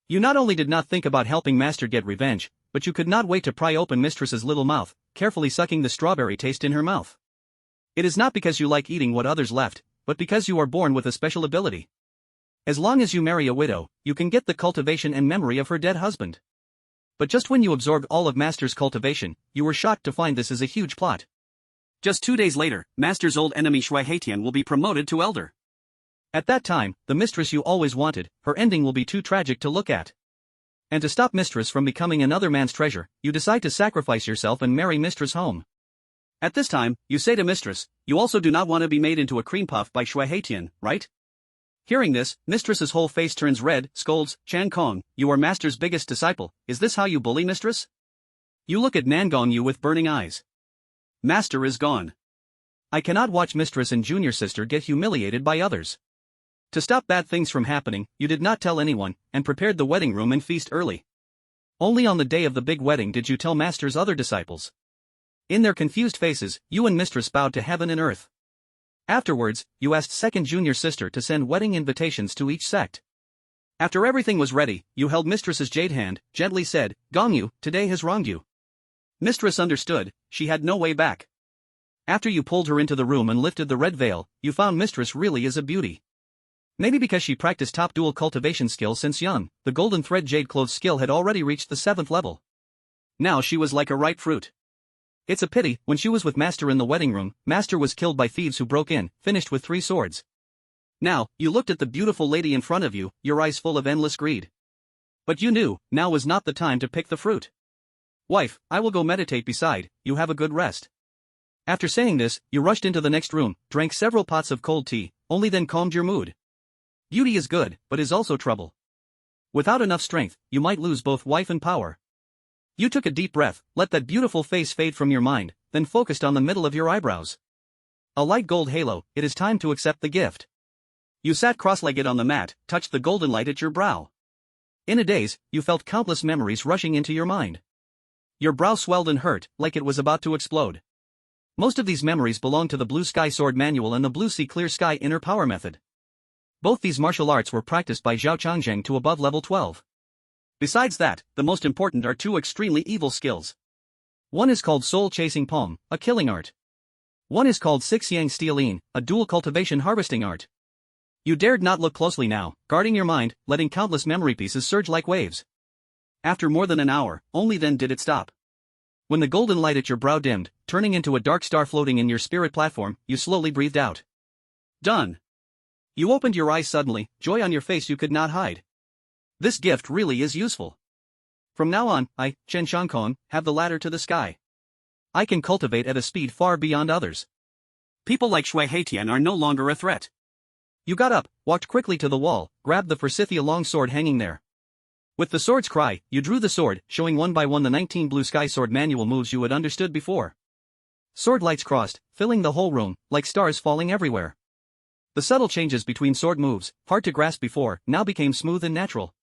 You not only did not think about helping Master get revenge, but you could not wait to pry open Mistress's little mouth, carefully sucking the strawberry taste in her mouth. It is not because you like eating what others left, but because you are born with a special ability. As long as you marry a widow, you can get the cultivation and memory of her dead husband. But just when you absorbed all of Master's cultivation, you were shocked to find this is a huge plot. Just 2 days later, Master's old enemy Shui Haitian will be promoted to elder. At that time, the mistress you always wanted, her ending will be too tragic to look at. And to stop Mistress from becoming another man's treasure, you decide to sacrifice yourself and marry Mistress home. At this time, you say to Mistress, you also do not want to be made into a cream puff by Shui Haitian, right? Hearing this, Mistress's whole face turns red, scolds, Chan Kong, you are Master's biggest disciple, is this how you bully Mistress? You look at Nangong Yu with burning eyes. Master is gone. I cannot watch Mistress and junior sister get humiliated by others. To stop bad things from happening, you did not tell anyone, and prepared the wedding room and feast early. Only on the day of the big wedding did you tell Master's other disciples. In their confused faces, you and Mistress bowed to heaven and earth. Afterwards, you asked second junior sister to send wedding invitations to each sect. After everything was ready, you held Mistress's jade hand, gently said, Gongyu, today has wronged you. Mistress understood, she had no way back. After you pulled her into the room and lifted the red veil, you found Mistress really is a beauty. Maybe because she practiced top dual cultivation skills since young, the golden thread jade clothes skill had already reached the 7th level. Now she was like a ripe fruit. It's a pity, when she was with Master in the wedding room, Master was killed by thieves who broke in, finished with 3 swords. Now, you looked at the beautiful lady in front of you, your eyes full of endless greed. But you knew, now was not the time to pick the fruit. Wife, I will go meditate beside, you have a good rest. After saying this, you rushed into the next room, drank several pots of cold tea, only then calmed your mood. Beauty is good, but is also trouble. Without enough strength, you might lose both wife and power. You took a deep breath, let that beautiful face fade from your mind, then focused on the middle of your eyebrows. A light gold halo, it is time to accept the gift. You sat cross-legged on the mat, touched the golden light at your brow. In a daze, you felt countless memories rushing into your mind. Your brow swelled and hurt, like it was about to explode. Most of these memories belong to the Blue Sky Sword Manual and the Blue Sea Clear Sky Inner Power Method. Both these martial arts were practiced by Zhao Changjeng to above level 12. Besides that, the most important are 2 extremely evil skills. One is called Soul Chasing Palm, a killing art. One is called Six Yang Stealine, a dual cultivation harvesting art. You dared not look closely now, guarding your mind, letting countless memory pieces surge like waves. After more than an hour, only then did it stop. When the golden light at your brow dimmed, turning into a dark star floating in your spirit platform, you slowly breathed out. Done. You opened your eyes suddenly, joy on your face you could not hide. This gift really is useful. From now on, I, Chen Shangkong, have the ladder to the sky. I can cultivate at a speed far beyond others. People like Shui Haitian are no longer a threat. You got up, walked quickly to the wall, grabbed the Forsythia long sword hanging there. With the sword's cry, you drew the sword, showing one by one the 19 Blue Sky Sword Manual moves you had understood before. Sword lights crossed, filling the whole room, like stars falling everywhere. The subtle changes between sword moves, hard to grasp before, now became smooth and natural.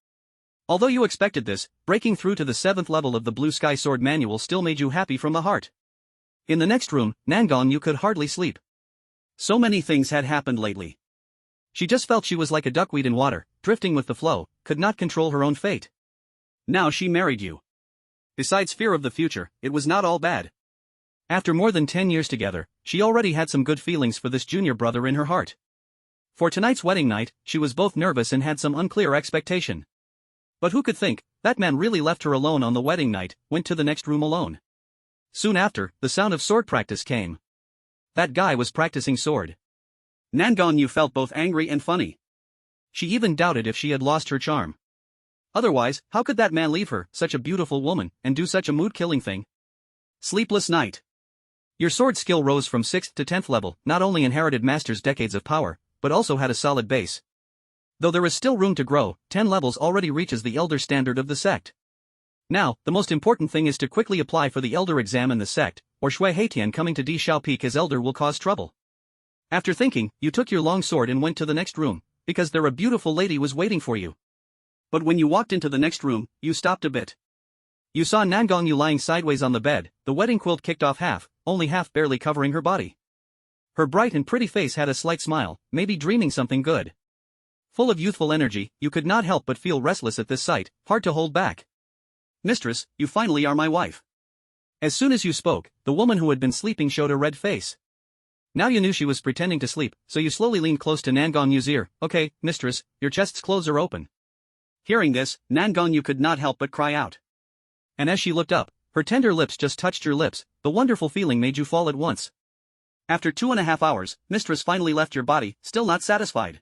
Although you expected this, breaking through to the 7th level of the Blue Sky Sword Manual still made you happy from the heart. In the next room, Nangong Yu could hardly sleep. So many things had happened lately. She just felt she was like a duckweed in water, drifting with the flow, could not control her own fate. Now she married you. Besides fear of the future, it was not all bad. After more than 10 years together, she already had some good feelings for this junior brother in her heart. For tonight's wedding night, she was both nervous and had some unclear expectation. But who could think, that man really left her alone on the wedding night, went to the next room alone. Soon after, the sound of sword practice came. That guy was practicing sword. Nangong Yu felt both angry and funny. She even doubted if she had lost her charm. Otherwise, how could that man leave her, such a beautiful woman, and do such a mood-killing thing? Sleepless night. Your sword skill rose from 6th to 10th level, not only inherited Master's decades of power, but also had a solid base. Though there is still room to grow, 10 levels already reaches the elder standard of the sect. Now, the most important thing is to quickly apply for the elder exam in the sect, or Shui Haitian coming to Di Shao Peak as elder will cause trouble. After thinking, you took your long sword and went to the next room, because there a beautiful lady was waiting for you. But when you walked into the next room, you stopped a bit. You saw Nangong Yu lying sideways on the bed, the wedding quilt kicked off half, only half barely covering her body. Her bright and pretty face had a slight smile, maybe dreaming something good. Full of youthful energy, you could not help but feel restless at this sight, hard to hold back. Mistress, you finally are my wife. As soon as you spoke, the woman who had been sleeping showed a red face. Now you knew she was pretending to sleep, so you slowly leaned close to Nangong's ear. Okay, mistress, your chest's clothes are open. Hearing this, Nangong could not help but cry out. And as she looked up, her tender lips just touched your lips, the wonderful feeling made you fall at once. After 2.5 hours, mistress finally left your body, still not satisfied.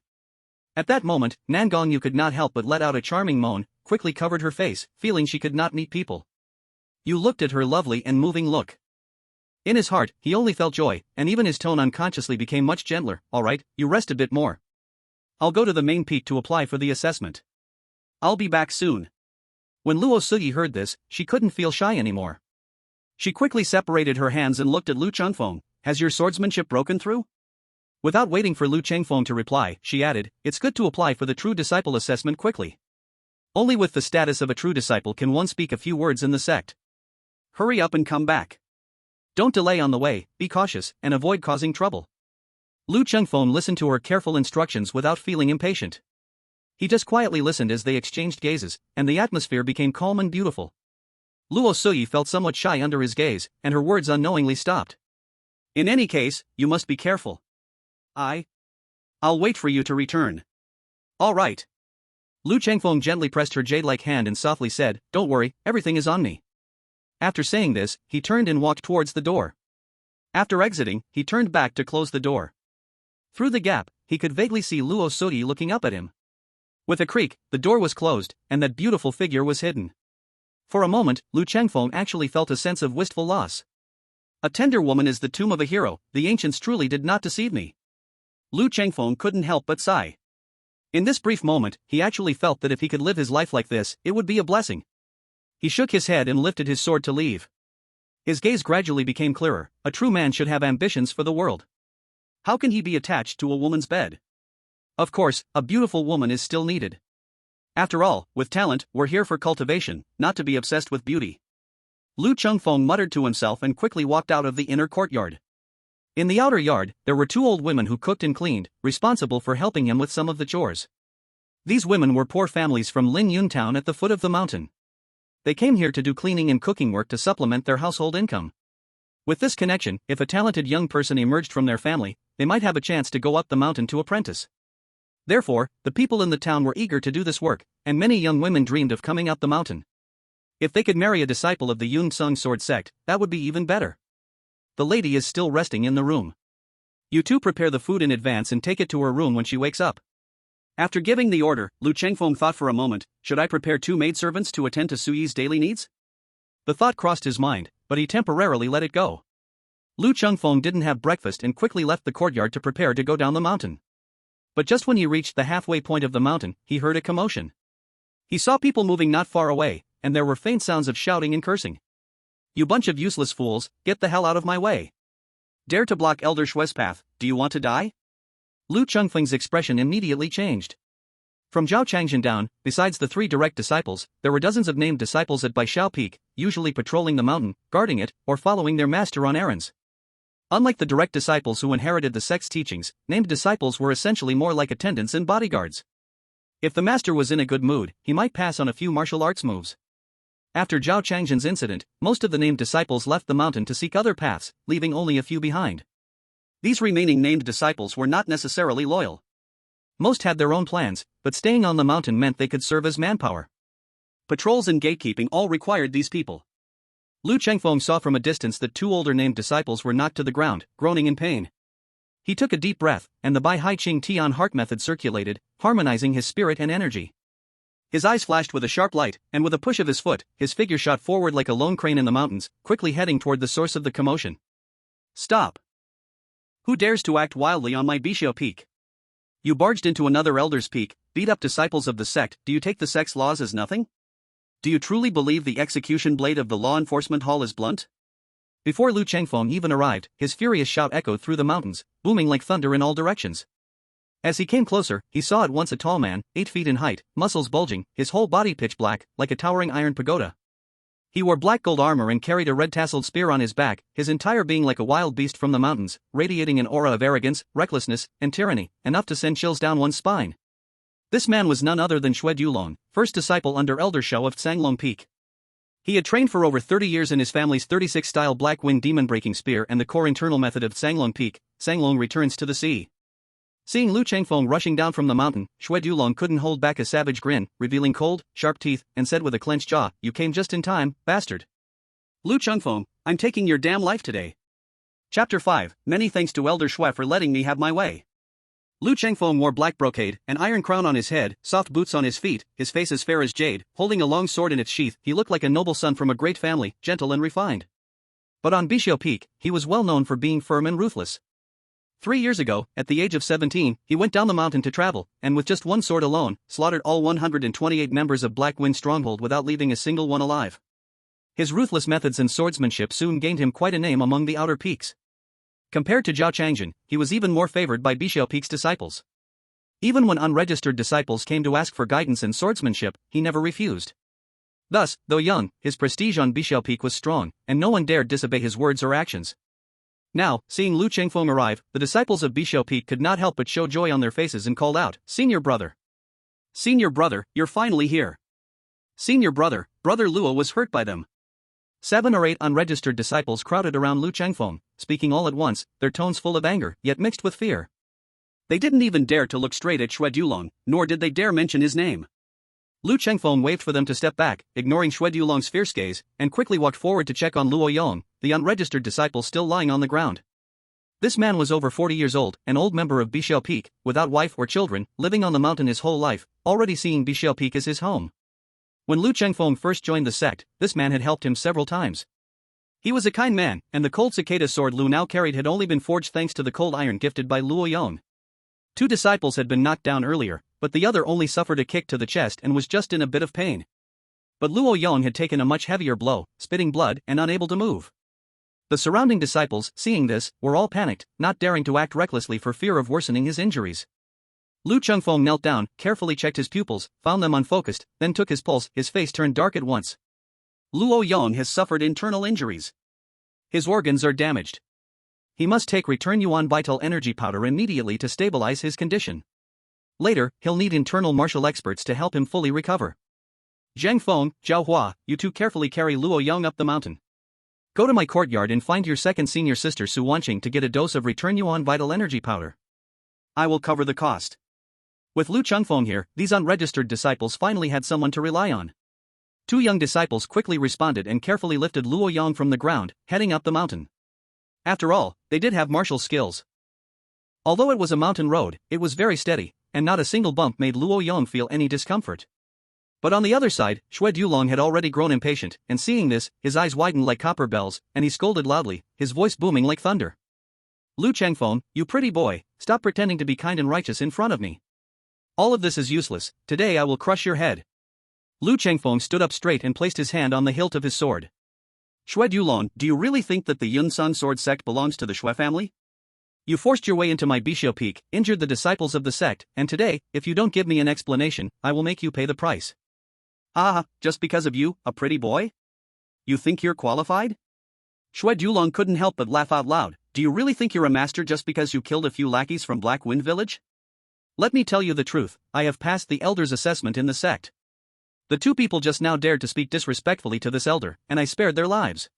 At that moment, Nangong could not help but let out a charming moan, quickly covered her face, feeling she could not meet people. You looked at her lovely and moving look. In his heart, he only felt joy, and even his tone unconsciously became much gentler. Alright, you rest a bit more. I'll go to the main peak to apply for the assessment. I'll be back soon. When Luo Suyi heard this, she couldn't feel shy anymore. She quickly separated her hands and looked at Lu Chengfeng. Has your swordsmanship broken through? Without waiting for Lu Chengfeng to reply, she added, it's good to apply for the true disciple assessment quickly. Only with the status of a true disciple can one speak a few words in the sect. Hurry up and come back. Don't delay on the way, be cautious, and avoid causing trouble. Lu Chengfeng listened to her careful instructions without feeling impatient. He just quietly listened as they exchanged gazes, and the atmosphere became calm and beautiful. Luo Suyi felt somewhat shy under his gaze, and her words unknowingly stopped. In any case, you must be careful. I'll wait for you to return. All right. Lu Chengfeng gently pressed her jade-like hand and softly said, don't worry, everything is on me. After saying this, he turned and walked towards the door. After exiting, he turned back to close the door. Through the gap, he could vaguely see Luo Suyi looking up at him. With a creak, the door was closed, and that beautiful figure was hidden. For a moment, Lu Chengfeng actually felt a sense of wistful loss. A tender woman is the tomb of a hero, the ancients truly did not deceive me. Lu Chengfeng couldn't help but sigh. In this brief moment, he actually felt that if he could live his life like this, it would be a blessing. He shook his head and lifted his sword to leave. His gaze gradually became clearer. A true man should have ambitions for the world. How can he be attached to a woman's bed? Of course, a beautiful woman is still needed. After all, with talent, we're here for cultivation, not to be obsessed with beauty. Lu Chengfeng muttered to himself and quickly walked out of the inner courtyard. In the outer yard, there were 2 old women who cooked and cleaned, responsible for helping him with some of the chores. These women were poor families from Lin Yun town at the foot of the mountain. They came here to do cleaning and cooking work to supplement their household income. With this connection, if a talented young person emerged from their family, they might have a chance to go up the mountain to apprentice. Therefore, the people in the town were eager to do this work, and many young women dreamed of coming up the mountain. If they could marry a disciple of the Yun Sung sword sect, that would be even better. The lady is still resting in the room. You two prepare the food in advance and take it to her room when she wakes up. After giving the order, Lu Chengfeng thought for a moment, should I prepare 2 maidservants to attend to Suyi's daily needs? The thought crossed his mind, but he temporarily let it go. Lu Chengfeng didn't have breakfast and quickly left the courtyard to prepare to go down the mountain. But just when he reached the halfway point of the mountain, he heard a commotion. He saw people moving not far away, and there were faint sounds of shouting and cursing. You bunch of useless fools, get the hell out of my way. Dare to block Elder Shui's path, do you want to die? Lu Chengfeng's expression immediately changed. From Zhao Changjin down, besides the 3 direct disciples, there were dozens of named disciples at Baishao Peak, usually patrolling the mountain, guarding it, or following their master on errands. Unlike the direct disciples who inherited the sect's teachings, named disciples were essentially more like attendants and bodyguards. If the master was in a good mood, he might pass on a few martial arts moves. After Zhao Changjin's incident, most of the named disciples left the mountain to seek other paths, leaving only a few behind. These remaining named disciples were not necessarily loyal. Most had their own plans, but staying on the mountain meant they could serve as manpower. Patrols and gatekeeping all required these people. Lu Chengfeng saw from a distance that 2 older named disciples were knocked to the ground, groaning in pain. He took a deep breath, and the Bai Hai Ching Tian heart method circulated, harmonizing his spirit and energy. His eyes flashed with a sharp light, and with a push of his foot, his figure shot forward like a lone crane in the mountains, quickly heading toward the source of the commotion. Stop! Who dares to act wildly on my Bishio Peak? You barged into another elder's peak, beat up disciples of the sect. Do you take the sect's laws as nothing? Do you truly believe the execution blade of the law enforcement hall is blunt? Before Lu Chengfeng even arrived, his furious shout echoed through the mountains, booming like thunder in all directions. As he came closer, he saw at once a tall man, 8 feet in height, muscles bulging, his whole body pitch black, like a towering iron pagoda. He wore black gold armor and carried a red-tasseled spear on his back, his entire being like a wild beast from the mountains, radiating an aura of arrogance, recklessness, and tyranny, enough to send chills down one's spine. This man was none other than Xue Dulong, first disciple under Elder Shou of Tsanglong Peak. He had trained for over 30 years in his family's 36-style Black Wind demon-breaking spear and the core internal method of Tsanglong Peak. Tsanglong returns to the sea. Seeing Lu Chengfeng rushing down from the mountain, Xue Dulong couldn't hold back a savage grin, revealing cold, sharp teeth, and said with a clenched jaw, "You came just in time, bastard. Lu Chengfeng, I'm taking your damn life today." Chapter 5, Many thanks to Elder Xue for letting me have my way. Lu Chengfeng wore black brocade, an iron crown on his head, soft boots on his feet, his face as fair as jade, holding a long sword in its sheath. He looked like a noble son from a great family, gentle and refined. But on Bishio Peak, he was well known for being firm and ruthless. 3 years ago, at the age of 17, he went down the mountain to travel, and with just one sword alone, slaughtered all 128 members of Black Wind Stronghold without leaving a single one alive. His ruthless methods and swordsmanship soon gained him quite a name among the outer peaks. Compared to Zhao Changjin, he was even more favored by Bishio Peak's disciples. Even when unregistered disciples came to ask for guidance and swordsmanship, he never refused. Thus, though young, his prestige on Bishio Peak was strong, and no one dared disobey his words or actions. Now, seeing Lu Chengfeng arrive, the disciples of Bishio Peak could not help but show joy on their faces and called out, "Senior brother! Senior brother, you're finally here! Senior brother, Brother Luo was hurt by them." 7 or 8 unregistered disciples crowded around Lu Chengfeng, speaking all at once, their tones full of anger, yet mixed with fear. They didn't even dare to look straight at Xue Dulong, nor did they dare mention his name. Lu Chengfeng waved for them to step back, ignoring Xue Dulong's fierce gaze, and quickly walked forward to check on Luo Yong, the unregistered disciple still lying on the ground. This man was over 40 years old, an old member of Bishio Peak, without wife or children, living on the mountain his whole life, already seeing Bishio Peak as his home. When Lu Chengfeng first joined the sect, this man had helped him several times. He was a kind man, and the cold cicada sword Lu now carried had only been forged thanks to the cold iron gifted by Luo Yong. 2 disciples had been knocked down earlier, but the other only suffered a kick to the chest and was just in a bit of pain. But Luo Yong had taken a much heavier blow, spitting blood and unable to move. The surrounding disciples, seeing this, were all panicked, not daring to act recklessly for fear of worsening his injuries. Lu Chengfeng knelt down, carefully checked his pupils, found them unfocused, then took his pulse. His face turned dark at once. Luo Yong has suffered internal injuries. His organs are damaged. He must take Return Yuan Vital Energy Powder immediately to stabilize his condition. Later, he'll need internal martial experts to help him fully recover. Zhang Feng, Zhao Hua, you two carefully carry Luo Yong up the mountain. Go to my courtyard and find your second senior sister Su Wanqing to get a dose of Return Yuan Vital Energy Powder. I will cover the cost. With Lu Chengfeng here, these unregistered disciples finally had someone to rely on. 2 young disciples quickly responded and carefully lifted Luo Yong from the ground, heading up the mountain. After all, they did have martial skills. Although it was a mountain road, it was very steady, and not a single bump made Luo Yong feel any discomfort. But on the other side, Xue Dulong had already grown impatient, and seeing this, his eyes widened like copper bells, and he scolded loudly, his voice booming like thunder. Lu Chengfeng, you pretty boy, stop pretending to be kind and righteous in front of me. All of this is useless. Today I will crush your head. Lu Chengfeng stood up straight and placed his hand on the hilt of his sword. Xue Dulong, do you really think that the Yunsan sword sect belongs to the Xue family? You forced your way into my Bishio Peak, injured the disciples of the sect, and today, if you don't give me an explanation, I will make you pay the price. Ah, just because of you, a pretty boy? You think you're qualified? Xue Dulong couldn't help but laugh out loud. Do you really think you're a master just because you killed a few lackeys from Black Wind Village? Let me tell you the truth, I have passed the elder's assessment in the sect. The 2 people just now dared to speak disrespectfully to this elder, and I spared their lives.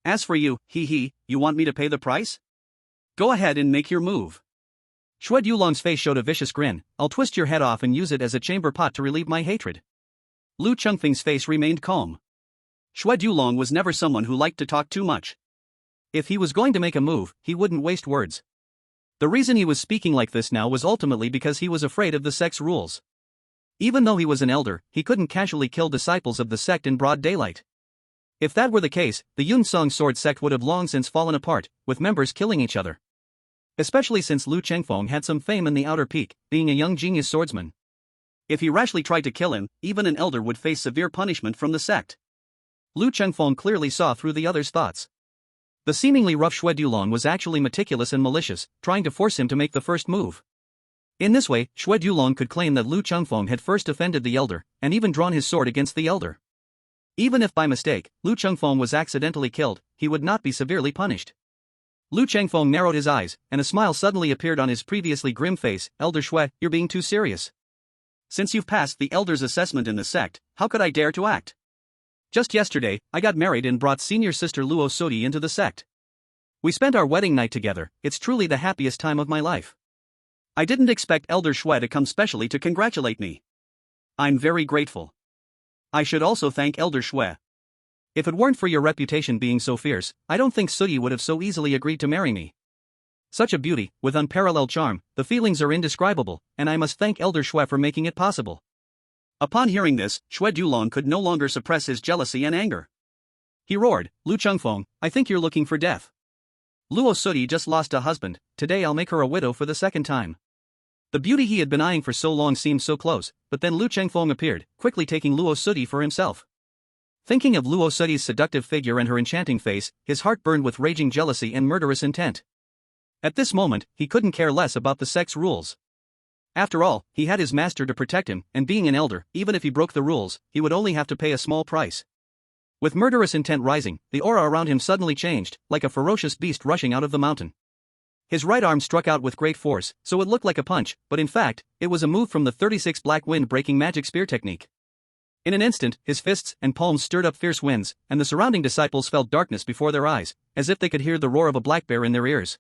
As for you, you want me to pay the price? Go ahead and make your move. Xue Dulong's face showed a vicious grin. I'll twist your head off and use it as a chamber pot to relieve my hatred. Lu Chengfeng's face remained calm. Xue Dulong was never someone who liked to talk too much. If he was going to make a move, he wouldn't waste words. The reason he was speaking like this now was ultimately because he was afraid of the sect's rules. Even though he was an elder, he couldn't casually kill disciples of the sect in broad daylight. If that were the case, the Yunsong sword sect would have long since fallen apart, with members killing each other. Especially since Lu Chengfeng had some fame in the outer peak, being a young genius swordsman. If he rashly tried to kill him, even an elder would face severe punishment from the sect. Lu Chengfeng clearly saw through the other's thoughts. The seemingly rough Xue Dulong was actually meticulous and malicious, trying to force him to make the first move. In this way, Xue Dulong could claim that Lu Chengfeng had first offended the elder, and even drawn his sword against the elder. Even if by mistake, Lu Chengfeng was accidentally killed, he would not be severely punished. Lu Chengfeng narrowed his eyes, and a smile suddenly appeared on his previously grim face. Elder Xue, you're being too serious. Since you've passed the elders' assessment in the sect, how could I dare to act? Just yesterday, I got married and brought senior sister Luo Sodi into the sect. We spent our wedding night together, it's truly the happiest time of my life. I didn't expect Elder Shui to come specially to congratulate me. I'm very grateful. I should also thank Elder Shui. If it weren't for your reputation being so fierce, I don't think Sudi would have so easily agreed to marry me. Such a beauty, with unparalleled charm, the feelings are indescribable, and I must thank Elder Shui for making it possible. Upon hearing this, Shui Dulong could no longer suppress his jealousy and anger. He roared, Lu Chengfeng, I think you're looking for death. Luo Sudi just lost a husband, today I'll make her a widow for the second time. The beauty he had been eyeing for so long seemed so close, but then Lu Chengfeng appeared, quickly taking Luo Sudi for himself. Thinking of Luo Sudi's seductive figure and her enchanting face, his heart burned with raging jealousy and murderous intent. At this moment, he couldn't care less about the sect's rules. After all, he had his master to protect him, and being an elder, even if he broke the rules, he would only have to pay a small price. With murderous intent rising, the aura around him suddenly changed, like a ferocious beast rushing out of the mountain. His right arm struck out with great force, so it looked like a punch, but in fact, it was a move from the 36 Black Wind breaking magic spear technique. In an instant, his fists and palms stirred up fierce winds, and the surrounding disciples felt darkness before their eyes, as if they could hear the roar of a black bear in their ears.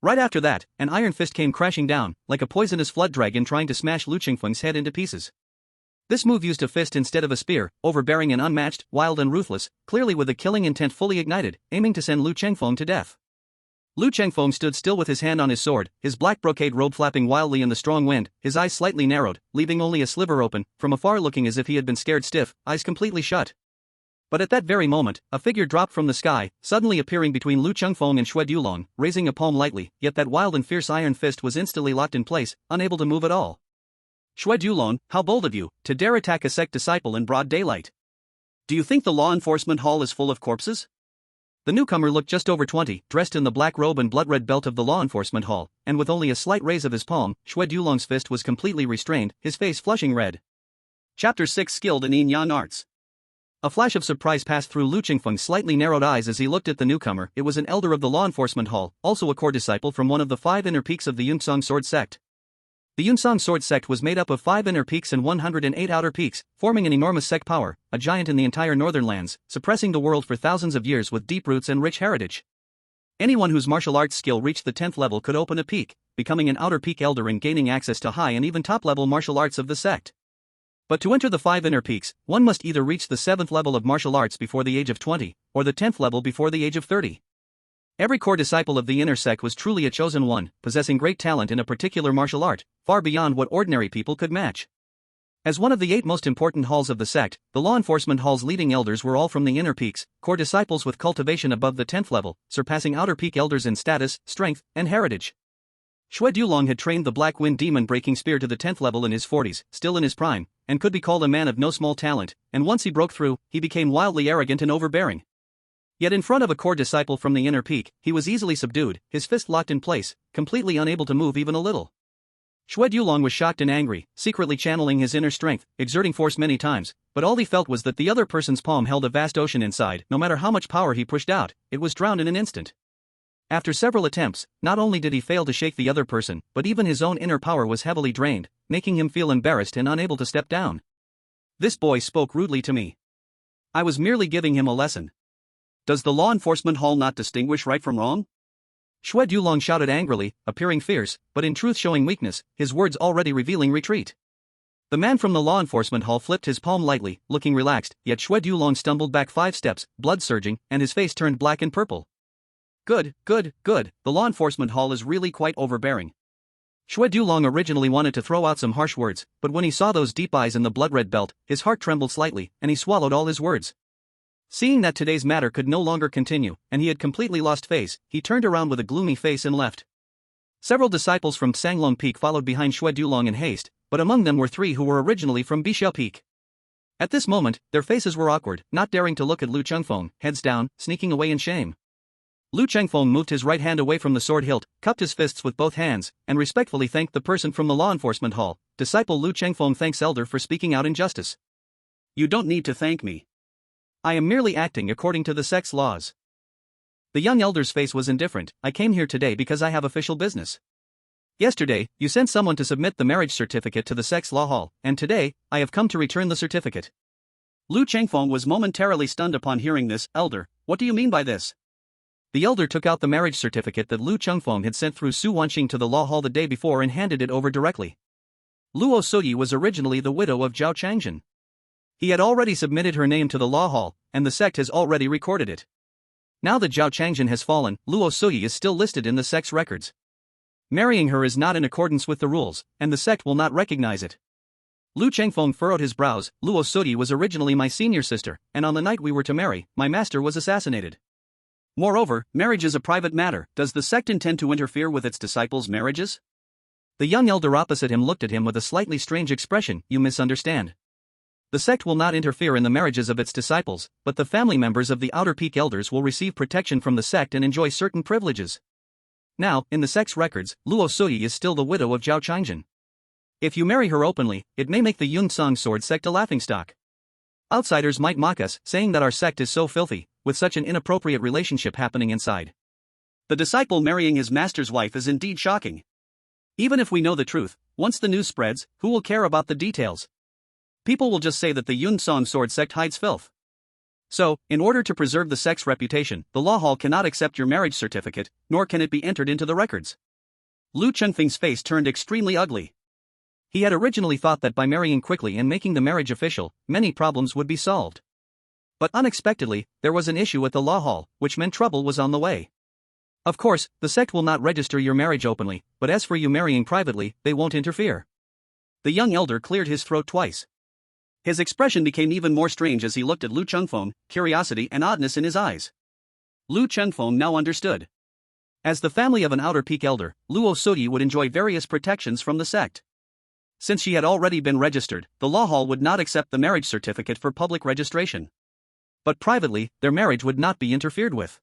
Right after that, an iron fist came crashing down, like a poisonous flood dragon trying to smash Lu Chengfeng's head into pieces. This move used a fist instead of a spear, overbearing and unmatched, wild and ruthless, clearly with the killing intent fully ignited, aiming to send Lu Chengfeng to death. Lu Chengfeng stood still with his hand on his sword, his black brocade robe flapping wildly in the strong wind, his eyes slightly narrowed, leaving only a sliver open, from afar looking as if he had been scared stiff, eyes completely shut. But at that very moment, a figure dropped from the sky, suddenly appearing between Lu Chengfeng and Shui Dulong, raising a palm lightly, yet that wild and fierce iron fist was instantly locked in place, unable to move at all. Shui Dulong, how bold of you, to dare attack a sect disciple in broad daylight. Do you think the law enforcement hall is full of corpses? The newcomer looked just over 20, dressed in the black robe and blood-red belt of the law enforcement hall, and with only a slight raise of his palm, Shui Dulong's fist was completely restrained, his face flushing red. Chapter 6 Skilled in Yin-Yang Arts. A flash of surprise passed through Lu Chengfeng's slightly narrowed eyes as he looked at the newcomer. It was an elder of the law enforcement hall, also a core disciple from one of the 5 inner peaks of the Yunsong Sword Sect. The Yunsong Sword Sect was made up of 5 inner peaks and 108 outer peaks, forming an enormous sect power, a giant in the entire northern lands, suppressing the world for thousands of years with deep roots and rich heritage. Anyone whose martial arts skill reached the 10th level could open a peak, becoming an outer peak elder and gaining access to high and even top-level martial arts of the sect. But to enter the 5 inner peaks, one must either reach the 7th level of martial arts before the age of 20, or the 10th level before the age of 30. Every core disciple of the inner sect was truly a chosen one, possessing great talent in a particular martial art, far beyond what ordinary people could match. As one of the 8 most important halls of the sect, the law enforcement hall's leading elders were all from the inner peaks, core disciples with cultivation above the 10th level, surpassing outer peak elders in status, strength, and heritage. Shui Dulong had trained the Black Wind Demon Breaking Spear to the 10th level in his 40s, still in his prime, and could be called a man of no small talent, and once he broke through, he became wildly arrogant and overbearing. Yet in front of a core disciple from the inner peak, he was easily subdued, his fist locked in place, completely unable to move even a little. Shui Dulong was shocked and angry, secretly channeling his inner strength, exerting force many times, but all he felt was that the other person's palm held a vast ocean inside. No matter how much power he pushed out, it was drowned in an instant. After several attempts, not only did he fail to shake the other person, but even his own inner power was heavily drained, making him feel embarrassed and unable to step down. This boy spoke rudely to me. I was merely giving him a lesson. Does the law enforcement hall not distinguish right from wrong? Shui Dulong shouted angrily, appearing fierce, but in truth showing weakness, his words already revealing retreat. The man from the law enforcement hall flipped his palm lightly, looking relaxed, yet Shui Dulong stumbled back 5 steps, blood surging, and his face turned black and purple. Good, the law enforcement hall is really quite overbearing. Shui Dulong originally wanted to throw out some harsh words, but when he saw those deep eyes in the blood-red belt, his heart trembled slightly, and he swallowed all his words. Seeing that today's matter could no longer continue, and he had completely lost face, he turned around with a gloomy face and left. Several disciples from Sanglong Peak followed behind Shui Dulong in haste, but among them were 3 who were originally from Bixiao Peak. At this moment, their faces were awkward, not daring to look at Lu Chengfeng, heads down, sneaking away in shame. Lu Chengfeng moved his right hand away from the sword hilt, cupped his fists with both hands, and respectfully thanked the person from the law enforcement hall. Disciple Lu Chengfeng thanks elder for speaking out in justice. You don't need to thank me. I am merely acting according to the sect's laws. The young elder's face was indifferent. I came here today because I have official business. Yesterday, you sent someone to submit the marriage certificate to the sex law hall, and today, I have come to return the certificate. Lu Chengfeng was momentarily stunned upon hearing this. Elder, what do you mean by this? The elder took out the marriage certificate that Lu Chengfeng had sent through Su Wanxing to the law hall the day before and handed it over directly. Luo Suyi was originally the widow of Zhao Changjin. He had already submitted her name to the law hall, and the sect has already recorded it. Now that Zhao Changjin has fallen, Luo Suyi is still listed in the sect's records. Marrying her is not in accordance with the rules, and the sect will not recognize it. Lu Chengfeng furrowed his brows. Luo Suyi was originally my senior sister, and on the night we were to marry, my master was assassinated. Moreover, marriage is a private matter. Does the sect intend to interfere with its disciples' marriages? The young elder opposite him looked at him with a slightly strange expression. You misunderstand. The sect will not interfere in the marriages of its disciples, but the family members of the Outer Peak elders will receive protection from the sect and enjoy certain privileges. Now, in the sect's records, Luo Suyi is still the widow of Zhao Changjin. If you marry her openly, it may make the Yun Song sword sect a laughingstock. Outsiders might mock us, saying that our sect is so filthy, with such an inappropriate relationship happening inside. The disciple marrying his master's wife is indeed shocking. Even if we know the truth, once the news spreads, who will care about the details? People will just say that the Yun Song sword sect hides filth. So, in order to preserve the sect's reputation, the law hall cannot accept your marriage certificate, nor can it be entered into the records. Lu Chengfeng's face turned extremely ugly. He had originally thought that by marrying quickly and making the marriage official, many problems would be solved. But unexpectedly, there was an issue at the law hall, which meant trouble was on the way. Of course, the sect will not register your marriage openly, but as for you marrying privately, they won't interfere. The young elder cleared his throat twice. His expression became even more strange as he looked at Lu Chengfeng, curiosity and oddness in his eyes. Lu Chengfeng now understood. As the family of an Outer Peak elder, Luo Suyi would enjoy various protections from the sect. Since she had already been registered, the law hall would not accept the marriage certificate for public registration. But privately, their marriage would not be interfered with.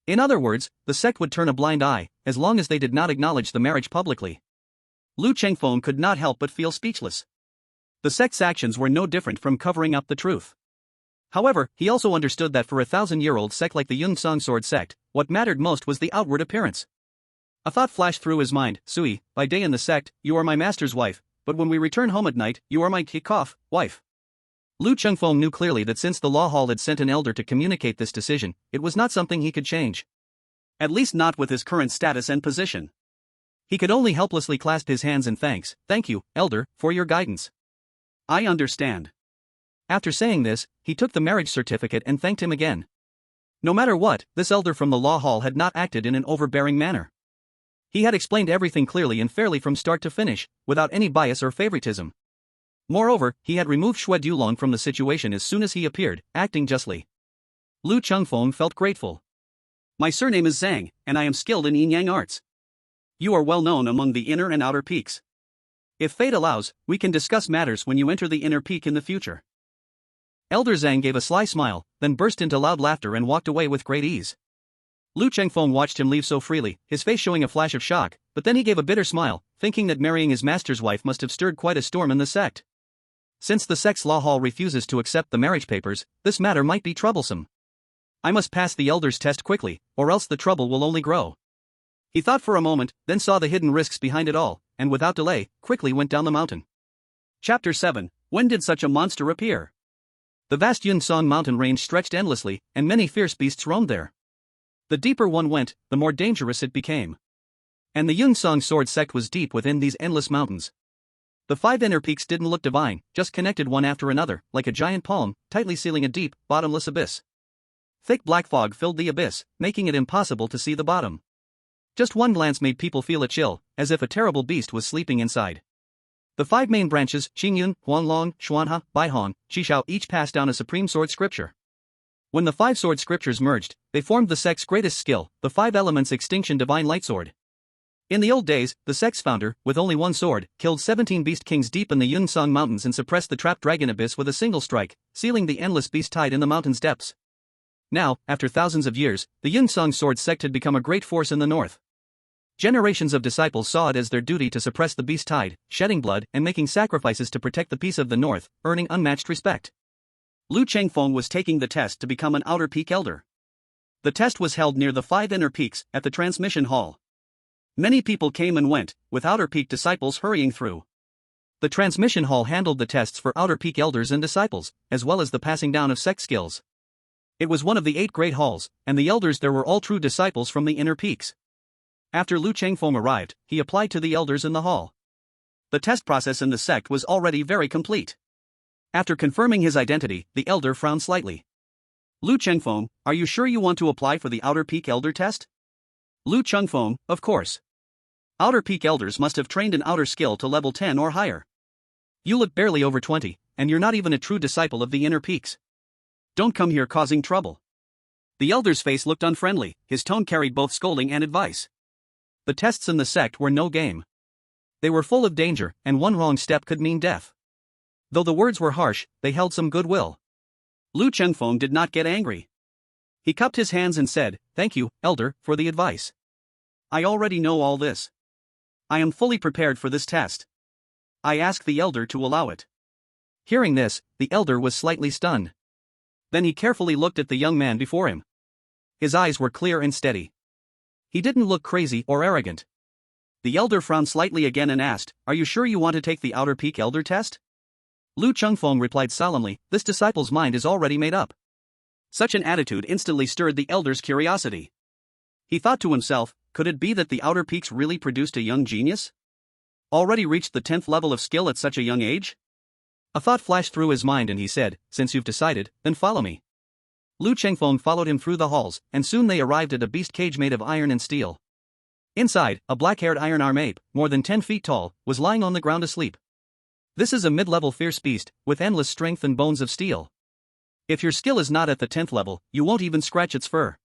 In other words, the sect would turn a blind eye, as long as they did not acknowledge the marriage publicly. Lu Chengfeng could not help but feel speechless. The sect's actions were no different from covering up the truth. However, he also understood that for a 1,000-year-old sect like the Yun Song sword sect, what mattered most was the outward appearance. A thought flashed through his mind. Sui, by day in the sect, you are my master's wife, but when we return home at night, you are my wife. Lu Chengfeng knew clearly that since the law hall had sent an elder to communicate this decision, it was not something he could change. At least not with his current status and position. He could only helplessly clasp his hands in thanks. Thank you, elder, for your guidance. I understand. After saying this, he took the marriage certificate and thanked him again. No matter what, this elder from the law hall had not acted in an overbearing manner. He had explained everything clearly and fairly from start to finish, without any bias or favoritism. Moreover, he had removed Xue Dulong from the situation as soon as he appeared, acting justly. Lu Chengfeng felt grateful. My surname is Zhang, and I am skilled in yin-yang arts. You are well known among the inner and outer peaks. If fate allows, we can discuss matters when you enter the inner peak in the future. Elder Zhang gave a sly smile, then burst into loud laughter and walked away with great ease. Lu Chengfeng watched him leave so freely, his face showing a flash of shock, but then he gave a bitter smile, thinking that marrying his master's wife must have stirred quite a storm in the sect. Since the sect's law hall refuses to accept the marriage papers, this matter might be troublesome. I must pass the elder's test quickly, or else the trouble will only grow. He thought for a moment, then saw the hidden risks behind it all, and without delay, quickly went down the mountain. Chapter 7. When did such a monster appear? The vast Yun Song mountain range stretched endlessly, and many fierce beasts roamed there. The deeper one went, the more dangerous it became. And the Yun Song sword sect was deep within these endless mountains. The 5 inner peaks didn't look divine, just connected one after another, like a giant palm, tightly sealing a deep, bottomless abyss. Thick black fog filled the abyss, making it impossible to see the bottom. Just one glance made people feel a chill, as if a terrible beast was sleeping inside. The 5 main branches, Qingyun, Huanlong, Xuanhe, Baihong, Qishao, each passed down a supreme sword scripture. When the 5 sword scriptures merged, they formed the sect's greatest skill, the 5 elements extinction divine light sword. In the old days, the sect's founder, with only one sword, killed 17 beast kings deep in the Yun Song mountains and suppressed the trapped dragon abyss with a single strike, sealing the endless beast tide in the mountain's depths. Now, after thousands of years, the Yun Song sword sect had become a great force in the north. Generations of disciples saw it as their duty to suppress the beast tide, shedding blood and making sacrifices to protect the peace of the north, earning unmatched respect. Lu Chengfeng was taking the test to become an outer peak elder. The test was held near the 5 inner peaks, at the transmission hall. Many people came and went, with Outer Peak disciples hurrying through. The transmission hall handled the tests for Outer Peak elders and disciples, as well as the passing down of sect skills. It was one of the 8 great halls, and the elders there were all true disciples from the inner peaks. After Lu Chengfeng arrived, he applied to the elders in the hall. The test process in the sect was already very complete. After confirming his identity, the elder frowned slightly. Lu Chengfeng, are you sure you want to apply for the Outer Peak Elder test? Lu Chengfeng, of course. Outer Peak elders must have trained an outer skill to level 10 or higher. You look barely over 20, and you're not even a true disciple of the inner peaks. Don't come here causing trouble. The elder's face looked unfriendly, his tone carried both scolding and advice. The tests in the sect were no game. They were full of danger, and one wrong step could mean death. Though the words were harsh, they held some goodwill. Lu Chengfeng did not get angry. He cupped his hands and said, "Thank you, elder, for the advice. I already know all this. I am fully prepared for this test. I ask the elder to allow it." Hearing this, the elder was slightly stunned. Then he carefully looked at the young man before him. His eyes were clear and steady. He didn't look crazy or arrogant. The elder frowned slightly again and asked, "Are you sure you want to take the Outer Peak Elder test?" Lu Chengfeng replied solemnly, "This disciple's mind is already made up." Such an attitude instantly stirred the elder's curiosity. He thought to himself, could it be that the Outer Peaks really produced a young genius? Already reached the 10th level of skill at such a young age? A thought flashed through his mind and he said, "Since you've decided, then follow me." Lu Chengfeng followed him through the halls, and soon they arrived at a beast cage made of iron and steel. Inside, a black-haired iron arm ape, more than 10 feet tall, was lying on the ground asleep. This is a mid-level fierce beast, with endless strength and bones of steel. If your skill is not at the 10th level, you won't even scratch its fur.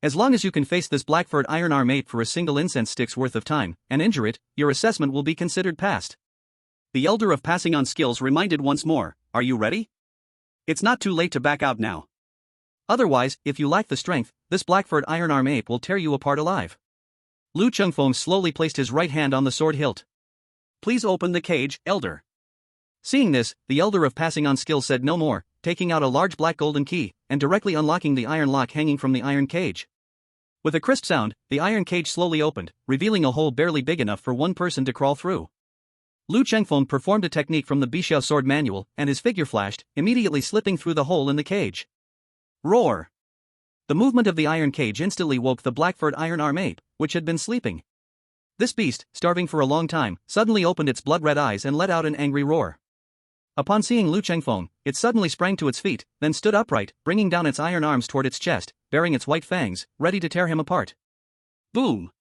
As long as you can face this black-furred iron arm ape for a single incense stick's worth of time, and injure it, your assessment will be considered passed. The elder of passing on skills reminded once more, "Are you ready? It's not too late to back out now. Otherwise, if you lack the strength, this black-furred iron arm ape will tear you apart alive." Lu Chengfeng slowly placed his right hand on the sword hilt. "Please open the cage, elder." Seeing this, the elder of passing on skills said no more, taking out a large black golden key, and directly unlocking the iron lock hanging from the iron cage. With a crisp sound, the iron cage slowly opened, revealing a hole barely big enough for one person to crawl through. Lu Chengfeng performed a technique from the Bixiao sword manual, and his figure flashed, immediately slipping through the hole in the cage. Roar! The movement of the iron cage instantly woke the black-furred iron arm ape, which had been sleeping. This beast, starving for a long time, suddenly opened its blood-red eyes and let out an angry roar. Upon seeing Lu Chengfeng, it suddenly sprang to its feet, then stood upright, bringing down its iron arms toward its chest, baring its white fangs, ready to tear him apart. Boom!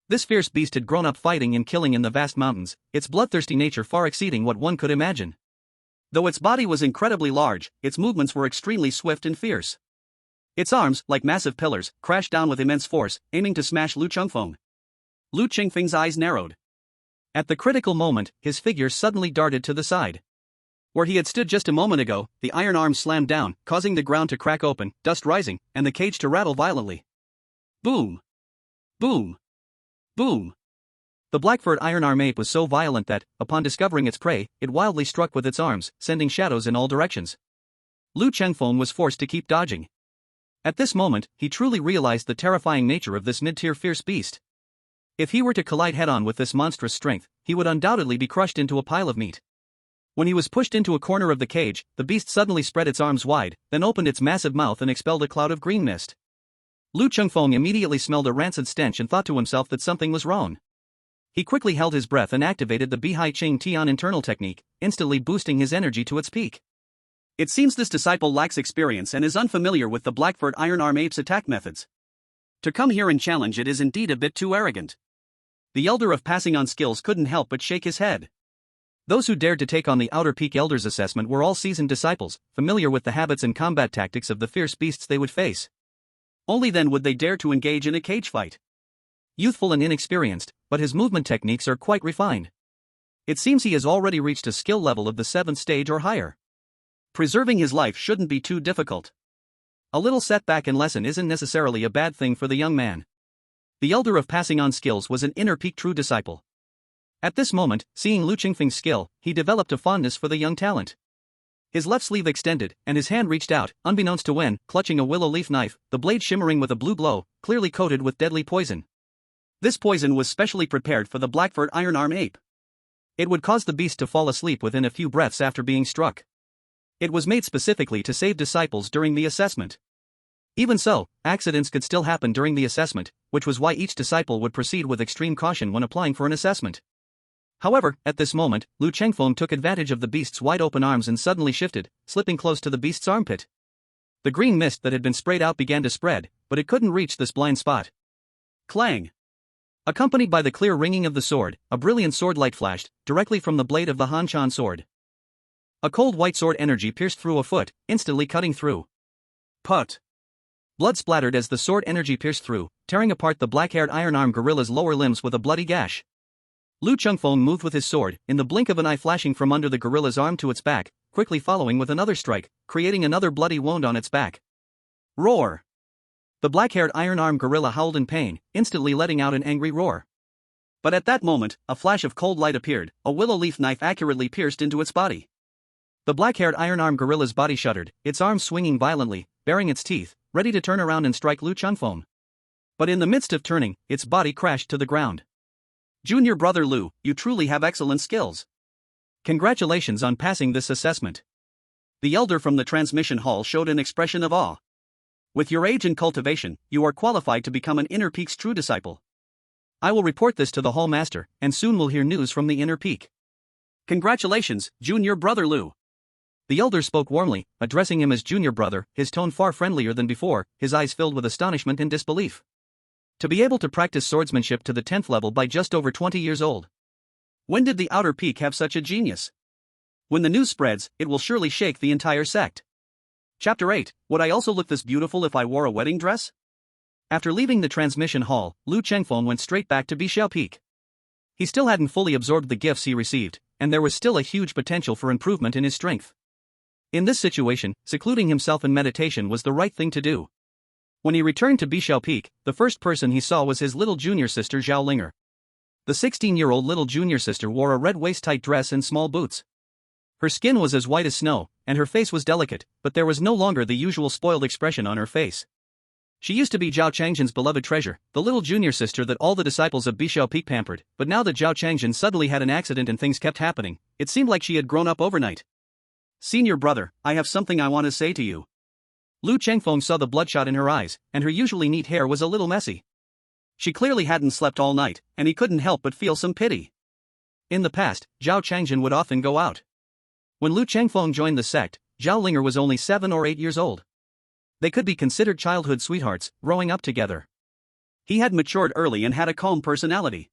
This fierce beast had grown up fighting and killing in the vast mountains, its bloodthirsty nature far exceeding what one could imagine. Though its body was incredibly large, its movements were extremely swift and fierce. Its arms, like massive pillars, crashed down with immense force, aiming to smash Lu Chengfeng. Lu Chengfeng's eyes narrowed. At the critical moment, his figure suddenly darted to the side. Where he had stood just a moment ago, the iron arm slammed down, causing the ground to crack open, dust rising, and the cage to rattle violently. Boom! Boom! Boom! The black-furred iron arm ape was so violent that, upon discovering its prey, it wildly struck with its arms, sending shadows in all directions. Lu Chengfeng was forced to keep dodging. At this moment, he truly realized the terrifying nature of this mid-tier fierce beast. If he were to collide head-on with this monstrous strength, he would undoubtedly be crushed into a pile of meat. When he was pushed into a corner of the cage, the beast suddenly spread its arms wide, then opened its massive mouth and expelled a cloud of green mist. Lu Chengfeng immediately smelled a rancid stench and thought to himself that something was wrong. He quickly held his breath and activated the Bihai Ching Tian internal technique, instantly boosting his energy to its peak. It seems this disciple lacks experience and is unfamiliar with the black-furred iron arm ape's attack methods. To come here and challenge it is indeed a bit too arrogant. The elder of passing on skills couldn't help but shake his head. Those who dared to take on the Outer Peak Elders assessment were all seasoned disciples, familiar with the habits and combat tactics of the fierce beasts they would face. Only then would they dare to engage in a cage fight. Youthful and inexperienced, but his movement techniques are quite refined. It seems he has already reached a skill level of the 7th stage or higher. Preserving his life shouldn't be too difficult. A little setback and lesson isn't necessarily a bad thing for the young man. The elder of passing on skills was an inner peak true disciple. At this moment, seeing Lu Chengfeng's skill, he developed a fondness for the young talent. His left sleeve extended, and his hand reached out, unbeknownst to Wen, clutching a willow leaf knife, the blade shimmering with a blue glow, clearly coated with deadly poison. This poison was specially prepared for the Blackford Ironarm ape. It would cause the beast to fall asleep within a few breaths after being struck. It was made specifically to save disciples during the assessment. Even so, accidents could still happen during the assessment, which was why each disciple would proceed with extreme caution when applying for an assessment. However, at this moment, Lu Chengfeng took advantage of the beast's wide-open arms and suddenly shifted, slipping close to the beast's armpit. The green mist that had been sprayed out began to spread, but it couldn't reach this blind spot. Clang! Accompanied by the clear ringing of the sword, a brilliant sword light flashed, directly from the blade of the Han Chan sword. A cold white sword energy pierced through a foot, instantly cutting through. Put! Blood splattered as the sword energy pierced through, tearing apart the black-haired iron-armed gorilla's lower limbs with a bloody gash. Lu Chengfeng moved with his sword, in the blink of an eye flashing from under the gorilla's arm to its back, quickly following with another strike, creating another bloody wound on its back. Roar! The black-haired iron-armed gorilla howled in pain, instantly letting out an angry roar. But at that moment, a flash of cold light appeared, a willow leaf knife accurately pierced into its body. The black-haired iron-armed gorilla's body shuddered, its arms swinging violently, baring its teeth, ready to turn around and strike Lu Chengfeng. But in the midst of turning, its body crashed to the ground. Junior brother Lu, you truly have excellent skills. Congratulations on passing this assessment. The elder from the transmission hall showed an expression of awe. With your age and cultivation, you are qualified to become an Inner Peak's true disciple. I will report this to the hall master, and soon we'll hear news from the Inner Peak. Congratulations, junior brother Lu. The elder spoke warmly, addressing him as junior brother, his tone far friendlier than before, his eyes filled with astonishment and disbelief. To be able to practice swordsmanship to the 10th level by just over 20 years old. When did the Outer Peak have such a genius? When the news spreads, it will surely shake the entire sect. Chapter 8, would I also look this beautiful if I wore a wedding dress? After leaving the transmission hall, Lu Chengfeng went straight back to Bishao Peak. He still hadn't fully absorbed the gifts he received, and there was still a huge potential for improvement in his strength. In this situation, secluding himself in meditation was the right thing to do. When he returned to Bishao Peak, the first person he saw was his little junior sister Zhao Linger. The 16-year-old little junior sister wore a red waist-tight dress and small boots. Her skin was as white as snow, and her face was delicate, but there was no longer the usual spoiled expression on her face. She used to be Zhao Changjin's beloved treasure, the little junior sister that all the disciples of Bishao Peak pampered, but now that Zhao Changjin suddenly had an accident and things kept happening, it seemed like she had grown up overnight. Senior brother, I have something I want to say to you. Lu Chengfeng saw the bloodshot in her eyes, and her usually neat hair was a little messy. She clearly hadn't slept all night, and he couldn't help but feel some pity. In the past, Zhao Changjin would often go out. When Lu Chengfeng joined the sect, Zhao Linger was only 7 or 8 years old. They could be considered childhood sweethearts, growing up together. He had matured early and had a calm personality.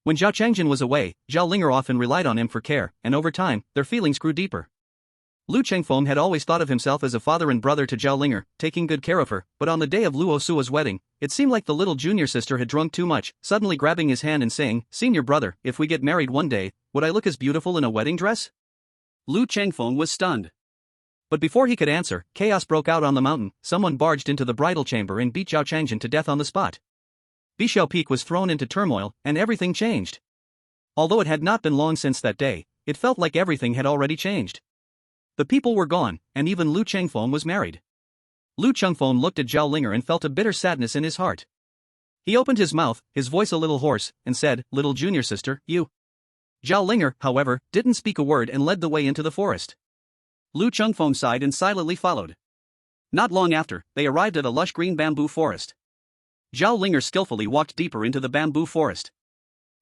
When Zhao Changjin was away, Zhao Linger often relied on him for care, and over time, their feelings grew deeper. Lu Chengfeng had always thought of himself as a father and brother to Zhao Linger, taking good care of her, but on the day of Luo Sua's wedding, it seemed like the little junior sister had drunk too much, suddenly grabbing his hand and saying, "Senior brother, if we get married one day, would I look as beautiful in a wedding dress?" Lu Chengfeng was stunned. But before he could answer, chaos broke out on the mountain. Someone barged into the bridal chamber and beat Zhao Changjin to death on the spot. Bishao Peak was thrown into turmoil, and everything changed. Although it had not been long since that day, it felt like everything had already changed. The people were gone, and even Lu Chengfeng was married. Lu Chengfeng looked at Zhao Linger and felt a bitter sadness in his heart. He opened his mouth, his voice a little hoarse, and said, "Little junior sister, you." Zhao Linger, however, didn't speak a word and led the way into the forest. Lu Chengfeng sighed and silently followed. Not long after, they arrived at a lush green bamboo forest. Zhao Linger skillfully walked deeper into the bamboo forest.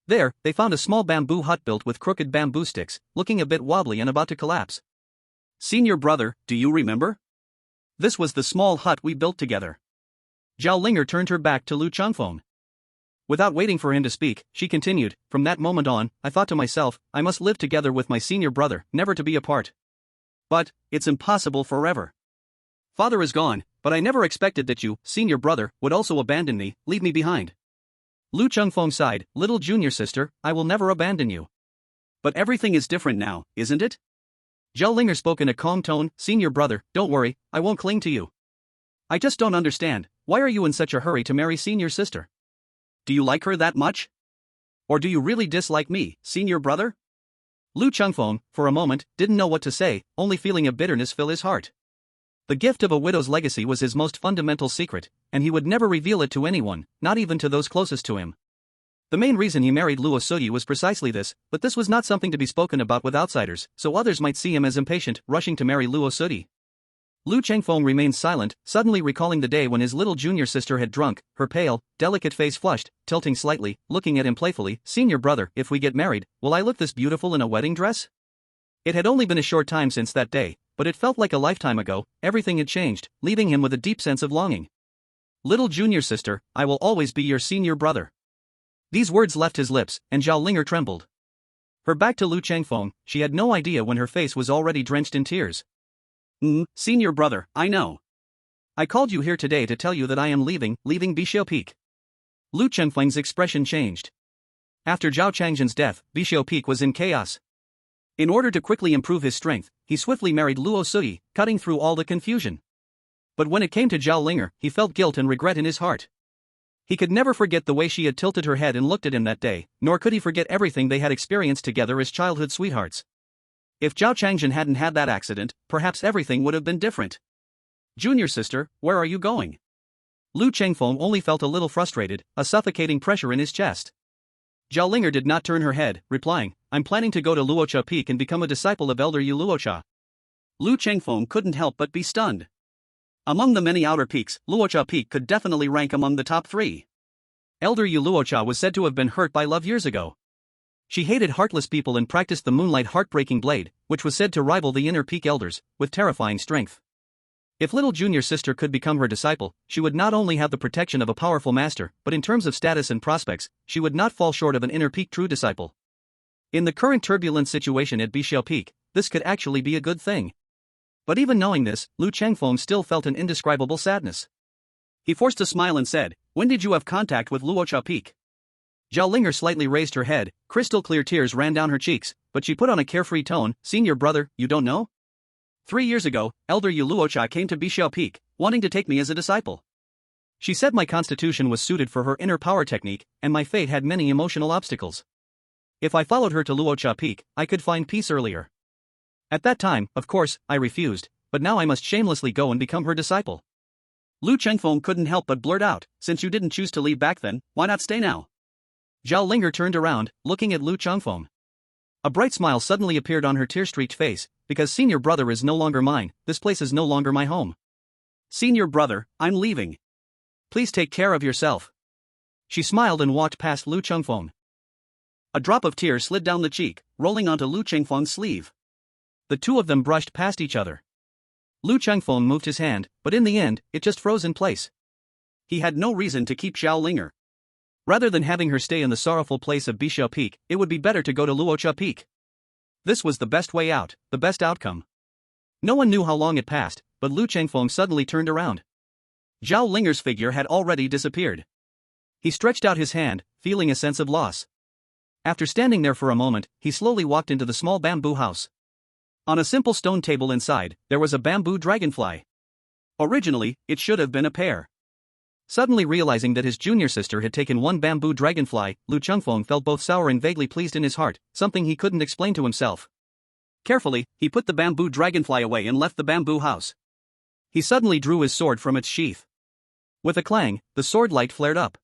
There, they found a small bamboo hut built with crooked bamboo sticks, looking a bit wobbly and about to collapse. "Senior brother, do you remember? This was the small hut we built together." Zhao Linger turned her back to Lu Chengfeng. Without waiting for him to speak, she continued, "From that moment on, I thought to myself, I must live together with my senior brother, never to be apart. But, it's impossible forever. Father is gone, but I never expected that you, senior brother, would also abandon me, leave me behind." Lu Chengfeng sighed, "Little junior sister, I will never abandon you. But everything is different now, isn't it?" Zhao Linger spoke in a calm tone, "Senior brother, don't worry, I won't cling to you. I just don't understand, why are you in such a hurry to marry senior sister? Do you like her that much? Or do you really dislike me, senior brother?" Lu Chengfeng, for a moment, didn't know what to say, only feeling a bitterness fill his heart. The gift of a widow's legacy was his most fundamental secret, and he would never reveal it to anyone, not even to those closest to him. The main reason he married Luo Suyi was precisely this, but this was not something to be spoken about with outsiders, so others might see him as impatient, rushing to marry Luo Suyi. Lu Chengfeng remained silent, suddenly recalling the day when his little junior sister had drunk, her pale, delicate face flushed, tilting slightly, looking at him playfully. "Senior brother, if we get married, will I look this beautiful in a wedding dress?" It had only been a short time since that day, but it felt like a lifetime ago. Everything had changed, leaving him with a deep sense of longing. "Little junior sister, I will always be your senior brother." These words left his lips, and Zhao Linger trembled. Her back to Lu Chengfeng, she had no idea when her face was already drenched in tears. Senior brother, I know. I called you here today to tell you that I am leaving Bishio Peak." Lu Chengfeng's expression changed. After Zhao Changzhen's death, Bishio Peak was in chaos. In order to quickly improve his strength, he swiftly married Luo Suyi, cutting through all the confusion. But when it came to Zhao Linger, he felt guilt and regret in his heart. He could never forget the way she had tilted her head and looked at him that day, nor could he forget everything they had experienced together as childhood sweethearts. If Zhao Changzhen hadn't had that accident, perhaps everything would have been different. "Junior sister, where are you going?" Lu Chengfeng only felt a little frustrated, a suffocating pressure in his chest. Zhao Linger did not turn her head, replying, "I'm planning to go to Luocha Peak and become a disciple of Elder Yu Luocha." Lu Chengfeng couldn't help but be stunned. Among the many outer peaks, Luocha Peak could definitely rank among the top 3. Elder Yu Luocha was said to have been hurt by love years ago. She hated heartless people and practiced the Moonlight Heartbreaking Blade, which was said to rival the inner peak elders, with terrifying strength. If little junior sister could become her disciple, she would not only have the protection of a powerful master, but in terms of status and prospects, she would not fall short of an inner peak true disciple. In the current turbulent situation at Bishio Peak, this could actually be a good thing. But even knowing this, Lu Chengfeng still felt an indescribable sadness. He forced a smile and said, "When did you have contact with Luocha Peak?" Zhao Linger slightly raised her head, crystal clear tears ran down her cheeks, but she put on a carefree tone, "Senior brother, you don't know? 3 years ago, Elder Yu Luocha came to Bishio Peak, wanting to take me as a disciple. She said my constitution was suited for her inner power technique, and my fate had many emotional obstacles. If I followed her to Luocha Peak, I could find peace earlier. At that time, of course, I refused, but now I must shamelessly go and become her disciple." Lu Chengfeng couldn't help but blurt out, "Since you didn't choose to leave back then, why not stay now?" Zhao Linger turned around, looking at Lu Chengfeng. A bright smile suddenly appeared on her tear-streaked face, "Because senior brother is no longer mine, this place is no longer my home. Senior brother, I'm leaving. Please take care of yourself." She smiled and walked past Lu Chengfeng. A drop of tears slid down the cheek, rolling onto Lu Chengfeng's sleeve. The two of them brushed past each other. Lu Chengfeng moved his hand, but in the end, it just froze in place. He had no reason to keep Zhao Linger. Rather than having her stay in the sorrowful place of Bishio Peak, it would be better to go to Luocha Peak. This was the best way out, the best outcome. No one knew how long it passed, but Lu Chengfeng suddenly turned around. Zhao Linger's figure had already disappeared. He stretched out his hand, feeling a sense of loss. After standing there for a moment, he slowly walked into the small bamboo house. On a simple stone table inside, there was a bamboo dragonfly. Originally, it should have been a pair. Suddenly realizing that his junior sister had taken one bamboo dragonfly, Lu Chengfeng felt both sour and vaguely pleased in his heart, something he couldn't explain to himself. Carefully, he put the bamboo dragonfly away and left the bamboo house. He suddenly drew his sword from its sheath. With a clang, the sword light flared up.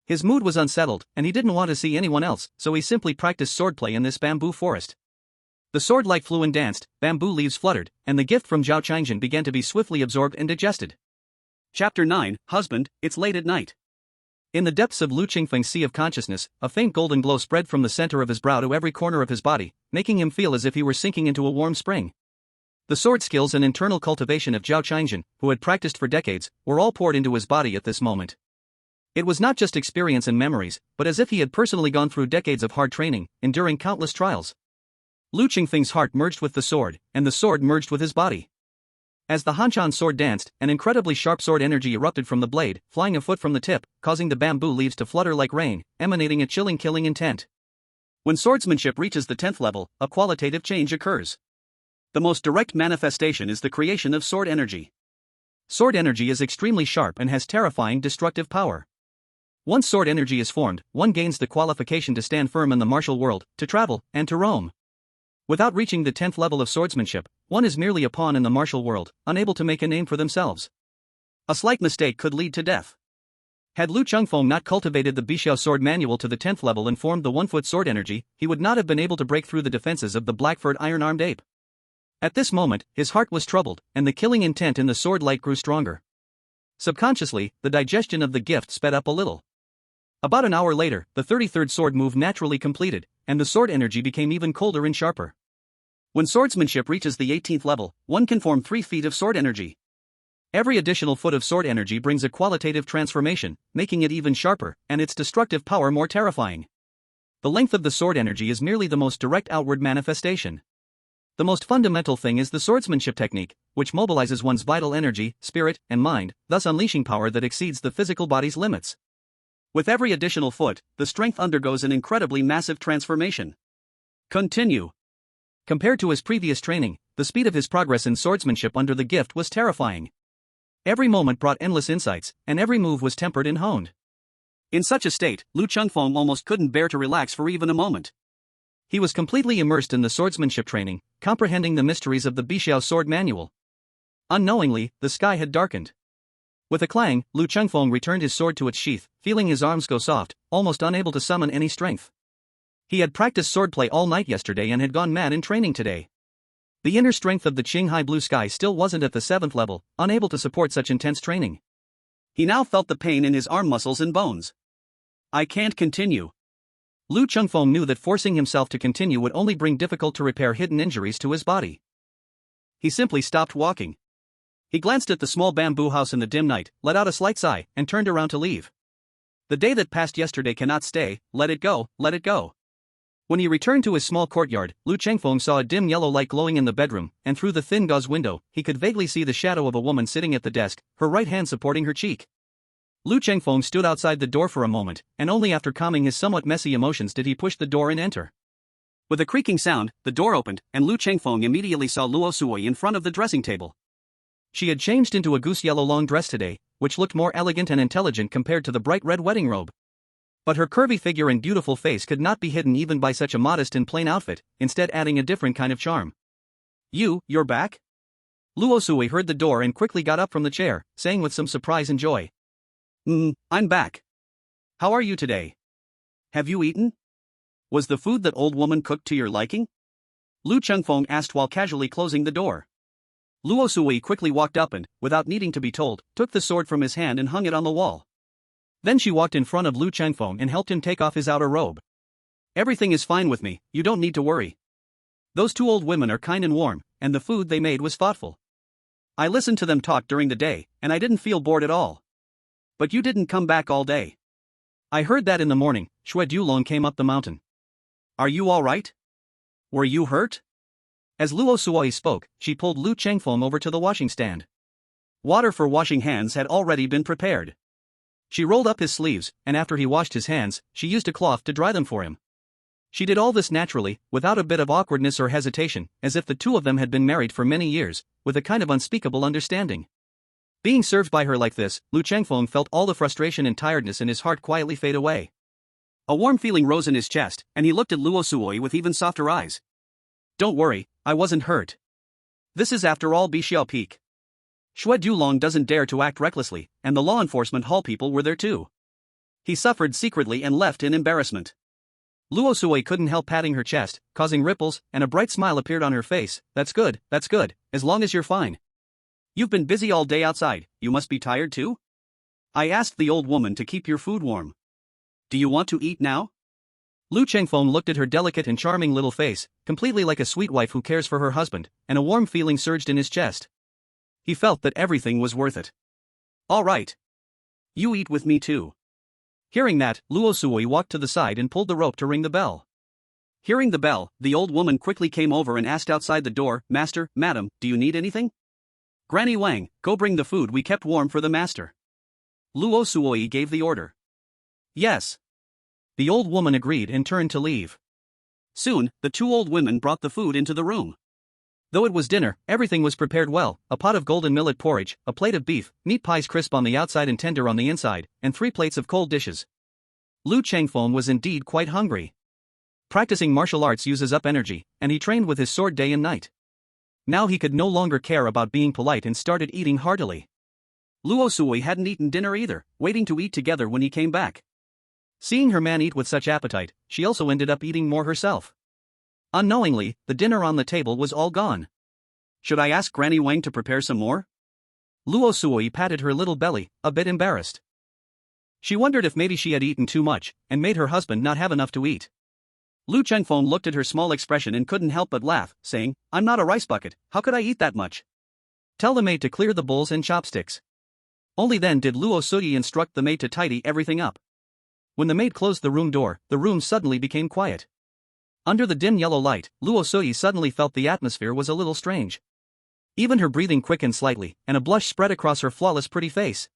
His mood was unsettled, and he didn't want to see anyone else, so he simply practiced swordplay in this bamboo forest. The sword light flew and danced, bamboo leaves fluttered, and the gift from Zhao Changzhen began to be swiftly absorbed and digested. Chapter 9, Husband, It's Late at Night. In the depths of Lu Chengfeng's sea of consciousness, a faint golden glow spread from the center of his brow to every corner of his body, making him feel as if he were sinking into a warm spring. The sword skills and internal cultivation of Zhao Changzhen, who had practiced for decades, were all poured into his body at this moment. It was not just experience and memories, but as if he had personally gone through decades of hard training, enduring countless trials. Lu Chengfeng's heart merged with the sword, and the sword merged with his body. As the Hanshan sword danced, an incredibly sharp sword energy erupted from the blade, flying a foot from the tip, causing the bamboo leaves to flutter like rain, emanating a chilling killing intent. When swordsmanship reaches the 10th level, a qualitative change occurs. The most direct manifestation is the creation of sword energy. Sword energy is extremely sharp and has terrifying destructive power. Once sword energy is formed, one gains the qualification to stand firm in the martial world, to travel, and to roam. Without reaching the 10th level of swordsmanship, one is merely a pawn in the martial world, unable to make a name for themselves. A slight mistake could lead to death. Had Lu Chengfeng not cultivated the Bixiao sword manual to the 10th level and formed the 1-foot sword energy, he would not have been able to break through the defenses of the black-furred iron-armed ape. At this moment, his heart was troubled, and the killing intent in the sword light grew stronger. Subconsciously, the digestion of the gift sped up a little. About an hour later, the 33rd sword move naturally completed, and the sword energy became even colder and sharper. When swordsmanship reaches the 18th level, one can form 3 feet of sword energy. Every additional foot of sword energy brings a qualitative transformation, making it even sharper, and its destructive power more terrifying. The length of the sword energy is merely the most direct outward manifestation. The most fundamental thing is the swordsmanship technique, which mobilizes one's vital energy, spirit, and mind, thus unleashing power that exceeds the physical body's limits. With every additional foot, the strength undergoes an incredibly massive transformation. Continue. Compared to his previous training, the speed of his progress in swordsmanship under the gift was terrifying. Every moment brought endless insights, and every move was tempered and honed. In such a state, Lu Chengfeng almost couldn't bear to relax for even a moment. He was completely immersed in the swordsmanship training, comprehending the mysteries of the Bixiao sword manual. Unknowingly, the sky had darkened. With a clang, Lu Chengfeng returned his sword to its sheath, feeling his arms go soft, almost unable to summon any strength. He had practiced swordplay all night yesterday and had gone mad in training today. The inner strength of the Qinghai blue sky still wasn't at the 7th level, unable to support such intense training. He now felt the pain in his arm muscles and bones. I can't continue. Lu Chengfeng knew that forcing himself to continue would only bring difficult to repair hidden injuries to his body. He simply stopped walking. He glanced at the small bamboo house in the dim night, let out a slight sigh, and turned around to leave. The day that passed yesterday cannot stay, let it go, let it go. When he returned to his small courtyard, Lu Chengfeng saw a dim yellow light glowing in the bedroom, and through the thin gauze window, he could vaguely see the shadow of a woman sitting at the desk, her right hand supporting her cheek. Lu Chengfeng stood outside the door for a moment, and only after calming his somewhat messy emotions did he push the door and enter. With a creaking sound, the door opened, and Lu Chengfeng immediately saw Luo Suoi in front of the dressing table. She had changed into a goose-yellow long dress today, which looked more elegant and intelligent compared to the bright red wedding robe. But her curvy figure and beautiful face could not be hidden even by such a modest and plain outfit, instead adding a different kind of charm. You're back? Luo Sui heard the door and quickly got up from the chair, saying with some surprise and joy. I'm back. How are you today? Have you eaten? Was the food that old woman cooked to your liking? Lu Chengfeng asked while casually closing the door. Luo Sui quickly walked up and, without needing to be told, took the sword from his hand and hung it on the wall. Then she walked in front of Lu Chengfeng and helped him take off his outer robe. Everything is fine with me, you don't need to worry. Those 2 old women are kind and warm, and the food they made was thoughtful. I listened to them talk during the day, and I didn't feel bored at all. But you didn't come back all day. I heard that in the morning, Xue Dulong came up the mountain. Are you all right? Were you hurt? As Luo Suoi spoke, she pulled Lu Chengfeng over to the washing stand. Water for washing hands had already been prepared. She rolled up his sleeves, and after he washed his hands, she used a cloth to dry them for him. She did all this naturally, without a bit of awkwardness or hesitation, as if the 2 of them had been married for many years, with a kind of unspeakable understanding. Being served by her like this, Lu Chengfeng felt all the frustration and tiredness in his heart quietly fade away. A warm feeling rose in his chest, and he looked at Luo Suoi with even softer eyes. Don't worry, I wasn't hurt. This is after all Bixiao Peak. Xue Dulong doesn't dare to act recklessly, and the law enforcement hall people were there too. He suffered secretly and left in embarrassment. Luo Sui couldn't help patting her chest, causing ripples, and a bright smile appeared on her face. That's good, as long as you're fine. You've been busy all day outside, you must be tired too? I asked the old woman to keep your food warm. Do you want to eat now? Lu Chengfeng looked at her delicate and charming little face, completely like a sweet wife who cares for her husband, and a warm feeling surged in his chest. He felt that everything was worth it. All right. You eat with me too. Hearing that, Luo Sui walked to the side and pulled the rope to ring the bell. Hearing the bell, the old woman quickly came over and asked outside the door, Master, Madam, do you need anything? Granny Wang, go bring the food we kept warm for the master. Luo Sui gave the order. Yes. The old woman agreed and turned to leave. Soon, the 2 old women brought the food into the room. Though it was dinner, everything was prepared well, a pot of golden millet porridge, a plate of beef, meat pies crisp on the outside and tender on the inside, and 3 plates of cold dishes. Lu Chengfeng was indeed quite hungry. Practicing martial arts uses up energy, and he trained with his sword day and night. Now he could no longer care about being polite and started eating heartily. Luo Sui hadn't eaten dinner either, waiting to eat together when he came back. Seeing her man eat with such appetite, she also ended up eating more herself. Unknowingly, the dinner on the table was all gone. Should I ask Granny Wang to prepare some more? Luo Sui patted her little belly, a bit embarrassed. She wondered if maybe she had eaten too much, and made her husband not have enough to eat. Lu Chengfeng looked at her small expression and couldn't help but laugh, saying, "I'm not a rice bucket, how could I eat that much? Tell the maid to clear the bowls and chopsticks." Only then did Luo Sui instruct the maid to tidy everything up. When the maid closed the room door, the room suddenly became quiet. Under the dim yellow light, Luo Sui suddenly felt the atmosphere was a little strange. Even her breathing quickened slightly, and a blush spread across her flawless pretty face.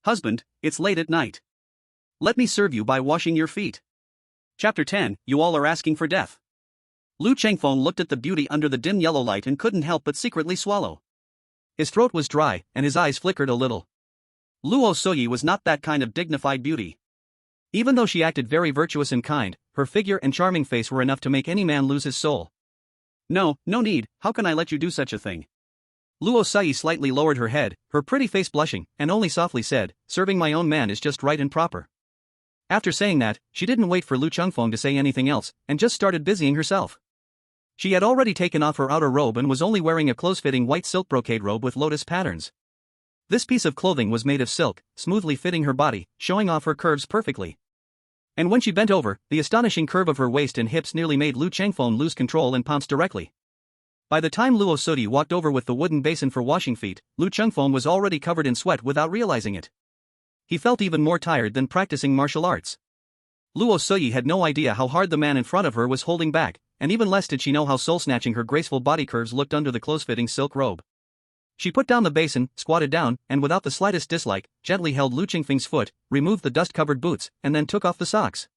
"Husband, it's late at night. Let me serve you by washing your feet." Chapter 10, You All Are Asking for Death. Lu Chengfeng looked at the beauty under the dim yellow light and couldn't help but secretly swallow. His throat was dry, and his eyes flickered a little. Luo Sui was not that kind of dignified beauty. Even though she acted very virtuous and kind, her figure and charming face were enough to make any man lose his soul. No need, how can I let you do such a thing?" Luo Sui slightly lowered her head, her pretty face blushing, and only softly said, "Serving my own man is just right and proper." After saying that, she didn't wait for Lu Chengfeng to say anything else, and just started busying herself. She had already taken off her outer robe and was only wearing a close-fitting white silk brocade robe with lotus patterns. This piece of clothing was made of silk, smoothly fitting her body, showing off her curves perfectly. And when she bent over, the astonishing curve of her waist and hips nearly made Lu Chengfeng lose control and pounce directly. By the time Luo Sui walked over with the wooden basin for washing feet, Lu Chengfeng was already covered in sweat without realizing it. He felt even more tired than practicing martial arts. Luo Sui had no idea how hard the man in front of her was holding back, and even less did she know how soul-snatching her graceful body curves looked under the close-fitting silk robe. She put down the basin, squatted down, and without the slightest dislike, gently held Lu Chengfeng's foot, removed the dust-covered boots, and then took off the socks.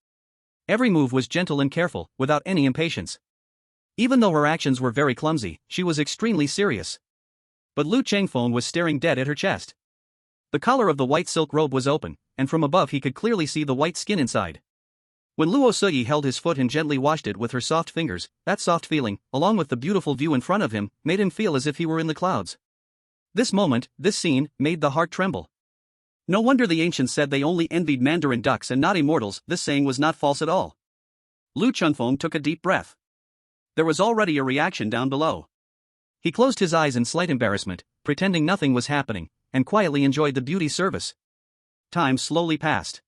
Every move was gentle and careful, without any impatience. Even though her actions were very clumsy, she was extremely serious. But Lu Chengfeng was staring dead at her chest. The collar of the white silk robe was open, and from above he could clearly see the white skin inside. When Luo Sui held his foot and gently washed it with her soft fingers, that soft feeling, along with the beautiful view in front of him, made him feel as if he were in the clouds. This moment, this scene, made the heart tremble. No wonder the ancients said they only envied mandarin ducks and not immortals. This saying was not false at all. Lu Chengfeng took a deep breath. There was already a reaction down below. He closed his eyes in slight embarrassment, pretending nothing was happening, and quietly enjoyed the beauty's service. Time slowly passed.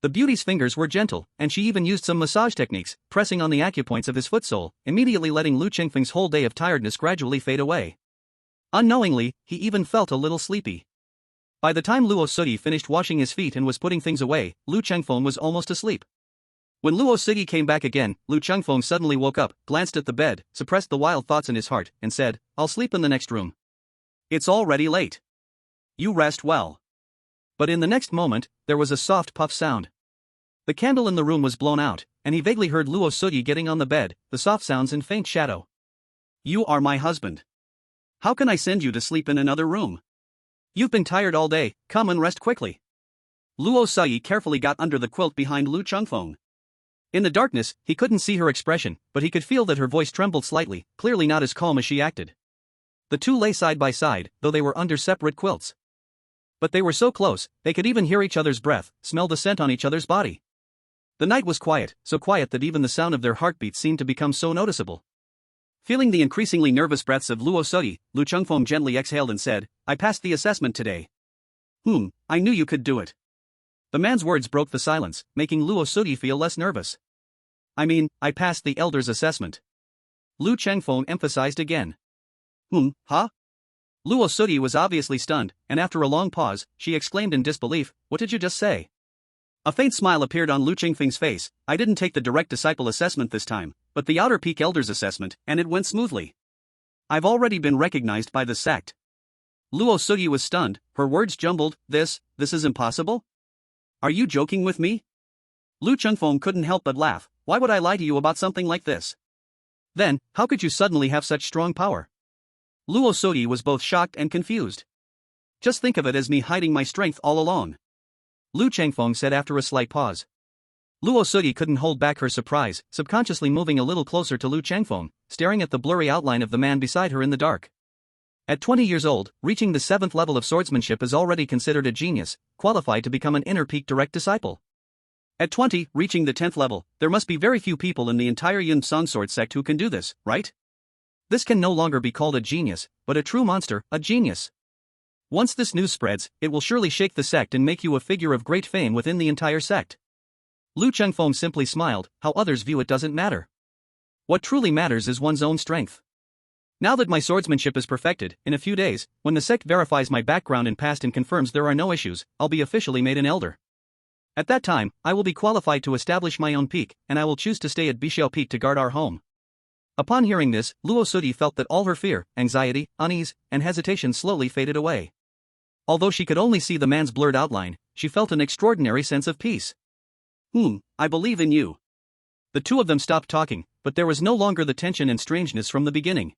The beauty's fingers were gentle, and she even used some massage techniques, pressing on the acupoints of his foot sole, immediately letting Lu Chengfeng's whole day of tiredness gradually fade away. Unknowingly, he even felt a little sleepy. By the time Luo Sui finished washing his feet and was putting things away, Lu Chengfeng was almost asleep. When Luo Sui came back again, Lu Chengfeng suddenly woke up, glanced at the bed, suppressed the wild thoughts in his heart, and said, "I'll sleep in the next room. It's already late. You rest well." But in the next moment, there was a soft puff sound. The candle in the room was blown out, and he vaguely heard Luo Sui getting on the bed, the soft sounds in faint shadow. "You are my husband. How can I send you to sleep in another room? You've been tired all day, come and rest quickly." Luo Sui carefully got under the quilt behind Lu Chengfeng. In the darkness, he couldn't see her expression, but he could feel that her voice trembled slightly, clearly not as calm as she acted. The two lay side by side, though they were under separate quilts. But they were so close, they could even hear each other's breath, smell the scent on each other's body. The night was quiet, so quiet that even the sound of their heartbeats seemed to become so noticeable. Feeling the increasingly nervous breaths of Luo Sui, Lu Chengfeng gently exhaled and said, "I passed the assessment today." I knew you could do it." The man's words broke the silence, making Luo Sui feel less nervous. I passed the elder's assessment." Lu Chengfeng emphasized again. Huh? Luo Sui was obviously stunned, and after a long pause, she exclaimed in disbelief, "What did you just say?" A faint smile appeared on Lu Chengfeng's face. "I didn't take the direct disciple assessment this time, but the outer peak elder's assessment, and it went smoothly. I've already been recognized by the sect." Luo Sui was stunned, her words jumbled. This is impossible? Are you joking with me?" Lu Chengfeng couldn't help but laugh. "Why would I lie to you about something like this? Then, how could you suddenly have such strong power?" Luo Sui was both shocked and confused. "Just think of it as me hiding my strength all along," Lu Chengfeng said after a slight pause. Luo Sui couldn't hold back her surprise, subconsciously moving a little closer to Lu Chengfeng, staring at the blurry outline of the man beside her in the dark. At 20 years old, reaching the 7th level of swordsmanship is already considered a genius, qualified to become an inner peak direct disciple. At 20, reaching the 10th level, there must be very few people in the entire Yun Song sword sect who can do this, right? This can no longer be called a genius, but a true monster, a genius. Once this news spreads, it will surely shake the sect and make you a figure of great fame within the entire sect. Lu Chengfeng simply smiled. How others view it doesn't matter. What truly matters is one's own strength. Now that my swordsmanship is perfected, in a few days, when the sect verifies my background and past and confirms there are no issues, I'll be officially made an elder. At that time, I will be qualified to establish my own peak, and I will choose to stay at Bixiao Peak to guard our home. Upon hearing this, Luo Sudi felt that all her fear, anxiety, unease, and hesitation slowly faded away. Although she could only see the man's blurred outline, she felt an extraordinary sense of peace. I believe in you. The two of them stopped talking, but there was no longer the tension and strangeness from the beginning.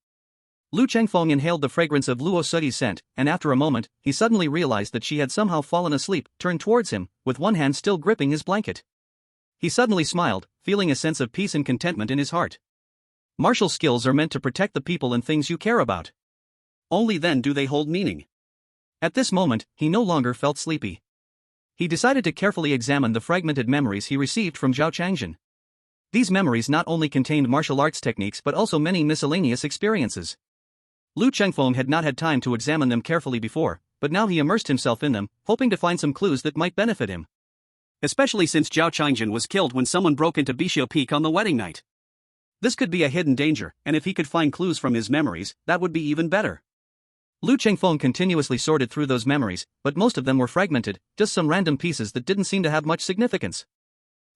Lu Chengfeng inhaled the fragrance of Luo Sudi's scent, and after a moment, he suddenly realized that she had somehow fallen asleep, turned towards him, with one hand still gripping his blanket. He suddenly smiled, feeling a sense of peace and contentment in his heart. Martial skills are meant to protect the people and things you care about. Only then do they hold meaning. At this moment, he no longer felt sleepy. He decided to carefully examine the fragmented memories he received from Zhao Changjin. These memories not only contained martial arts techniques but also many miscellaneous experiences. Lu Chengfeng had not had time to examine them carefully before, but now he immersed himself in them, hoping to find some clues that might benefit him. Especially since Zhao Changjin was killed when someone broke into Bixiao Peak on the wedding night. This could be a hidden danger, and if he could find clues from his memories, that would be even better. Lu Chengfeng continuously sorted through those memories, but most of them were fragmented, just some random pieces that didn't seem to have much significance.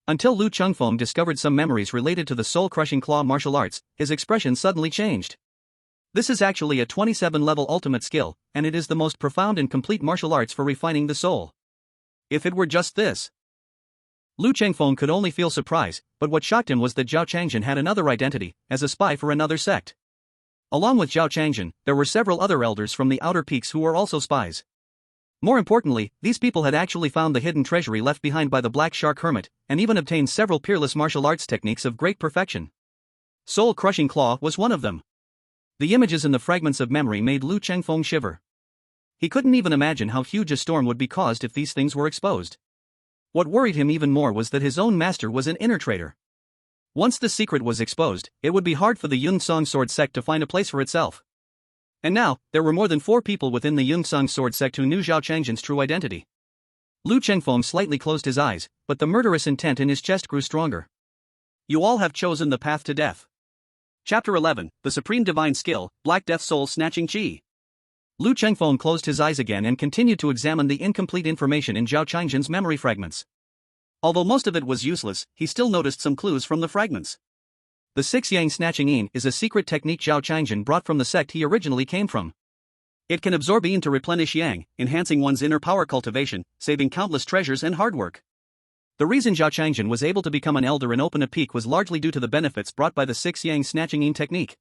Until Lu Chengfeng discovered some memories related to the soul-crushing claw martial arts, his expression suddenly changed. This is actually a 27-level ultimate skill, and it is the most profound and complete martial arts for refining the soul. If it were just this. Lu Chengfeng could only feel surprise, but what shocked him was that Zhao Changjin had another identity, as a spy for another sect. Along with Zhao Changjin, there were several other elders from the outer peaks who were also spies. More importantly, these people had actually found the hidden treasury left behind by the Black Shark Hermit, and even obtained several peerless martial arts techniques of great perfection. Soul-crushing claw was one of them. The images in the fragments of memory made Lu Chengfeng shiver. He couldn't even imagine how huge a storm would be caused if these things were exposed. What worried him even more was that his own master was an inner traitor. Once the secret was exposed, it would be hard for the Yun Song sword sect to find a place for itself. And now, there were more than 4 people within the Yun Song sword sect who knew Zhao Changjin's true identity. Lu Chengfeng slightly closed his eyes, but the murderous intent in his chest grew stronger. You all have chosen the path to death. Chapter 11, The Supreme Divine Skill, Black Death Soul Snatching Chi. Lu Chengfeng closed his eyes again and continued to examine the incomplete information in Zhao Changjin's memory fragments. Although most of it was useless, he still noticed some clues from the fragments. The 6 Yang Snatching In is a secret technique Zhao Changjin brought from the sect he originally came from. It can absorb Yin to replenish Yang, enhancing one's inner power cultivation, saving countless treasures and hard work. The reason Zhao Changjin was able to become an elder and open a peak was largely due to the benefits brought by the 6 Yang Snatching In technique.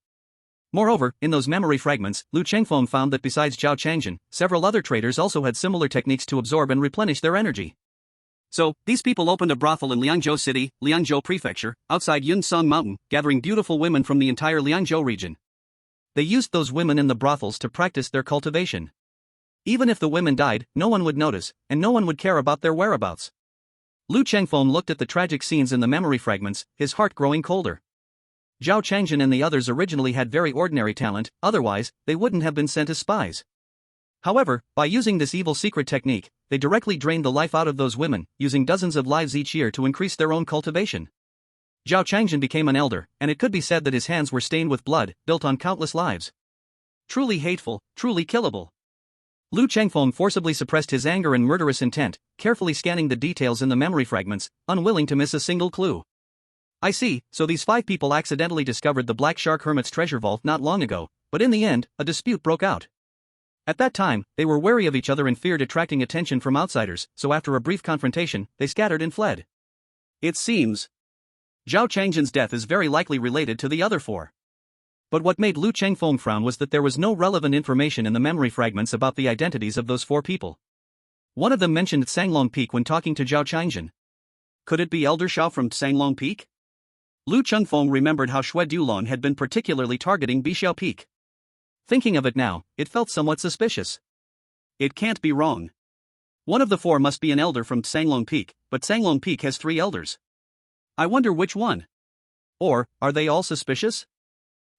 Moreover, in those memory fragments, Lu Chengfeng found that besides Zhao Changjin, several other traders also had similar techniques to absorb and replenish their energy. So, these people opened a brothel in Liangzhou City, Liangzhou Prefecture, outside Yunsong Mountain, gathering beautiful women from the entire Liangzhou region. They used those women in the brothels to practice their cultivation. Even if the women died, no one would notice, and no one would care about their whereabouts. Lu Chengfeng looked at the tragic scenes in the memory fragments, his heart growing colder. Zhao Changjin and the others originally had very ordinary talent, otherwise, they wouldn't have been sent as spies. However, by using this evil secret technique, they directly drained the life out of those women, using dozens of lives each year to increase their own cultivation. Zhao Changjin became an elder, and it could be said that his hands were stained with blood, built on countless lives. Truly hateful, truly killable. Lu Chengfeng forcibly suppressed his anger and murderous intent, carefully scanning the details in the memory fragments, unwilling to miss a single clue. I see, so these 5 people accidentally discovered the Black Shark Hermit's treasure vault not long ago, but in the end, a dispute broke out. At that time, they were wary of each other and feared attracting attention from outsiders, so after a brief confrontation, they scattered and fled. It seems Zhao Changjin's death is very likely related to the other 4. But what made Lu Chengfeng frown was that there was no relevant information in the memory fragments about the identities of those 4 people. One of them mentioned Sanglong Peak when talking to Zhao Changjin. Could it be Elder Shao from Sanglong Peak? Lu Chengfeng remembered how Xue Dulong had been particularly targeting Bixiao Peak. Thinking of it now, it felt somewhat suspicious. It can't be wrong. One of the four must be an elder from Sanglong Peak, but Sanglong Peak has 3 elders. I wonder which one. Or, are they all suspicious?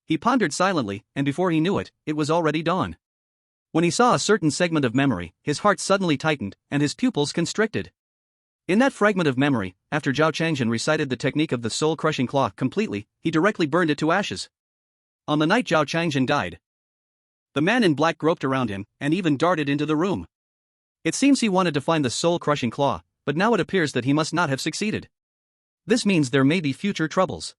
He pondered silently, and before he knew it, it was already dawn. When he saw a certain segment of memory, his heart suddenly tightened, and his pupils constricted. In that fragment of memory, after Zhao Changjin recited the technique of the soul-crushing claw completely, he directly burned it to ashes. On the night Zhao Changjin died, the man in black groped around him, and even darted into the room. It seems he wanted to find the soul-crushing claw, but now it appears that he must not have succeeded. This means there may be future troubles.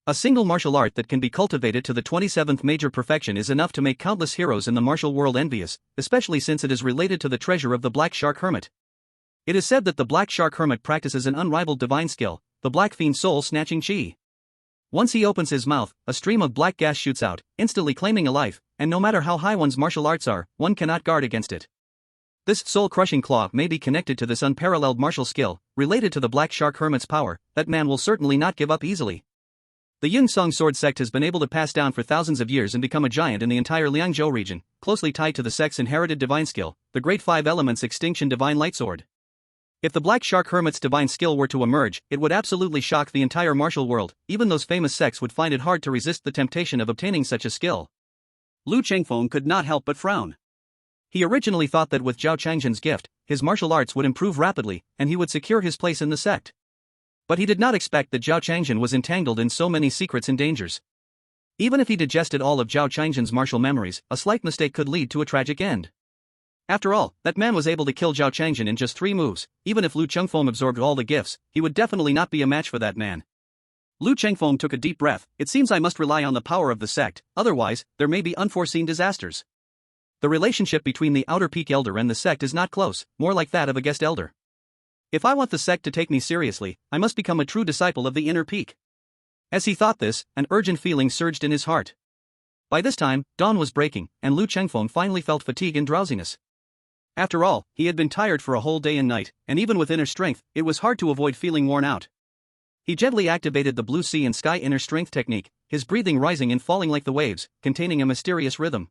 A single martial art that can be cultivated to the 27th major perfection is enough to make countless heroes in the martial world envious, especially since it is related to the treasure of the Black Shark Hermit. It is said that the Black Shark Hermit practices an unrivaled divine skill, the Black Fiend soul-snatching chi. Once he opens his mouth, a stream of black gas shoots out, instantly claiming a life, and no matter how high one's martial arts are, one cannot guard against it. This soul-crushing claw may be connected to this unparalleled martial skill, related to the Black Shark Hermit's power. That man will certainly not give up easily. The Yungsong Sword sect has been able to pass down for thousands of years and become a giant in the entire Liangzhou region, closely tied to the sect's inherited divine skill, the Great Five Elements Extinction Divine Light Sword. If the Black Shark Hermit's divine skill were to emerge, it would absolutely shock the entire martial world. Even those famous sects would find it hard to resist the temptation of obtaining such a skill. Lu Chengfeng could not help but frown. He originally thought that with Zhao Changjin's gift, his martial arts would improve rapidly, and he would secure his place in the sect. But he did not expect that Zhao Changjin was entangled in so many secrets and dangers. Even if he digested all of Zhao Changjin's martial memories, a slight mistake could lead to a tragic end. After all, that man was able to kill Zhao Changjin in just 3 moves. Even if Lu Chengfeng absorbed all the gifts, he would definitely not be a match for that man. Lu Chengfeng took a deep breath. It seems I must rely on the power of the sect, otherwise, there may be unforeseen disasters. The relationship between the Outer Peak Elder and the sect is not close, more like that of a guest elder. If I want the sect to take me seriously, I must become a true disciple of the Inner Peak. As he thought this, an urgent feeling surged in his heart. By this time, dawn was breaking, and Lu Chengfeng finally felt fatigue and drowsiness. After all, he had been tired for a whole day and night, and even with inner strength, it was hard to avoid feeling worn out. He gently activated the Blue Sea and Sky Inner Strength technique, his breathing rising and falling like the waves, containing a mysterious rhythm.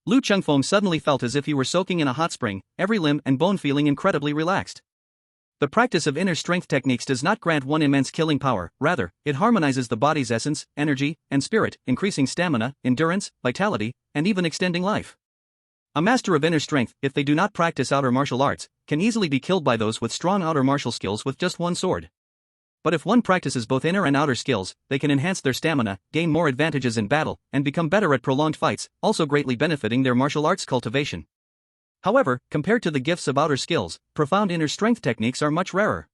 Lu Chengfeng suddenly felt as if he were soaking in a hot spring, every limb and bone feeling incredibly relaxed. The practice of inner strength techniques does not grant one immense killing power, rather, it harmonizes the body's essence, energy, and spirit, increasing stamina, endurance, vitality, and even extending life. A master of inner strength, if they do not practice outer martial arts, can easily be killed by those with strong outer martial skills with just one sword. But if one practices both inner and outer skills, they can enhance their stamina, gain more advantages in battle, and become better at prolonged fights, also greatly benefiting their martial arts cultivation. However, compared to the gifts of outer skills, profound inner strength techniques are much rarer.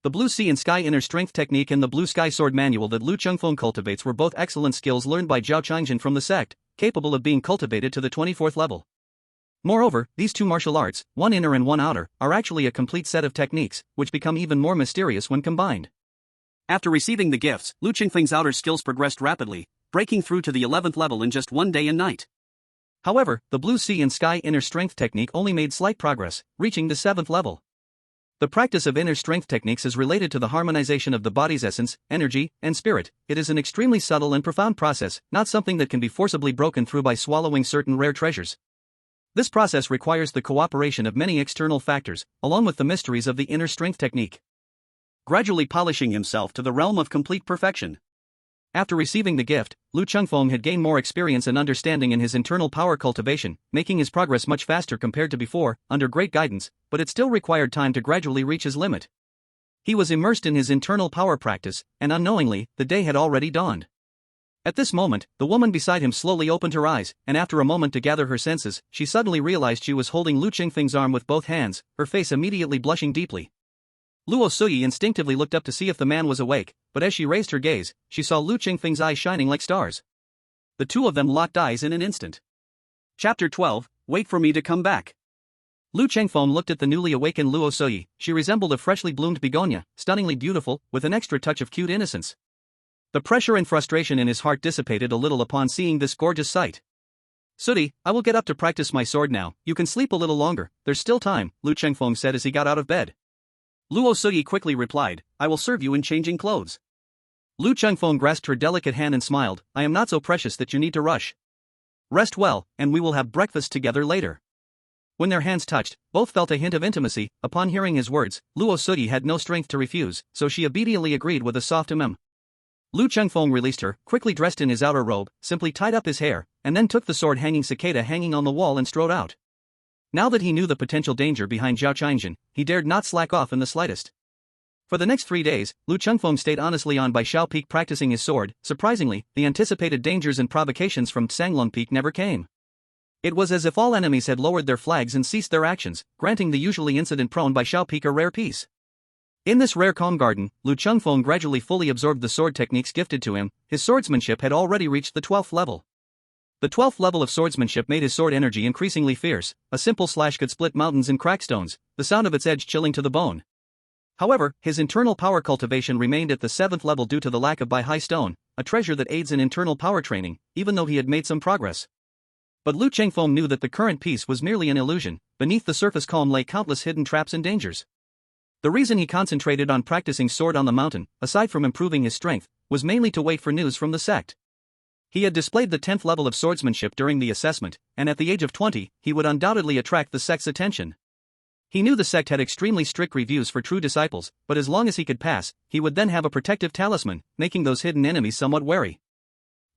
The Blue Sea and Sky Inner Strength technique and the Blue Sky Sword manual that Lu Chengfeng cultivates were both excellent skills learned by Zhao Changjin from the sect, capable of being cultivated to the 24th level. Moreover, these two martial arts, one inner and one outer, are actually a complete set of techniques, which become even more mysterious when combined. After receiving the gifts, Lu Chengfeng's outer skills progressed rapidly, breaking through to the 11th level in just one day and night. However, the Blue Sea and Sky Inner Strength technique only made slight progress, reaching the 7th level. The practice of inner strength techniques is related to the harmonization of the body's essence, energy, and spirit. It is an extremely subtle and profound process, not something that can be forcibly broken through by swallowing certain rare treasures. This process requires the cooperation of many external factors, along with the mysteries of the inner strength technique. Gradually polishing himself to the realm of complete perfection. After receiving the gift, Lu Chengfeng had gained more experience and understanding in his internal power cultivation, making his progress much faster compared to before, under great guidance, but it still required time to gradually reach his limit. He was immersed in his internal power practice, and unknowingly, the day had already dawned. At this moment, the woman beside him slowly opened her eyes, and after a moment to gather her senses, she suddenly realized she was holding Lu Chengfeng's arm with both hands, her face immediately blushing deeply. Luo Suyi instinctively looked up to see if the man was awake, but as she raised her gaze, she saw Lu Chengfeng's eyes shining like stars. The two of them locked eyes in an instant. Chapter 12, Wait for me to come back. Lu Chengfeng looked at the newly awakened Luo Suyi. She resembled a freshly bloomed begonia, stunningly beautiful, with an extra touch of cute innocence. The pressure and frustration in his heart dissipated a little upon seeing this gorgeous sight. Sudi, I will get up to practice my sword now. You can sleep a little longer, there's still time, Lu Chengfeng said as he got out of bed. Luo Suyi quickly replied, I will serve you in changing clothes. Lu Chengfeng grasped her delicate hand and smiled, I am not so precious that you need to rush. Rest well, and we will have breakfast together later. When their hands touched, both felt a hint of intimacy. Upon hearing his words, Luo Suti had no strength to refuse, so she obediently agreed with a soft Lu Chengfeng released her, quickly dressed in his outer robe, simply tied up his hair, and then took the sword-hanging cicada hanging on the wall and strode out. Now that he knew the potential danger behind Zhao Qiangjin, he dared not slack off in the slightest. For the next 3 days, Lu Chengfeng stayed honestly on by Xiao Peak practicing his sword. Surprisingly, the anticipated dangers and provocations from Sanglong Peak never came. It was as if all enemies had lowered their flags and ceased their actions, granting the usually incident-prone by Xiao Peak a rare peace. In this rare calm garden, Lu Chengfeng gradually fully absorbed the sword techniques gifted to him. His swordsmanship had already reached the 12th level. The 12th level of swordsmanship made his sword energy increasingly fierce. A simple slash could split mountains and crack stones, the sound of its edge chilling to the bone. However, his internal power cultivation remained at the 7th level due to the lack of Bai-Hai stone, a treasure that aids in internal power training, even though he had made some progress. But Lu Chengfeng knew that the current peace was merely an illusion. Beneath the surface calm lay countless hidden traps and dangers. The reason he concentrated on practicing sword on the mountain, aside from improving his strength, was mainly to wait for news from the sect. He had displayed the 10th level of swordsmanship during the assessment, and at the age of 20, he would undoubtedly attract the sect's attention. He knew the sect had extremely strict reviews for true disciples, but as long as he could pass, he would then have a protective talisman, making those hidden enemies somewhat wary.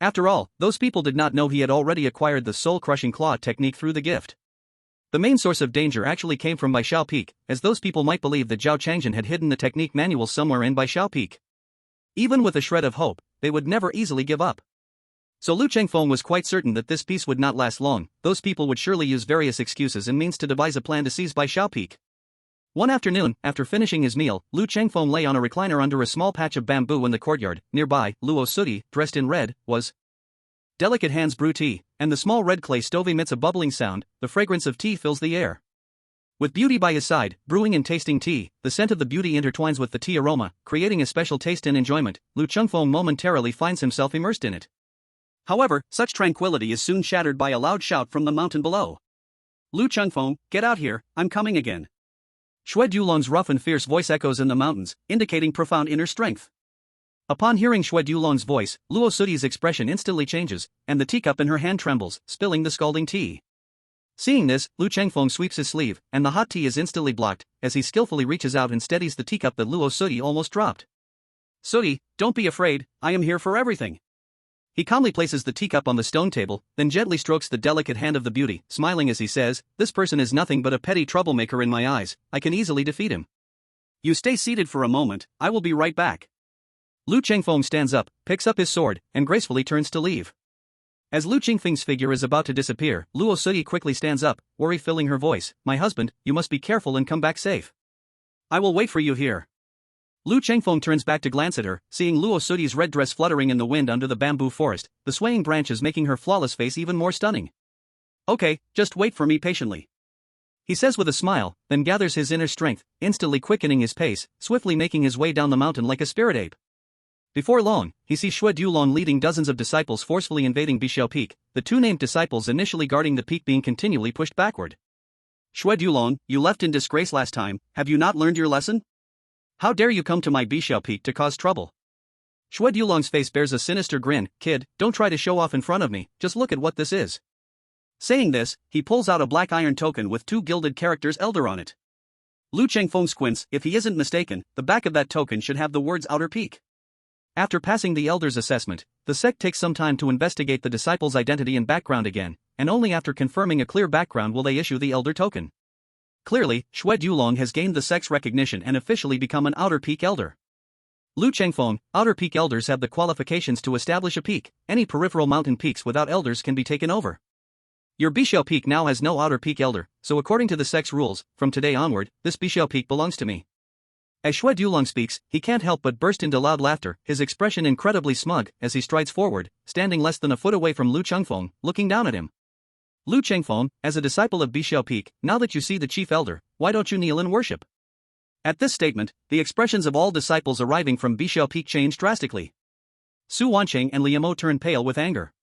After all, those people did not know he had already acquired the soul-crushing claw technique through the gift. The main source of danger actually came from Bai Xiao Peak, as those people might believe that Zhao Qiangjin had hidden the technique manual somewhere in Bai Xiao Peak. Even with a shred of hope, they would never easily give up. So Lu Chengfeng was quite certain that this peace would not last long. Those people would surely use various excuses and means to devise a plan to seize Bai Xiao Peak. One afternoon, after finishing his meal, Lu Chengfeng lay on a recliner under a small patch of bamboo in the courtyard. Nearby, Luo Suti, dressed in red, was delicate hands brew tea, and the small red clay stove emits a bubbling sound. The fragrance of tea fills the air. With beauty by his side, brewing and tasting tea, the scent of the beauty intertwines with the tea aroma, creating a special taste and enjoyment. Lu Chengfeng momentarily finds himself immersed in it. However, such tranquility is soon shattered by a loud shout from the mountain below. Lu Chengfeng, get out here, I'm coming again. Xue Dulong's rough and fierce voice echoes in the mountains, indicating profound inner strength. Upon hearing Xue Dulong's voice, Luo Suti's expression instantly changes, and the teacup in her hand trembles, spilling the scalding tea. Seeing this, Lu Chengfeng sweeps his sleeve, and the hot tea is instantly blocked, as he skillfully reaches out and steadies the teacup that Luo Suti almost dropped. Suti, don't be afraid, I am here for everything. He calmly places the teacup on the stone table, then gently strokes the delicate hand of the beauty, smiling as he says, this person is nothing but a petty troublemaker in my eyes, I can easily defeat him. You stay seated for a moment, I will be right back. Lu Chengfeng stands up, picks up his sword, and gracefully turns to leave. As Lu Qingfeng's figure is about to disappear, Luo Suti quickly stands up, worry filling her voice, my husband, you must be careful and come back safe. I will wait for you here. Lu Chengfeng turns back to glance at her, seeing Luo Suti's red dress fluttering in the wind under the bamboo forest, the swaying branches making her flawless face even more stunning. Okay, just wait for me patiently. He says with a smile, then gathers his inner strength, instantly quickening his pace, swiftly making his way down the mountain like a spirit ape. Before long, he sees Xue Dulong leading dozens of disciples forcefully invading Bixiao Peak, the two named disciples initially guarding the peak being continually pushed backward. Xue Dulong, you left in disgrace last time, have you not learned your lesson? How dare you come to my Bixiao Peak to cause trouble? Xue Dulong's face bears a sinister grin, kid, don't try to show off in front of me, just look at what this is. Saying this, he pulls out a black iron token with two gilded characters Elder on it. Lu Chengfeng squints, if he isn't mistaken, the back of that token should have the words Outer Peak. After passing the Elder's assessment, the sect takes some time to investigate the disciple's identity and background again, and only after confirming a clear background will they issue the Elder token. Clearly, Xue Dulong has gained the sect's recognition and officially become an Outer Peak Elder. Lu Chengfeng, Outer Peak Elders have the qualifications to establish a peak. Any peripheral mountain peaks without elders can be taken over. Your Bixiao Peak now has no Outer Peak Elder, so according to the sect's rules, from today onward, this Bixiao Peak belongs to me. As Xue Dulong speaks, he can't help but burst into loud laughter, his expression incredibly smug, as he strides forward, standing less than a foot away from Lu Chengfeng, looking down at him. Lu Chengfeng, as a disciple of Bixiao Peak, now that you see the chief elder, why don't you kneel and worship? At this statement, the expressions of all disciples arriving from Bixiao Peak change drastically. Su Wanqing and Liu Mo turn pale with anger.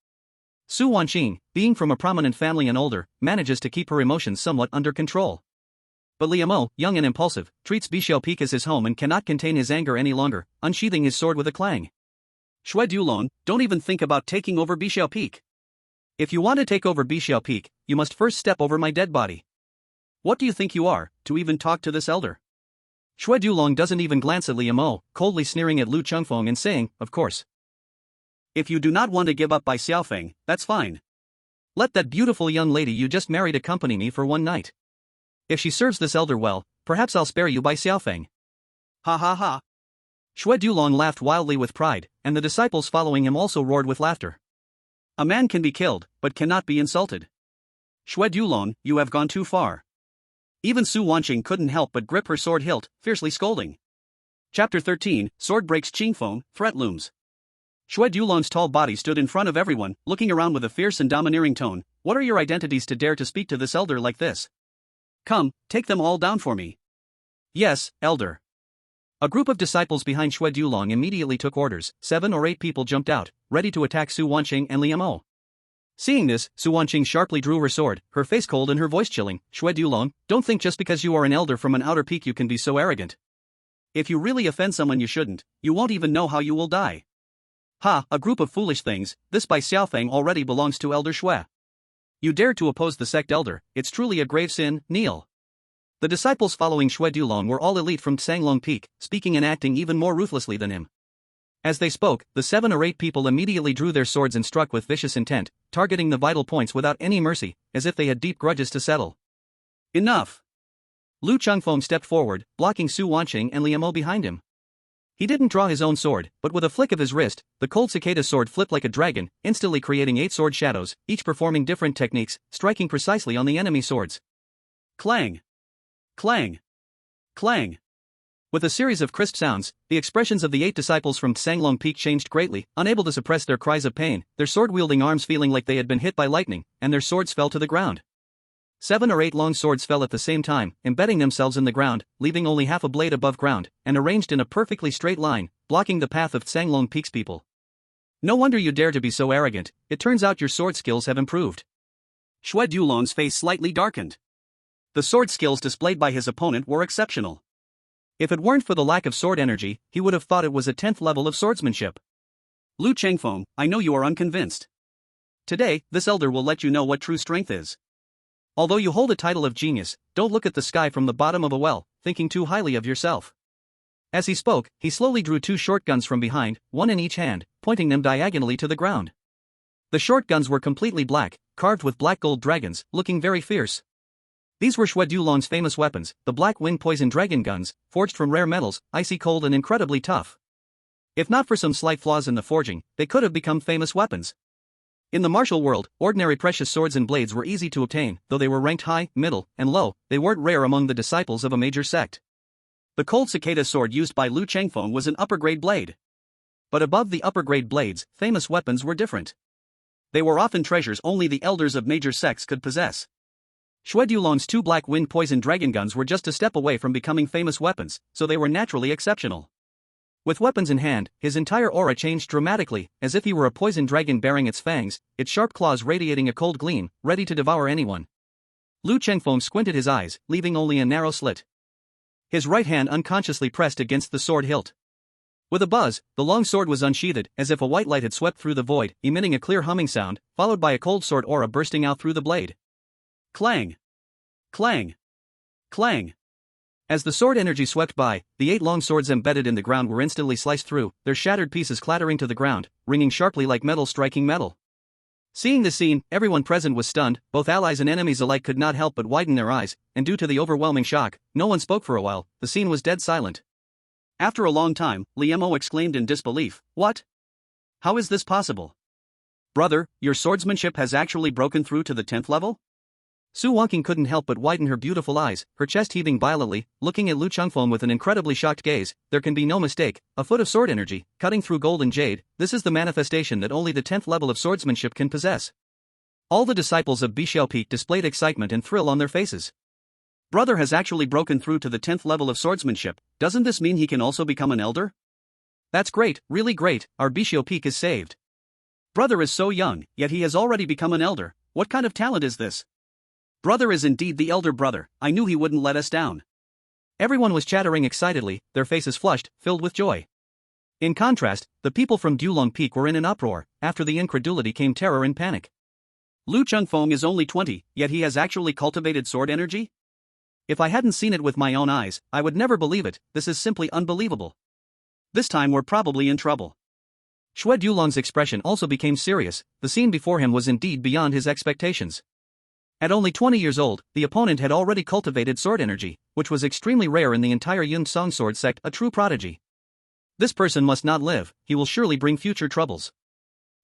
Su Wanqing, being from a prominent family and older, manages to keep her emotions somewhat under control. But Liu Mo, young and impulsive, treats Bixiao Peak as his home and cannot contain his anger any longer, unsheathing his sword with a clang. Xue Dulong, don't even think about taking over Bixiao Peak. If you want to take over Bixiao Peak, you must first step over my dead body. What do you think you are, to even talk to this elder? Xue Dulong doesn't even glance at Liu Mo, coldly sneering at Lu Chengfeng and saying, of course. If you do not want to give up by Xiaofeng, that's fine. Let that beautiful young lady you just married accompany me for one night. If she serves this elder well, perhaps I'll spare you by Xiaofeng. Ha ha ha. Xue Dulong laughed wildly with pride, and the disciples following him also roared with laughter. A man can be killed, but cannot be insulted. Xue Dulong, you have gone too far. Even Su Wanqing couldn't help but grip her sword hilt, fiercely scolding. Chapter 13, Sword breaks Qingfeng, threat looms. Xue Dulong's tall body stood in front of everyone, looking around with a fierce and domineering tone. What are your identities to dare to speak to this elder like this? Come, take them all down for me. Yes, elder. A group of disciples behind Xue Dulong immediately took orders. 7 or 8 people jumped out, ready to attack Su Wanqing and Liu Mo. Seeing this, Su Wanqing sharply drew her sword, her face cold and her voice chilling. Xue Dulong, don't think just because you are an elder from an outer peak you can be so arrogant. If you really offend someone you shouldn't, you won't even know how you will die. Ha, a group of foolish things, this by Xiaofeng already belongs to Elder Xue. You dare to oppose the sect elder, it's truly a grave sin, kneel. The disciples following Xue Dulong were all elite from Sanglong Peak, speaking and acting even more ruthlessly than him. As they spoke, the 7 or 8 people immediately drew their swords and struck with vicious intent, targeting the vital points without any mercy, as if they had deep grudges to settle. Enough! Lu Chengfeng stepped forward, blocking Su Wanqing and Liu Mo behind him. He didn't draw his own sword, but with a flick of his wrist, the cold cicada sword flipped like a dragon, instantly creating 8 sword shadows, each performing different techniques, striking precisely on the enemy swords. Clang! Clang! Clang! With a series of crisp sounds, the expressions of the 8 disciples from Sanglong Peak changed greatly, unable to suppress their cries of pain, their sword-wielding arms feeling like they had been hit by lightning, and their swords fell to the ground. 7 or 8 long swords fell at the same time, embedding themselves in the ground, leaving only half a blade above ground, and arranged in a perfectly straight line, blocking the path of Sanglong Peak's people. No wonder you dare to be so arrogant, it turns out your sword skills have improved. Xue Dulong's face slightly darkened. The sword skills displayed by his opponent were exceptional. If it weren't for the lack of sword energy, he would have thought it was a 10th level of swordsmanship. Lu Chengfeng, I know you are unconvinced. Today, this elder will let you know what true strength is. Although you hold a title of genius, don't look at the sky from the bottom of a well, thinking too highly of yourself. As he spoke, he slowly drew 2 short guns from behind, one in each hand, pointing them diagonally to the ground. The short guns were completely black, carved with black gold dragons, looking very fierce. These were Xue Dulong's famous weapons, the black wind poison dragon guns, forged from rare metals, icy cold and incredibly tough. If not for some slight flaws in the forging, they could have become famous weapons. In the martial world, ordinary precious swords and blades were easy to obtain, though they were ranked high, middle, and low, they weren't rare among the disciples of a major sect. The cold cicada sword used by Lu Chengfeng was an upper-grade blade. But above the upper-grade blades, famous weapons were different. They were often treasures only the elders of major sects could possess. Xue Dulong's 2 black wind poison dragon guns were just a step away from becoming famous weapons, so they were naturally exceptional. With weapons in hand, his entire aura changed dramatically, as if he were a poison dragon bearing its fangs, its sharp claws radiating a cold gleam, ready to devour anyone. Lu Chengfeng squinted his eyes, leaving only a narrow slit. His right hand unconsciously pressed against the sword hilt. With a buzz, the long sword was unsheathed, as if a white light had swept through the void, emitting a clear humming sound, followed by a cold sword aura bursting out through the blade. Clang! Clang! Clang! As the sword energy swept by, the 8 long swords embedded in the ground were instantly sliced through, their shattered pieces clattering to the ground, ringing sharply like metal striking metal. Seeing the scene, everyone present was stunned, both allies and enemies alike could not help but widen their eyes, and due to the overwhelming shock, no one spoke for a while, the scene was dead silent. After a long time, Liu Mo exclaimed in disbelief, "What? How is this possible? Brother, your swordsmanship has actually broken through to the 10th level?" Su Wanqing couldn't help but widen her beautiful eyes, her chest heaving violently, looking at Lu Chengfeng with an incredibly shocked gaze. There can be no mistake, a foot of sword energy, cutting through gold and jade, this is the manifestation that only the 10th level of swordsmanship can possess. All the disciples of Bixiao Peak displayed excitement and thrill on their faces. Brother has actually broken through to the 10th level of swordsmanship, doesn't this mean he can also become an elder? That's great, really great, our Bixiao Peak is saved. Brother is so young, yet he has already become an elder, what kind of talent is this? Brother is indeed the elder brother, I knew he wouldn't let us down. Everyone was chattering excitedly, their faces flushed, filled with joy. In contrast, the people from Dulong Peak were in an uproar, after the incredulity came terror and panic. Lu Chengfeng is only 20, yet he has actually cultivated sword energy? If I hadn't seen it with my own eyes, I would never believe it. This is simply unbelievable. This time we're probably in trouble. Xue Dulong's expression also became serious. The scene before him was indeed beyond his expectations. At only 20 years old, the opponent had already cultivated sword energy, which was extremely rare in the entire Yun Song sword sect, a true prodigy. This person must not live, he will surely bring future troubles.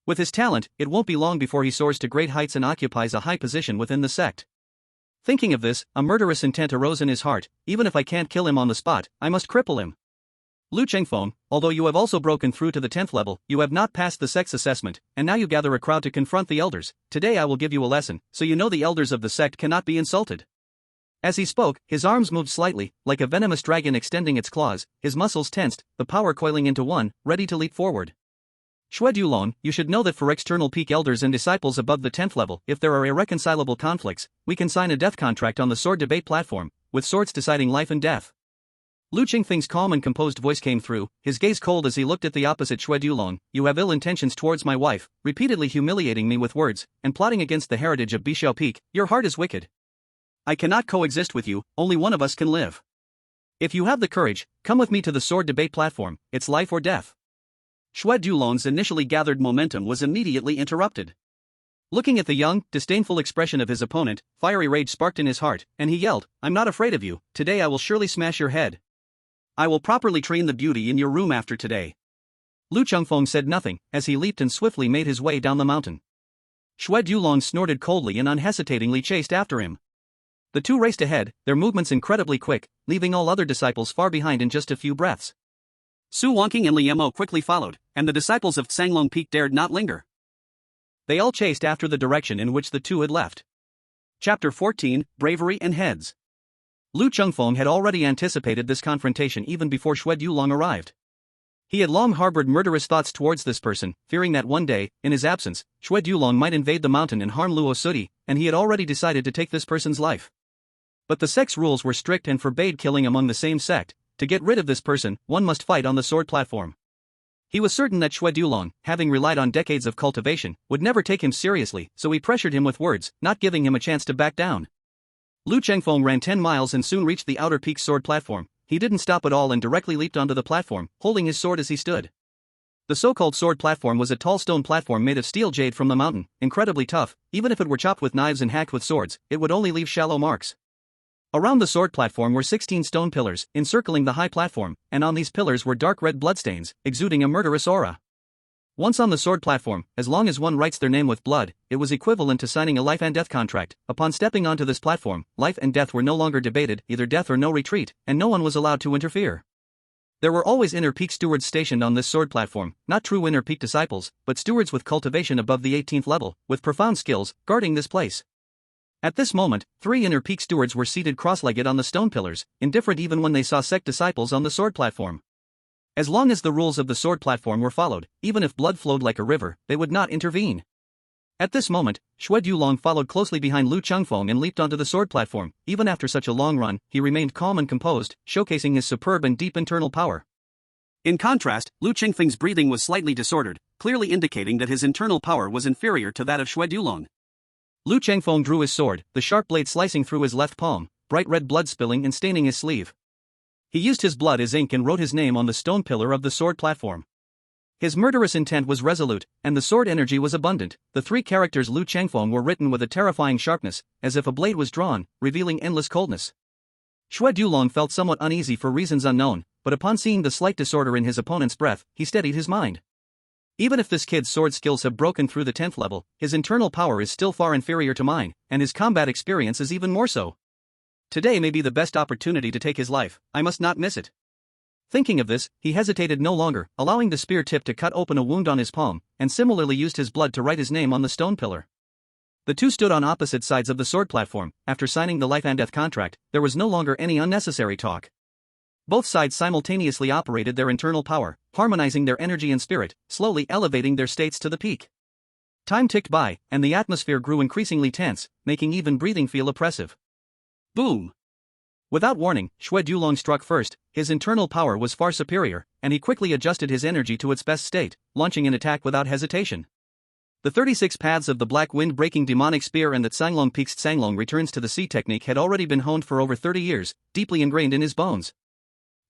With his talent, it won't be long before he soars to great heights and occupies a high position within the sect. Thinking of this, a murderous intent arose in his heart. Even if I can't kill him on the spot, I must cripple him. Lu Chengfeng, although you have also broken through to the 10th level, you have not passed the sect's assessment, and now you gather a crowd to confront the elders. Today I will give you a lesson, so you know the elders of the sect cannot be insulted. As he spoke, his arms moved slightly, like a venomous dragon extending its claws, his muscles tensed, the power coiling into one, ready to leap forward. Xue Dulong, you should know that for external peak elders and disciples above the 10th level, if there are irreconcilable conflicts, we can sign a death contract on the sword debate platform, with swords deciding life and death. Lu Qingfeng's calm and composed voice came through, his gaze cold as he looked at the opposite Xue Dulong. You have ill intentions towards my wife, repeatedly humiliating me with words, and plotting against the heritage of Bishao Peak. Your heart is wicked. I cannot coexist with you, only one of us can live. If you have the courage, come with me to the sword debate platform, it's life or death. Xue Dulong's initially gathered momentum was immediately interrupted. Looking at the young, disdainful expression of his opponent, fiery rage sparked in his heart, and he yelled, I'm not afraid of you, today I will surely smash your head. I will properly train the beauty in your room after today. Lu Chengfeng said nothing, as he leaped and swiftly made his way down the mountain. Xue Dulong snorted coldly and unhesitatingly chased after him. The two raced ahead, their movements incredibly quick, leaving all other disciples far behind in just a few breaths. Su Wangqing and Li Mo quickly followed, and the disciples of Canglong Peak dared not linger. They all chased after the direction in which the two had left. Chapter 14, Bravery and Heads. Lu Chengfeng had already anticipated this confrontation even before Xue Dulong arrived. He had long harbored murderous thoughts towards this person, fearing that one day, in his absence, Xue Dulong might invade the mountain and harm Luo Sudi, and he had already decided to take this person's life. But the sect's rules were strict and forbade killing among the same sect. To get rid of this person, one must fight on the sword platform. He was certain that Xue Dulong, having relied on decades of cultivation, would never take him seriously, so he pressured him with words, not giving him a chance to back down. Lu Chengfeng ran 10 miles and soon reached the outer peak sword platform. He didn't stop at all and directly leaped onto the platform, holding his sword as he stood. The so-called sword platform was a tall stone platform made of steel jade from the mountain, incredibly tough. Even if it were chopped with knives and hacked with swords, it would only leave shallow marks. Around the sword platform were 16 stone pillars, encircling the high platform, and on these pillars were dark red bloodstains, exuding a murderous aura. Once on the sword platform, as long as one writes their name with blood, it was equivalent to signing a life and death contract. Upon stepping onto this platform, life and death were no longer debated, either death or no retreat, and no one was allowed to interfere. There were always inner peak stewards stationed on this sword platform, not true inner peak disciples, but stewards with cultivation above the 18th level, with profound skills, guarding this place. At this moment, 3 inner peak stewards were seated cross-legged on the stone pillars, indifferent even when they saw sect disciples on the sword platform. As long as the rules of the sword platform were followed, even if blood flowed like a river, they would not intervene. At this moment, Xue Dulong followed closely behind Lu Chengfeng and leaped onto the sword platform. Even after such a long run, he remained calm and composed, showcasing his superb and deep internal power. In contrast, Lu Chengfeng's breathing was slightly disordered, clearly indicating that his internal power was inferior to that of Xue Dulong. Lu Chengfeng drew his sword, the sharp blade slicing through his left palm, bright red blood spilling and staining his sleeve. He used his blood as ink and wrote his name on the stone pillar of the sword platform. His murderous intent was resolute, and the sword energy was abundant. The 3 characters Lu Chengfeng were written with a terrifying sharpness, as if a blade was drawn, revealing endless coldness. Xue Dulong felt somewhat uneasy for reasons unknown, but upon seeing the slight disorder in his opponent's breath, he steadied his mind. Even if this kid's sword skills have broken through the 10th level, his internal power is still far inferior to mine, and his combat experience is even more so. Today may be the best opportunity to take his life, I must not miss it. Thinking of this, he hesitated no longer, allowing the spear tip to cut open a wound on his palm, and similarly used his blood to write his name on the stone pillar. The two stood on opposite sides of the sword platform. After signing the life and death contract, there was no longer any unnecessary talk. Both sides simultaneously operated their internal power, harmonizing their energy and spirit, slowly elevating their states to the peak. Time ticked by, and the atmosphere grew increasingly tense, making even breathing feel oppressive. Boom! Without warning, Xue Dulong struck first. His internal power was far superior, and he quickly adjusted his energy to its best state, launching an attack without hesitation. The 36 paths of the black wind-breaking demonic spear and that Sanglong Peak's Sanglong returns to the sea technique had already been honed for over 30 years, deeply ingrained in his bones.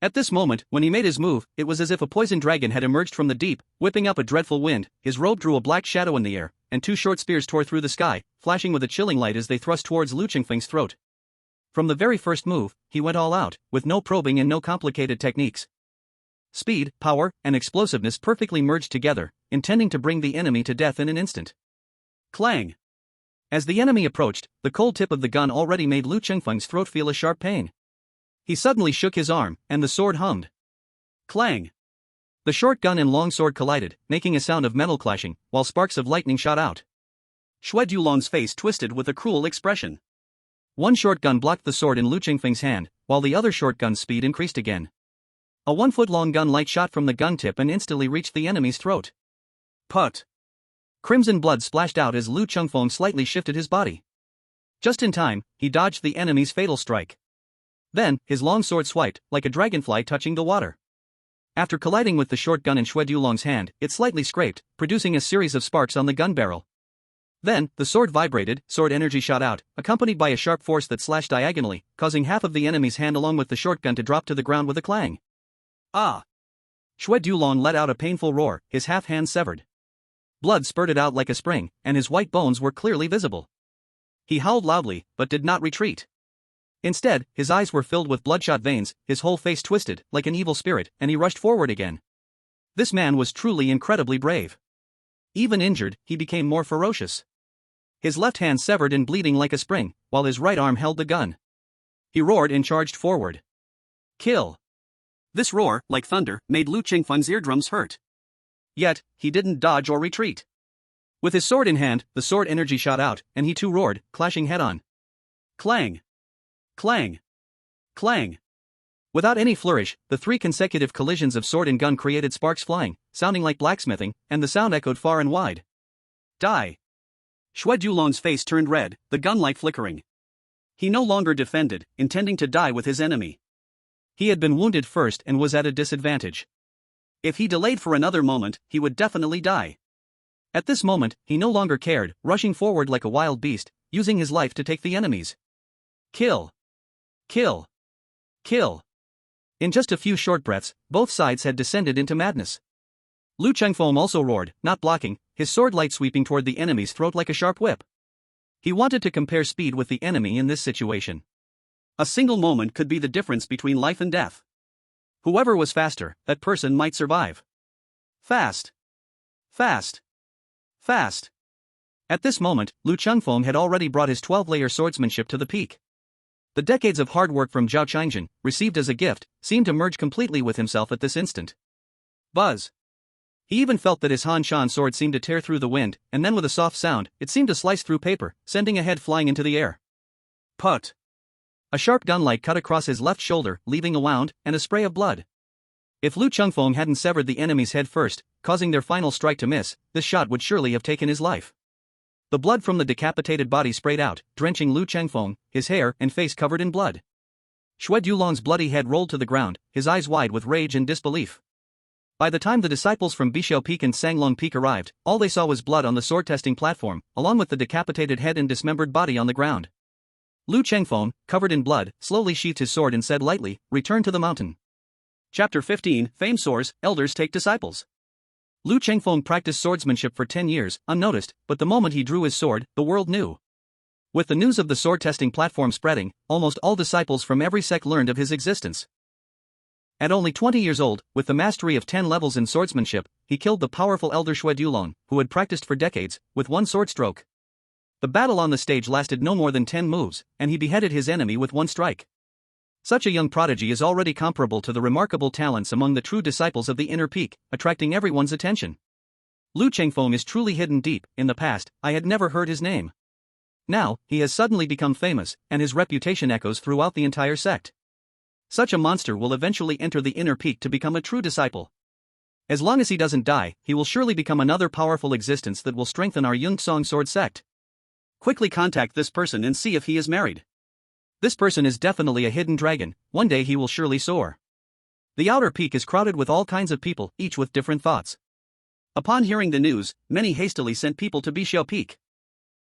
At this moment, when he made his move, it was as if a poison dragon had emerged from the deep, whipping up a dreadful wind. His robe drew a black shadow in the air, and two short spears tore through the sky, flashing with a chilling light as they thrust towards Lu Qingfeng's throat. From the very first move, he went all out, with no probing and no complicated techniques. Speed, power, and explosiveness perfectly merged together, intending to bring the enemy to death in an instant. Clang! As the enemy approached, the cold tip of the gun already made Lu Qingfeng's throat feel a sharp pain. He suddenly shook his arm, and the sword hummed. Clang! The short gun and long sword collided, making a sound of metal clashing, while sparks of lightning shot out. Xue Dulong's face twisted with a cruel expression. One short gun blocked the sword in Lu Qingfeng's hand, while the other short gun's speed increased again. A 1-foot-long gun light shot from the gun tip and instantly reached the enemy's throat. Put! Crimson blood splashed out as Lu Qingfeng slightly shifted his body. Just in time, he dodged the enemy's fatal strike. Then, his long sword swiped, like a dragonfly touching the water. After colliding with the short gun in Xue Dulong's hand, it slightly scraped, producing a series of sparks on the gun barrel. Then, the sword vibrated, sword energy shot out, accompanied by a sharp force that slashed diagonally, causing half of the enemy's hand along with the short gun to drop to the ground with a clang. Ah! Xue Dulong let out a painful roar, his half hand severed. Blood spurted out like a spring, and his white bones were clearly visible. He howled loudly, but did not retreat. Instead, his eyes were filled with bloodshot veins, his whole face twisted, like an evil spirit, and he rushed forward again. This man was truly incredibly brave. Even injured, he became more ferocious. His left hand severed and bleeding like a spring, while his right arm held the gun. He roared and charged forward. Kill! This roar, like thunder, made Lu Qingfeng's eardrums hurt. Yet, he didn't dodge or retreat. With his sword in hand, the sword energy shot out, and he too roared, clashing head-on. Clang! Clang! Clang! Without any flourish, the 3 consecutive collisions of sword and gun created sparks flying, sounding like blacksmithing, and the sound echoed far and wide. Die! Xue Dulong's face turned red, the gun light flickering. He no longer defended, intending to die with his enemy. He had been wounded first and was at a disadvantage. If he delayed for another moment, he would definitely die. At this moment, he no longer cared, rushing forward like a wild beast, using his life to take the enemies. Kill! Kill! Kill! In just a few short breaths, both sides had descended into madness. Lu Qingfeng also roared, not blocking, his sword light sweeping toward the enemy's throat like a sharp whip. He wanted to compare speed with the enemy in this situation. A single moment could be the difference between life and death. Whoever was faster, that person might survive. Fast! Fast! Fast! At this moment, Lu Qingfeng had already brought his 12-layer swordsmanship to the peak. The decades of hard work from Zhao Qingjin, received as a gift, seemed to merge completely with himself at this instant. Buzz! He even felt that his Han Shan sword seemed to tear through the wind, and then with a soft sound, it seemed to slice through paper, sending a head flying into the air. Put! A sharp gunlight cut across his left shoulder, leaving a wound and a spray of blood. If Lu Qingfeng hadn't severed the enemy's head first, causing their final strike to miss, this shot would surely have taken his life. The blood from the decapitated body sprayed out, drenching Lu Qingfeng, his hair and face covered in blood. Xue Dulong's bloody head rolled to the ground, his eyes wide with rage and disbelief. By the time the disciples from Bixiao Peak and Sanglong Peak arrived, all they saw was blood on the sword-testing platform, along with the decapitated head and dismembered body on the ground. Lu Qingfeng, covered in blood, slowly sheathed his sword and said lightly, "Return to the mountain." Chapter 15, Fame Soars, Elders Take Disciples. Lu Qingfeng practiced swordsmanship for 10 years, unnoticed, but the moment he drew his sword, the world knew. With the news of the sword-testing platform spreading, almost all disciples from every sect learned of his existence. At only 20 years old, with the mastery of 10 levels in swordsmanship, he killed the powerful elder Xue Dulong, who had practiced for decades, with one sword stroke. The battle on the stage lasted no more than 10 moves, and he beheaded his enemy with one strike. Such a young prodigy is already comparable to the remarkable talents among the true disciples of the inner peak, attracting everyone's attention. Lu Qingfeng is truly hidden deep. In the past, I had never heard his name. Now, he has suddenly become famous, and his reputation echoes throughout the entire sect. Such a monster will eventually enter the inner peak to become a true disciple. As long as he doesn't die, he will surely become another powerful existence that will strengthen our Yungsong sword sect. Quickly contact this person and see if he is married. This person is definitely a hidden dragon, one day he will surely soar. The outer peak is crowded with all kinds of people, each with different thoughts. Upon hearing the news, many hastily sent people to Bishao Peak.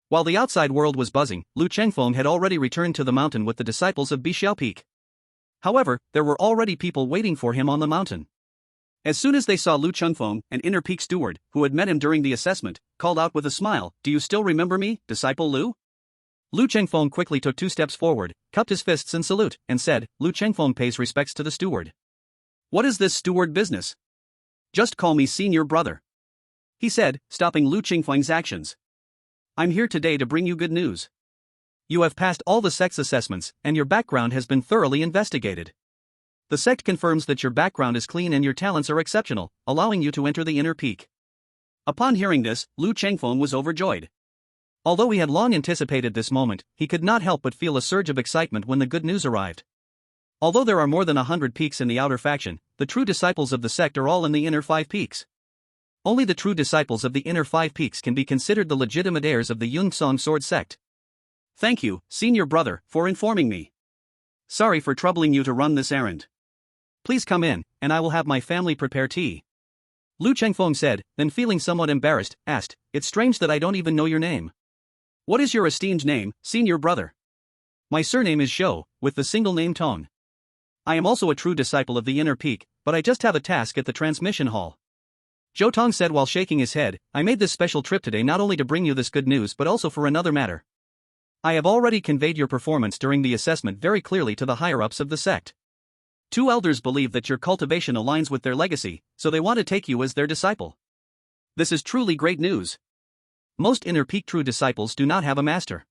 While the outside world was buzzing, Lu Chengfeng had already returned to the mountain with the disciples of Bishao Peak. However, there were already people waiting for him on the mountain. As soon as they saw Lu Chengfeng, an inner peak steward, who had met him during the assessment, called out with a smile, "Do you still remember me, disciple Lu?" Lu Chengfeng quickly took 2 steps forward, cupped his fists in salute, and said, "Lu Chengfeng pays respects to the steward. What is this steward business? Just call me senior brother," he said, stopping Lu Chengfeng's actions. "I'm here today to bring you good news. You have passed all the sect's assessments, and your background has been thoroughly investigated. The sect confirms that your background is clean and your talents are exceptional, allowing you to enter the inner peak." Upon hearing this, Lu Chengfeng was overjoyed. Although he had long anticipated this moment, he could not help but feel a surge of excitement when the good news arrived. Although there are more than 100 peaks in the outer faction, the true disciples of the sect are all in the inner 5 peaks. Only the true disciples of the inner 5 peaks can be considered the legitimate heirs of the Yungsong Sword sect. "Thank you, senior brother, for informing me. Sorry for troubling you to run this errand. Please come in, and I will have my family prepare tea," Lu Chengfeng said, then feeling somewhat embarrassed, asked, "It's strange that I don't even know your name. What is your esteemed name, senior brother?" "My surname is Zhou, with the single name Tong. I am also a true disciple of the inner peak, but I just have a task at the transmission hall," Zhou Tong said while shaking his head. "I made this special trip today not only to bring you this good news but also for another matter. I have already conveyed your performance during the assessment very clearly to the higher-ups of the sect. 2 elders believe that your cultivation aligns with their legacy, so they want to take you as their disciple. This is truly great news. Most inner peak true disciples do not have a master.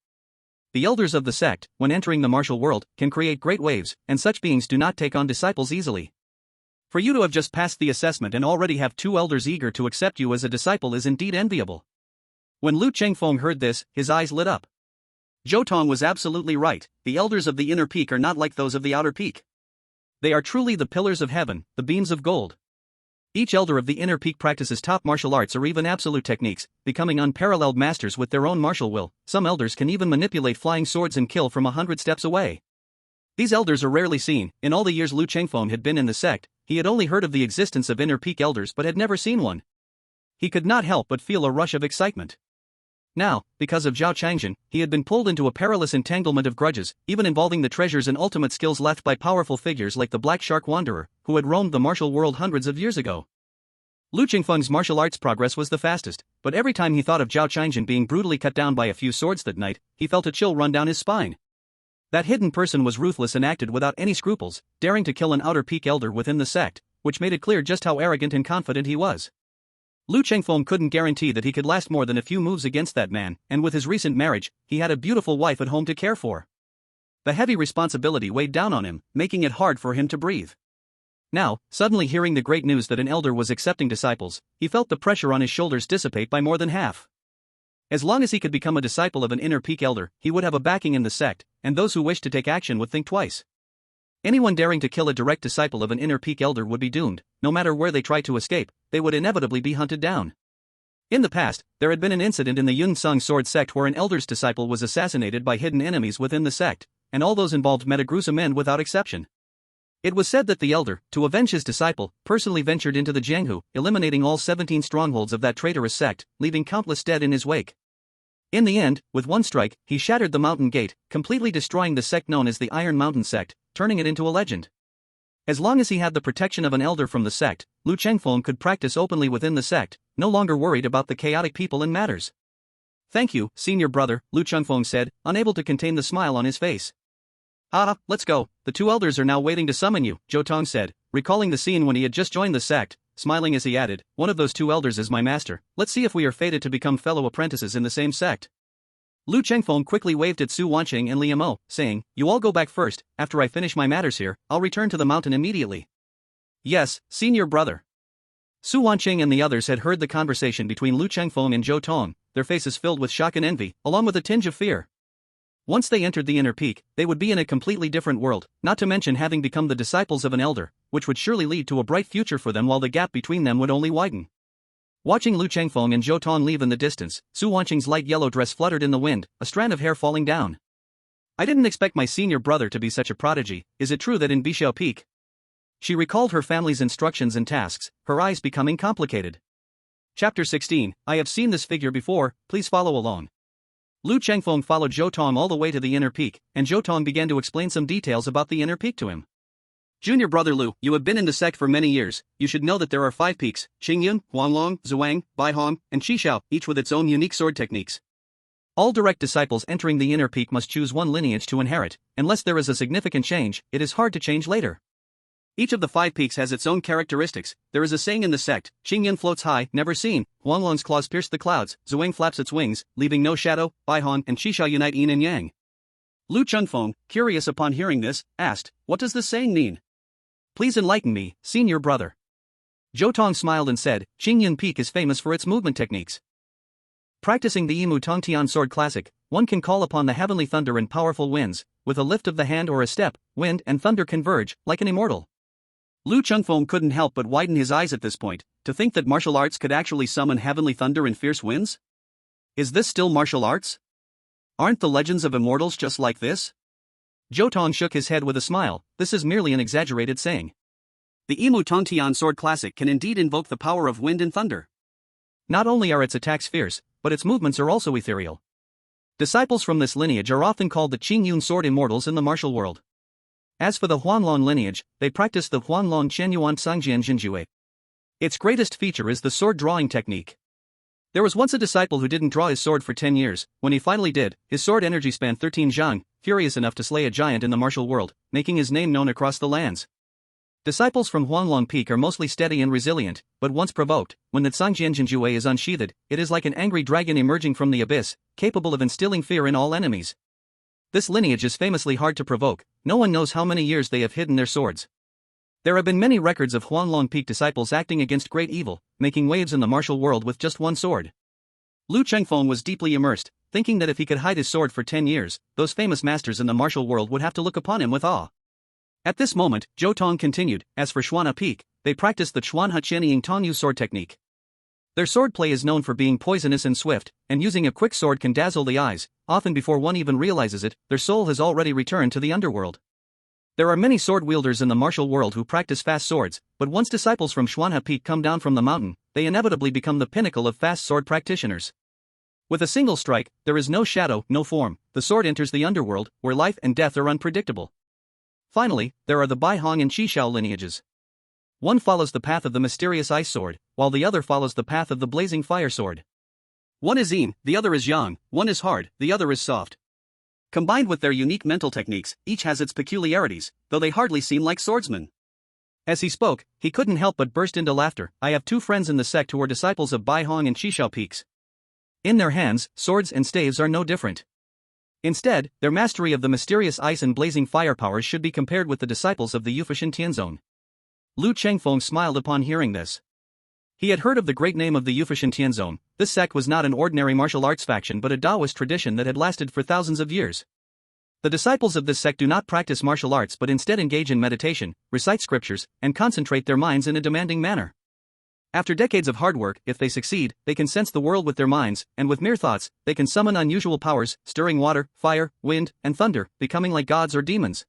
The elders of the sect, when entering the martial world, can create great waves, and such beings do not take on disciples easily. For you to have just passed the assessment and already have 2 elders eager to accept you as a disciple is indeed enviable." When Lu Chengfeng heard this, his eyes lit up. Zhou Tong was absolutely right. The elders of the inner peak are not like those of the outer peak. They are truly the pillars of heaven, the beams of gold. Each elder of the inner peak practices top martial arts or even absolute techniques, becoming unparalleled masters with their own martial will. Some elders can even manipulate flying swords and kill from 100 steps away. These elders are rarely seen. In all the years Lu Chengfeng had been in the sect, he had only heard of the existence of inner peak elders but had never seen one. He could not help but feel a rush of excitement. Now, because of Zhao Changjin, he had been pulled into a perilous entanglement of grudges, even involving the treasures and ultimate skills left by powerful figures like the Black Shark Wanderer, who had roamed the martial world hundreds of years ago. Lu Chengfeng's martial arts progress was the fastest, but every time he thought of Zhao Changjin being brutally cut down by a few swords that night, he felt a chill run down his spine. That hidden person was ruthless and acted without any scruples, daring to kill an outer peak elder within the sect, which made it clear just how arrogant and confident he was. Lu Chengfeng couldn't guarantee that he could last more than a few moves against that man, and with his recent marriage, he had a beautiful wife at home to care for. The heavy responsibility weighed down on him, making it hard for him to breathe. Now, suddenly hearing the great news that an elder was accepting disciples, he felt the pressure on his shoulders dissipate by more than half. As long as he could become a disciple of an inner peak elder, he would have a backing in the sect, and those who wished to take action would think twice. Anyone daring to kill a direct disciple of an inner peak elder would be doomed. No matter where they tried to escape, they would inevitably be hunted down. In the past, there had been an incident in the Yungsong Sword sect where an elder's disciple was assassinated by hidden enemies within the sect, and all those involved met a gruesome end without exception. It was said that the elder, to avenge his disciple, personally ventured into the Jianghu, eliminating all 17 strongholds of that traitorous sect, leaving countless dead in his wake. In the end, with one strike, he shattered the mountain gate, completely destroying the sect known as the Iron Mountain sect, turning it into a legend. As long as he had the protection of an elder from the sect, Lu Chengfeng could practice openly within the sect, no longer worried about the chaotic people and matters. "Thank you, senior brother," Lu Chengfeng said, unable to contain the smile on his face. "Ah, let's go, the 2 elders are now waiting to summon you," Zhou Tong said, recalling the scene when he had just joined the sect, smiling as he added, "One of those 2 elders is my master. Let's see if we are fated to become fellow apprentices in the same sect." Lu Chengfeng quickly waved at Su Wanqing and Liu Mo, saying, "You all go back first. After I finish my matters here, I'll return to the mountain immediately." "Yes, senior brother." Su Wanqing and the others had heard the conversation between Lu Chengfeng and Zhou Tong, their faces filled with shock and envy, along with a tinge of fear. Once they entered the inner peak, they would be in a completely different world, not to mention having become the disciples of an elder, which would surely lead to a bright future for them while the gap between them would only widen. Watching Lu Chengfeng and Zhou Tong leave in the distance, Su Wanqing's light yellow dress fluttered in the wind, a strand of hair falling down. "I didn't expect my senior brother to be such a prodigy. Is it true that in Bishao Peak?" She recalled her family's instructions and tasks, her eyes becoming complicated. Chapter 16, I have seen this figure before, please follow along. Lu Chengfeng followed Zhou Tong all the way to the inner peak, and Zhou Tong began to explain some details about the inner peak to him. Junior brother Lu, you have been in the sect for many years, you should know that there are 5 peaks, Qingyun, Huanglong, Zhuang, Baihong, and Qishao, each with its own unique sword techniques. All direct disciples entering the inner peak must choose one lineage to inherit, unless there is a significant change, it is hard to change later. Each of the 5 peaks has its own characteristics. There is a saying in the sect, Qingyun floats high, never seen, Huanglong's claws pierce the clouds, Zhuang flaps its wings, leaving no shadow, Baihong and Qishao unite yin and yang. Lu Chengfeng, curious upon hearing this, asked, what does this saying mean? Please enlighten me, senior brother. Zhou Tong smiled and said, Qingyun Peak is famous for its movement techniques. Practicing the Yimu Tongtian sword classic, one can call upon the heavenly thunder and powerful winds, with a lift of the hand or a step, wind and thunder converge, like an immortal. Lu Chengfeng couldn't help but widen his eyes at this point, to think that martial arts could actually summon heavenly thunder and fierce winds? Is this still martial arts? Aren't the legends of immortals just like this? Zhou Tong shook his head with a smile, this is merely an exaggerated saying. The Yimu Tongtian sword classic can indeed invoke the power of wind and thunder. Not only are its attacks fierce, but its movements are also ethereal. Disciples from this lineage are often called the Qingyun sword immortals in the martial world. As for the Huanglong lineage, they practice the Huanglong Qianyuan Sangjian Jinjue. Its greatest feature is the sword drawing technique. There was once a disciple who didn't draw his sword for 10 years, when he finally did, his sword energy spanned 13 zhang, furious enough to slay a giant in the martial world, making his name known across the lands. Disciples from Huanglong Peak are mostly steady and resilient, but once provoked, when the Sangjian Jinjue is unsheathed, it is like an angry dragon emerging from the abyss, capable of instilling fear in all enemies. This lineage is famously hard to provoke, no one knows how many years they have hidden their swords. There have been many records of Huanglong Peak disciples acting against great evil, making waves in the martial world with just one sword. Lu Chengfeng was deeply immersed, thinking that if he could hide his sword for 10 years, those famous masters in the martial world would have to look upon him with awe. At this moment, Zhou Tong continued, as for Xuanha Peak, they practice the Xuanha Qianying Tongyu sword technique. Their swordplay is known for being poisonous and swift, and using a quick sword can dazzle the eyes, often before one even realizes it, their soul has already returned to the underworld. There are many sword wielders in the martial world who practice fast swords, but once disciples from Xuanha Peak come down from the mountain, they inevitably become the pinnacle of fast sword practitioners. With a single strike, there is no shadow, no form, the sword enters the underworld, where life and death are unpredictable. Finally, there are the Baihong and Qishao lineages. One follows the path of the mysterious ice sword, while the other follows the path of the blazing fire sword. One is yin, the other is yang, one is hard, the other is soft. Combined with their unique mental techniques, each has its peculiarities, though they hardly seem like swordsmen. As he spoke, he couldn't help but burst into laughter. I have 2 friends in the sect who are disciples of Baihong and Qishao peaks. In their hands, swords and staves are no different. Instead, their mastery of the mysterious ice and blazing fire powers should be compared with the disciples of the Yufushan Tianzong. Lu Chengfeng smiled upon hearing this. He had heard of the great name of the Yufushan Tianzong. This sect was not an ordinary martial arts faction but a Taoist tradition that had lasted for thousands of years. The disciples of this sect do not practice martial arts but instead engage in meditation, recite scriptures, and concentrate their minds in a demanding manner. After decades of hard work, if they succeed, they can sense the world with their minds, and with mere thoughts, they can summon unusual powers, stirring water, fire, wind, and thunder, becoming like gods or demons.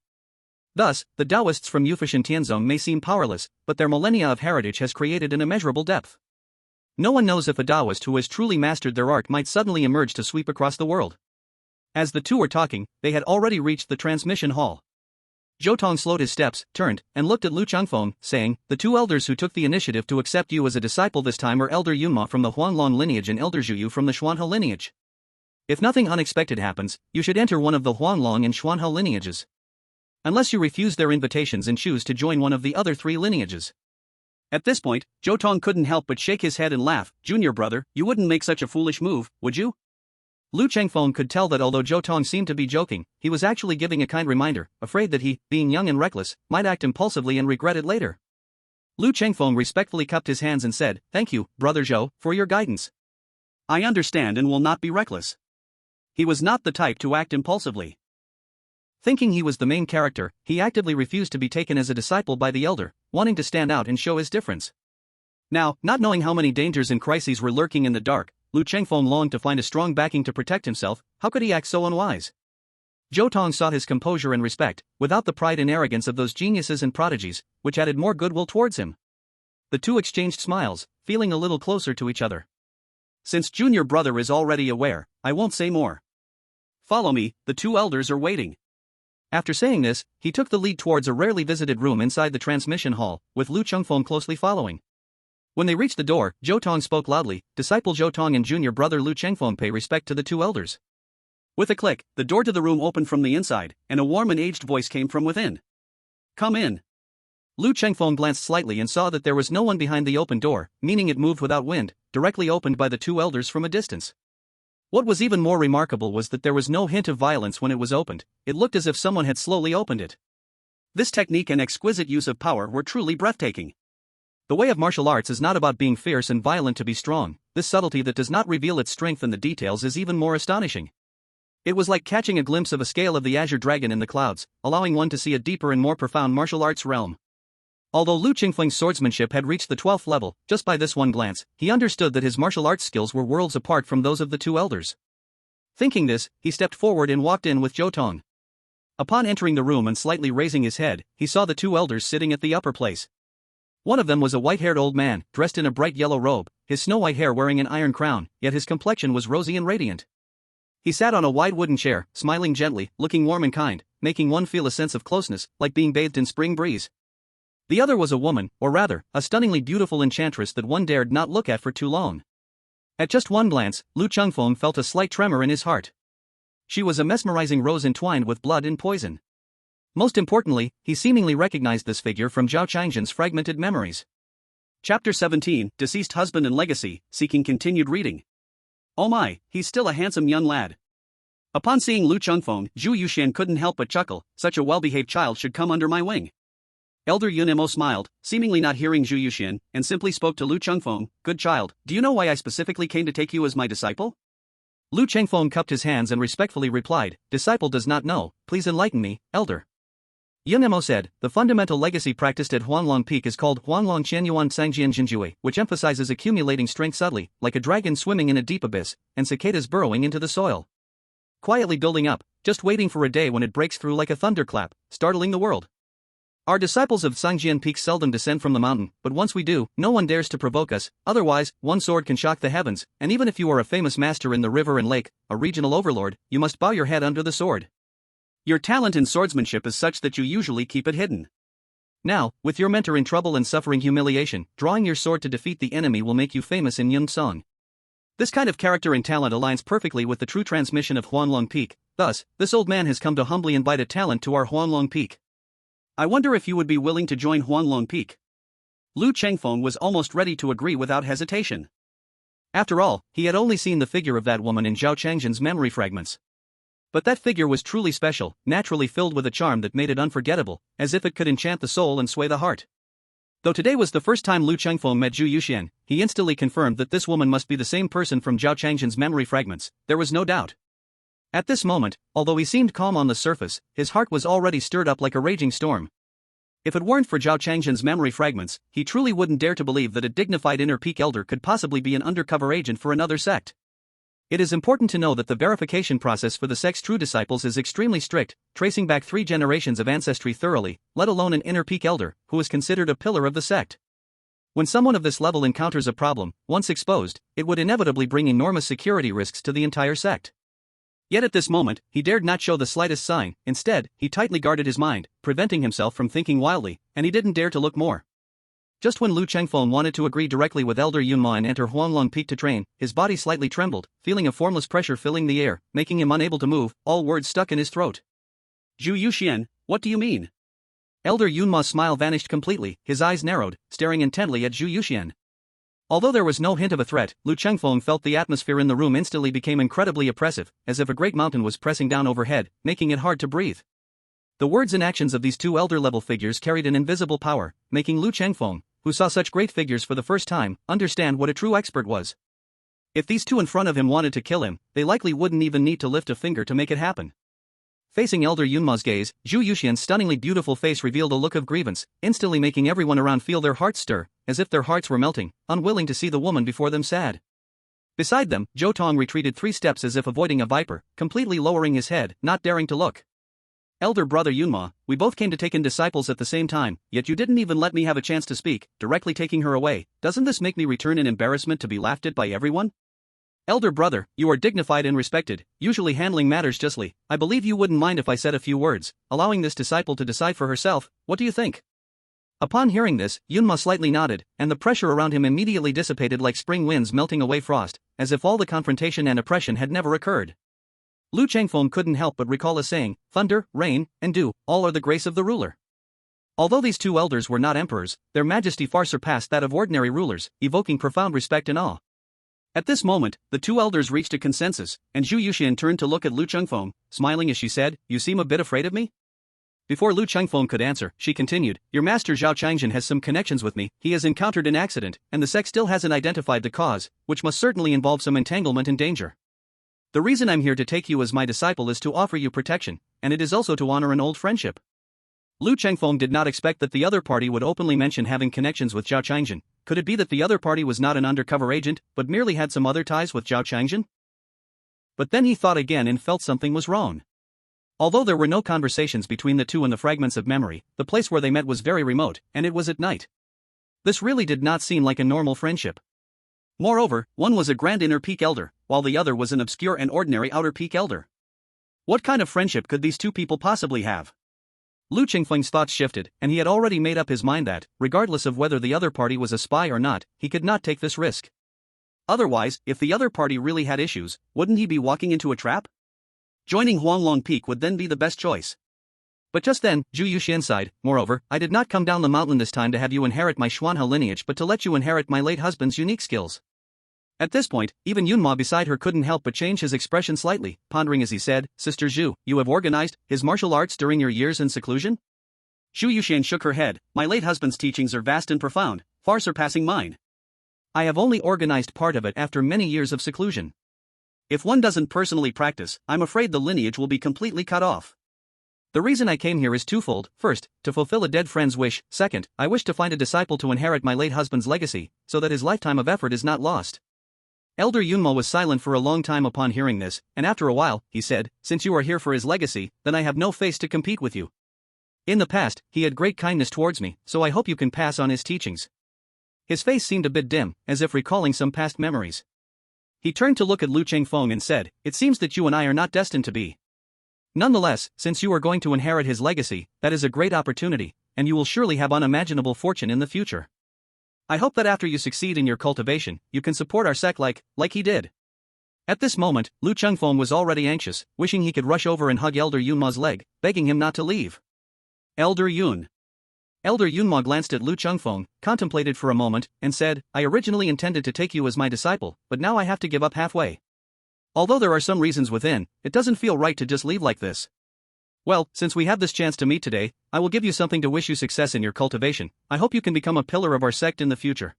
Thus, the Taoists from Yufushan Tianzong may seem powerless, but their millennia of heritage has created an immeasurable depth. No one knows if a Taoist who has truly mastered their art might suddenly emerge to sweep across the world. As the two were talking, they had already reached the transmission hall. Zhou Tong slowed his steps, turned, and looked at Lu Chengfeng, saying, "The 2 elders who took the initiative to accept you as a disciple this time are Elder Yunma from the Huanglong lineage and Elder Zhuyu from the Xuanhe lineage. If nothing unexpected happens, you should enter one of the Huanglong and Xuanhe lineages. Unless you refuse their invitations and choose to join one of the other 3 lineages." At this point, Zhou Tong couldn't help but shake his head and laugh. "Junior brother, you wouldn't make such a foolish move, would you?" Lu Chengfeng could tell that although Zhou Tong seemed to be joking, he was actually giving a kind reminder, afraid that he, being young and reckless, might act impulsively and regret it later. Lu Chengfeng respectfully cupped his hands and said, "Thank you, brother Zhou, for your guidance. I understand and will not be reckless." He was not the type to act impulsively. Thinking he was the main character, he actively refused to be taken as a disciple by the elder, wanting to stand out and show his difference. Now, not knowing how many dangers and crises were lurking in the dark, Lu Chengfeng longed to find a strong backing to protect himself. How could he act so unwise? Zhou Tong sought his composure and respect, without the pride and arrogance of those geniuses and prodigies, which added more goodwill towards him. The two exchanged smiles, feeling a little closer to each other. Since junior brother is already aware, I won't say more. Follow me, the two elders are waiting. After saying this, he took the lead towards a rarely visited room inside the transmission hall, with Lu Chengfeng closely following. When they reached the door, Zhou Tong spoke loudly, "Disciple Zhou Tong and junior brother Lu Chengfeng pay respect to the two elders." With a click, the door to the room opened from the inside, and a warm and aged voice came from within. "Come in." Lu Chengfeng glanced slightly and saw that there was no one behind the open door, meaning it moved without wind, directly opened by the two elders from a distance. What was even more remarkable was that there was no hint of violence when it was opened. It looked as if someone had slowly opened it. This technique and exquisite use of power were truly breathtaking. The way of martial arts is not about being fierce and violent to be strong. This subtlety that does not reveal its strength in the details is even more astonishing. It was like catching a glimpse of a scale of the azure dragon in the clouds, allowing one to see a deeper and more profound martial arts realm. Although Lu Qingfeng's swordsmanship had reached the 12th level, just by this one glance, he understood that his martial arts skills were worlds apart from those of the two elders. Thinking this, he stepped forward and walked in with Zhou Tong. Upon entering the room and slightly raising his head, he saw the two elders sitting at the upper place. One of them was a white-haired old man, dressed in a bright yellow robe, his snow-white hair wearing an iron crown, yet his complexion was rosy and radiant. He sat on a wide wooden chair, smiling gently, looking warm and kind, making one feel a sense of closeness, like being bathed in spring breeze. The other was a woman, or rather, a stunningly beautiful enchantress that one dared not look at for too long. At just one glance, Lu Chengfeng felt a slight tremor in his heart. She was a mesmerizing rose entwined with blood and poison. Most importantly, he seemingly recognized this figure from Zhao Changzhen's fragmented memories. Chapter 17, Deceased Husband and Legacy, seeking continued reading. Oh my, he's still a handsome young lad. Upon seeing Lu Chengfeng, Zhu Yuxian couldn't help but chuckle. Such a well-behaved child should come under my wing. Elder Yunemo smiled, seemingly not hearing Zhu Yuxian, and simply spoke to Lu Chengfeng. "Good child, do you know why I specifically came to take you as my disciple?" Lu Chengfeng cupped his hands and respectfully replied, "Disciple does not know, please enlighten me, elder." Yunemo said, "The fundamental legacy practiced at Huanglong Peak is called Huanglong Qianyuan Sangjian Jinjue, which emphasizes accumulating strength subtly, like a dragon swimming in a deep abyss, and cicadas burrowing into the soil. Quietly building up, just waiting for a day when it breaks through like a thunderclap, startling the world. Our disciples of Sangjian Peak seldom descend from the mountain, but once we do, no one dares to provoke us, otherwise, one sword can shock the heavens, and even if you are a famous master in the river and lake, a regional overlord, you must bow your head under the sword. Your talent in swordsmanship is such that you usually keep it hidden. Now, with your mentor in trouble and suffering humiliation, drawing your sword to defeat the enemy will make you famous in Yunzong. This kind of character and talent aligns perfectly with the true transmission of Huanglong Peak. Thus, this old man has come to humbly invite a talent to our Huanglong Peak. I wonder if you would be willing to join Huanglong Peak." Lu Chengfeng was almost ready to agree without hesitation. After all, he had only seen the figure of that woman in Zhao Changzhen's memory fragments. But that figure was truly special, naturally filled with a charm that made it unforgettable, as if it could enchant the soul and sway the heart. Though today was the first time Lu Chengfeng met Zhu Yuxian, he instantly confirmed that this woman must be the same person from Zhao Changzhen's memory fragments. There was no doubt. At this moment, although he seemed calm on the surface, his heart was already stirred up like a raging storm. If it weren't for Zhao Changzhen's memory fragments, he truly wouldn't dare to believe that a dignified inner peak elder could possibly be an undercover agent for another sect. It is important to know that the verification process for the sect's true disciples is extremely strict, tracing back 3 generations of ancestry thoroughly, let alone an inner peak elder, who is considered a pillar of the sect. When someone of this level encounters a problem, once exposed, it would inevitably bring enormous security risks to the entire sect. Yet at this moment, he dared not show the slightest sign. Instead, he tightly guarded his mind, preventing himself from thinking wildly, and he didn't dare to look more. Just when Lu Chengfeng wanted to agree directly with Elder Yunma and enter Huanglong Peak to train, his body slightly trembled, feeling a formless pressure filling the air, making him unable to move, all words stuck in his throat. "Zhu Yuxian, what do you mean?" Elder Yunma's smile vanished completely, his eyes narrowed, staring intently at Zhu Yuxian. Although there was no hint of a threat, Lu Chengfeng felt the atmosphere in the room instantly became incredibly oppressive, as if a great mountain was pressing down overhead, making it hard to breathe. The words and actions of these two elder-level figures carried an invisible power, making Lu Chengfeng, who saw such great figures for the first time, understand what a true expert was. If these two in front of him wanted to kill him, they likely wouldn't even need to lift a finger to make it happen. Facing Elder Yunma's gaze, Zhu Yuxian's stunningly beautiful face revealed a look of grievance, instantly making everyone around feel their hearts stir, as if their hearts were melting, unwilling to see the woman before them sad. Beside them, Zhou Tong retreated 3 steps as if avoiding a viper, completely lowering his head, not daring to look. Elder brother Yunma, we both came to take in disciples at the same time, yet you didn't even let me have a chance to speak, directly taking her away. Doesn't this make me return in embarrassment to be laughed at by everyone? Elder brother, you are dignified and respected, usually handling matters justly. I believe you wouldn't mind if I said a few words, allowing this disciple to decide for herself. What do you think? Upon hearing this, Yunma slightly nodded, and the pressure around him immediately dissipated like spring winds melting away frost, as if all the confrontation and oppression had never occurred. Lu Changfeng couldn't help but recall a saying, thunder, rain, and dew, all are the grace of the ruler. Although these two elders were not emperors, their majesty far surpassed that of ordinary rulers, evoking profound respect and awe. At this moment, the two elders reached a consensus, and Zhu Yuxian turned to look at Lu Chengfeng, smiling as she said, "You seem a bit afraid of me?" Before Lu Chengfeng could answer, she continued, "Your master Zhao Changjin has some connections with me. He has encountered an accident, and the sect still hasn't identified the cause, which must certainly involve some entanglement and danger. The reason I'm here to take you as my disciple is to offer you protection, and it is also to honor an old friendship." Lu Chengfeng did not expect that the other party would openly mention having connections with Zhao Changjin. Could it be that the other party was not an undercover agent, but merely had some other ties with Zhao Changjin? But then he thought again and felt something was wrong. Although there were no conversations between the two in the fragments of memory, the place where they met was very remote, and it was at night. This really did not seem like a normal friendship. Moreover, one was a grand inner peak elder, while the other was an obscure and ordinary outer peak elder. What kind of friendship could these two people possibly have? Lu Qingfeng's thoughts shifted, and he had already made up his mind that, regardless of whether the other party was a spy or not, he could not take this risk. Otherwise, if the other party really had issues, wouldn't he be walking into a trap? Joining Huanglong Peak would then be the best choice. But just then, Zhu Yuxian sighed, "Moreover, I did not come down the mountain this time to have you inherit my Xuanhe lineage but to let you inherit my late husband's unique skills." At this point, even Yunma beside her couldn't help but change his expression slightly, pondering as he said, "Sister Zhu, you have organized his martial arts during your years in seclusion?" Zhu Yuxian shook her head. "My late husband's teachings are vast and profound, far surpassing mine. I have only organized part of it after many years of seclusion. If one doesn't personally practice, I'm afraid the lineage will be completely cut off. The reason I came here is twofold. First, to fulfill a dead friend's wish. Second, I wish to find a disciple to inherit my late husband's legacy, so that his lifetime of effort is not lost." Elder Yunma was silent for a long time upon hearing this, and after a while, he said, "Since you are here for his legacy, then I have no face to compete with you. In the past, he had great kindness towards me, so I hope you can pass on his teachings." His face seemed a bit dim, as if recalling some past memories. He turned to look at Lu Chengfeng and said, "It seems that you and I are not destined to be. Nonetheless, since you are going to inherit his legacy, that is a great opportunity, and you will surely have unimaginable fortune in the future. I hope that after you succeed in your cultivation, you can support our sect like he did." At this moment, Lu Chengfeng was already anxious, wishing he could rush over and hug Elder Yunma's leg, begging him not to leave. Elder Yun. Elder Yunma glanced at Lu Chengfeng, contemplated for a moment, and said, "I originally intended to take you as my disciple, but now I have to give up halfway. Although there are some reasons within, it doesn't feel right to just leave like this. Well, since we have this chance to meet today, I will give you something to wish you success in your cultivation. I hope you can become a pillar of our sect in the future."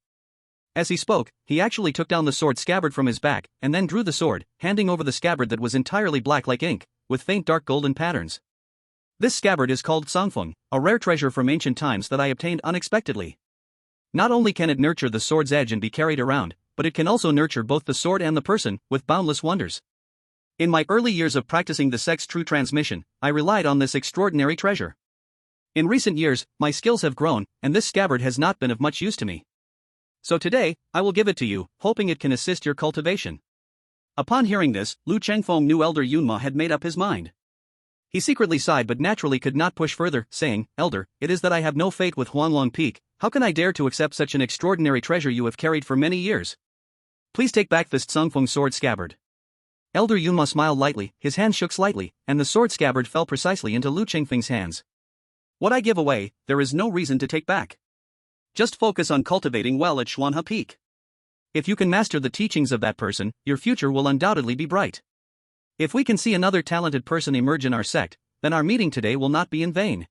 As he spoke, he actually took down the sword scabbard from his back, and then drew the sword, handing over the scabbard that was entirely black like ink, with faint dark golden patterns. "This scabbard is called Sangfeng, a rare treasure from ancient times that I obtained unexpectedly. Not only can it nurture the sword's edge and be carried around, but it can also nurture both the sword and the person, with boundless wonders. In my early years of practicing the sect's true transmission, I relied on this extraordinary treasure. In recent years, my skills have grown, and this scabbard has not been of much use to me. So today, I will give it to you, hoping it can assist your cultivation." Upon hearing this, Lu Chengfeng knew Elder Yunma had made up his mind. He secretly sighed but naturally could not push further, saying, "Elder, it is that I have no faith with Huanglong Peak. How can I dare to accept such an extraordinary treasure you have carried for many years? Please take back this Sangfeng sword scabbard." Elder Yunma smiled lightly, his hand shook slightly, and the sword scabbard fell precisely into Lu Chengfeng's hands. "What I give away, there is no reason to take back. Just focus on cultivating well at Xuanhe Peak. If you can master the teachings of that person, your future will undoubtedly be bright. If we can see another talented person emerge in our sect, then our meeting today will not be in vain."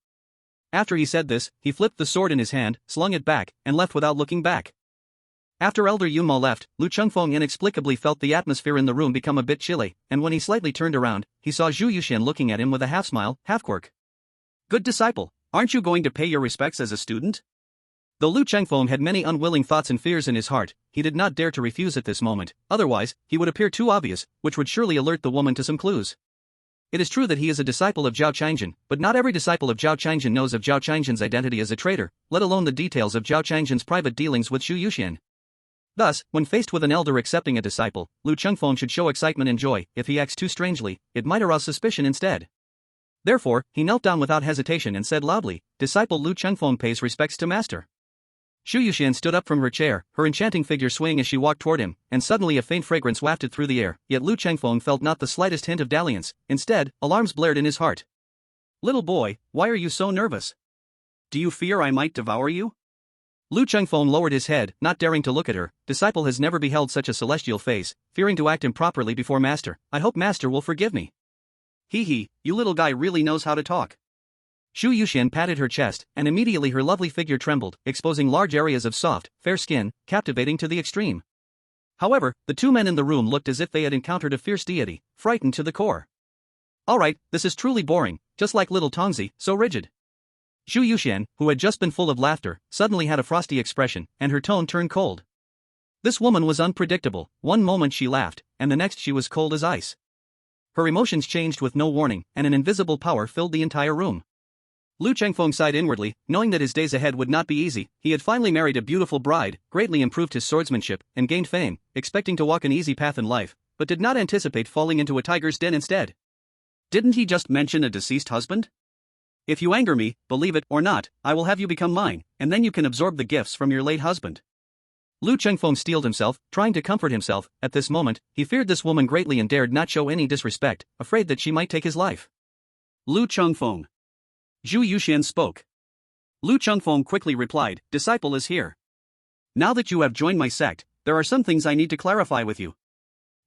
After he said this, he flipped the sword in his hand, slung it back, and left without looking back. After Elder Yunma left, Lu Chengfeng inexplicably felt the atmosphere in the room become a bit chilly, and when he slightly turned around, he saw Zhu Yuxian looking at him with a half-smile, half-quirk. "Good disciple, aren't you going to pay your respects as a student?" Though Lu Chengfeng had many unwilling thoughts and fears in his heart, he did not dare to refuse at this moment, otherwise, he would appear too obvious, which would surely alert the woman to some clues. It is true that he is a disciple of Zhao Qiangjin, but not every disciple of Zhao Qiangjin knows of Zhao Qiangjin's identity as a traitor, let alone the details of Zhao Qiangjin's private dealings with Xu Yuxian. Thus, when faced with an elder accepting a disciple, Lu Chengfeng should show excitement and joy. If he acts too strangely, it might arouse suspicion instead. Therefore, he knelt down without hesitation and said loudly, "Disciple Lu Chengfeng pays respects to master." Xu Yuxian stood up from her chair, her enchanting figure swaying as she walked toward him, and suddenly a faint fragrance wafted through the air, yet Lu Chengfeng felt not the slightest hint of dalliance. Instead, alarms blared in his heart. "Little boy, why are you so nervous? Do you fear I might devour you?" Lu Chengfeng lowered his head, not daring to look at her. Disciple has never beheld such a celestial face, fearing to act improperly before master. "I hope master will forgive me." "Hee, you little guy really knows how to talk." Xu Yuxian patted her chest, and immediately her lovely figure trembled, exposing large areas of soft, fair skin, captivating to the extreme. However, the two men in the room looked as if they had encountered a fierce deity, frightened to the core. "Alright, this is truly boring, just like little Tongzi, so rigid." Xu Yuxian, who had just been full of laughter, suddenly had a frosty expression, and her tone turned cold. This woman was unpredictable. One moment she laughed, and the next she was cold as ice. Her emotions changed with no warning, and an invisible power filled the entire room. Lu Chengfeng sighed inwardly, knowing that his days ahead would not be easy. He had finally married a beautiful bride, greatly improved his swordsmanship, and gained fame, expecting to walk an easy path in life, but did not anticipate falling into a tiger's den instead. Didn't he just mention a deceased husband? If you anger me, believe it or not, I will have you become mine, and then you can absorb the gifts from your late husband. Lu Chengfeng steeled himself, trying to comfort himself. At this moment, he feared this woman greatly and dared not show any disrespect, afraid that she might take his life. Lu Chengfeng. Xu Yuxian spoke. Lu Chengfeng quickly replied, "Disciple is here. Now that you have joined my sect, there are some things I need to clarify with you."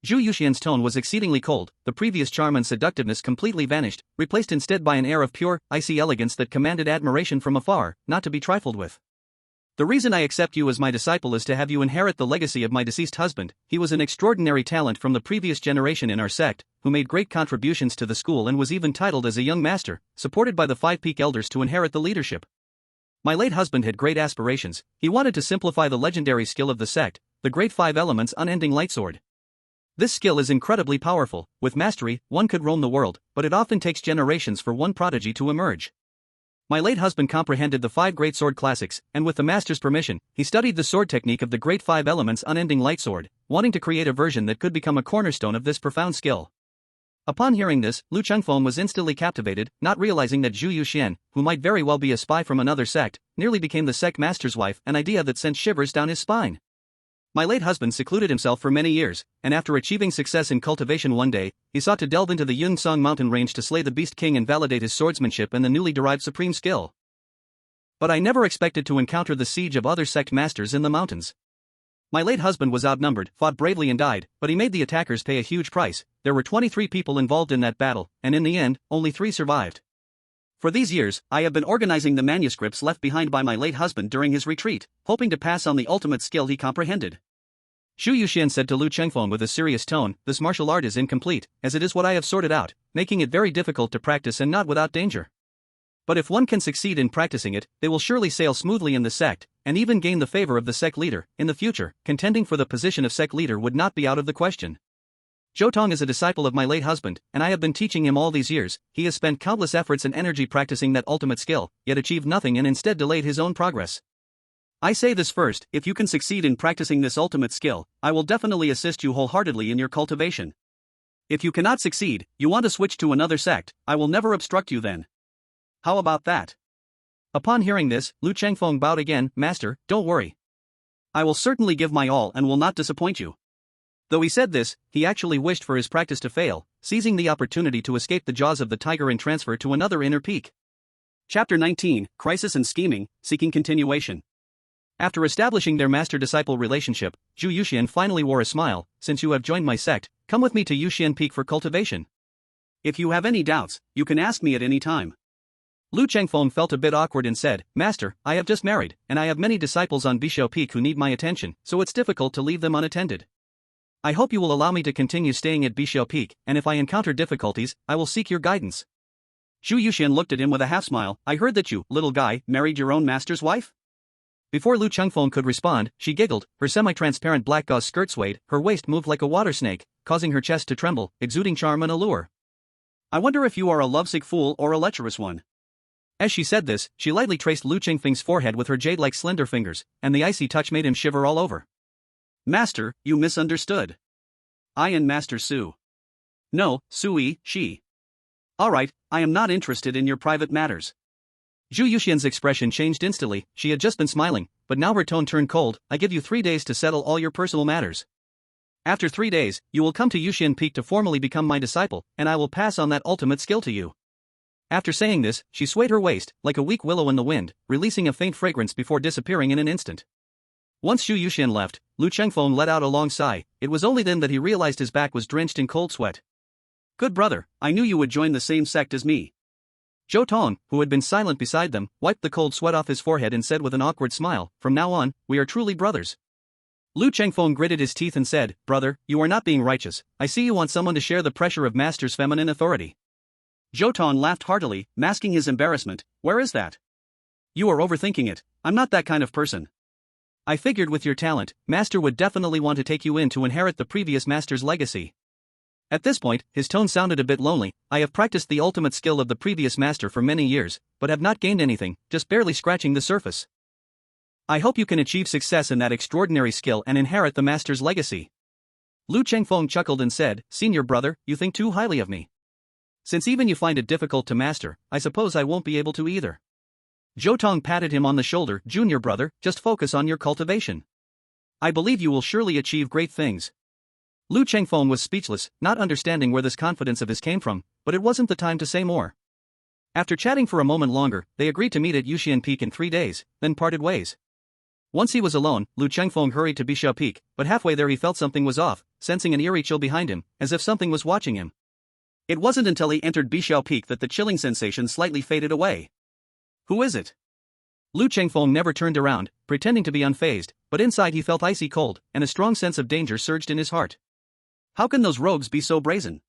Xu Yuxian's tone was exceedingly cold, the previous charm and seductiveness completely vanished, replaced instead by an air of pure, icy elegance that commanded admiration from afar, not to be trifled with. "The reason I accept you as my disciple is to have you inherit the legacy of my deceased husband. He was an extraordinary talent from the previous generation in our sect, who made great contributions to the school and was even titled as a young master, supported by the 5 peak elders to inherit the leadership. My late husband had great aspirations. He wanted to simplify the legendary skill of the sect, the great 5 elements unending light sword. This skill is incredibly powerful. With mastery, one could roam the world, but it often takes generations for one prodigy to emerge. My late husband comprehended the 5 great sword classics, and with the master's permission, he studied the sword technique of the great 5 elements unending light sword, wanting to create a version that could become a cornerstone of this profound skill." Upon hearing this, Lu Chengfeng was instantly captivated, not realizing that Xu Yuxian, who might very well be a spy from another sect, nearly became the sect master's wife, an idea that sent shivers down his spine. My late husband secluded himself for many years, and after achieving success in cultivation one day, he sought to delve into the Yungsong mountain range to slay the Beast King and validate his swordsmanship and the newly derived supreme skill. But I never expected to encounter the siege of other sect masters in the mountains. My late husband was outnumbered, fought bravely and died, but he made the attackers pay a huge price. There were 23 people involved in that battle, and in the end, only 3 survived. For these years, I have been organizing the manuscripts left behind by my late husband during his retreat, hoping to pass on the ultimate skill he comprehended." Xu Yuxian said to Lu Chengfeng with a serious tone, "This martial art is incomplete, as it is what I have sorted out, making it very difficult to practice and not without danger. But if one can succeed in practicing it, they will surely sail smoothly in the sect, and even gain the favor of the sect leader. In the future, contending for the position of sect leader would not be out of the question. Zhou Tong is a disciple of my late husband, and I have been teaching him all these years. He has spent countless efforts and energy practicing that ultimate skill, yet achieved nothing and instead delayed his own progress. I say this first, if you can succeed in practicing this ultimate skill, I will definitely assist you wholeheartedly in your cultivation. If you cannot succeed, you want to switch to another sect, I will never obstruct you then. How about that?" Upon hearing this, Lu Chengfeng bowed again. "Master, don't worry. I will certainly give my all and will not disappoint you." Though he said this, he actually wished for his practice to fail, seizing the opportunity to escape the jaws of the tiger and transfer to another inner peak. Chapter 19, Crisis and Scheming, Seeking Continuation. After establishing their master-disciple relationship, Xu Yuxian finally wore a smile. "Since you have joined my sect, come with me to Yuxian Peak for cultivation. If you have any doubts, you can ask me at any time." Lu Chengfeng felt a bit awkward and said, "Master, I have just married, and I have many disciples on Bishou Peak who need my attention, so it's difficult to leave them unattended. I hope you will allow me to continue staying at Bishou Peak, and if I encounter difficulties, I will seek your guidance." Xu Yuxian looked at him with a half-smile. "I heard that you, little guy, married your own master's wife?" Before Lu Chengfeng could respond, she giggled, her semi-transparent black gauze skirt swayed, her waist moved like a water snake, causing her chest to tremble, exuding charm and allure. I wonder if you are a lovesick fool or a lecherous one. As she said this, she lightly traced Lu Qingfeng's forehead with her jade-like slender fingers, and the icy touch made him shiver all over. Master, you misunderstood. I am Master Su. No, Sui, she. Alright, I am not interested in your private matters. Zhu Yuxian's expression changed instantly. She had just been smiling, but now her tone turned cold. I give you 3 days to settle all your personal matters. After 3 days, you will come to Yuxian Peak to formally become my disciple, and I will pass on that ultimate skill to you. After saying this, she swayed her waist, like a weak willow in the wind, releasing a faint fragrance before disappearing in an instant. Once Zhu Yuxian left, Lu Chengfeng let out a long sigh. It was only then that he realized his back was drenched in cold sweat. Good brother, I knew you would join the same sect as me. Zhou Tong, who had been silent beside them, wiped the cold sweat off his forehead and said with an awkward smile, from now on, we are truly brothers. Lu Chengfeng gritted his teeth and said, brother, you are not being righteous. I see you want someone to share the pressure of master's feminine authority. Zhou Tong laughed heartily, masking his embarrassment. Where is that? You are overthinking it. I'm not that kind of person. I figured with your talent, master would definitely want to take you in to inherit the previous master's legacy. At this point, his tone sounded a bit lonely. I have practiced the ultimate skill of the previous master for many years, but have not gained anything, just barely scratching the surface. I hope you can achieve success in that extraordinary skill and inherit the master's legacy. Lu Chengfeng chuckled and said, Senior brother, you think too highly of me. Since even you find it difficult to master, I suppose I won't be able to either. Zhou Tong patted him on the shoulder. Junior brother, just focus on your cultivation. I believe you will surely achieve great things. Lu Chengfeng was speechless, not understanding where this confidence of his came from, but it wasn't the time to say more. After chatting for a moment longer, they agreed to meet at Yuxian Peak in 3 days, then parted ways. Once he was alone, Lu Chengfeng hurried to Bishao Peak, but halfway there he felt something was off, sensing an eerie chill behind him, as if something was watching him. It wasn't until he entered Bishao Peak that the chilling sensation slightly faded away. Who is it? Lu Chengfeng never turned around, pretending to be unfazed, but inside he felt icy cold, and a strong sense of danger surged in his heart. How can those rogues be so brazen?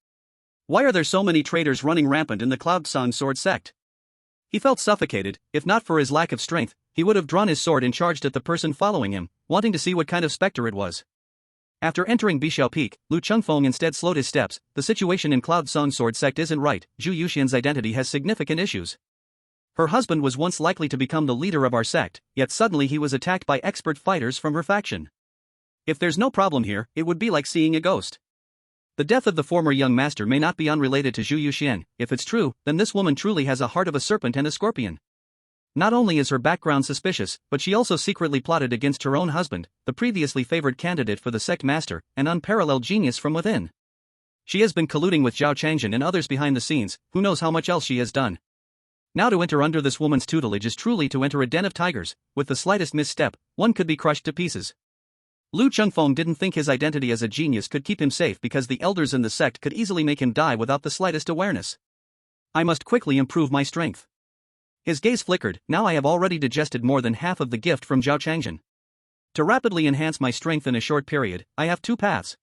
Why are there so many traitors running rampant in the Cloud Sun Sword sect? He felt suffocated. If not for his lack of strength, he would have drawn his sword and charged at the person following him, wanting to see what kind of specter it was. After entering Bishao Peak, Lu Chengfeng instead slowed his steps. The situation in Cloud Sun Sword sect isn't right. Zhu Yuxian's identity has significant issues. Her husband was once likely to become the leader of our sect, yet suddenly he was attacked by expert fighters from her faction. If there's no problem here, it would be like seeing a ghost. The death of the former young master may not be unrelated to Zhu Yuxian. If it's true, then this woman truly has a heart of a serpent and a scorpion. Not only is her background suspicious, but she also secretly plotted against her own husband, the previously favored candidate for the sect master, an unparalleled genius from within. She has been colluding with Zhao Changjin and others behind the scenes. Who knows how much else she has done. Now to enter under this woman's tutelage is truly to enter a den of tigers. With the slightest misstep, one could be crushed to pieces. Lu Chengfeng didn't think his identity as a genius could keep him safe because the elders in the sect could easily make him die without the slightest awareness. I must quickly improve my strength. His gaze flickered. Now I have already digested more than half of the gift from Zhao Changjin. To rapidly enhance my strength in a short period, I have 2 paths.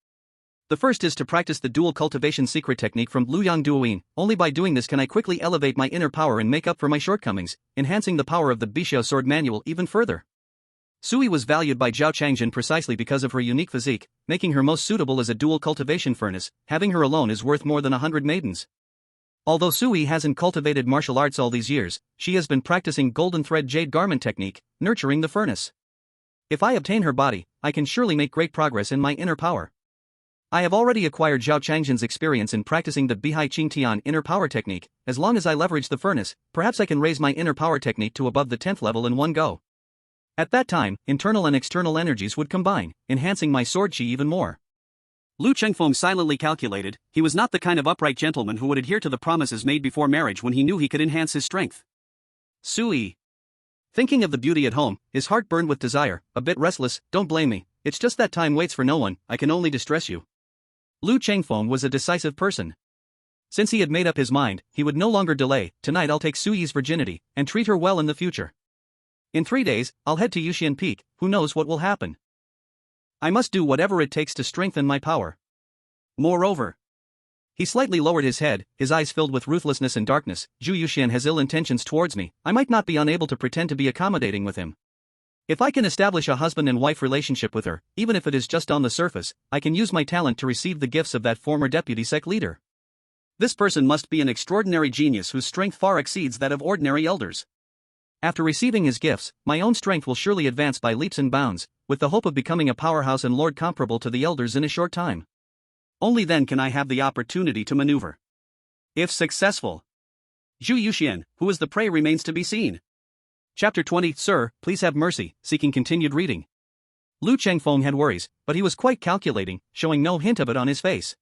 The first is to practice the dual cultivation secret technique from Luyang Duoyin. Only by doing this can I quickly elevate my inner power and make up for my shortcomings, enhancing the power of the Bishao sword manual even further. Sui was valued by Zhao Changjin precisely because of her unique physique, making her most suitable as a dual cultivation furnace. Having her alone is worth more than 100 maidens. Although Sui hasn't cultivated martial arts all these years, she has been practicing golden thread jade garment technique, nurturing the furnace. If I obtain her body, I can surely make great progress in my inner power. I have already acquired Zhao Changjin's experience in practicing the Bihai Qingtian inner power technique. As long as I leverage the furnace, perhaps I can raise my inner power technique to above the 10th level in one go. At that time, internal and external energies would combine, enhancing my sword chi even more. Lu Chengfeng silently calculated. He was not the kind of upright gentleman who would adhere to the promises made before marriage when he knew he could enhance his strength. Sui. Thinking of the beauty at home, his heart burned with desire. A bit restless, don't blame me, it's just that time waits for no one, I can only distress you. Lu Chengfeng was a decisive person. Since he had made up his mind, he would no longer delay. Tonight I'll take Sui's virginity, and treat her well in the future. In 3 days, I'll head to Yuxian Peak. Who knows what will happen. I must do whatever it takes to strengthen my power. Moreover. He slightly lowered his head, his eyes filled with ruthlessness and darkness. Zhu Yuxian has ill intentions towards me. I might not be unable to pretend to be accommodating with him. If I can establish a husband and wife relationship with her, even if it is just on the surface, I can use my talent to receive the gifts of that former deputy sect leader. This person must be an extraordinary genius whose strength far exceeds that of ordinary elders. After receiving his gifts, my own strength will surely advance by leaps and bounds, with the hope of becoming a powerhouse and lord comparable to the elders in a short time. Only then can I have the opportunity to maneuver. If successful. Zhu Yuxian, who is the prey, remains to be seen. Chapter 20. Sir, please have mercy, seeking continued reading. Lu Chengfeng had worries, but he was quite calculating, showing no hint of it on his face.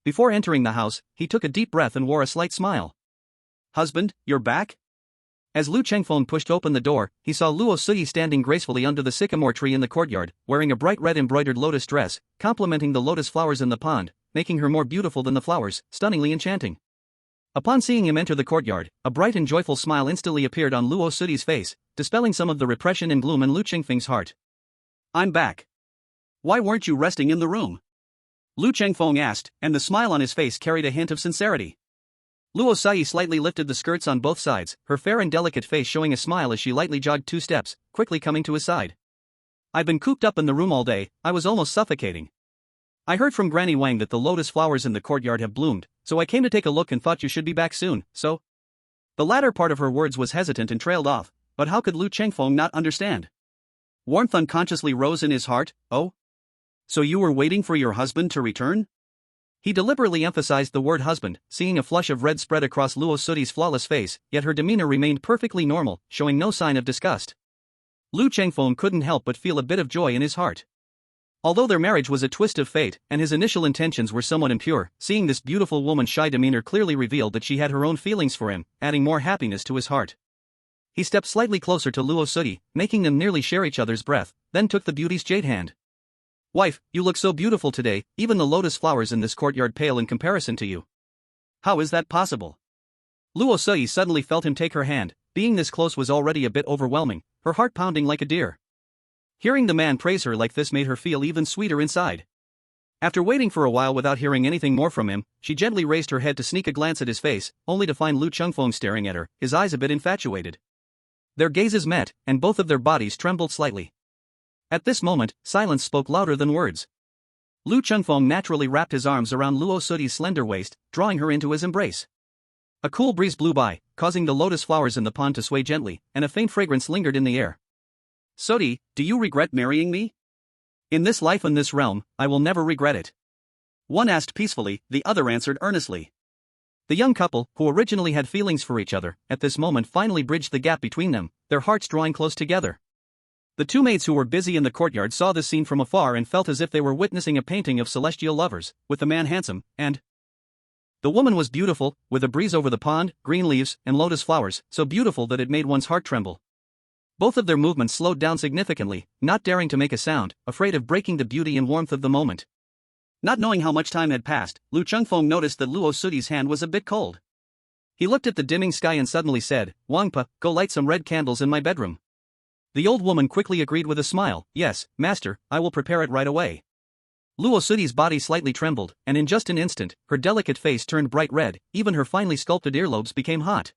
Before entering the house, he took a deep breath and wore a slight smile. Husband, you're back? As Lu Chengfeng pushed open the door, he saw Luo Suyi standing gracefully under the sycamore tree in the courtyard, wearing a bright red embroidered lotus dress, complementing the lotus flowers in the pond, making her more beautiful than the flowers, stunningly enchanting. Upon seeing him enter the courtyard, a bright and joyful smile instantly appeared on Luo Suyi's face, dispelling some of the repression and gloom in Lu Chengfeng's heart. I'm back. Why weren't you resting in the room? Lu Chengfeng asked, and the smile on his face carried a hint of sincerity. Luo Suyi slightly lifted the skirts on both sides, her fair and delicate face showing a smile as she lightly jogged 2 steps, quickly coming to his side. I've been cooped up in the room all day, I was almost suffocating. I heard from Granny Wang that the lotus flowers in the courtyard have bloomed, so I came to take a look and thought you should be back soon, so? The latter part of her words was hesitant and trailed off, but how could Lu Chengfeng not understand? Warmth unconsciously rose in his heart. Oh? So you were waiting for your husband to return? He deliberately emphasized the word husband, seeing a flush of red spread across Luo Suyi's flawless face, yet her demeanor remained perfectly normal, showing no sign of disgust. Lu Chengfeng couldn't help but feel a bit of joy in his heart. Although their marriage was a twist of fate, and his initial intentions were somewhat impure, seeing this beautiful woman's shy demeanor clearly revealed that she had her own feelings for him, adding more happiness to his heart. He stepped slightly closer to Luo Suyi, making them nearly share each other's breath, then took the beauty's jade hand. Wife, you look so beautiful today, even the lotus flowers in this courtyard pale in comparison to you. How is that possible? Luo Suyi suddenly felt him take her hand. Being this close was already a bit overwhelming, her heart pounding like a deer. Hearing the man praise her like this made her feel even sweeter inside. After waiting for a while without hearing anything more from him, she gently raised her head to sneak a glance at his face, only to find Lu Chengfeng staring at her, his eyes a bit infatuated. Their gazes met, and both of their bodies trembled slightly. At this moment, silence spoke louder than words. Lu Chengfeng naturally wrapped his arms around Luo Suyi's slender waist, drawing her into his embrace. A cool breeze blew by, causing the lotus flowers in the pond to sway gently, and a faint fragrance lingered in the air. Suyi, do you regret marrying me? In this life and this realm, I will never regret it. One asked peacefully, the other answered earnestly. The young couple, who originally had feelings for each other, at this moment finally bridged the gap between them, their hearts drawing close together. The two maids who were busy in the courtyard saw this scene from afar and felt as if they were witnessing a painting of celestial lovers, with the man handsome, and the woman was beautiful, with a breeze over the pond, green leaves, and lotus flowers, so beautiful that it made one's heart tremble. Both of their movements slowed down significantly, not daring to make a sound, afraid of breaking the beauty and warmth of the moment. Not knowing how much time had passed, Lu Chengfeng noticed that Luo Suyi's hand was a bit cold. He looked at the dimming sky and suddenly said, Wangpa, go light some red candles in my bedroom. The old woman quickly agreed with a smile, yes, master, I will prepare it right away. Luo Suyi's body slightly trembled, and in just an instant, her delicate face turned bright red, even her finely sculpted earlobes became hot.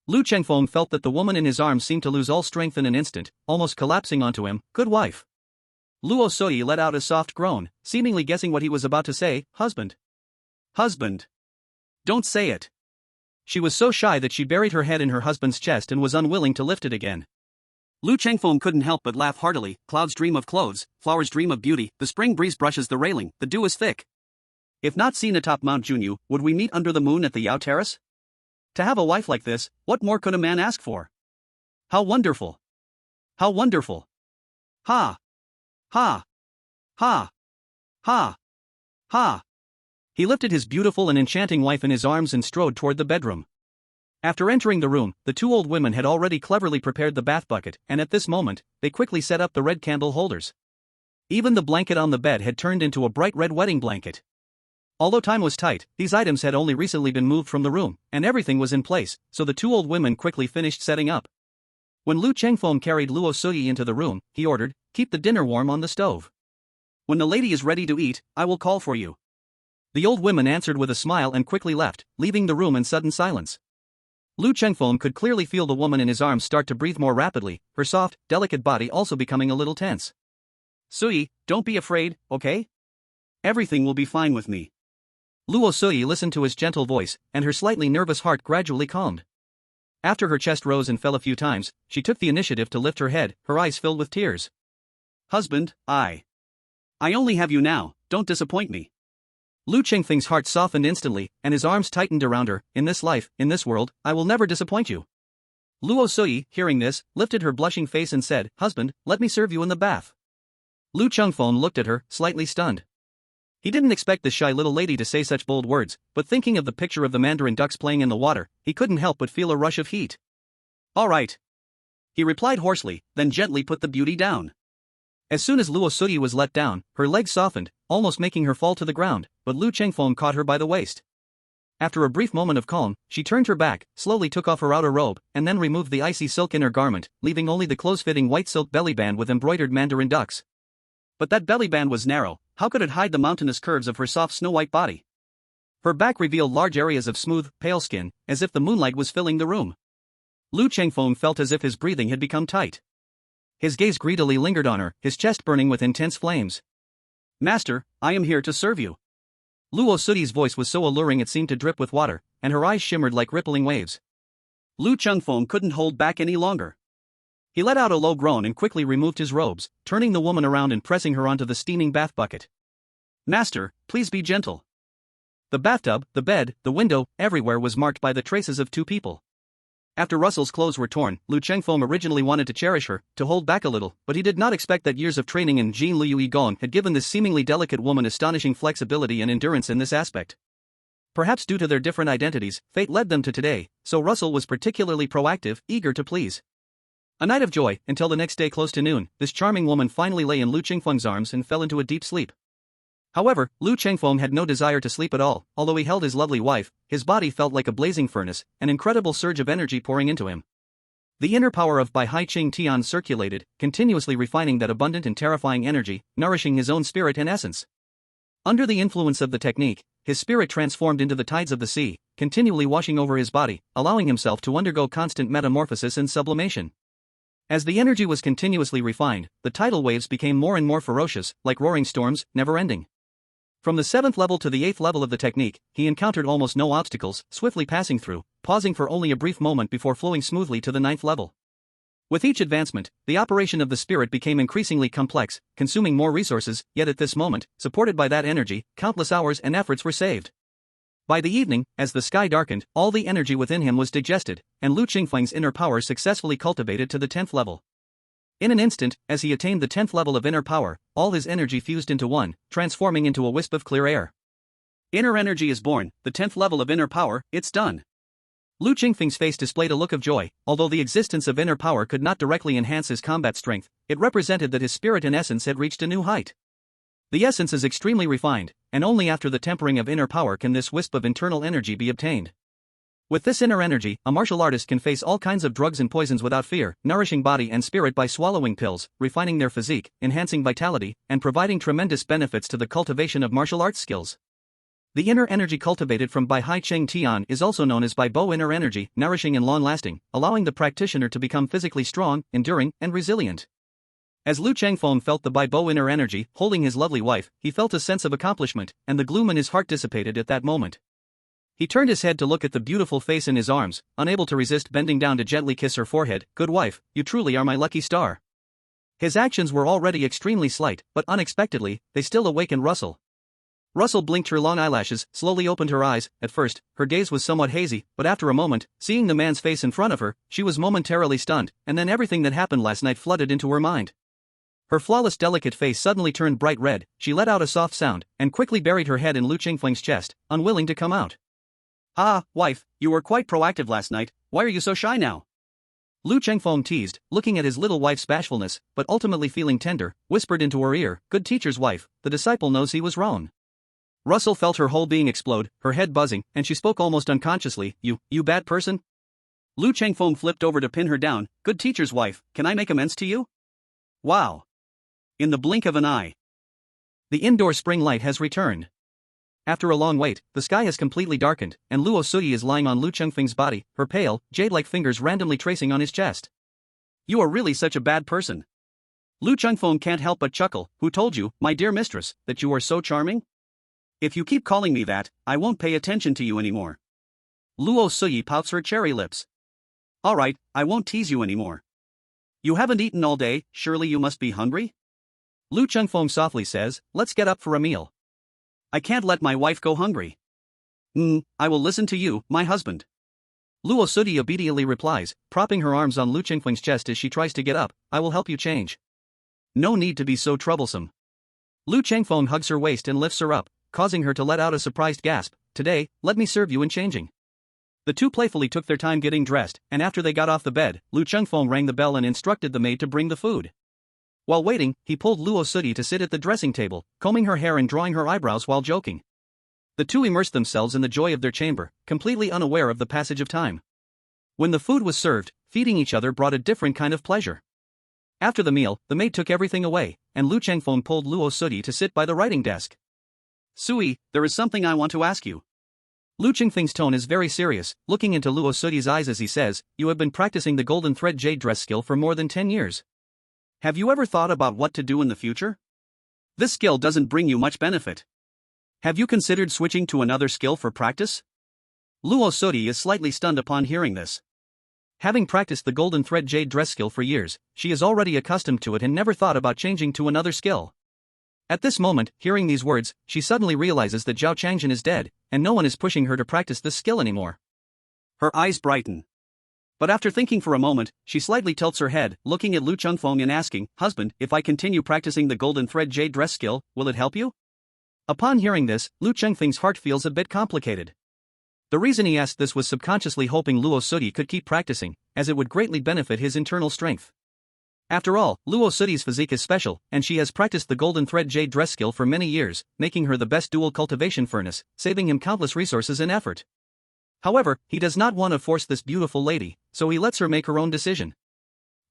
Lu Chengfeng felt that the woman in his arms seemed to lose all strength in an instant, almost collapsing onto him. Good wife. Luo Suyi let out a soft groan, seemingly guessing what he was about to say, husband. Husband. Don't say it. She was so shy that she buried her head in her husband's chest and was unwilling to lift it again. Lu Chengfeng couldn't help but laugh heartily. Clouds dream of clothes, flowers dream of beauty, the spring breeze brushes the railing, the dew is thick. If not seen atop Mount Junyu, would we meet under the moon at the Yao Terrace? To have a wife like this, what more could a man ask for? How wonderful! How wonderful! Ha! Ha! Ha! Ha! Ha! He lifted his beautiful and enchanting wife in his arms and strode toward the bedroom. After entering the room, the two old women had already cleverly prepared the bath bucket, and at this moment, they quickly set up the red candle holders. Even the blanket on the bed had turned into a bright red wedding blanket. Although time was tight, these items had only recently been moved from the room, and everything was in place, so the two old women quickly finished setting up. When Lu Chengfeng carried Luo Suyi into the room, he ordered, keep the dinner warm on the stove. When the lady is ready to eat, I will call for you. The old women answered with a smile and quickly left, leaving the room in sudden silence. Lu Chengfeng could clearly feel the woman in his arms start to breathe more rapidly, her soft, delicate body also becoming a little tense. Suyi, don't be afraid, okay? Everything will be fine with me. Luo Sui listened to his gentle voice, and her slightly nervous heart gradually calmed. After her chest rose and fell a few times, she took the initiative to lift her head, her eyes filled with tears. "Husband, I only have you now, don't disappoint me." Lu Qingfeng's heart softened instantly, and his arms tightened around her. "In this life, in this world, I will never disappoint you." Luo Sui, hearing this, lifted her blushing face and said, "Husband, let me serve you in the bath." Lu Chengfeng looked at her, slightly stunned. He didn't expect this shy little lady to say such bold words, but thinking of the picture of the mandarin ducks playing in the water, he couldn't help but feel a rush of heat. "All right," he replied hoarsely, then gently put the beauty down. As soon as Luo Sui was let down, her legs softened, almost making her fall to the ground, but Lu Chengfeng caught her by the waist. After a brief moment of calm, she turned her back, slowly took off her outer robe, and then removed the icy silk inner garment, leaving only the close-fitting white silk belly band with embroidered mandarin ducks. But that belly band was narrow. How could it hide the mountainous curves of her soft snow-white body? Her back revealed large areas of smooth, pale skin, as if the moonlight was filling the room. Lu Chengfeng felt as if his breathing had become tight. His gaze greedily lingered on her, his chest burning with intense flames. "Master, I am here to serve you." Luo Sui's voice was so alluring it seemed to drip with water, and her eyes shimmered like rippling waves. Lu Chengfeng couldn't hold back any longer. He let out a low groan and quickly removed his robes, turning the woman around and pressing her onto the steaming bath bucket. "Master, please be gentle." The bathtub, the bed, the window, everywhere was marked by the traces of two people. After Russell's clothes were torn, Lu Chengfeng originally wanted to cherish her, to hold back a little, but he did not expect that years of training in Jin Liu Gong had given this seemingly delicate woman astonishing flexibility and endurance in this aspect. Perhaps due to their different identities, fate led them to today, so Russell was particularly proactive, eager to please. A night of joy, until the next day close to noon, this charming woman finally lay in Lu Chengfeng's arms and fell into a deep sleep. However, Lu Chengfeng had no desire to sleep at all. Although he held his lovely wife, his body felt like a blazing furnace, an incredible surge of energy pouring into him. The inner power of Bai Hai Ching Tian circulated, continuously refining that abundant and terrifying energy, nourishing his own spirit and essence. Under the influence of the technique, his spirit transformed into the tides of the sea, continually washing over his body, allowing himself to undergo constant metamorphosis and sublimation. As the energy was continuously refined, the tidal waves became more and more ferocious, like roaring storms, never-ending. From the 7th level to the 8th level of the technique, he encountered almost no obstacles, swiftly passing through, pausing for only a brief moment before flowing smoothly to the 9th level. With each advancement, the operation of the spirit became increasingly complex, consuming more resources, yet at this moment, supported by that energy, countless hours and efforts were saved. By the evening, as the sky darkened, all the energy within him was digested, and Lu Qingfeng's inner power successfully cultivated to the 10th level. In an instant, as he attained the 10th level of inner power, all his energy fused into one, transforming into a wisp of clear air. Inner energy is born, the 10th level of inner power, it's done. Lu Qingfeng's face displayed a look of joy. Although the existence of inner power could not directly enhance his combat strength, it represented that his spirit and essence had reached a new height. The essence is extremely refined, and only after the tempering of inner power can this wisp of internal energy be obtained. With this inner energy, a martial artist can face all kinds of drugs and poisons without fear, nourishing body and spirit by swallowing pills, refining their physique, enhancing vitality, and providing tremendous benefits to the cultivation of martial arts skills. The inner energy cultivated from Bai Hai Cheng Tian is also known as Bai Bo inner energy, nourishing and long-lasting, allowing the practitioner to become physically strong, enduring, and resilient. As Lu Chengfeng felt the Bai Bo inner energy, holding his lovely wife, he felt a sense of accomplishment, and the gloom in his heart dissipated at that moment. He turned his head to look at the beautiful face in his arms, unable to resist bending down to gently kiss her forehead. "Good wife, you truly are my lucky star." His actions were already extremely slight, but unexpectedly, they still awakened Russell. Russell blinked her long eyelashes, slowly opened her eyes. At first, her gaze was somewhat hazy, but after a moment, seeing the man's face in front of her, she was momentarily stunned, and then everything that happened last night flooded into her mind. Her flawless delicate face suddenly turned bright red, she let out a soft sound, and quickly buried her head in Lu Qingfeng's chest, unwilling to come out. "Ah, wife, you were quite proactive last night, why are you so shy now?" Lu Chengfeng teased, looking at his little wife's bashfulness, but ultimately feeling tender, whispered into her ear, "Good teacher's wife, the disciple knows he was wrong." Russell felt her whole being explode, her head buzzing, and she spoke almost unconsciously, You bad person?" Lu Chengfeng flipped over to pin her down. "Good teacher's wife, can I make amends to you?" Wow! In the blink of an eye, the indoor spring light has returned. After a long wait, the sky has completely darkened, and Luo Sui is lying on Lu Chengfeng's body, her pale, jade-like fingers randomly tracing on his chest. "You are really such a bad person." Lu Chengfeng can't help but chuckle. "Who told you, my dear mistress, that you are so charming?" If you keep calling me that, I won't pay attention to you anymore. Luo Suyi pouts her cherry lips. Alright, I won't tease you anymore. You haven't eaten all day, surely you must be hungry? Lu Chengfeng softly says, let's get up for a meal. I can't let my wife go hungry. I will listen to you, my husband. Luo Suyi obediently replies, propping her arms on Lu Chengfeng's chest as she tries to get up, I will help you change. No need to be so troublesome. Lu Chengfeng hugs her waist and lifts her up, causing her to let out a surprised gasp. Today, let me serve you in changing. The two playfully took their time getting dressed, and after they got off the bed, Lu Chengfeng rang the bell and instructed the maid to bring the food. While waiting, he pulled Luo Suyi to sit at the dressing table, combing her hair and drawing her eyebrows while joking. The two immersed themselves in the joy of their chamber, completely unaware of the passage of time. When the food was served, feeding each other brought a different kind of pleasure. After the meal, the maid took everything away, and Lu Chengfeng pulled Luo Suyi to sit by the writing desk. Sui, there is something I want to ask you. Lu Chengfeng's tone is very serious, looking into Luo Suyi's eyes as he says, you have been practicing the golden thread jade dress skill for more than 10 years. Have you ever thought about what to do in the future? This skill doesn't bring you much benefit. Have you considered switching to another skill for practice? Luo Suyi is slightly stunned upon hearing this. Having practiced the golden thread jade dress skill for years, she is already accustomed to it and never thought about changing to another skill. At this moment, hearing these words, she suddenly realizes that Zhao Changjin is dead, and no one is pushing her to practice this skill anymore. Her eyes brighten. But after thinking for a moment, she slightly tilts her head, looking at Lu Chengfeng and asking, husband, if I continue practicing the golden thread jade dress skill, will it help you? Upon hearing this, Lu Chengfeng's heart feels a bit complicated. The reason he asked this was subconsciously hoping Luo Suyi could keep practicing, as it would greatly benefit his internal strength. After all, Luo Suyi's physique is special, and she has practiced the golden thread jade dress skill for many years, making her the best dual cultivation furnace, saving him countless resources and effort. However, he does not want to force this beautiful lady, so he lets her make her own decision.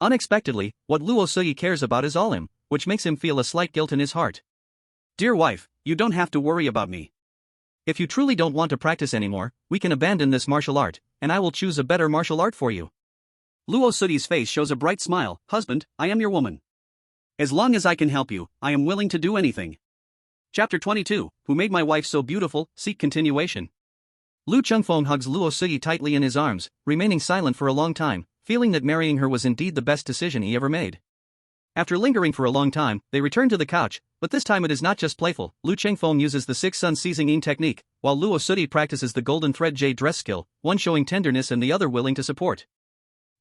Unexpectedly, what Luo Suyi cares about is all him, which makes him feel a slight guilt in his heart. Dear wife, you don't have to worry about me. If you truly don't want to practice anymore, we can abandon this martial art, and I will choose a better martial art for you. Luo Suyi's face shows a bright smile, husband, I am your woman. As long as I can help you, I am willing to do anything. Chapter 22, Who Made My Wife So Beautiful, seek continuation. Lu Chengfeng hugs Luo Suyi tightly in his arms, remaining silent for a long time, feeling that marrying her was indeed the best decision he ever made. After lingering for a long time, they return to the couch, but this time it is not just playful. Lu Chengfeng uses the six sun seizing yin technique, while Luo Suyi practices the golden thread jade dress skill, one showing tenderness and the other willing to support.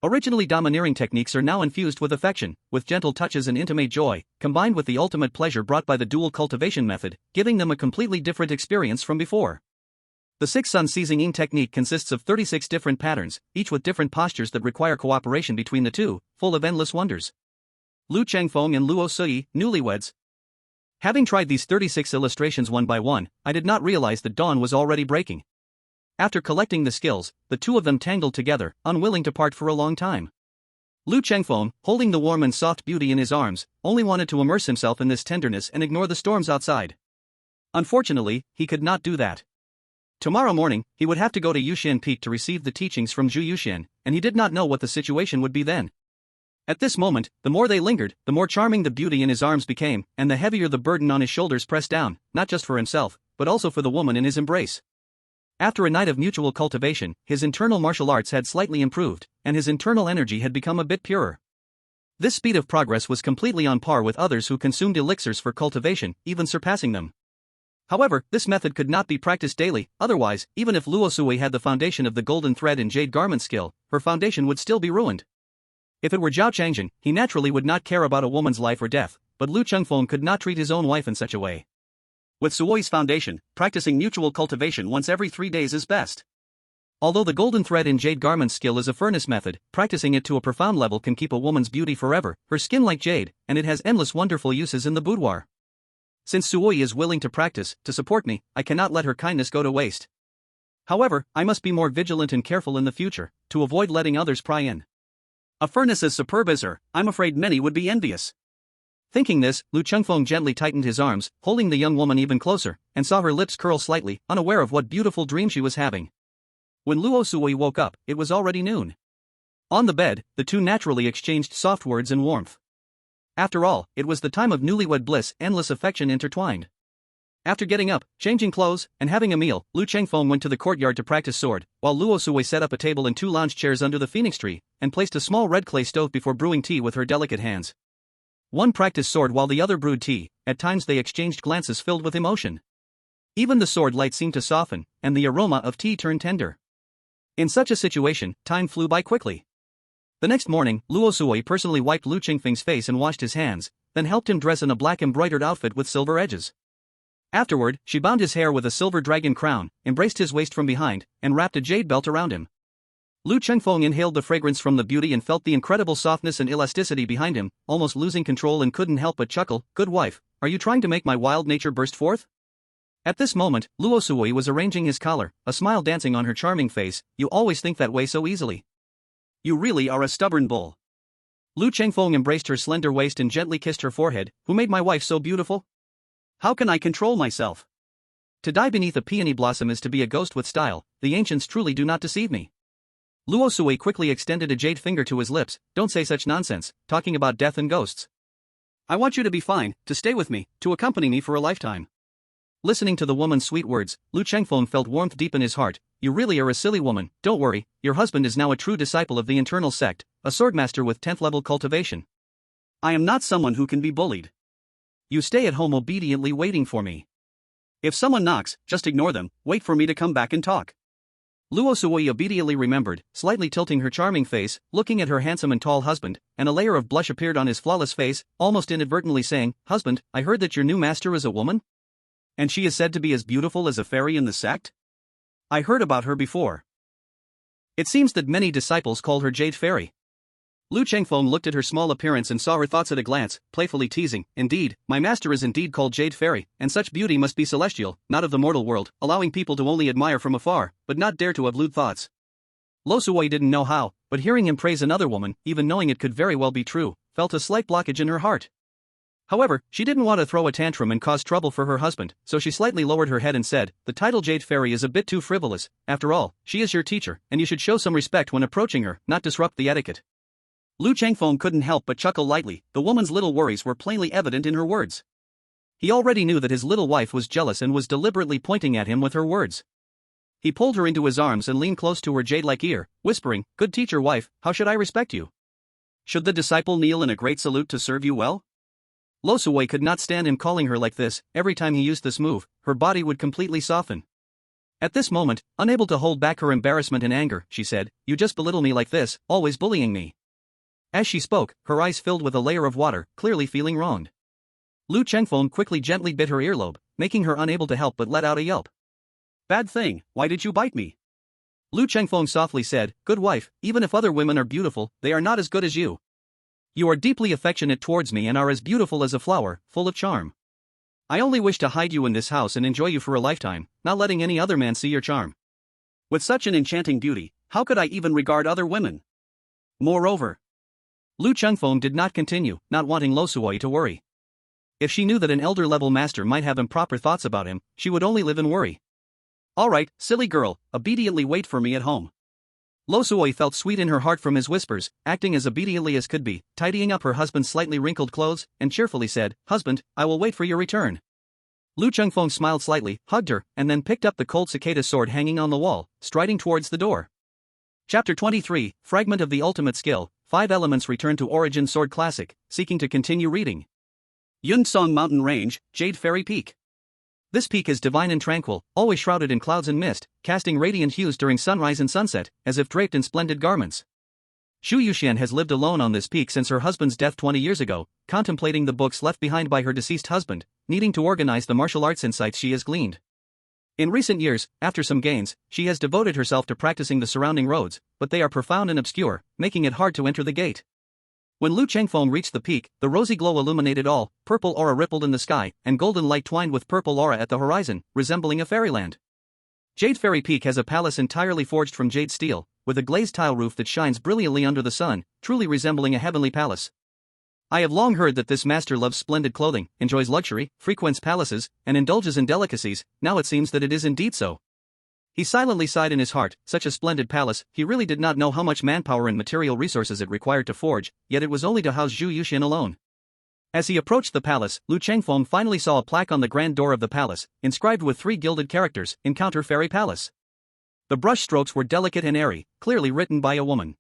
Originally domineering techniques are now infused with affection, with gentle touches and intimate joy, combined with the ultimate pleasure brought by the dual cultivation method, giving them a completely different experience from before. The six sun seizing yin technique consists of 36 different patterns, each with different postures that require cooperation between the two, full of endless wonders. Lu Chengfeng and Luo Suyi, newlyweds. Having tried these 36 illustrations one by one, I did not realize that dawn was already breaking. After collecting the skills, the two of them tangled together, unwilling to part for a long time. Lu Chengfeng, holding the warm and soft beauty in his arms, only wanted to immerse himself in this tenderness and ignore the storms outside. Unfortunately, he could not do that. Tomorrow morning, he would have to go to Yuxian Peak to receive the teachings from Zhu Yuxian, and he did not know what the situation would be then. At this moment, the more they lingered, the more charming the beauty in his arms became, and the heavier the burden on his shoulders pressed down, not just for himself, but also for the woman in his embrace. After a night of mutual cultivation, his internal martial arts had slightly improved, and his internal energy had become a bit purer. This speed of progress was completely on par with others who consumed elixirs for cultivation, even surpassing them. However, this method could not be practiced daily, otherwise, even if Luo Suyi had the foundation of the golden thread and jade garment skill, her foundation would still be ruined. If it were Zhao Changjin, he naturally would not care about a woman's life or death, but Lu Chengfeng could not treat his own wife in such a way. With Suoi's foundation, practicing mutual cultivation once every 3 days is best. Although the golden thread and jade garment skill is a furnace method, practicing it to a profound level can keep a woman's beauty forever, her skin like jade, and it has endless wonderful uses in the boudoir. Since Suoi is willing to practice, to support me, I cannot let her kindness go to waste. However, I must be more vigilant and careful in the future, to avoid letting others pry in. A furnace as superb as her, I'm afraid many would be envious. Thinking this, Lu Chengfeng gently tightened his arms, holding the young woman even closer, and saw her lips curl slightly, unaware of what beautiful dream she was having. When Luo Suoi woke up, it was already noon. On the bed, the two naturally exchanged soft words and warmth. After all, it was the time of newlywed bliss, endless affection intertwined. After getting up, changing clothes, and having a meal, Lu Chengfeng went to the courtyard to practice sword, while Luo Suwei set up a table and 2 lounge chairs under the phoenix tree, and placed a small red clay stove before brewing tea with her delicate hands. One practiced sword while the other brewed tea. At times they exchanged glances filled with emotion. Even the sword light seemed to soften, and the aroma of tea turned tender. In such a situation, time flew by quickly. The next morning, Luo Suwei personally wiped Lu Chengfeng's face and washed his hands, then helped him dress in a black embroidered outfit with silver edges. Afterward, she bound his hair with a silver dragon crown, embraced his waist from behind, and wrapped a jade belt around him. Lu Chengfeng inhaled the fragrance from the beauty and felt the incredible softness and elasticity behind him, almost losing control and couldn't help but chuckle. "Good wife, are you trying to make my wild nature burst forth?" At this moment, Luo Suwei was arranging his collar, a smile dancing on her charming face. "You always think that way so easily. You really are a stubborn bull." Lu Chengfeng embraced her slender waist and gently kissed her forehead. "Who made my wife so beautiful? How can I control myself? To die beneath a peony blossom is to be a ghost with style. The ancients truly do not deceive me." Luo Suwei quickly extended a jade finger to his lips. "Don't say such nonsense, talking about death and ghosts. I want you to be fine, to stay with me, to accompany me for a lifetime." Listening to the woman's sweet words, Lu Chengfeng felt warmth deep in his heart. "You really are a silly woman. Don't worry, your husband is now a true disciple of the internal sect, a swordmaster with 10th level cultivation. I am not someone who can be bullied. You stay at home obediently waiting for me. If someone knocks, just ignore them, wait for me to come back and talk." Luo Suwei obediently remembered, slightly tilting her charming face, looking at her handsome and tall husband, and a layer of blush appeared on his flawless face, almost inadvertently saying, "Husband, I heard that your new master is a woman? And she is said to be as beautiful as a fairy in the sect? I heard about her before. It seems that many disciples call her Jade Fairy." Lu Chengfeng looked at her small appearance and saw her thoughts at a glance, playfully teasing, "Indeed, my master is indeed called Jade Fairy, and such beauty must be celestial, not of the mortal world, allowing people to only admire from afar, but not dare to have lewd thoughts." Lo Suwei didn't know how, but hearing him praise another woman, even knowing it could very well be true, felt a slight blockage in her heart. However, she didn't want to throw a tantrum and cause trouble for her husband, so she slightly lowered her head and said, "The title Jade Fairy is a bit too frivolous. After all, she is your teacher, and you should show some respect when approaching her, not disrupt the etiquette." Lu Chengfeng couldn't help but chuckle lightly. The woman's little worries were plainly evident in her words. He already knew that his little wife was jealous and was deliberately pointing at him with her words. He pulled her into his arms and leaned close to her jade-like ear, whispering, "Good teacher wife, how should I respect you? Should the disciple kneel in a great salute to serve you well?" Lo Suwei could not stand him calling her like this. Every time he used this move, her body would completely soften. At this moment, unable to hold back her embarrassment and anger, she said, "You just belittle me like this, always bullying me." As she spoke, her eyes filled with a layer of water, clearly feeling wronged. Lu Chengfeng quickly gently bit her earlobe, making her unable to help but let out a yelp. "Bad thing, why did you bite me?" Lu Chengfeng softly said, "Good wife, even if other women are beautiful, they are not as good as you. You are deeply affectionate towards me and are as beautiful as a flower, full of charm. I only wish to hide you in this house and enjoy you for a lifetime, not letting any other man see your charm. With such an enchanting beauty, how could I even regard other women? Moreover..." Lu Chengfeng did not continue, not wanting Lo Suwei to worry. If she knew that an elder-level master might have improper thoughts about him, she would only live in worry. "All right, silly girl, obediently wait for me at home." Lo Suwei felt sweet in her heart from his whispers, acting as obediently as could be, tidying up her husband's slightly wrinkled clothes, and cheerfully said, "Husband, I will wait for your return." Lu Chengfeng smiled slightly, hugged her, and then picked up the cold cicada sword hanging on the wall, striding towards the door. Chapter 23, Fragment of the Ultimate Skill, 5 Elements Return to Origin Sword Classic, seeking to continue reading. Yunsong Mountain Range, Jade Fairy Peak. This peak is divine and tranquil, always shrouded in clouds and mist, casting radiant hues during sunrise and sunset, as if draped in splendid garments. Xu Yuxian has lived alone on this peak since her husband's death 20 years ago, contemplating the books left behind by her deceased husband, needing to organize the martial arts insights she has gleaned. In recent years, after some gains, she has devoted herself to practicing the surrounding roads, but they are profound and obscure, making it hard to enter the gate. When Lu Chengfeng reached the peak, the rosy glow illuminated all, purple aura rippled in the sky, and golden light twined with purple aura at the horizon, resembling a fairyland. Jade Fairy Peak has a palace entirely forged from jade steel, with a glazed tile roof that shines brilliantly under the sun, truly resembling a heavenly palace. I have long heard that this master loves splendid clothing, enjoys luxury, frequents palaces, and indulges in delicacies. Now it seems that it is indeed so. He silently sighed in his heart. Such a splendid palace, he really did not know how much manpower and material resources it required to forge, yet it was only to house Xu Yuxian alone. As he approached the palace, Lu Chengfeng finally saw a plaque on the grand door of the palace, inscribed with 3 gilded characters, "Encounter Fairy Palace." The brush strokes were delicate and airy, clearly written by a woman.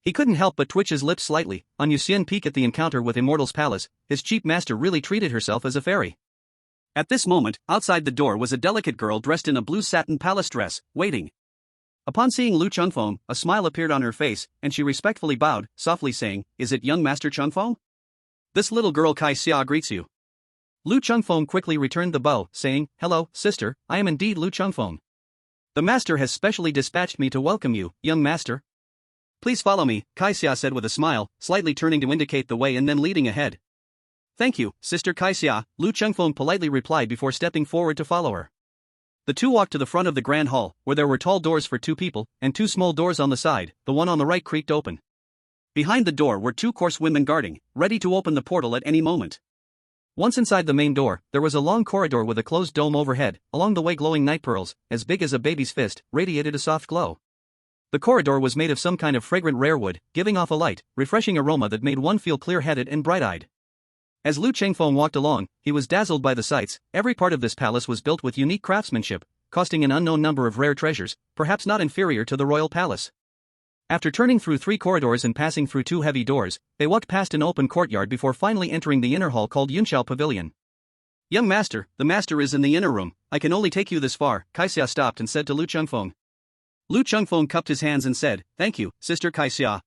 He couldn't help but twitch his lips slightly. On Yuxian peak at the encounter with Immortal's palace, his cheap master really treated herself as a fairy. At this moment, outside the door was a delicate girl dressed in a blue satin palace dress, waiting. Upon seeing Lu Chengfeng, a smile appeared on her face, and she respectfully bowed, softly saying, "Is it young Master Chengfeng? This little girl Kai Xia greets you." Lu Chengfeng quickly returned the bow, saying, "Hello, sister, I am indeed Lu Chengfeng. The master has specially dispatched me to welcome you, young master. Please follow me," Kai Xia said with a smile, slightly turning to indicate the way and then leading ahead. "Thank you, sister Kai Xia," Lu Chengfeng politely replied before stepping forward to follow her. The two walked to the front of the grand hall, where there were tall doors for 2 people, and 2 small doors on the side. The one on the right creaked open. Behind the door were 2 coarse women guarding, ready to open the portal at any moment. Once inside the main door, there was a long corridor with a closed dome overhead. Along the way, glowing night pearls, as big as a baby's fist, radiated a soft glow. The corridor was made of some kind of fragrant rare wood, giving off a light, refreshing aroma that made one feel clear-headed and bright-eyed. As Lu Chengfeng walked along, he was dazzled by the sights. Every part of this palace was built with unique craftsmanship, costing an unknown number of rare treasures, perhaps not inferior to the royal palace. After turning through 3 corridors and passing through 2 heavy doors, they walked past an open courtyard before finally entering the inner hall called Yunxiao Pavilion. "Young master, the master is in the inner room. I can only take you this far," Kai Xia stopped and said to Lu Chengfeng. Lu Chengfeng cupped his hands and said, "Thank you, sister Kai Xia."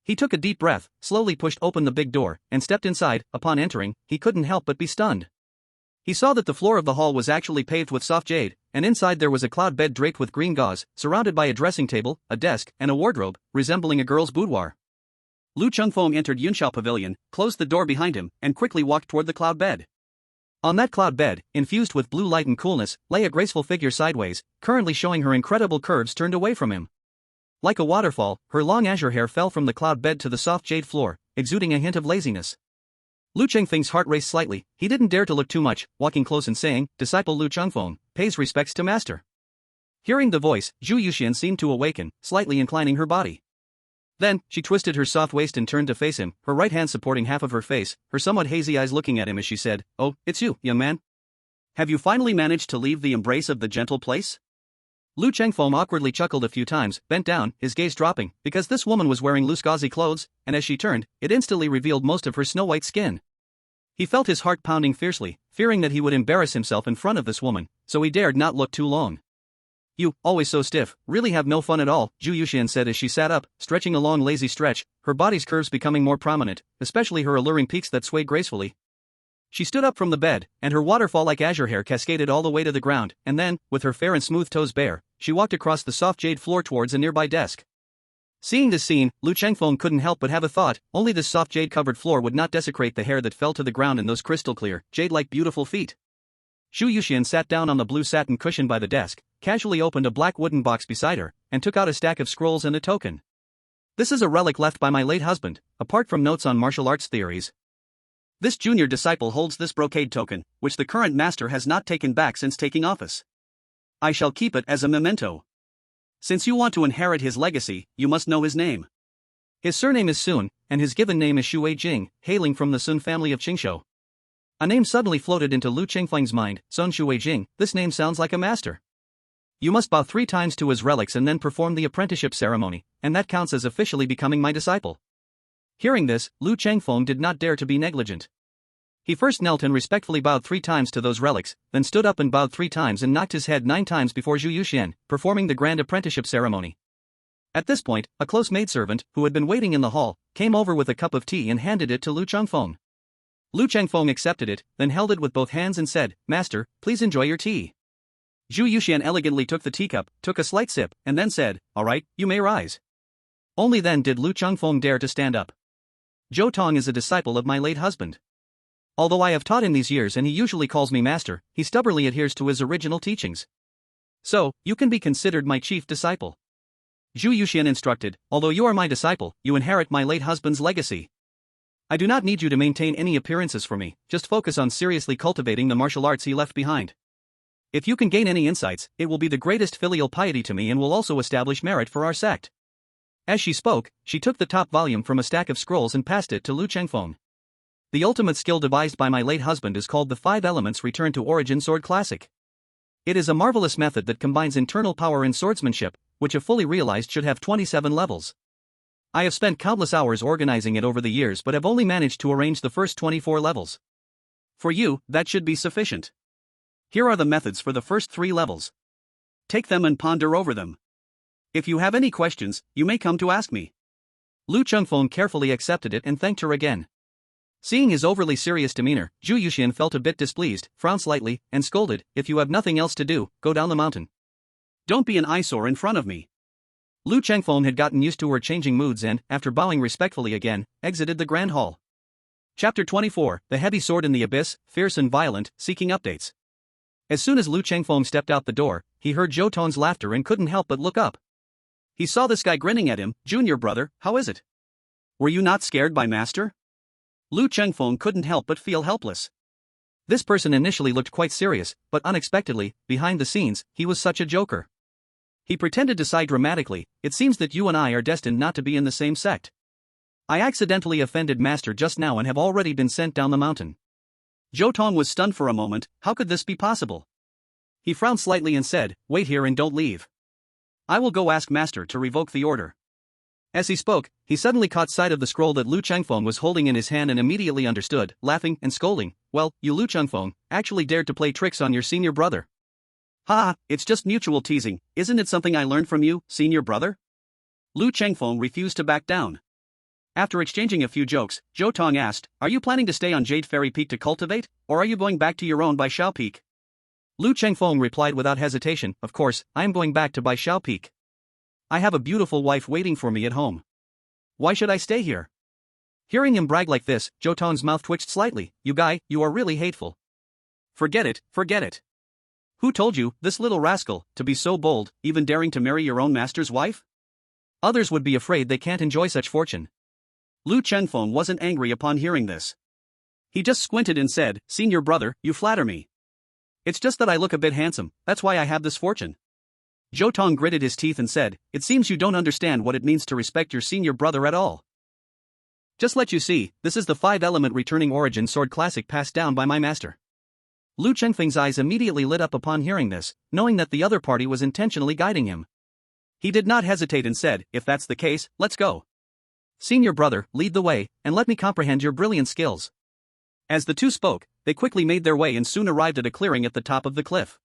He took a deep breath, slowly pushed open the big door, and stepped inside. Upon entering, he couldn't help but be stunned. He saw that the floor of the hall was actually paved with soft jade, and inside there was a cloud bed draped with green gauze, surrounded by a dressing table, a desk, and a wardrobe, resembling a girl's boudoir. Lu Chengfeng entered Yunxiao Pavilion, closed the door behind him, and quickly walked toward the cloud bed. On that cloud bed, infused with blue light and coolness, lay a graceful figure sideways, currently showing her incredible curves turned away from him. Like a waterfall, her long azure hair fell from the cloud bed to the soft jade floor, exuding a hint of laziness. Lu Chengfeng's heart raced slightly. He didn't dare to look too much, walking close and saying, "Disciple Lu Chengfeng, pays respects to master." Hearing the voice, Zhu Yuxian seemed to awaken, slightly inclining her body. Then, she twisted her soft waist and turned to face him, her right hand supporting half of her face, her somewhat hazy eyes looking at him as she said, "Oh, it's you, young man. Have you finally managed to leave the embrace of the gentle place?" Lu Chengfeng awkwardly chuckled a few times, bent down, his gaze dropping, because this woman was wearing loose gauzy clothes, and as she turned, it instantly revealed most of her snow-white skin. He felt his heart pounding fiercely, fearing that he would embarrass himself in front of this woman, so he dared not look too long. "You, always so stiff, really have no fun at all," Zhu Yuxian said as she sat up, stretching a long lazy stretch, her body's curves becoming more prominent, especially her alluring peaks that swayed gracefully. She stood up from the bed, and her waterfall-like azure hair cascaded all the way to the ground, and then, with her fair and smooth toes bare, she walked across the soft jade floor towards a nearby desk. Seeing this scene, Lu Chengfeng couldn't help but have a thought. Only this soft jade-covered floor would not desecrate the hair that fell to the ground in those crystal-clear, jade-like beautiful feet. Zhu Yuxian sat down on the blue satin cushion by the desk, casually opened a black wooden box beside her, and took out a stack of scrolls and a token. "This is a relic left by my late husband, apart from notes on martial arts theories. This junior disciple holds this brocade token, which the current master has not taken back since taking office. I shall keep it as a memento. Since you want to inherit his legacy, you must know his name. His surname is Sun, and his given name is Shui Jing, hailing from the Sun family of Qingshou." A name suddenly floated into Lu Chengfeng's mind, Sun Shui Jing. This name sounds like a master. You must bow 3 times to his relics and then perform the apprenticeship ceremony, and that counts as officially becoming my disciple. Hearing this, Lu Chengfeng did not dare to be negligent. He first knelt and respectfully bowed 3 times to those relics, then stood up and bowed 3 times and knocked his head 9 times before Zhu Yuxian, performing the grand apprenticeship ceremony. At this point, a close maidservant, who had been waiting in the hall, came over with a cup of tea and handed it to Lu Chengfeng. Lu Chengfeng accepted it, then held it with both hands and said, "Master, please enjoy your tea." Zhu Yuxian elegantly took the teacup, took a slight sip, and then said, "All right, you may rise." Only then did Lu Chengfeng dare to stand up. "Zhou Tong is a disciple of my late husband. Although I have taught him these years and he usually calls me master, he stubbornly adheres to his original teachings. So, you can be considered my chief disciple." Zhu Yuxian instructed, "Although you are my disciple, you inherit my late husband's legacy. I do not need you to maintain any appearances for me, just focus on seriously cultivating the martial arts he left behind. If you can gain any insights, it will be the greatest filial piety to me and will also establish merit for our sect." As she spoke, she took the top volume from a stack of scrolls and passed it to Lu Chengfeng. The ultimate skill devised by my late husband is called the 5 Elements Return to Origin Sword Classic. It is a marvelous method that combines internal power in swordsmanship, which if fully realized should have 27 levels. I have spent countless hours organizing it over the years but have only managed to arrange the first 24 levels. For you, that should be sufficient. Here are the methods for the first 3 levels. Take them and ponder over them. If you have any questions, you may come to ask me. Lu Chengfeng carefully accepted it and thanked her again. Seeing his overly serious demeanor, Zhu Yuxian felt a bit displeased, frowned slightly, and scolded, "If you have nothing else to do, go down the mountain. Don't be an eyesore in front of me." Lu Chengfeng had gotten used to her changing moods and, after bowing respectfully again, exited the grand hall. Chapter 24, The Heavy Sword in the Abyss, Fierce and Violent, Seeking Updates. As soon as Lu Chengfeng stepped out the door, he heard Zhou Tong's laughter and couldn't help but look up. He saw this guy grinning at him. "Junior brother, how is it? Were you not scared by Master?" Lu Chengfeng couldn't help but feel helpless. This person initially looked quite serious, but unexpectedly, behind the scenes, he was such a joker. He pretended to sigh dramatically. "It seems that you and I are destined not to be in the same sect. I accidentally offended Master just now and have already been sent down the mountain." Zhou Tong was stunned for a moment. How could this be possible? He frowned slightly and said, "Wait here and don't leave. I will go ask Master to revoke the order." As he spoke, he suddenly caught sight of the scroll that Lu Chengfeng was holding in his hand and immediately understood, laughing and scolding, "Well, you Lu Chengfeng, actually dared to play tricks on your senior brother. Ha, it's just mutual teasing, isn't it something I learned from you, senior brother?" Lu Chengfeng refused to back down. After exchanging a few jokes, Zhou Tong asked, "Are you planning to stay on Jade Fairy Peak to cultivate, or are you going back to your own Bai Shao Peak?" Lu Chengfeng replied without hesitation, "Of course, I am going back to Bai Shao Peak. I have a beautiful wife waiting for me at home. Why should I stay here?" Hearing him brag like this, Zhou Tong's mouth twitched slightly. "You guy, you are really hateful. Forget it, forget it. Who told you, this little rascal, to be so bold, even daring to marry your own master's wife? Others would be afraid they can't enjoy such fortune." Lu Chengfeng wasn't angry upon hearing this. He just squinted and said, "Senior brother, you flatter me. It's just that I look a bit handsome, that's why I have this fortune." Zhou Tong gritted his teeth and said, "It seems you don't understand what it means to respect your senior brother at all. Just let you see, this is the 5-element returning origin sword classic passed down by my master." Lu Chengfeng's eyes immediately lit up upon hearing this, knowing that the other party was intentionally guiding him. He did not hesitate and said, "If that's the case, let's go. Senior brother, lead the way, and let me comprehend your brilliant skills." As the two spoke, they quickly made their way and soon arrived at a clearing at the top of the cliff.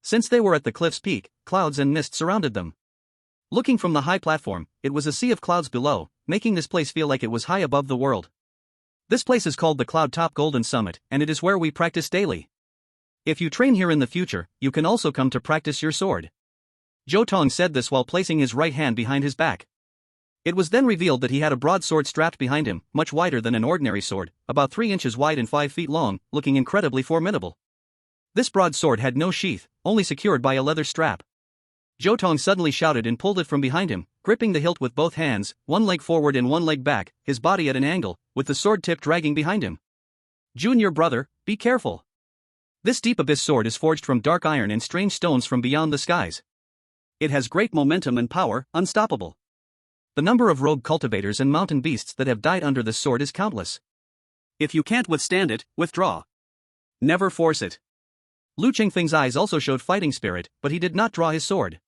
Since they were at the cliff's peak, clouds and mist surrounded them. Looking from the high platform, it was a sea of clouds below, making this place feel like it was high above the world. This place is called the Cloud Top Golden Summit, and it is where we practice daily. If you train here in the future, you can also come to practice your sword. Zhou Tong said this while placing his right hand behind his back. It was then revealed that he had a broad sword strapped behind him, much wider than an ordinary sword, about 3 inches wide and 5 feet long, looking incredibly formidable. This broad sword had no sheath, only secured by a leather strap. Zhou Tong suddenly shouted and pulled it from behind him, gripping the hilt with both hands, one leg forward and one leg back, his body at an angle, with the sword tip dragging behind him. "Junior brother, be careful. This deep abyss sword is forged from dark iron and strange stones from beyond the skies. It has great momentum and power, unstoppable. The number of rogue cultivators and mountain beasts that have died under this sword is countless. If you can't withstand it, withdraw. Never force it." Lu Chengfeng's eyes also showed fighting spirit, but he did not draw his sword.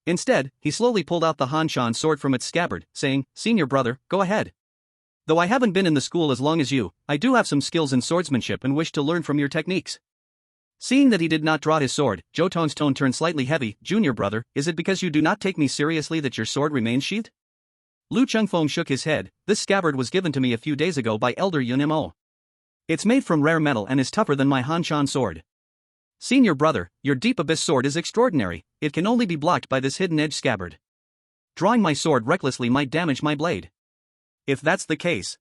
Instead, he slowly pulled out the Han Shan sword from its scabbard, saying, "Senior brother, go ahead. Though I haven't been in the school as long as you, I do have some skills in swordsmanship and wish to learn from your techniques." Seeing that he did not draw his sword, Zhou Tong's tone turned slightly heavy. "Junior brother, is it because you do not take me seriously that your sword remains sheathed?" Lu Chengfeng shook his head. "This scabbard was given to me a few days ago by Elder Yun Mo. It's made from rare metal and is tougher than my Han Shan sword. Senior brother, your deep abyss sword is extraordinary, it can only be blocked by this hidden edge scabbard. Drawing my sword recklessly might damage my blade. If that's the case."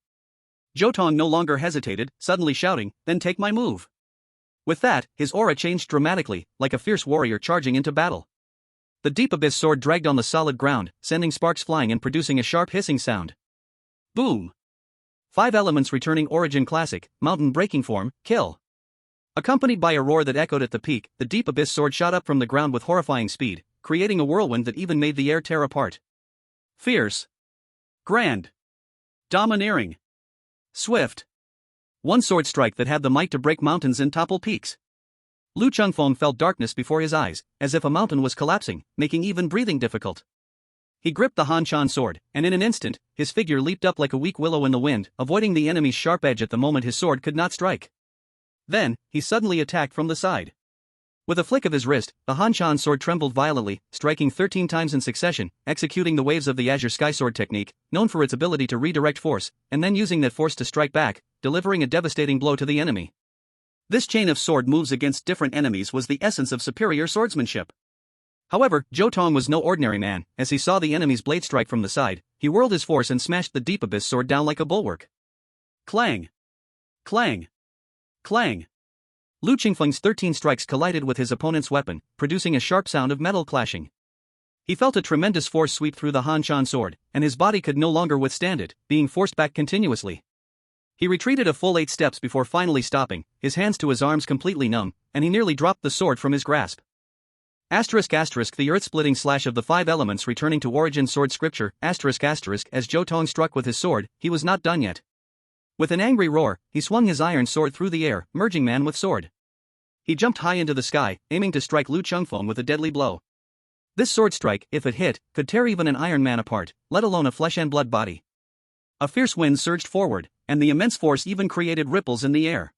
Zhou Tong no longer hesitated, suddenly shouting, "Then take my move." With that, his aura changed dramatically, like a fierce warrior charging into battle. The deep abyss sword dragged on the solid ground, sending sparks flying and producing a sharp hissing sound. Boom! 5 elements returning origin classic, mountain breaking form, kill. Accompanied by a roar that echoed at the peak, the deep abyss sword shot up from the ground with horrifying speed, creating a whirlwind that even made the air tear apart. Fierce. Grand. Domineering. Swift. One sword strike that had the might to break mountains and topple peaks. Lu Chengfeng felt darkness before his eyes, as if a mountain was collapsing, making even breathing difficult. He gripped the Han Shan sword, and in an instant, his figure leaped up like a weak willow in the wind, avoiding the enemy's sharp edge at the moment his sword could not strike. Then, he suddenly attacked from the side. With a flick of his wrist, the Han Shan sword trembled violently, striking 13 times in succession, executing the waves of the Azure Sky Sword technique, known for its ability to redirect force, and then using that force to strike back, delivering a devastating blow to the enemy. This chain of sword moves against different enemies was the essence of superior swordsmanship. However, Zhou Tong was no ordinary man. As he saw the enemy's blade strike from the side, he whirled his force and smashed the Deep Abyss sword down like a bulwark. Clang! Clang! Clang! Lu Qingfeng's 13 strikes collided with his opponent's weapon, producing a sharp sound of metal clashing. He felt a tremendous force sweep through the Han Shan sword, and his body could no longer withstand it, being forced back continuously. He retreated a full 8 steps before finally stopping, his hands to his arms completely numb, and he nearly dropped the sword from his grasp. The earth-splitting slash of the 5 elements returning to origin sword scripture, as Zhou Tong struck with his sword, he was not done yet. With an angry roar, he swung his iron sword through the air, merging man with sword. He jumped high into the sky, aiming to strike Lu Chengfeng with a deadly blow. This sword strike, if it hit, could tear even an Iron Man apart, let alone a flesh-and-blood body. A fierce wind surged forward, and the immense force even created ripples in the air.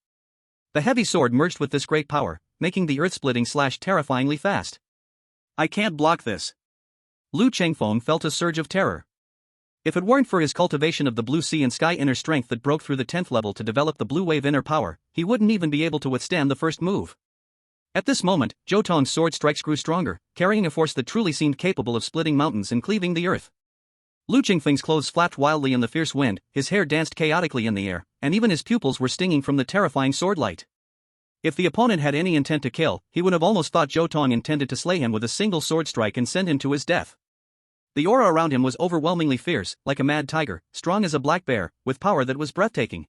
The heavy sword merged with this great power, making the earth-splitting slash terrifyingly fast. I can't block this. Lu Chengfeng felt a surge of terror. If it weren't for his cultivation of the blue sea and sky inner strength that broke through the 10th level to develop the blue wave inner power, he wouldn't even be able to withstand the first move. At this moment, Zhou Tong's sword strikes grew stronger, carrying a force that truly seemed capable of splitting mountains and cleaving the earth. Lu Qingfeng's clothes flapped wildly in the fierce wind, his hair danced chaotically in the air, and even his pupils were stinging from the terrifying sword light. If the opponent had any intent to kill, he would have almost thought Zhou Tong intended to slay him with a single sword strike and send him to his death. The aura around him was overwhelmingly fierce, like a mad tiger, strong as a black bear, with power that was breathtaking.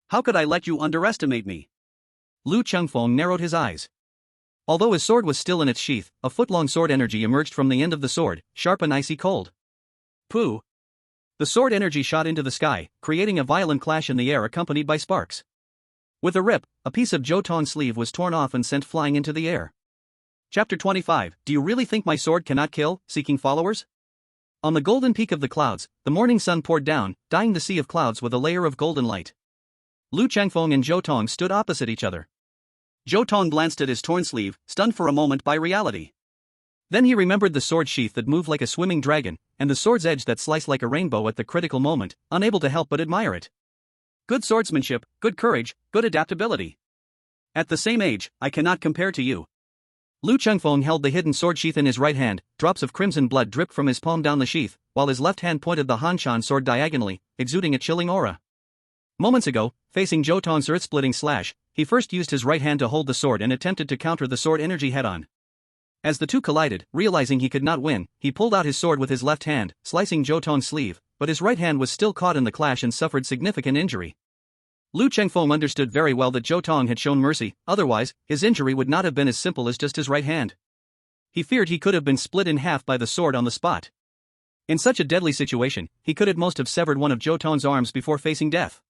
How could I let you underestimate me? Lu Chengfeng narrowed his eyes. Although his sword was still in its sheath, a foot-long sword energy emerged from the end of the sword, sharp and icy cold. Pooh! The sword energy shot into the sky, creating a violent clash in the air accompanied by sparks. With a rip, a piece of Zhou Tong's sleeve was torn off and sent flying into the air. Chapter 25. Do you really think my sword cannot kill, seeking followers? On the golden peak of the clouds, the morning sun poured down, dyeing the sea of clouds with a layer of golden light. Lu Chengfeng and Zhou Tong stood opposite each other. Zhou Tong glanced at his torn sleeve, stunned for a moment by reality. Then he remembered the sword sheath that moved like a swimming dragon, and the sword's edge that sliced like a rainbow at the critical moment, unable to help but admire it. Good swordsmanship, good courage, good adaptability. At the same age, I cannot compare to you. Lu Chengfeng held the hidden sword sheath in his right hand, drops of crimson blood dripped from his palm down the sheath, while his left hand pointed the Han Shan sword diagonally, exuding a chilling aura. Moments ago, facing Zhou Tong's earth-splitting slash, he first used his right hand to hold the sword and attempted to counter the sword energy head-on. As the two collided, realizing he could not win, he pulled out his sword with his left hand, slicing Zhou Tong's sleeve, but his right hand was still caught in the clash and suffered significant injury. Lu Chengfeng understood very well that Zhou Tong had shown mercy, otherwise, his injury would not have been as simple as just his right hand. He feared he could have been split in half by the sword on the spot. In such a deadly situation, he could at most have severed one of Zhou Tong's arms before facing death.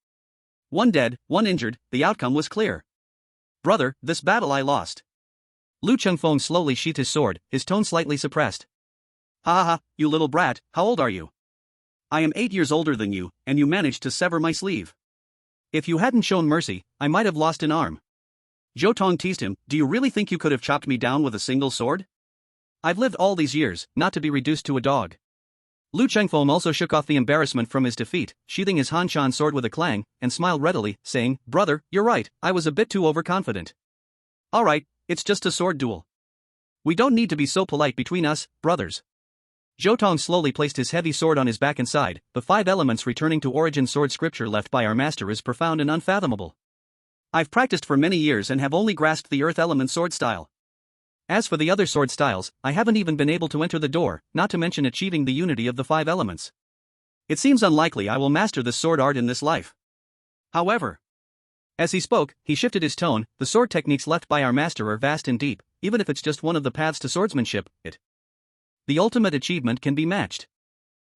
One dead, one injured, the outcome was clear. Brother, this battle I lost. Lu Chengfeng slowly sheathed his sword, his tone slightly suppressed. Ha ha ha, you little brat, how old are you? I am 8 years older than you, and you managed to sever my sleeve. If you hadn't shown mercy, I might have lost an arm. Zhou Tong teased him, do you really think you could have chopped me down with a single sword? I've lived all these years, not to be reduced to a dog. Lu Chengfeng also shook off the embarrassment from his defeat, sheathing his Han Shan sword with a clang, and smiled readily, saying, Brother, you're right, I was a bit too overconfident. Alright, it's just a sword duel. We don't need to be so polite between us, brothers. Zhou Tong slowly placed his heavy sword on his back and sighed, the 5 elements returning to origin sword scripture left by our master is profound and unfathomable. I've practiced for many years and have only grasped the earth element sword style. As for the other sword styles, I haven't even been able to enter the door, not to mention achieving the unity of the 5 elements. It seems unlikely I will master this sword art in this life. However, as he spoke, he shifted his tone, the sword techniques left by our master are vast and deep, even if it's just one of the paths to swordsmanship, the ultimate achievement can be matched.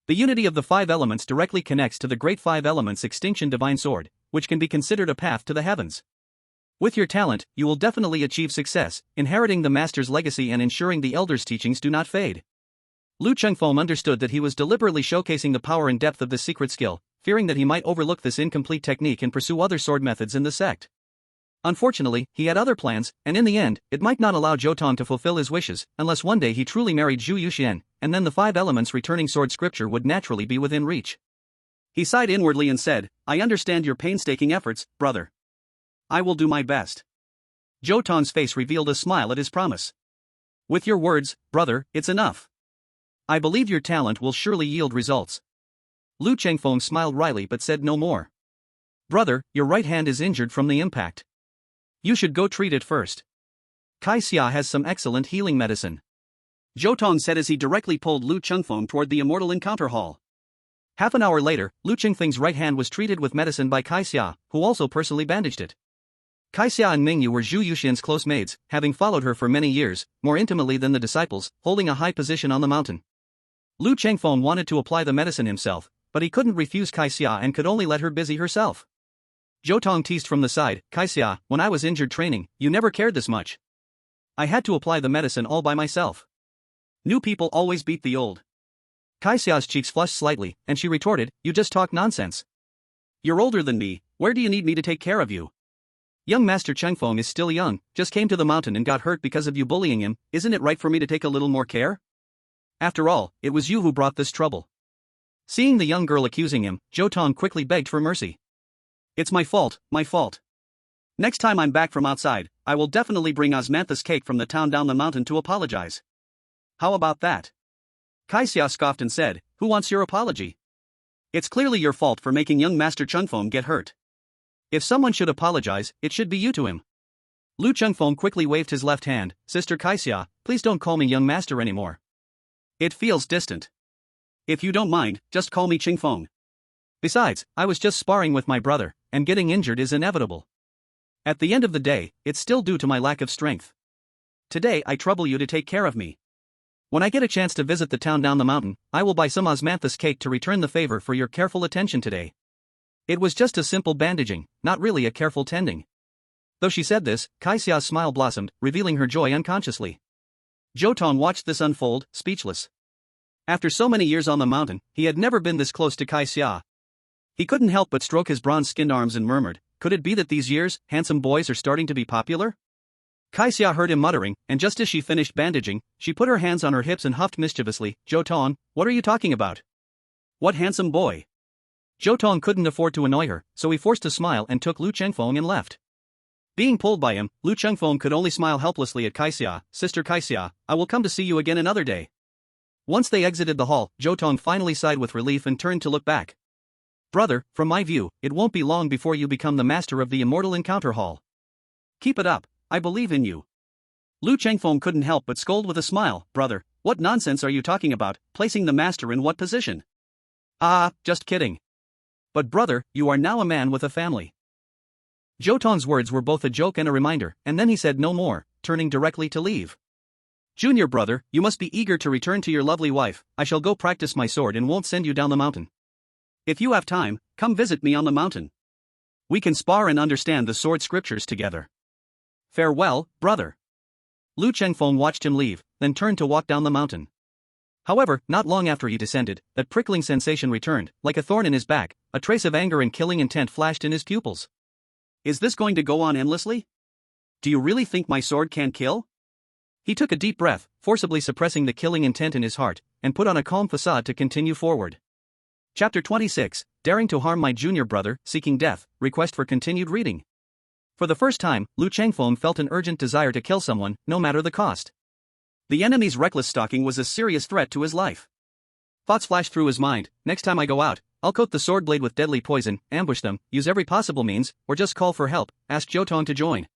The unity of the 5 elements directly connects to the great 5 elements extinction divine sword, which can be considered a path to the heavens. With your talent, you will definitely achieve success, inheriting the master's legacy and ensuring the elder's teachings do not fade. Lu Chengfeng understood that he was deliberately showcasing the power and depth of this secret skill, fearing that he might overlook this incomplete technique and pursue other sword methods in the sect. Unfortunately, he had other plans, and in the end, it might not allow Zhou Tong to fulfill his wishes, unless one day he truly married Zhu Yuxian, and then the 5 elements returning sword scripture would naturally be within reach. He sighed inwardly and said, "I understand your painstaking efforts, brother. I will do my best." Zhou Tong's face revealed a smile at his promise. "With your words, brother, it's enough. I believe your talent will surely yield results." Lu Chengfeng smiled wryly but said no more. "Brother, your right hand is injured from the impact. You should go treat it first. Kai Xia has some excellent healing medicine," Zhou Tong said as he directly pulled Lu Chengfeng toward the Immortal Encounter Hall. Half an hour later, Lu Chengfeng's right hand was treated with medicine by Kai Xia, who also personally bandaged it. Kai Xia and Mingyu were Zhu Yuxian's close maids, having followed her for many years, more intimately than the disciples, holding a high position on the mountain. Lu Chengfeng wanted to apply the medicine himself, but he couldn't refuse Kai Xia and could only let her busy herself. Zhou Tong teased from the side, "Kai Xia, when I was injured training, you never cared this much. I had to apply the medicine all by myself. New people always beat the old." Kai Xia's cheeks flushed slightly, and she retorted, "You just talk nonsense. You're older than me, where do you need me to take care of you? Young Master Chengfeng is still young, just came to the mountain and got hurt because of you bullying him, isn't it right for me to take a little more care? After all, it was you who brought this trouble." Seeing the young girl accusing him, Zhou Tong quickly begged for mercy. "It's my fault, my fault. Next time I'm back from outside, I will definitely bring osmanthus cake from the town down the mountain to apologize. How about that?" Kai Xia scoffed and said, "Who wants your apology? It's clearly your fault for making young Master Chengfeng get hurt. If someone should apologize, it should be you to him." Lu Chengfeng quickly waved his left hand, "Sister Kai Xia, please don't call me young master anymore. It feels distant. If you don't mind, just call me Chengfeng. Besides, I was just sparring with my brother, and getting injured is inevitable. At the end of the day, it's still due to my lack of strength. Today I trouble you to take care of me. When I get a chance to visit the town down the mountain, I will buy some osmanthus cake to return the favor for your careful attention today." It was just a simple bandaging, not really a careful tending. Though she said this, Kai Xia's smile blossomed, revealing her joy unconsciously. Zhou Tong watched this unfold, speechless. After so many years on the mountain, he had never been this close to Kai Xia. He couldn't help but stroke his bronze-skinned arms and murmured, "Could it be that these years, handsome boys are starting to be popular?" Kai Xia heard him muttering, and just as she finished bandaging, she put her hands on her hips and huffed mischievously, "Zhou Tong, what are you talking about? What handsome boy?" Zhou Tong couldn't afford to annoy her, so he forced a smile and took Lu Chengfeng and left. Being pulled by him, Lu Chengfeng could only smile helplessly at Kai Xia. "Sister Kai Xia, I will come to see you again another day." Once they exited the hall, Zhou Tong finally sighed with relief and turned to look back. "Brother, from my view, it won't be long before you become the master of the Immortal Encounter Hall. Keep it up, I believe in you." Lu Chengfeng couldn't help but scold with a smile, "Brother, what nonsense are you talking about, placing the master in what position?" "Ah, just kidding. But brother, you are now a man with a family." Zhou Tong's words were both a joke and a reminder, and then he said no more, turning directly to leave. "Junior brother, you must be eager to return to your lovely wife. I shall go practice my sword and won't send you down the mountain. If you have time, come visit me on the mountain. We can spar and understand the sword scriptures together. Farewell, brother." Lu Chengfeng watched him leave, then turned to walk down the mountain. However, not long after he descended, that prickling sensation returned, like a thorn in his back. A trace of anger and killing intent flashed in his pupils. "Is this going to go on endlessly? Do you really think my sword can kill?" He took a deep breath, forcibly suppressing the killing intent in his heart, and put on a calm facade to continue forward. Chapter 26, Daring to Harm My Junior Brother, Seeking Death, Request for Continued Reading. For the first time, Lu Chengfeng felt an urgent desire to kill someone, no matter the cost. The enemy's reckless stalking was a serious threat to his life. Thoughts flashed through his mind, "Next time I go out, I'll coat the sword blade with deadly poison, ambush them, use every possible means, or just call for help, ask Zhou Tong to join."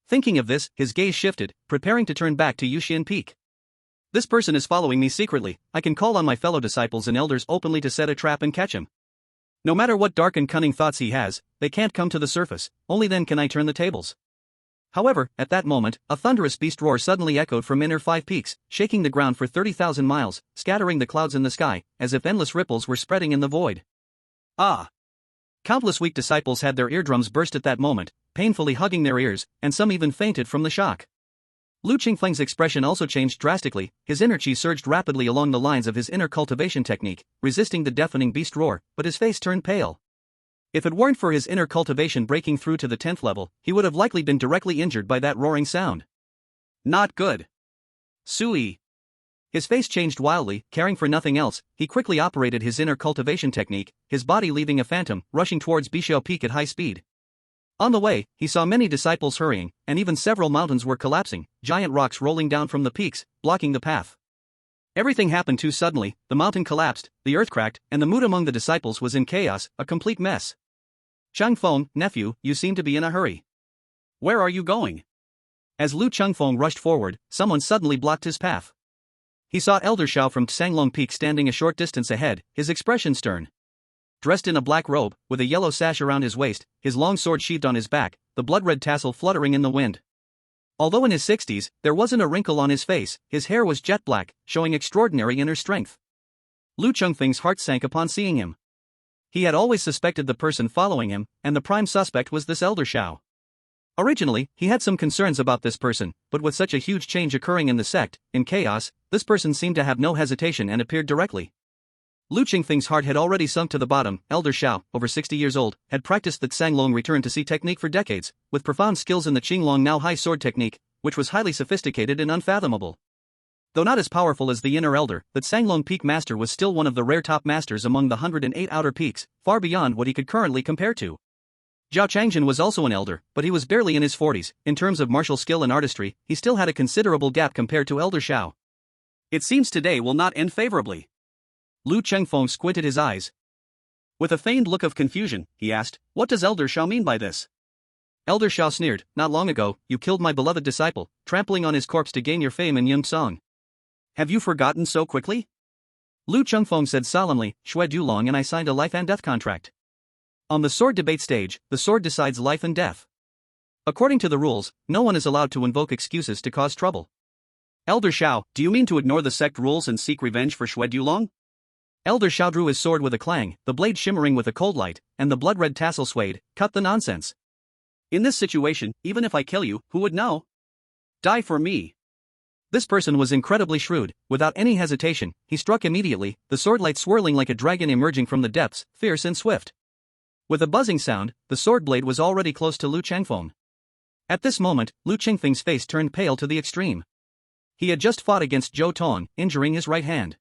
Thinking of this, his gaze shifted, preparing to turn back to Yuxian Peak. "This person is following me secretly. I can call on my fellow disciples and elders openly to set a trap and catch him. No matter what dark and cunning thoughts he has, they can't come to the surface, only then can I turn the tables." However, at that moment, a thunderous beast roar suddenly echoed from inner 5 peaks, shaking the ground for 30,000 miles, scattering the clouds in the sky, as if endless ripples were spreading in the void. "Ah! Countless weak disciples had their eardrums burst at that moment, painfully hugging their ears, and some even fainted from the shock. Lu Qingfeng's expression also changed drastically, his inner chi surged rapidly along the lines of his inner cultivation technique, resisting the deafening beast roar, but his face turned pale. If it weren't for his inner cultivation breaking through to the 10th level, he would have likely been directly injured by that roaring sound. Not good. Sui. His face changed wildly, caring for nothing else. He quickly operated his inner cultivation technique, his body leaving a phantom, rushing towards Bixiao Peak at high speed. On the way, he saw many disciples hurrying, and even several mountains were collapsing, giant rocks rolling down from the peaks, blocking the path. Everything happened too suddenly, the mountain collapsed, the earth cracked, and the mood among the disciples was in chaos, a complete mess. Changfeng, nephew, you seem to be in a hurry. Where are you going? As Lu Changfeng rushed forward, someone suddenly blocked his path. He saw Elder Xiao from Tsanglong Peak standing a short distance ahead, his expression stern. Dressed in a black robe, with a yellow sash around his waist, his long sword sheathed on his back, the blood-red tassel fluttering in the wind. Although in his 60s, there wasn't a wrinkle on his face, his hair was jet black, showing extraordinary inner strength. Lu Chengfeng's heart sank upon seeing him. He had always suspected the person following him, and the prime suspect was this Elder Xiao. Originally, he had some concerns about this person, but with such a huge change occurring in the sect, in chaos, this person seemed to have no hesitation and appeared directly. Lu Qingfeng's heart had already sunk to the bottom. Elder Xiao, over 60 years old, had practiced the Tsanglong return to see technique for decades, with profound skills in the Qinglong now high sword technique, which was highly sophisticated and unfathomable. Though not as powerful as the inner elder, the Tsanglong Peak master was still one of the rare top masters among the 108 outer peaks, far beyond what he could currently compare to. Zhao Changjin was also an elder, but he was barely in his 40s. In terms of martial skill and artistry, he still had a considerable gap compared to Elder Xiao. It seems today will not end favorably. Lu Chengfeng squinted his eyes. With a feigned look of confusion, he asked, what does Elder Xiao mean by this? Elder Xiao sneered, not long ago, you killed my beloved disciple, trampling on his corpse to gain your fame in Yungsong. Have you forgotten so quickly? Lu Chengfeng said solemnly, Xue Dulong and I signed a life and death contract. On the sword debate stage, the sword decides life and death. According to the rules, no one is allowed to invoke excuses to cause trouble. Elder Xiao, do you mean to ignore the sect rules and seek revenge for Xue Dulong? Elder Xiao drew his sword with a clang, the blade shimmering with a cold light, and the blood-red tassel swayed. Cut the nonsense. In this situation, even if I kill you, who would know? Die for me. This person was incredibly shrewd. Without any hesitation, he struck immediately, the sword light swirling like a dragon emerging from the depths, fierce and swift. With a buzzing sound, the sword blade was already close to Lu Chengfeng. At this moment, Lu Qingfeng's face turned pale to the extreme. He had just fought against Zhou Tong, injuring his right hand.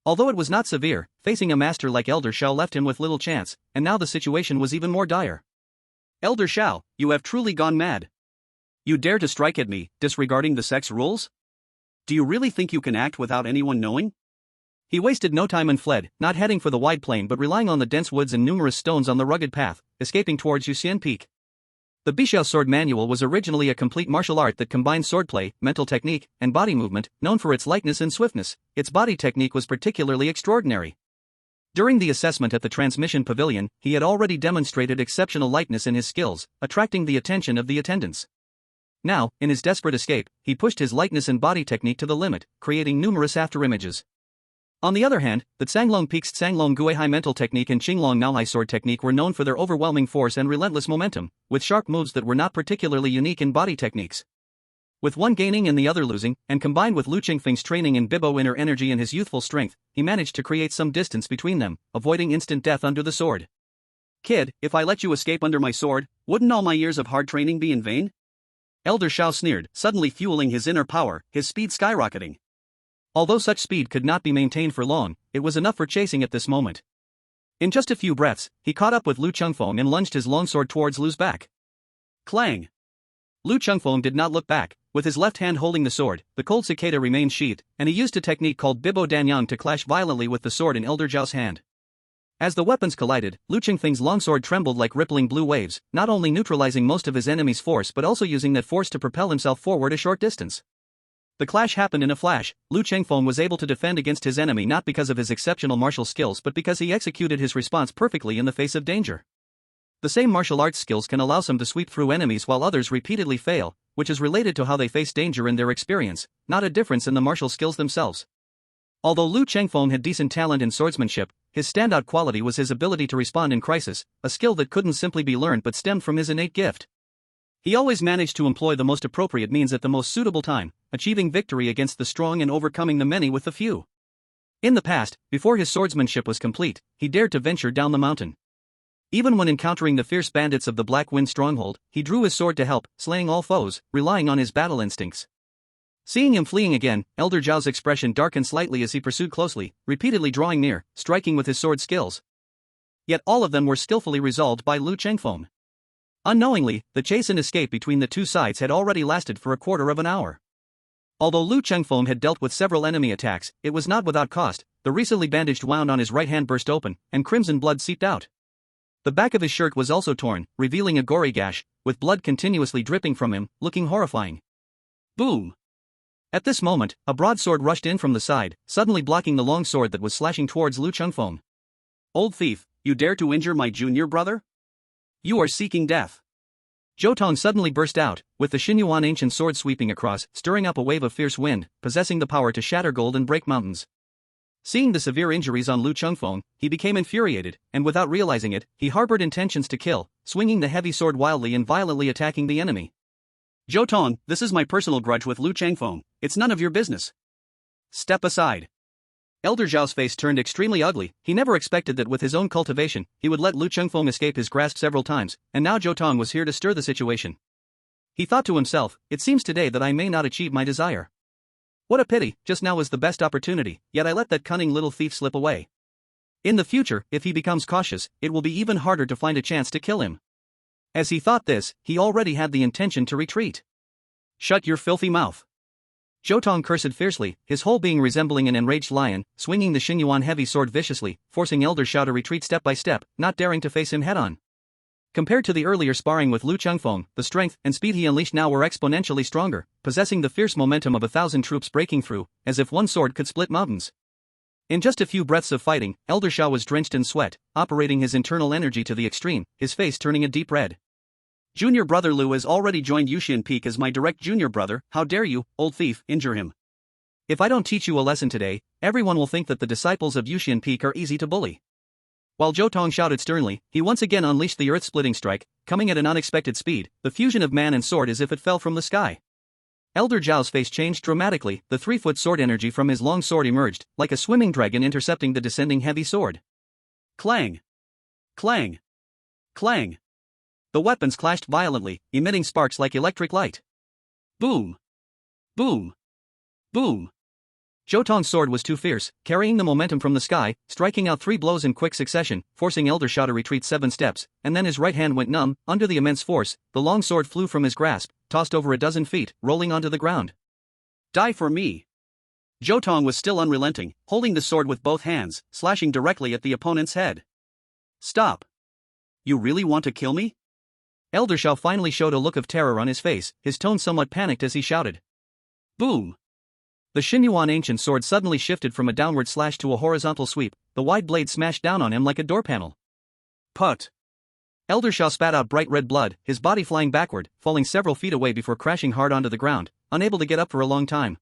Although it was not severe, facing a master like Elder Xiao left him with little chance, and now the situation was even more dire. Elder Xiao, you have truly gone mad. You dare to strike at me, disregarding the sect's rules? Do you really think you can act without anyone knowing? He wasted no time and fled, not heading for the wide plain but relying on the dense woods and numerous stones on the rugged path, escaping towards Yuxian Peak. The Bixiao Sword Manual was originally a complete martial art that combined swordplay, mental technique, and body movement, known for its lightness and swiftness. Its body technique was particularly extraordinary. During the assessment at the transmission pavilion, he had already demonstrated exceptional lightness in his skills, attracting the attention of the attendants. Now, in his desperate escape, he pushed his lightness and body technique to the limit, creating numerous afterimages. On the other hand, the Tsanglong Peak's Tsanglong Guihai mental technique and Qinglong Naohai sword technique were known for their overwhelming force and relentless momentum, with sharp moves that were not particularly unique in body techniques. With one gaining and the other losing, and combined with Lu Qingfeng's training in Bibo inner energy and his youthful strength, he managed to create some distance between them, avoiding instant death under the sword. Kid, if I let you escape under my sword, wouldn't all my years of hard training be in vain? Elder Xiao sneered, suddenly fueling his inner power, his speed skyrocketing. Although such speed could not be maintained for long, it was enough for chasing at this moment. In just a few breaths, he caught up with Lu Chengfeng and lunged his longsword towards Lu's back. Clang! Lu Chengfeng did not look back. With his left hand holding the sword, the cold cicada remained sheathed, and he used a technique called Bibo Danyang to clash violently with the sword in Elder Zhao's hand. As the weapons collided, Lu Qingfeng's longsword trembled like rippling blue waves, not only neutralizing most of his enemy's force but also using that force to propel himself forward a short distance. The clash happened in a flash. Lu Chengfeng was able to defend against his enemy not because of his exceptional martial skills but because he executed his response perfectly in the face of danger. The same martial arts skills can allow some to sweep through enemies while others repeatedly fail, which is related to how they face danger in their experience, not a difference in the martial skills themselves. Although Lu Chengfeng had decent talent in swordsmanship, his standout quality was his ability to respond in crisis, a skill that couldn't simply be learned but stemmed from his innate gift. He always managed to employ the most appropriate means at the most suitable time, achieving victory against the strong and overcoming the many with the few. In the past, before his swordsmanship was complete, he dared to venture down the mountain. Even when encountering the fierce bandits of the Black Wind stronghold, he drew his sword to help, slaying all foes, relying on his battle instincts. Seeing him fleeing again, Elder Zhao's expression darkened slightly as he pursued closely, repeatedly drawing near, striking with his sword skills. Yet all of them were skillfully resolved by Lu Chengfeng. Unknowingly, the chase and escape between the two sides had already lasted for a quarter of an hour. Although Lu Chengfeng had dealt with several enemy attacks, it was not without cost. The recently bandaged wound on his right hand burst open, and crimson blood seeped out. The back of his shirt was also torn, revealing a gory gash, with blood continuously dripping from him, looking horrifying. Boom! At this moment, a broadsword rushed in from the side, suddenly blocking the long sword that was slashing towards Lu Chengfeng. Old thief, you dare to injure my junior brother? You are seeking death. Zhou Tong suddenly burst out, with the Xinyuan ancient sword sweeping across, stirring up a wave of fierce wind, possessing the power to shatter gold and break mountains. Seeing the severe injuries on Lu Chengfeng, he became infuriated, and without realizing it, he harbored intentions to kill, swinging the heavy sword wildly and violently attacking the enemy. Zhou Tong, this is my personal grudge with Lu Chengfeng, it's none of your business. Step aside. Elder Zhao's face turned extremely ugly. He never expected that with his own cultivation, he would let Lu Chengfeng escape his grasp several times, and now Zhou Tong was here to stir the situation. He thought to himself, it seems today that I may not achieve my desire. What a pity, just now was the best opportunity, yet I let that cunning little thief slip away. In the future, if he becomes cautious, it will be even harder to find a chance to kill him. As he thought this, he already had the intention to retreat. Shut your filthy mouth. Zhou Tong cursed fiercely, his whole being resembling an enraged lion, swinging the Xinyuan heavy sword viciously, forcing Elder Zhao to retreat step by step, not daring to face him head-on. Compared to the earlier sparring with Lu Chengfeng, the strength and speed he unleashed now were exponentially stronger, possessing the fierce momentum of 1,000 troops breaking through, as if one sword could split mountains. In just a few breaths of fighting, Elder Zhao was drenched in sweat, operating his internal energy to the extreme, his face turning a deep red. Junior brother Lu has already joined Yuxian Peak as my direct junior brother, how dare you, old thief, injure him. If I don't teach you a lesson today, everyone will think that the disciples of Yuxian Peak are easy to bully. While Zhou Tong shouted sternly, he once again unleashed the earth-splitting strike, coming at an unexpected speed, the fusion of man and sword as if it fell from the sky. Elder Zhao's face changed dramatically, the 3-foot sword energy from his long sword emerged, like a swimming dragon intercepting the descending heavy sword. Clang! Clang! Clang! The weapons clashed violently, emitting sparks like electric light. Boom! Boom! Boom! Zhou Tong's sword was too fierce, carrying the momentum from the sky, striking out 3 blows in quick succession, forcing Elder Zhao to retreat 7 steps, and then his right hand went numb. Under the immense force, the long sword flew from his grasp, tossed over a dozen feet, rolling onto the ground. Die for me! Zhou Tong was still unrelenting, holding the sword with both hands, slashing directly at the opponent's head. Stop! You really want to kill me? Elder Zhao finally showed a look of terror on his face, his tone somewhat panicked as he shouted. Boom! The Xinyuan ancient sword suddenly shifted from a downward slash to a horizontal sweep, the wide blade smashed down on him like a door panel. Put! Elder Zhao spat out bright red blood, his body flying backward, falling several feet away before crashing hard onto the ground, unable to get up for a long time.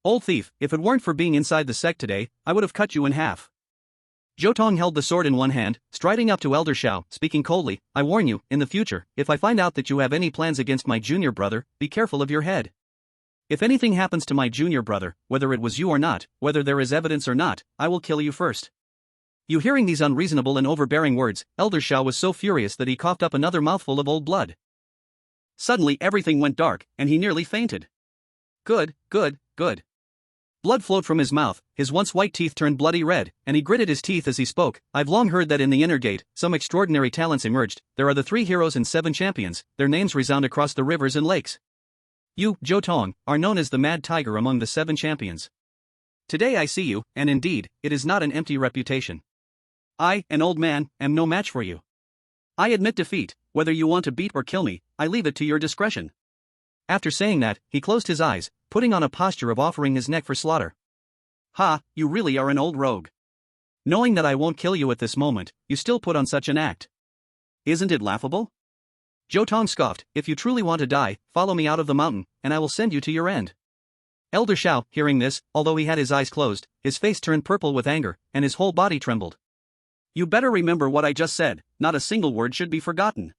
Old thief, if it weren't for being inside the sect today, I would have cut you in half. Zhou Tong held the sword in one hand, striding up to Elder Zhao, speaking coldly, I warn you, in the future, if I find out that you have any plans against my junior brother, be careful of your head. If anything happens to my junior brother, whether it was you or not, whether there is evidence or not, I will kill you first. You hearing these unreasonable and overbearing words, Elder Zhao was so furious that he coughed up another mouthful of old blood. Suddenly everything went dark, and he nearly fainted. Good, good, good. Blood flowed from his mouth, his once white teeth turned bloody red, and he gritted his teeth as he spoke. I've long heard that in the inner gate, some extraordinary talents emerged. There are the 3 heroes and 7 champions, their names resound across the rivers and lakes. You, Zhou Tong, are known as the Mad Tiger among the 7 champions. Today I see you, and indeed, it is not an empty reputation. I, an old man, am no match for you. I admit defeat, whether you want to beat or kill me, I leave it to your discretion. After saying that, he closed his eyes, putting on a posture of offering his neck for slaughter. Ha, you really are an old rogue. Knowing that I won't kill you at this moment, you still put on such an act. Isn't it laughable? Zhou Tong scoffed, if you truly want to die, follow me out of the mountain, and I will send you to your end. Elder Xiao, hearing this, although he had his eyes closed, his face turned purple with anger, and his whole body trembled. You better remember what I just said, not a single word should be forgotten.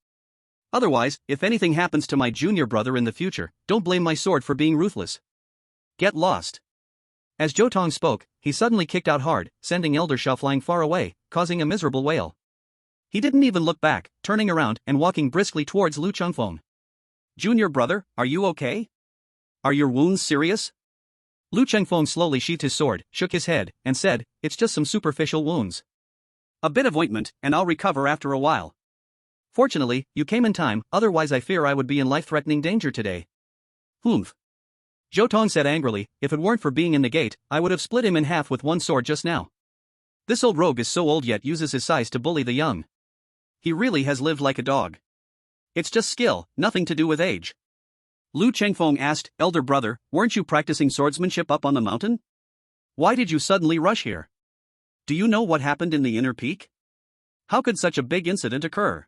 Otherwise, if anything happens to my junior brother in the future, don't blame my sword for being ruthless. Get lost. As Zhou Tong spoke, he suddenly kicked out hard, sending Elder Xiao flying far away, causing a miserable wail. He didn't even look back, turning around and walking briskly towards Lu Chengfeng. Junior brother, are you okay? Are your wounds serious? Lu Chengfeng slowly sheathed his sword, shook his head, and said, it's just some superficial wounds. A bit of ointment, and I'll recover after a while. Fortunately, you came in time, otherwise I fear I would be in life-threatening danger today. Humph. Zhou Tong said angrily, if it weren't for being in the gate, I would have split him in half with one sword just now. This old rogue is so old yet uses his size to bully the young. He really has lived like a dog. It's just skill, nothing to do with age. Lu Chengfeng asked, elder brother, weren't you practicing swordsmanship up on the mountain? Why did you suddenly rush here? Do you know what happened in the inner peak? How could such a big incident occur?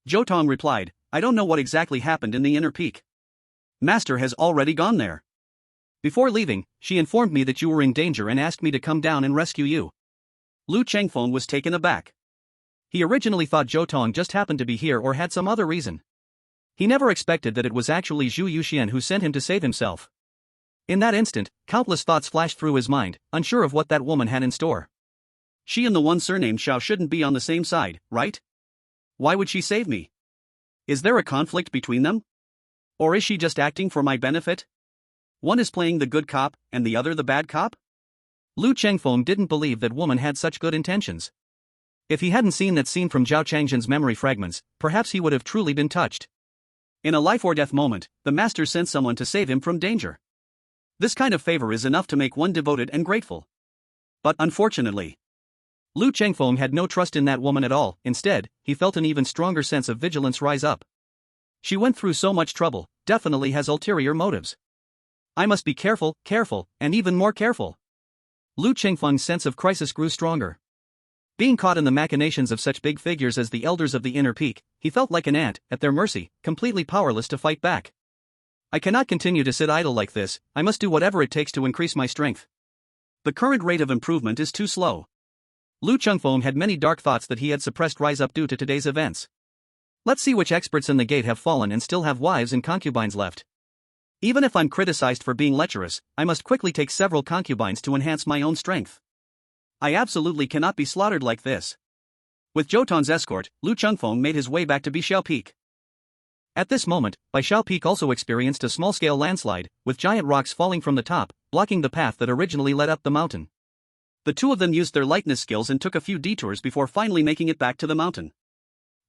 Zhou Tong replied, I don't know what exactly happened in the inner peak. Master has already gone there. Before leaving, she informed me that you were in danger and asked me to come down and rescue you. Lu Chengfeng was taken aback. He originally thought Zhou Tong just happened to be here or had some other reason. He never expected that it was actually Zhu Yuxian who sent him to save himself. In that instant, countless thoughts flashed through his mind, unsure of what that woman had in store. She and the one surnamed Xiao shouldn't be on the same side, right? Why would she save me? Is there a conflict between them? Or is she just acting for my benefit? One is playing the good cop, and the other the bad cop? Lu Chengfeng didn't believe that woman had such good intentions. If he hadn't seen that scene from Zhao Changzhen's memory fragments, perhaps he would have truly been touched. In a life-or-death moment, the master sent someone to save him from danger. This kind of favor is enough to make one devoted and grateful. But unfortunately, Lu Chengfeng had no trust in that woman at all. Instead, he felt an even stronger sense of vigilance rise up. She went through so much trouble, definitely has ulterior motives. I must be careful, and even more careful. Lu Chengfeng's sense of crisis grew stronger. Being caught in the machinations of such big figures as the elders of the inner peak, he felt like an ant, at their mercy, completely powerless to fight back. I cannot continue to sit idle like this, I must do whatever it takes to increase my strength. The current rate of improvement is too slow. Lu Chengfeng had many dark thoughts that he had suppressed rise up due to today's events. Let's see which experts in the gate have fallen and still have wives and concubines left. Even if I'm criticized for being lecherous, I must quickly take several concubines to enhance my own strength. I absolutely cannot be slaughtered like this. With Zhou Tong's escort, Lu Chengfeng made his way back to Bishao Peak. At this moment, Bishao Peak also experienced a small-scale landslide, with giant rocks falling from the top, blocking the path that originally led up the mountain. The two of them used their lightness skills and took a few detours before finally making it back to the mountain.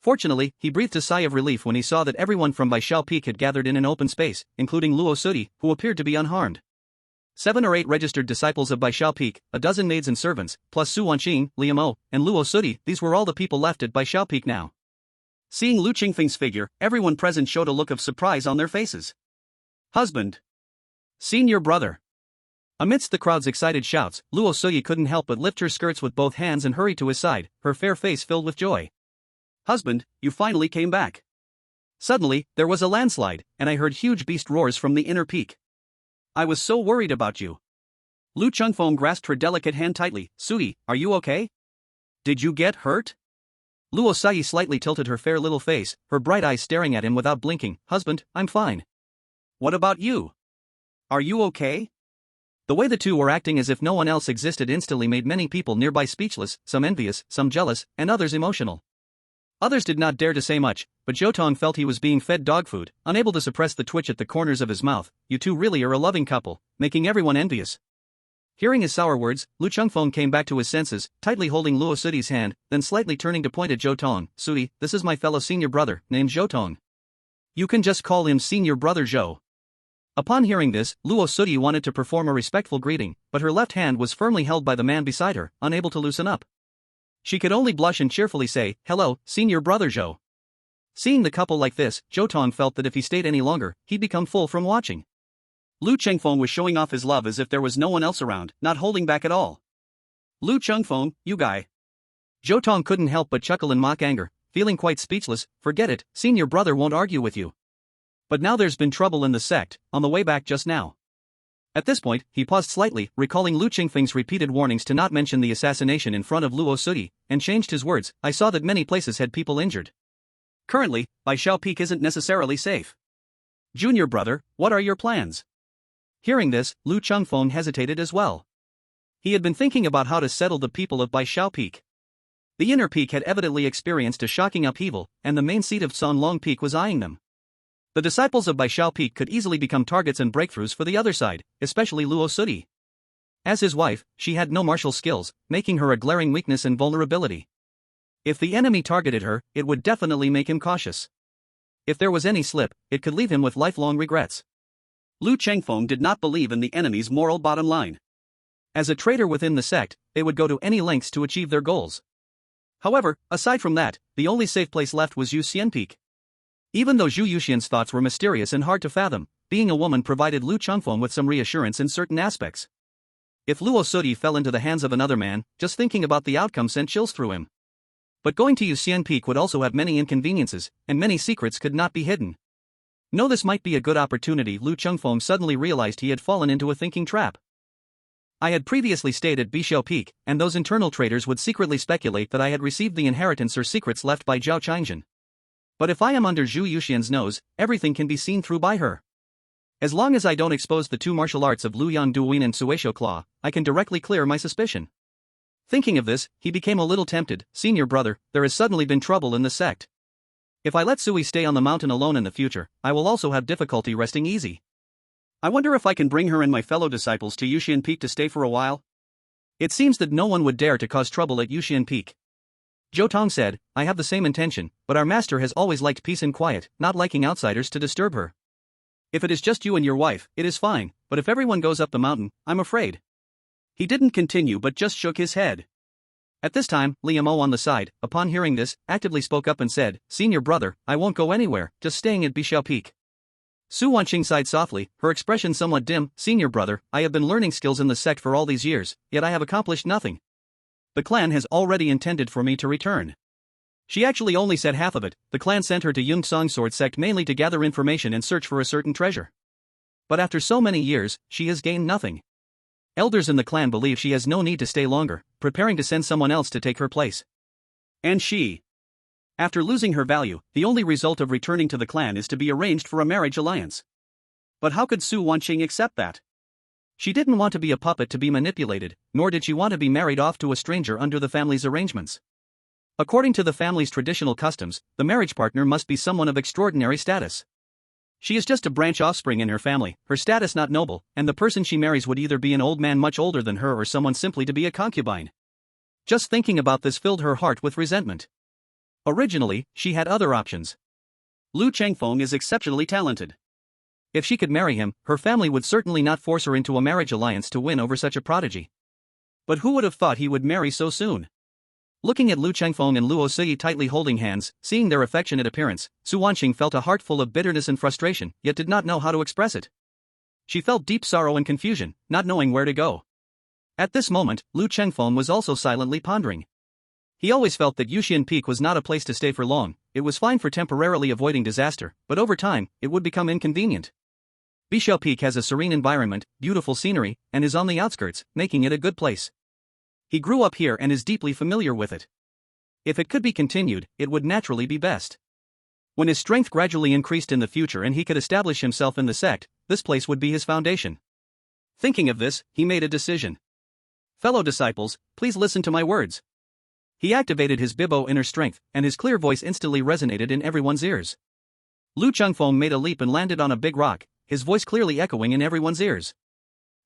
Fortunately, he breathed a sigh of relief when he saw that everyone from Bishao Peak had gathered in an open space, including Luo Sudi, who appeared to be unharmed. 7 or 8 registered disciples of Bishao Peak, a dozen maids and servants, plus Su Wanqing, Liamo, and Luo Sudi, these were all the people left at Bishao Peak now. Seeing Lu Qingfeng's figure, everyone present showed a look of surprise on their faces. Husband. Senior brother. Amidst the crowd's excited shouts, Luo Sudi couldn't help but lift her skirts with both hands and hurry to his side, her fair face filled with joy. Husband, you finally came back. Suddenly, there was a landslide, and I heard huge beast roars from the inner peak. I was so worried about you. Lu Chengfeng grasped her delicate hand tightly. Sudi, are you okay? Did you get hurt? Luo Sudi slightly tilted her fair little face, her bright eyes staring at him without blinking. Husband, I'm fine. What about you? Are you okay? The way the two were acting as if no one else existed instantly made many people nearby speechless, some envious, some jealous, and others emotional. Others did not dare to say much, but Zhou Tong felt he was being fed dog food, unable to suppress the twitch at the corners of his mouth. You two really are a loving couple, making everyone envious. Hearing his sour words, Lu Chengfeng came back to his senses, tightly holding Luo Sudi's hand, then slightly turning to point at Zhou Tong. Sudi, this is my fellow senior brother, named Zhou Tong. You can just call him senior brother Zhou. Upon hearing this, Luo Sudi wanted to perform a respectful greeting, but her left hand was firmly held by the man beside her, unable to loosen up. She could only blush and cheerfully say, hello, senior brother Zhou. Seeing the couple like this, Zhou Tong felt that if he stayed any longer, he'd become full from watching. Lu Chengfeng was showing off his love as if there was no one else around, not holding back at all. Lu Chengfeng, you guy. Zhou Tong couldn't help but chuckle in mock anger, feeling quite speechless. Forget it, senior brother won't argue with you. But now there's been trouble in the sect, on the way back just now. At this point, he paused slightly, recalling Lu Qingfeng's repeated warnings to not mention the assassination in front of Luo Sudi, and changed his words. I saw that many places had people injured. Currently, Baishao Peak isn't necessarily safe. Junior brother, what are your plans? Hearing this, Lu Chengfeng hesitated as well. He had been thinking about how to settle the people of Baishao Peak. The inner peak had evidently experienced a shocking upheaval, and the main seat of Sanlong Peak was eyeing them. The disciples of Baishao Peak could easily become targets and breakthroughs for the other side, especially Luo Sudi. As his wife, she had no martial skills, making her a glaring weakness and vulnerability. If the enemy targeted her, it would definitely make him cautious. If there was any slip, it could leave him with lifelong regrets. Lu Chengfeng did not believe in the enemy's moral bottom line. As a traitor within the sect, they would go to any lengths to achieve their goals. However, aside from that, the only safe place left was Yuxian Peak. Even though Zhu Yuxian's thoughts were mysterious and hard to fathom, being a woman provided Lu Chengfeng with some reassurance in certain aspects. If Luo Sudi fell into the hands of another man, just thinking about the outcome sent chills through him. But going to Yuxian Peak would also have many inconveniences, and many secrets could not be hidden. No, this might be a good opportunity. Lu Chengfeng suddenly realized he had fallen into a thinking trap. I had previously stayed at Baishao Peak, and those internal traders would secretly speculate that I had received the inheritance or secrets left by Zhao Qingjin. But if I am under Zhu Yuxian's nose, everything can be seen through by her. As long as I don't expose the two martial arts of Luyan Duyin and Suisho Claw, I can directly clear my suspicion. Thinking of this, he became a little tempted. Senior brother, there has suddenly been trouble in the sect. If I let Sui stay on the mountain alone in the future, I will also have difficulty resting easy. I wonder if I can bring her and my fellow disciples to Yuxian Peak to stay for a while? It seems that no one would dare to cause trouble at Yuxian Peak. Zhou Tong said, I have the same intention, but our master has always liked peace and quiet, not liking outsiders to disturb her. If it is just you and your wife, it is fine, but if everyone goes up the mountain, I'm afraid. He didn't continue but just shook his head. At this time, Liu Mo on the side, upon hearing this, actively spoke up and said, Senior brother, I won't go anywhere, just staying at Baishao Peak. Su Wanqing sighed softly, her expression somewhat dim. Senior brother, I have been learning skills in the sect for all these years, yet I have accomplished nothing. The clan has already intended for me to return. She actually only said half of it. The clan sent her to Yungsong Sword Sect mainly to gather information and search for a certain treasure. But after so many years, she has gained nothing. Elders in the clan believe she has no need to stay longer, preparing to send someone else to take her place. And she, after losing her value, the only result of returning to the clan is to be arranged for a marriage alliance. But how could Su Wanqing accept that? She didn't want to be a puppet to be manipulated, nor did she want to be married off to a stranger under the family's arrangements. According to the family's traditional customs, the marriage partner must be someone of extraordinary status. She is just a branch offspring in her family, her status not noble, and the person she marries would either be an old man much older than her or someone simply to be a concubine. Just thinking about this filled her heart with resentment. Originally, she had other options. Lu Chengfeng is exceptionally talented. If she could marry him, her family would certainly not force her into a marriage alliance to win over such a prodigy. But who would have thought he would marry so soon? Looking at Lu Chengfeng and Luo Sui tightly holding hands, seeing their affectionate appearance, Su Wanqing felt a heart full of bitterness and frustration, yet did not know how to express it. She felt deep sorrow and confusion, not knowing where to go. At this moment, Lu Chengfeng was also silently pondering. He always felt that Yuxian Peak was not a place to stay for long. It was fine for temporarily avoiding disaster, but over time, it would become inconvenient. Baishao Peak has a serene environment, beautiful scenery, and is on the outskirts, making it a good place. He grew up here and is deeply familiar with it. If it could be continued, it would naturally be best. When his strength gradually increased in the future and he could establish himself in the sect, this place would be his foundation. Thinking of this, he made a decision. Fellow disciples, please listen to my words. He activated his Bibo inner strength, and his clear voice instantly resonated in everyone's ears. Lu Chengfeng made a leap and landed on a big rock, his voice clearly echoing in everyone's ears.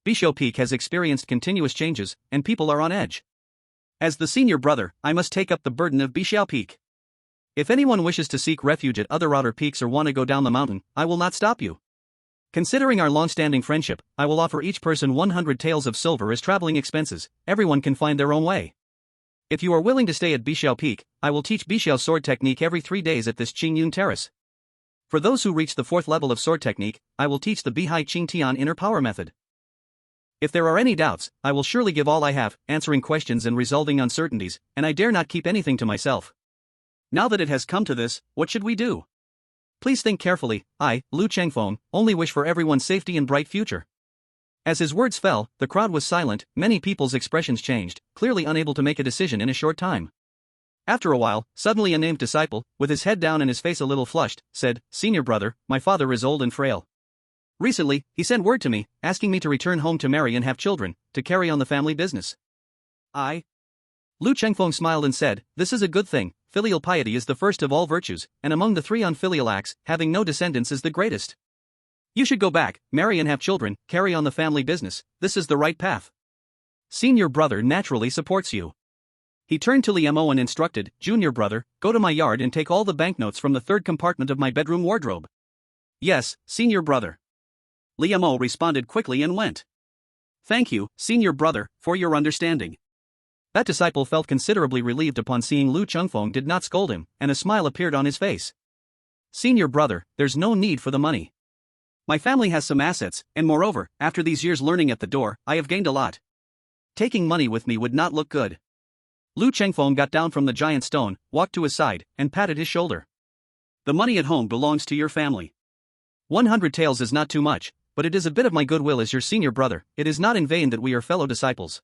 Baishao Peak has experienced continuous changes, and people are on edge. As the senior brother, I must take up the burden of Baishao Peak. If anyone wishes to seek refuge at other outer peaks or want to go down the mountain, I will not stop you. Considering our long-standing friendship, I will offer each person 100 taels of silver as traveling expenses. Everyone can find their own way. If you are willing to stay at Baishao Peak, I will teach Baishao sword technique every 3 days at this Qingyun Terrace. For those who reach the 4th level of sword technique, I will teach the Bihai Qing Tian inner power method. If there are any doubts, I will surely give all I have, answering questions and resolving uncertainties, and I dare not keep anything to myself. Now that it has come to this, what should we do? Please think carefully. I, Lu Chengfeng, only wish for everyone's safety and bright future. As his words fell, the crowd was silent, many people's expressions changed, clearly unable to make a decision in a short time. After a while, suddenly a named disciple, with his head down and his face a little flushed, said, "Senior brother, my father is old and frail. Recently, he sent word to me, asking me to return home to marry and have children, to carry on the family business." Lu Chengfeng smiled and said, "This is a good thing. Filial piety is the first of all virtues, and among the 3 unfilial acts, having no descendants is the greatest. You should go back, marry and have children, carry on the family business. This is the right path. Senior brother naturally supports you." He turned to Liamo and instructed, "Junior brother, go to my yard and take all the banknotes from the 3rd compartment of my bedroom wardrobe." "Yes, senior brother." Liamo responded quickly and went. "Thank you, senior brother, for your understanding." That disciple felt considerably relieved upon seeing Lu Chengfeng did not scold him, and a smile appeared on his face. "Senior brother, there's no need for the money. My family has some assets, and moreover, after these years learning at the door, I have gained a lot. Taking money with me would not look good." Lu Chengfeng got down from the giant stone, walked to his side, and patted his shoulder. "The money at home belongs to your family. 100 taels is not too much, but it is a bit of my goodwill as your senior brother. It is not in vain that we are fellow disciples."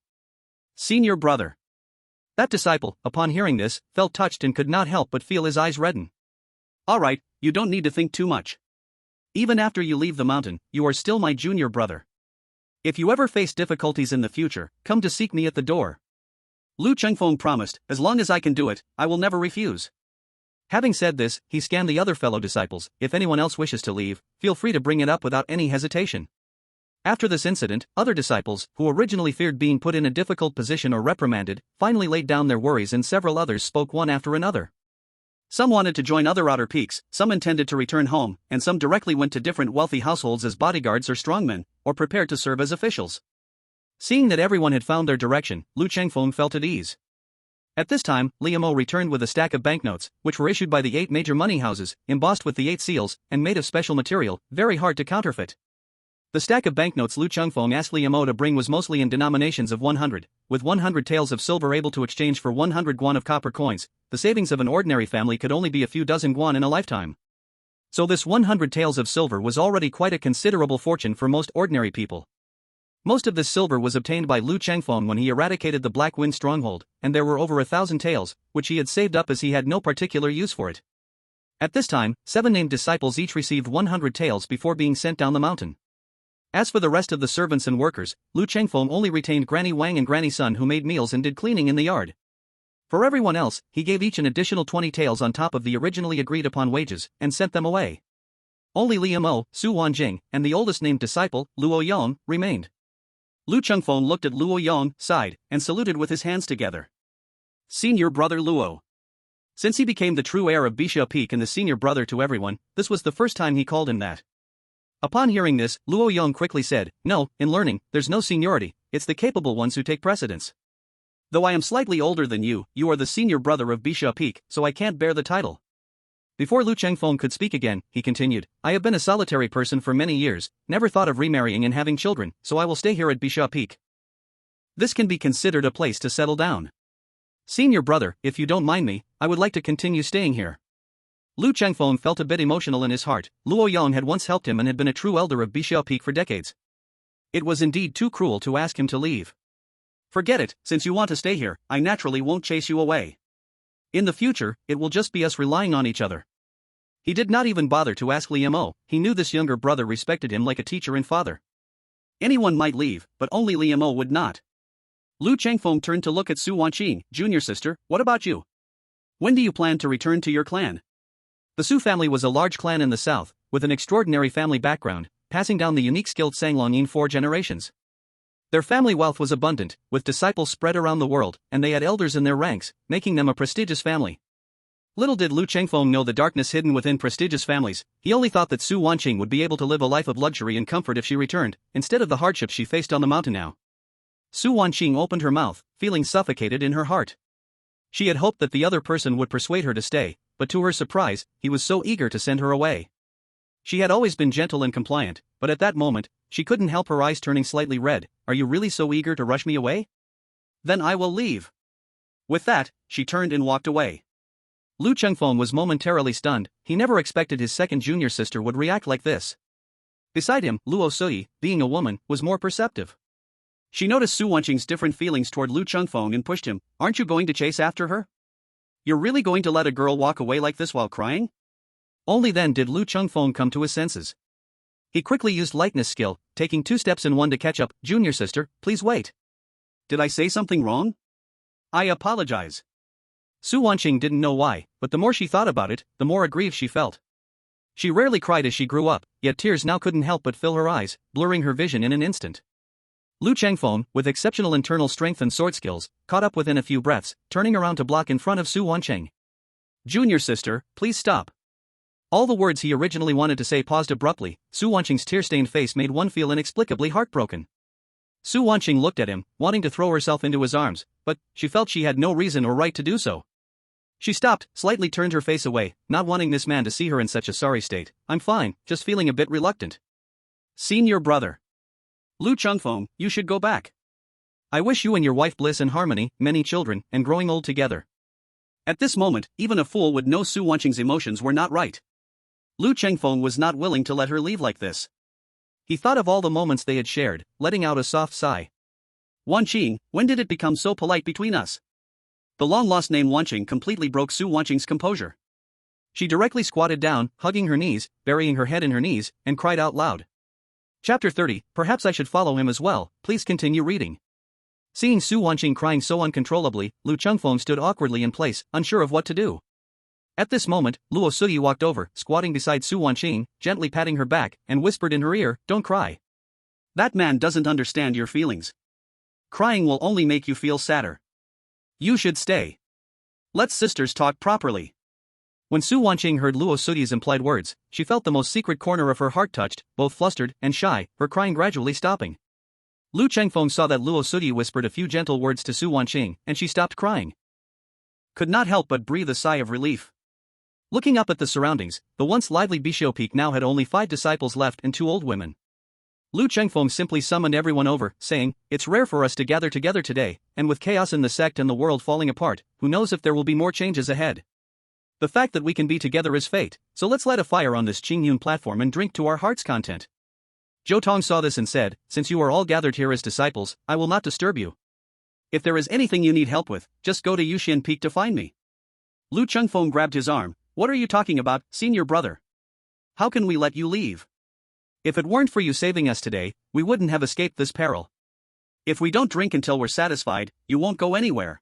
"Senior brother." That disciple, upon hearing this, felt touched and could not help but feel his eyes redden. "All right, you don't need to think too much. Even after you leave the mountain, you are still my junior brother. If you ever face difficulties in the future, come to seek me at the door." Lu Chengfeng promised, "As long as I can do it, I will never refuse." Having said this, he scanned the other fellow disciples. "If anyone else wishes to leave, feel free to bring it up without any hesitation." After this incident, other disciples, who originally feared being put in a difficult position or reprimanded, finally laid down their worries, and several others spoke one after another. Some wanted to join other outer peaks, some intended to return home, and some directly went to different wealthy households as bodyguards or strongmen, or prepared to serve as officials. Seeing that everyone had found their direction, Lu Chengfeng felt at ease. At this time, Liamo returned with a stack of banknotes, which were issued by the 8 major money houses, embossed with the 8 seals, and made of special material, very hard to counterfeit. The stack of banknotes Lu Chengfeng asked Liamo to bring was mostly in denominations of 100, with 100 taels of silver able to exchange for 100 guan of copper coins. The savings of an ordinary family could only be a few dozen guan in a lifetime. So this 100 taels of silver was already quite a considerable fortune for most ordinary people. Most of this silver was obtained by Lu Chengfeng when he eradicated the Black Wind stronghold, and there were over 1,000 taels, which he had saved up as he had no particular use for it. At this time, 7 named disciples each received 100 taels before being sent down the mountain. As for the rest of the servants and workers, Lu Chengfeng only retained Granny Wang and Granny Sun, who made meals and did cleaning in the yard. For everyone else, he gave each an additional 20 taels on top of the originally agreed upon wages, and sent them away. Only Liamo, Su Wanjing, and the oldest named disciple, Luo Yong, remained. Lu Chengfeng looked at Luo Yong, sighed, and saluted with his hands together. "Senior brother Luo." Since he became the true heir of Bisha Peak and the senior brother to everyone, this was the first time he called him that. Upon hearing this, Luo Yong quickly said, "No, in learning, there's no seniority, it's the capable ones who take precedence. Though I am slightly older than you, you are the senior brother of Bisha Peak, so I can't bear the title." Before Lu Chengfeng could speak again, he continued, "I have been a solitary person for many years, never thought of remarrying and having children, so I will stay here at Bisha Peak. This can be considered a place to settle down. Senior brother, if you don't mind me, I would like to continue staying here." Lu Chengfeng felt a bit emotional in his heart. Luo Yong had once helped him and had been a true elder of Bisha Peak for decades. It was indeed too cruel to ask him to leave. "Forget it, since you want to stay here, I naturally won't chase you away. In the future, it will just be us relying on each other." He did not even bother to ask Liamo. He knew this younger brother respected him like a teacher and father. Anyone might leave, but only Liamo would not. Lu Chengfeng turned to look at Su Wanqing. "Junior sister, what about you? When do you plan to return to your clan?" The Su family was a large clan in the south, with an extraordinary family background, passing down the unique skilled Sanglong in 4 generations. Their family wealth was abundant, with disciples spread around the world, and they had elders in their ranks, making them a prestigious family. Little did Lu Chengfeng know the darkness hidden within prestigious families. He only thought that Su Wanqing would be able to live a life of luxury and comfort if she returned, instead of the hardships she faced on the mountain now. Su Wanqing opened her mouth, feeling suffocated in her heart. She had hoped that the other person would persuade her to stay, but to her surprise, he was so eager to send her away. She had always been gentle and compliant, but at that moment, she couldn't help her eyes turning slightly red. "Are you really so eager to rush me away? Then I will leave." With that, she turned and walked away. Lu Chengfeng was momentarily stunned. He never expected his second junior sister would react like this. Beside him, Luo Sui, being a woman, was more perceptive. She noticed Su Wanqing's different feelings toward Lu Chengfeng and pushed him. Aren't you going to chase after her? You're really going to let a girl walk away like this while crying? Only then did Lu Chengfeng come to his senses. He quickly used lightness skill, taking 2 steps in one to catch up. Junior sister, please wait. Did I say something wrong? I apologize. Su Wanqing didn't know why, but the more she thought about it, the more aggrieved she felt. She rarely cried as she grew up, yet tears now couldn't help but fill her eyes, blurring her vision in an instant. Lu Chengfeng, with exceptional internal strength and sword skills, caught up within a few breaths, turning around to block in front of Su Wanqing. Junior sister, please stop. All the words he originally wanted to say paused abruptly. Su Wanqing's tear-stained face made one feel inexplicably heartbroken. Su Wanqing looked at him, wanting to throw herself into his arms, but she felt she had no reason or right to do so. She stopped, slightly turned her face away, not wanting this man to see her in such a sorry state. I'm fine, just feeling a bit reluctant. Senior brother. Lu Chengfeng, you should go back. I wish you and your wife bliss and harmony, many children, and growing old together. At this moment, even a fool would know Su Wanqing's emotions were not right. Lu Chengfeng was not willing to let her leave like this. He thought of all the moments they had shared, letting out a soft sigh. Wanqing, when did it become so polite between us? The long-lost name Wanqing completely broke Su Wanqing's composure. She directly squatted down, hugging her knees, burying her head in her knees, and cried out loud. Chapter 30, perhaps I should follow him as well, please continue reading. Seeing Su Wanqing crying so uncontrollably, Lu Chengfeng stood awkwardly in place, unsure of what to do. At this moment, Luo Sui walked over, squatting beside Su Wanqing, gently patting her back, and whispered in her ear, don't cry. That man doesn't understand your feelings. Crying will only make you feel sadder. You should stay. Let's sisters talk properly. When Su Wanqing heard Luo Sui's implied words, she felt the most secret corner of her heart touched, both flustered and shy, her crying gradually stopping. Lu Chengfeng saw that Luo Sui whispered a few gentle words to Su Wanqing, and she stopped crying. Could not help but breathe a sigh of relief. Looking up at the surroundings, the once lively Bishio Peak now had only 5 disciples left and 2 old women. Lu Chengfeng simply summoned everyone over, saying, it's rare for us to gather together today, and with chaos in the sect and the world falling apart, who knows if there will be more changes ahead. The fact that we can be together is fate, so let's light a fire on this Qingyun platform and drink to our heart's content. Zhou Tong saw this and said, since you are all gathered here as disciples, I will not disturb you. If there is anything you need help with, just go to Yuxian Peak to find me. Lu Chengfeng grabbed his arm. What are you talking about, senior brother? How can we let you leave? If it weren't for you saving us today, we wouldn't have escaped this peril. If we don't drink until we're satisfied, you won't go anywhere.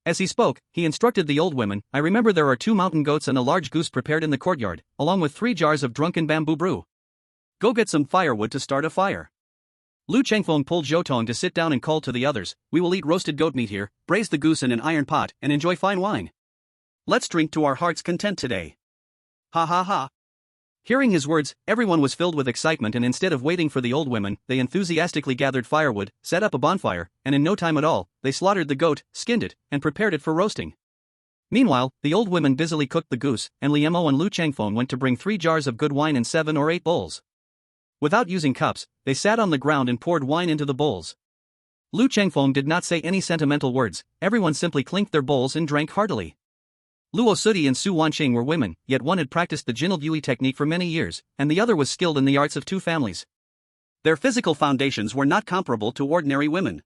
As he spoke, he instructed the old women, I remember there are 2 mountain goats and a large goose prepared in the courtyard, along with 3 jars of drunken bamboo brew. Go get some firewood to start a fire. Lu Chengfeng pulled Zhou Tong to sit down and called to the others, we will eat roasted goat meat here, braise the goose in an iron pot, and enjoy fine wine. Let's drink to our heart's content today. Ha ha ha. Hearing his words, everyone was filled with excitement, and instead of waiting for the old women, they enthusiastically gathered firewood, set up a bonfire, and in no time at all, they slaughtered the goat, skinned it, and prepared it for roasting. Meanwhile, the old women busily cooked the goose, and Liemo and Lu Chengfeng went to bring 3 jars of good wine and 7 or 8 bowls. Without using cups, they sat on the ground and poured wine into the bowls. Lu Chengfeng did not say any sentimental words, everyone simply clinked their bowls and drank heartily. Luo Sui and Su Wanqing were women, yet one had practiced the Jinil Yui technique for many years, and the other was skilled in the arts of 2 families. Their physical foundations were not comparable to ordinary women.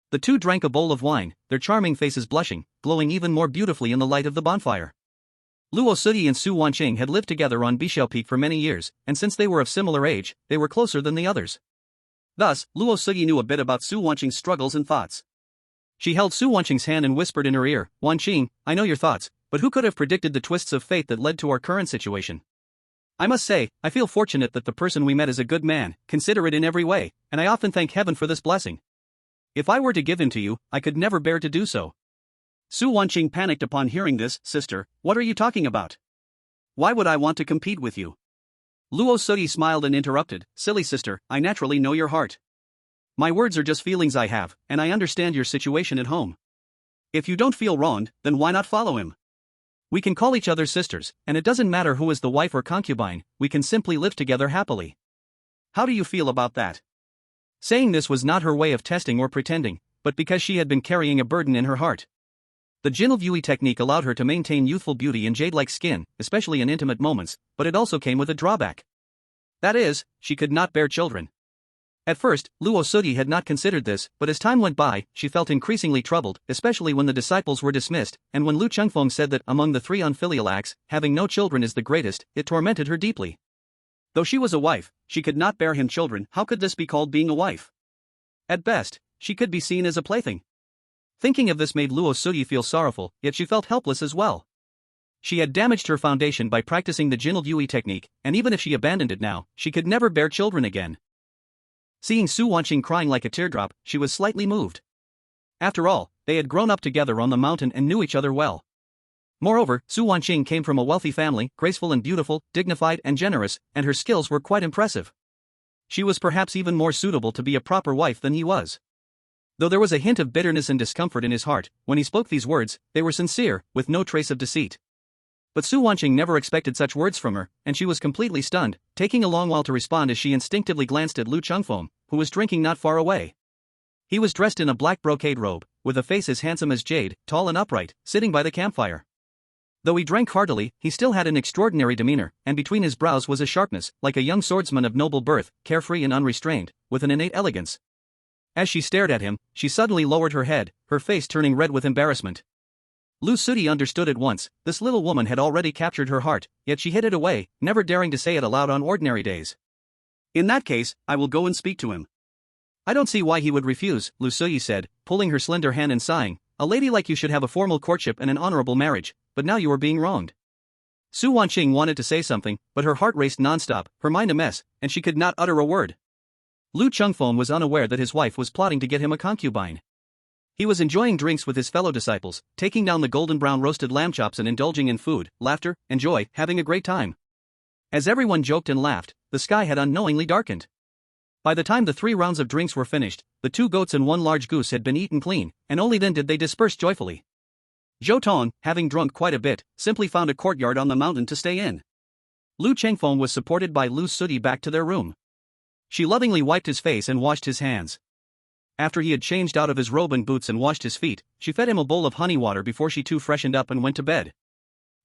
The 2 drank a bowl of wine, their charming faces blushing, glowing even more beautifully in the light of the bonfire. Luo Sui and Su Wanqing had lived together on Bishio Peak for many years, and since they were of similar age, they were closer than the others. Thus, Luo Sui knew a bit about Su Wanqing's struggles and thoughts. She held Su Wanqing's hand and whispered in her ear, Wanqing, I know your thoughts, but who could have predicted the twists of fate that led to our current situation? I must say, I feel fortunate that the person we met is a good man, considerate in every way, and I often thank heaven for this blessing. If I were to give him to you, I could never bear to do so. Su Wanqing panicked upon hearing this, sister, what are you talking about? Why would I want to compete with you? Luo Sui smiled and interrupted, silly sister, I naturally know your heart. My words are just feelings I have, and I understand your situation at home. If you don't feel wronged, then why not follow him? We can call each other sisters, and it doesn't matter who is the wife or concubine, we can simply live together happily. How do you feel about that? Saying this was not her way of testing or pretending, but because she had been carrying a burden in her heart. The Jinil Yui technique allowed her to maintain youthful beauty and jade-like skin, especially in intimate moments, but it also came with a drawback. That is, she could not bear children. At first, Luo Sudi had not considered this, but as time went by, she felt increasingly troubled, especially when the disciples were dismissed, and when Lu Chengfeng said that among the three unfilial acts, having no children is the greatest, it tormented her deeply. Though she was a wife, she could not bear him children. How could this be called being a wife? At best, she could be seen as a plaything. Thinking of this made Luo Sudi feel sorrowful, yet she felt helpless as well. She had damaged her foundation by practicing the Jinled Yui technique, and even if she abandoned it now, she could never bear children again. Seeing Su Wanqing crying like a teardrop, she was slightly moved. After all, they had grown up together on the mountain and knew each other well. Moreover, Su Wanqing came from a wealthy family, graceful and beautiful, dignified and generous, and her skills were quite impressive. She was perhaps even more suitable to be a proper wife than he was. Though there was a hint of bitterness and discomfort in his heart, when he spoke these words, they were sincere, with no trace of deceit. But Su Wanqing never expected such words from her, and she was completely stunned, taking a long while to respond as she instinctively glanced at Lu Chengfeng, who was drinking not far away. He was dressed in a black brocade robe, with a face as handsome as jade, tall and upright, sitting by the campfire. Though he drank heartily, he still had an extraordinary demeanor, and between his brows was a sharpness, like a young swordsman of noble birth, carefree and unrestrained, with an innate elegance. As she stared at him, she suddenly lowered her head, her face turning red with embarrassment. Lu Sudi understood at once, this little woman had already captured her heart, yet she hid it away, never daring to say it aloud on ordinary days. In that case, I will go and speak to him. I don't see why he would refuse, Lu Sudi said, pulling her slender hand and sighing. A lady like you should have a formal courtship and an honorable marriage, but now you are being wronged. Su Wanqing wanted to say something, but her heart raced nonstop, her mind a mess, and she could not utter a word. Lu Chengfeng was unaware that his wife was plotting to get him a concubine. He was enjoying drinks with his fellow disciples, taking down the golden brown roasted lamb chops and indulging in food, laughter, and joy, having a great time. As everyone joked and laughed, the sky had unknowingly darkened. By the time the 3 rounds of drinks were finished, the 2 goats and 1 large goose had been eaten clean, and only then did they disperse joyfully. Zhou Tong, having drunk quite a bit, simply found a courtyard on the mountain to stay in. Lu Chengfeng was supported by Lu Sudi back to their room. She lovingly wiped his face and washed his hands. After he had changed out of his robe and boots and washed his feet, she fed him a bowl of honey water before she too freshened up and went to bed.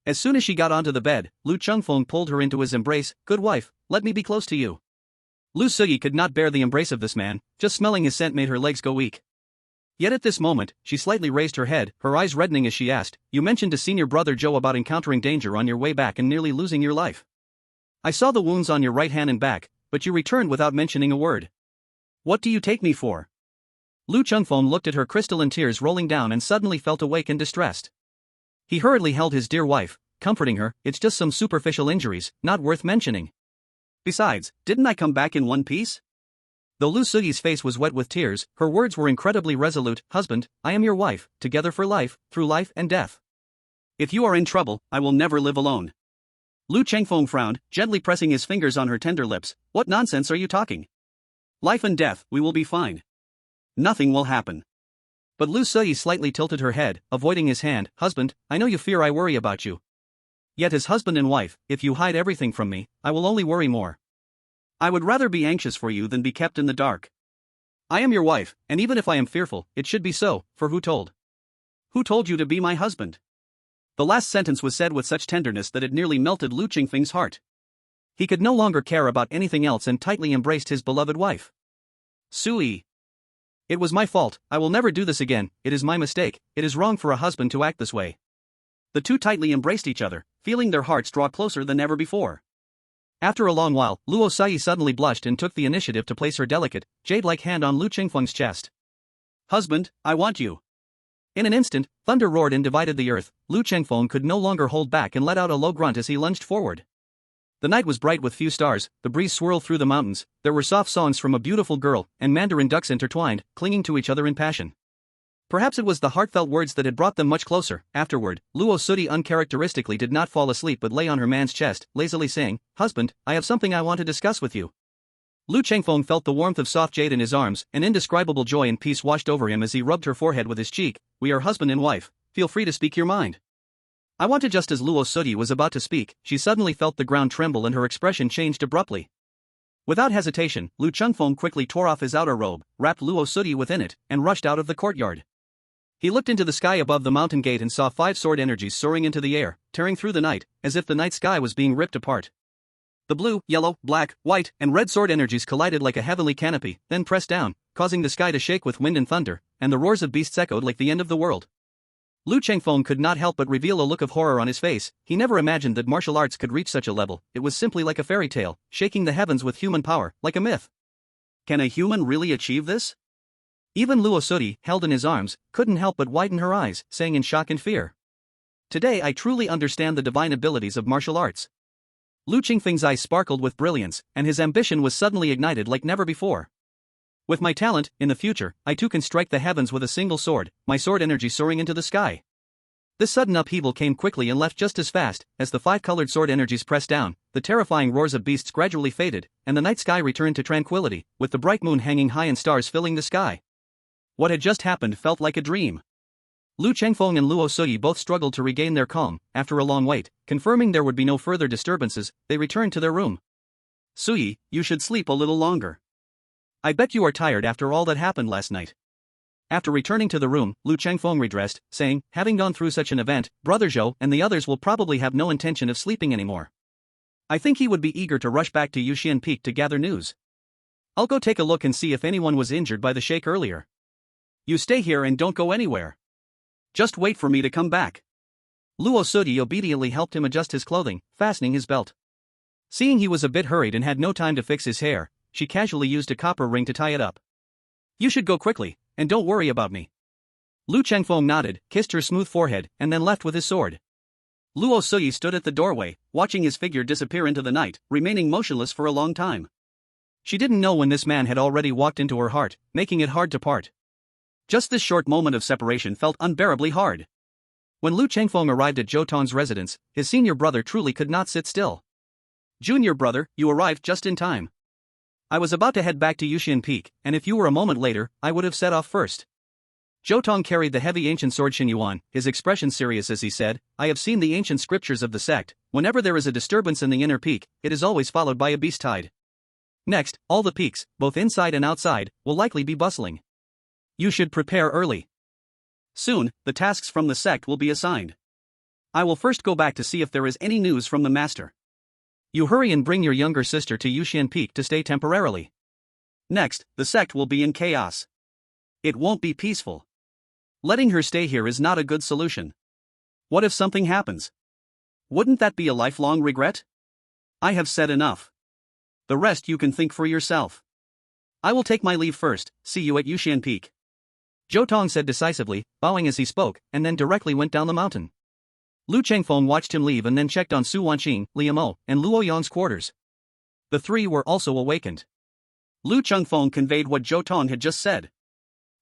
As soon as she got onto the bed, Lu Chengfeng pulled her into his embrace. Good wife, let me be close to you. Lu Sudi could not bear the embrace of this man, just smelling his scent made her legs go weak. Yet at this moment, she slightly raised her head, her eyes reddening as she asked, you mentioned to senior brother Joe about encountering danger on your way back and nearly losing your life. I saw the wounds on your right hand and back, but you returned without mentioning a word. What do you take me for? Lu Chengfeng looked at her crystalline tears rolling down and suddenly felt awake and distressed. He hurriedly held his dear wife, comforting her. It's just some superficial injuries, not worth mentioning. Besides, didn't I come back in one piece? Though Lu Sudi's face was wet with tears, her words were incredibly resolute. Husband, I am your wife, together for life, through life and death. If you are in trouble, I will never live alone. Lu Chengfeng frowned, gently pressing his fingers on her tender lips. What nonsense are you talking? Life and death, we will be fine. Nothing will happen. But Lu Sudi slightly tilted her head, avoiding his hand. Husband, I know you fear I worry about you. Yet as husband and wife, if you hide everything from me, I will only worry more. I would rather be anxious for you than be kept in the dark. I am your wife, and even if I am fearful, it should be so, for who told? Who told you to be my husband? The last sentence was said with such tenderness that it nearly melted Lu Chengfeng's heart. He could no longer care about anything else and tightly embraced his beloved wife. Sui. It was my fault, I will never do this again, it is my mistake, it is wrong for a husband to act this way. The two tightly embraced each other, feeling their hearts draw closer than ever before. After a long while, Luo Sai suddenly blushed and took the initiative to place her delicate, jade-like hand on Lu Chengfeng's chest. Husband, I want you. In an instant, thunder roared and divided the earth. Lu Chengfeng could no longer hold back and let out a low grunt as he lunged forward. The night was bright with few stars, the breeze swirled through the mountains, there were soft songs from a beautiful girl, and mandarin ducks intertwined, clinging to each other in passion. Perhaps it was the heartfelt words that had brought them much closer. Afterward, Luo Sudi uncharacteristically did not fall asleep but lay on her man's chest, lazily saying, Husband, I have something I want to discuss with you. Lu Chengfeng felt the warmth of soft jade in his arms, and indescribable joy and peace washed over him as he rubbed her forehead with his cheek. We are husband and wife, feel free to speak your mind. I want to. Just as Luo Sudi was about to speak, she suddenly felt the ground tremble and her expression changed abruptly. Without hesitation, Lu Chengfeng quickly tore off his outer robe, wrapped Luo Sudi within it, and rushed out of the courtyard. He looked into the sky above the mountain gate and saw 5 sword energies soaring into the air, tearing through the night, as if the night sky was being ripped apart. The blue, yellow, black, white, and red sword energies collided like a heavenly canopy, then pressed down, causing the sky to shake with wind and thunder, and the roars of beasts echoed like the end of the world. Lu Chengfeng could not help but reveal a look of horror on his face. He never imagined that martial arts could reach such a level. It was simply like a fairy tale, shaking the heavens with human power, like a myth. Can a human really achieve this? Even Luo Sudi, held in his arms, couldn't help but widen her eyes, saying in shock and fear. Today I truly understand the divine abilities of martial arts. Lu Qingfeng's eyes sparkled with brilliance, and his ambition was suddenly ignited like never before. With my talent, in the future, I too can strike the heavens with a single sword, my sword energy soaring into the sky. This sudden upheaval came quickly and left just as fast. As the five-colored sword energies pressed down, the terrifying roars of beasts gradually faded, and the night sky returned to tranquility, with the bright moon hanging high and stars filling the sky. What had just happened felt like a dream. Lu Chengfeng and Luo Sudi both struggled to regain their calm. After a long wait, confirming there would be no further disturbances, they returned to their room. Suyi, you should sleep a little longer. I bet you are tired after all that happened last night. After returning to the room, Lu Chengfeng redressed, saying, having gone through such an event, Brother Zhou and the others will probably have no intention of sleeping anymore. I think he would be eager to rush back to Yuxian Peak to gather news. I'll go take a look and see if anyone was injured by the shake earlier. You stay here and don't go anywhere. Just wait for me to come back. Luo Sudi obediently helped him adjust his clothing, fastening his belt. Seeing he was a bit hurried and had no time to fix his hair, she casually used a copper ring to tie it up. You should go quickly, and don't worry about me. Lu Chengfeng nodded, kissed her smooth forehead, and then left with his sword. Luo Sudi stood at the doorway, watching his figure disappear into the night, remaining motionless for a long time. She didn't know when this man had already walked into her heart, making it hard to part. Just this short moment of separation felt unbearably hard. When Lu Chengfeng arrived at Zhou Tong's residence, his senior brother truly could not sit still. Junior brother, you arrived just in time. I was about to head back to Yuxian Peak, and if you were a moment later, I would have set off first. Zhou Tong carried the heavy ancient sword Xinyuan, his expression serious as he said, I have seen the ancient scriptures of the sect. Whenever there is a disturbance in the inner peak, it is always followed by a beast tide. Next, all the peaks, both inside and outside, will likely be bustling. You should prepare early. Soon, the tasks from the sect will be assigned. I will first go back to see if there is any news from the master. You hurry and bring your younger sister to Yuxian Peak to stay temporarily. Next, the sect will be in chaos. It won't be peaceful. Letting her stay here is not a good solution. What if something happens? Wouldn't that be a lifelong regret? I have said enough. The rest you can think for yourself. I will take my leave first, see you at Yuxian Peak. Zhou Tong said decisively, bowing as he spoke, and then directly went down the mountain. Lu Chengfeng watched him leave and then checked on Su Wanqing, Liu Mo, and Luo Yang's quarters. The three were also awakened. Lu Chengfeng conveyed what Zhou Tong had just said.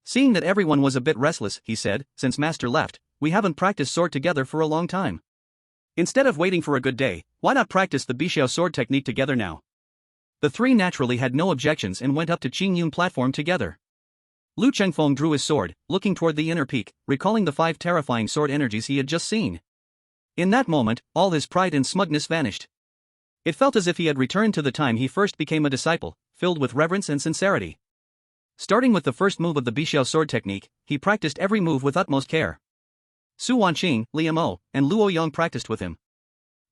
Seeing that everyone was a bit restless, he said, since Master left, we haven't practiced sword together for a long time. Instead of waiting for a good day, why not practice the Bixiao sword technique together now? The three naturally had no objections and went up to Qingyun platform together. Lu Chengfeng drew his sword, looking toward the inner peak, recalling the 5 terrifying sword energies he had just seen. In that moment, all his pride and smugness vanished. It felt as if he had returned to the time he first became a disciple, filled with reverence and sincerity. Starting with the first move of the Bixiao sword technique, he practiced every move with utmost care. Su Wanqing, Liu Mo, and Luo Yang practiced with him.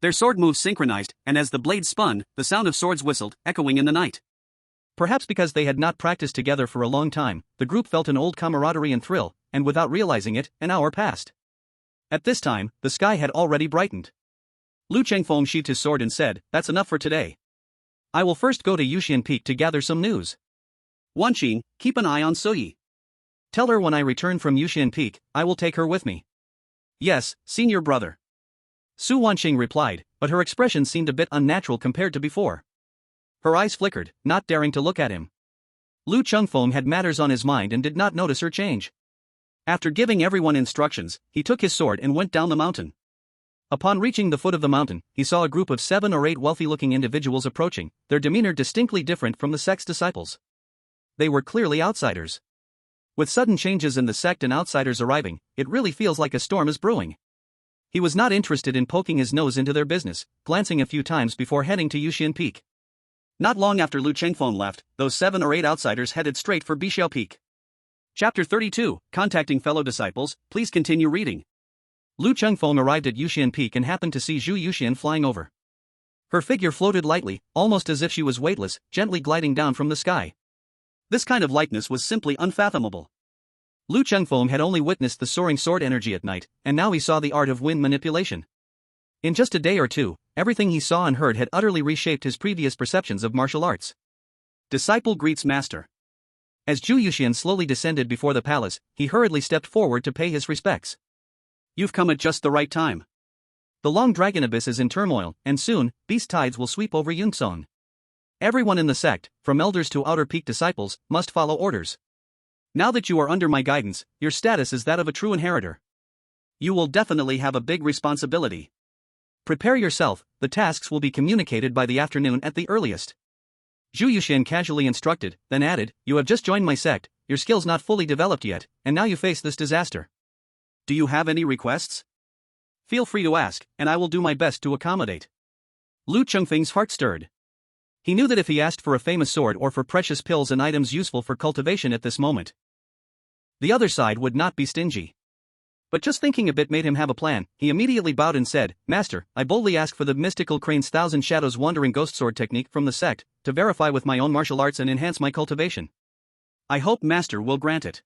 Their sword moves synchronized, and as the blades spun, the sound of swords whistled, echoing in the night. Perhaps because they had not practiced together for a long time, the group felt an old camaraderie and thrill, and without realizing it, an hour passed. At this time, the sky had already brightened. Lu Chengfeng sheathed his sword and said, that's enough for today. I will first go to Yuxian Peak to gather some news. Wanqing, keep an eye on Suyi. Tell her when I return from Yuxian Peak, I will take her with me. Yes, senior brother. Su Wanqing replied, but her expression seemed a bit unnatural compared to before. Her eyes flickered, not daring to look at him. Lu Chengfeng had matters on his mind and did not notice her change. After giving everyone instructions, he took his sword and went down the mountain. Upon reaching the foot of the mountain, he saw a group of 7 or 8 wealthy-looking individuals approaching, their demeanor distinctly different from the sect's disciples. They were clearly outsiders. With sudden changes in the sect and outsiders arriving, it really feels like a storm is brewing. He was not interested in poking his nose into their business, glancing a few times before heading to Yuxian Peak. Not long after Lu Chengfeng left, those 7 or 8 outsiders headed straight for Bixiao Peak. Chapter 32, Contacting Fellow Disciples, please continue reading. Lu Chengfeng arrived at Yuxian Peak and happened to see Zhu Yuxian flying over. Her figure floated lightly, almost as if she was weightless, gently gliding down from the sky. This kind of lightness was simply unfathomable. Lu Chengfeng had only witnessed the soaring sword energy at night, and now he saw the art of wind manipulation. In just a day or two, everything he saw and heard had utterly reshaped his previous perceptions of martial arts. Disciple greets master. As Zhu Yuxian slowly descended before the palace, he hurriedly stepped forward to pay his respects. You've come at just the right time. The long dragon abyss is in turmoil, and soon, beast tides will sweep over Yunxiang. Everyone in the sect, from elders to outer peak disciples, must follow orders. Now that you are under my guidance, your status is that of a true inheritor. You will definitely have a big responsibility. Prepare yourself, the tasks will be communicated by the afternoon at the earliest. Zhu Yuxian casually instructed, then added, you have just joined my sect, your skills not fully developed yet, and now you face this disaster. Do you have any requests? Feel free to ask, and I will do my best to accommodate. Lu Chengfeng's heart stirred. He knew that if he asked for a famous sword or for precious pills and items useful for cultivation at this moment, the other side would not be stingy. But just thinking a bit made him have a plan. He immediately bowed and said, Master, I boldly ask for the mystical crane's thousand shadows wandering ghost sword technique from the sect, to verify with my own martial arts and enhance my cultivation. I hope Master will grant it.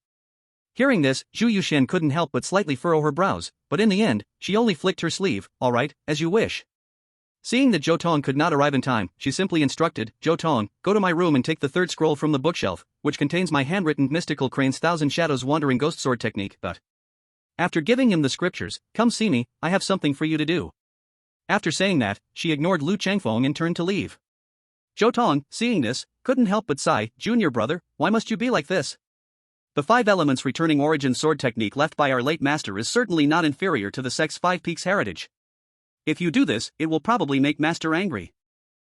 Hearing this, Zhu Yuxian couldn't help but slightly furrow her brows, but in the end, she only flicked her sleeve, all right, as you wish. Seeing that Zhou Tong could not arrive in time, she simply instructed, Zhou Tong, go to my room and take the third scroll from the bookshelf, which contains my handwritten mystical crane's thousand shadows wandering ghost sword technique, but after giving him the scriptures, come see me, I have something for you to do. After saying that, she ignored Lu Chengfeng and turned to leave. Zhou Tong, seeing this, couldn't help but sigh, Junior brother, why must you be like this? The 5 elements returning origin sword technique left by our late master is certainly not inferior to the sect's 5 peaks heritage. If you do this, it will probably make master angry.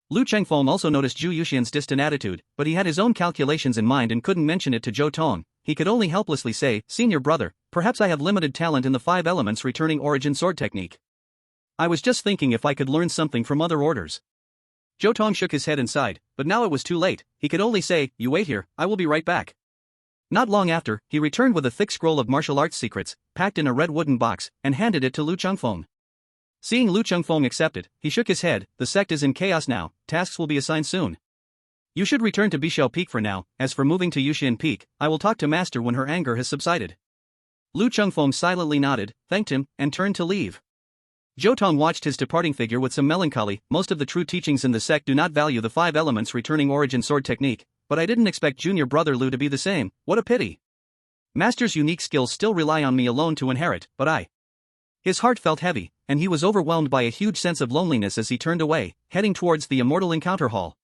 Lu Chengfeng also noticed Zhu Yuxian's distant attitude, but he had his own calculations in mind and couldn't mention it to Zhou Tong. He could only helplessly say, Senior brother, perhaps I have limited talent in the 5 elements returning origin sword technique. I was just thinking if I could learn something from other orders. Zhou Tong shook his head and sighed, but now it was too late. He could only say, you wait here, I will be right back. Not long after, he returned with a thick scroll of martial arts secrets, packed in a red wooden box, and handed it to Lu Chengfeng. Seeing Lu Chengfeng accept it, he shook his head, the sect is in chaos now, tasks will be assigned soon. You should return to Bixiao Peak for now, as for moving to Yuxian Peak, I will talk to Master when her anger has subsided. Lu Chengfeng silently nodded, thanked him, and turned to leave. Zhou Tong watched his departing figure with some melancholy. Most of the true teachings in the sect do not value the 5 elements returning origin sword technique, but I didn't expect junior brother Lu to be the same, what a pity. Master's unique skills still rely on me alone to inherit, but I. His heart felt heavy, and he was overwhelmed by a huge sense of loneliness as he turned away, heading towards the Immortal Encounter Hall.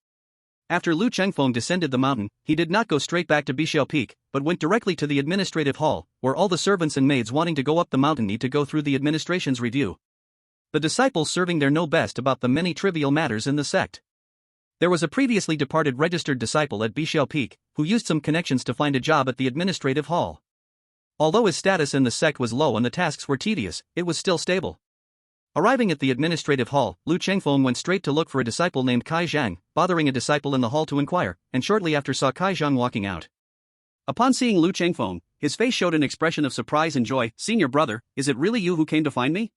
After Lu Chengfeng descended the mountain, he did not go straight back to Bixiao Peak, but went directly to the administrative hall, where all the servants and maids wanting to go up the mountain need to go through the administration's review. The disciples serving there know best about the many trivial matters in the sect. There was a previously departed registered disciple at Bixiao Peak, who used some connections to find a job at the administrative hall. Although his status in the sect was low and the tasks were tedious, it was still stable. Arriving at the administrative hall, Lu Chengfeng went straight to look for a disciple named Kai Zhang, bothering a disciple in the hall to inquire, and shortly after saw Kai Zhang walking out. Upon seeing Lu Chengfeng, his face showed an expression of surprise and joy. Senior brother, is it really you who came to find me?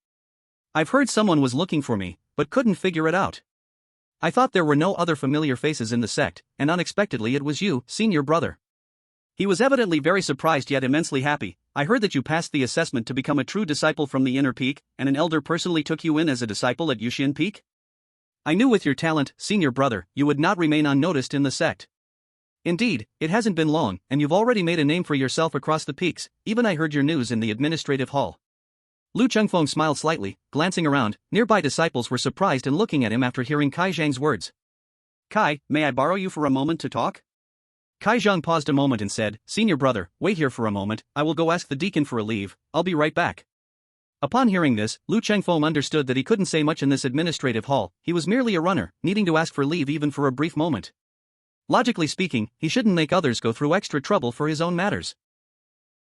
I've heard someone was looking for me, but couldn't figure it out. I thought there were no other familiar faces in the sect, and unexpectedly it was you, senior brother. He was evidently very surprised yet immensely happy. I heard that you passed the assessment to become a true disciple from the inner peak, and an elder personally took you in as a disciple at Yuxian Peak? I knew with your talent, senior brother, you would not remain unnoticed in the sect. Indeed, it hasn't been long, and you've already made a name for yourself across the peaks. Even I heard your news in the administrative hall. Lu Chengfeng smiled slightly, glancing around. Nearby disciples were surprised and looking at him after hearing Kai Zhang's words. Kai, may I borrow you for a moment to talk? Kai Zhang paused a moment and said, Senior brother, wait here for a moment, I will go ask the deacon for a leave, I'll be right back. Upon hearing this, Lu Chengfeng understood that he couldn't say much in this administrative hall. He was merely a runner, needing to ask for leave even for a brief moment. Logically speaking, he shouldn't make others go through extra trouble for his own matters.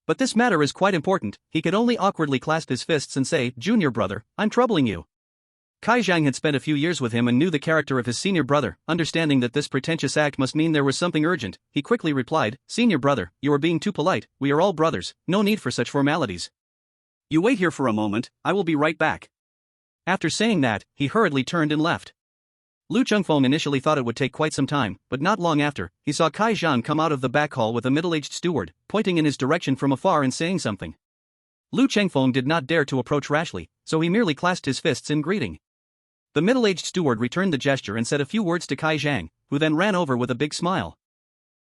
But this matter is quite important. He could only awkwardly clasp his fists and say, Junior brother, I'm troubling you. Kai Zhang had spent a few years with him and knew the character of his senior brother. Understanding that this pretentious act must mean there was something urgent, he quickly replied, Senior brother, you are being too polite, we are all brothers, no need for such formalities. You wait here for a moment, I will be right back. After saying that, he hurriedly turned and left. Lu Chengfeng initially thought it would take quite some time, but not long after, he saw Kai Zhang come out of the back hall with a middle-aged steward, pointing in his direction from afar and saying something. Lu Chengfeng did not dare to approach rashly, so he merely clasped his fists in greeting. The middle-aged steward returned the gesture and said a few words to Kai Zhang, who then ran over with a big smile.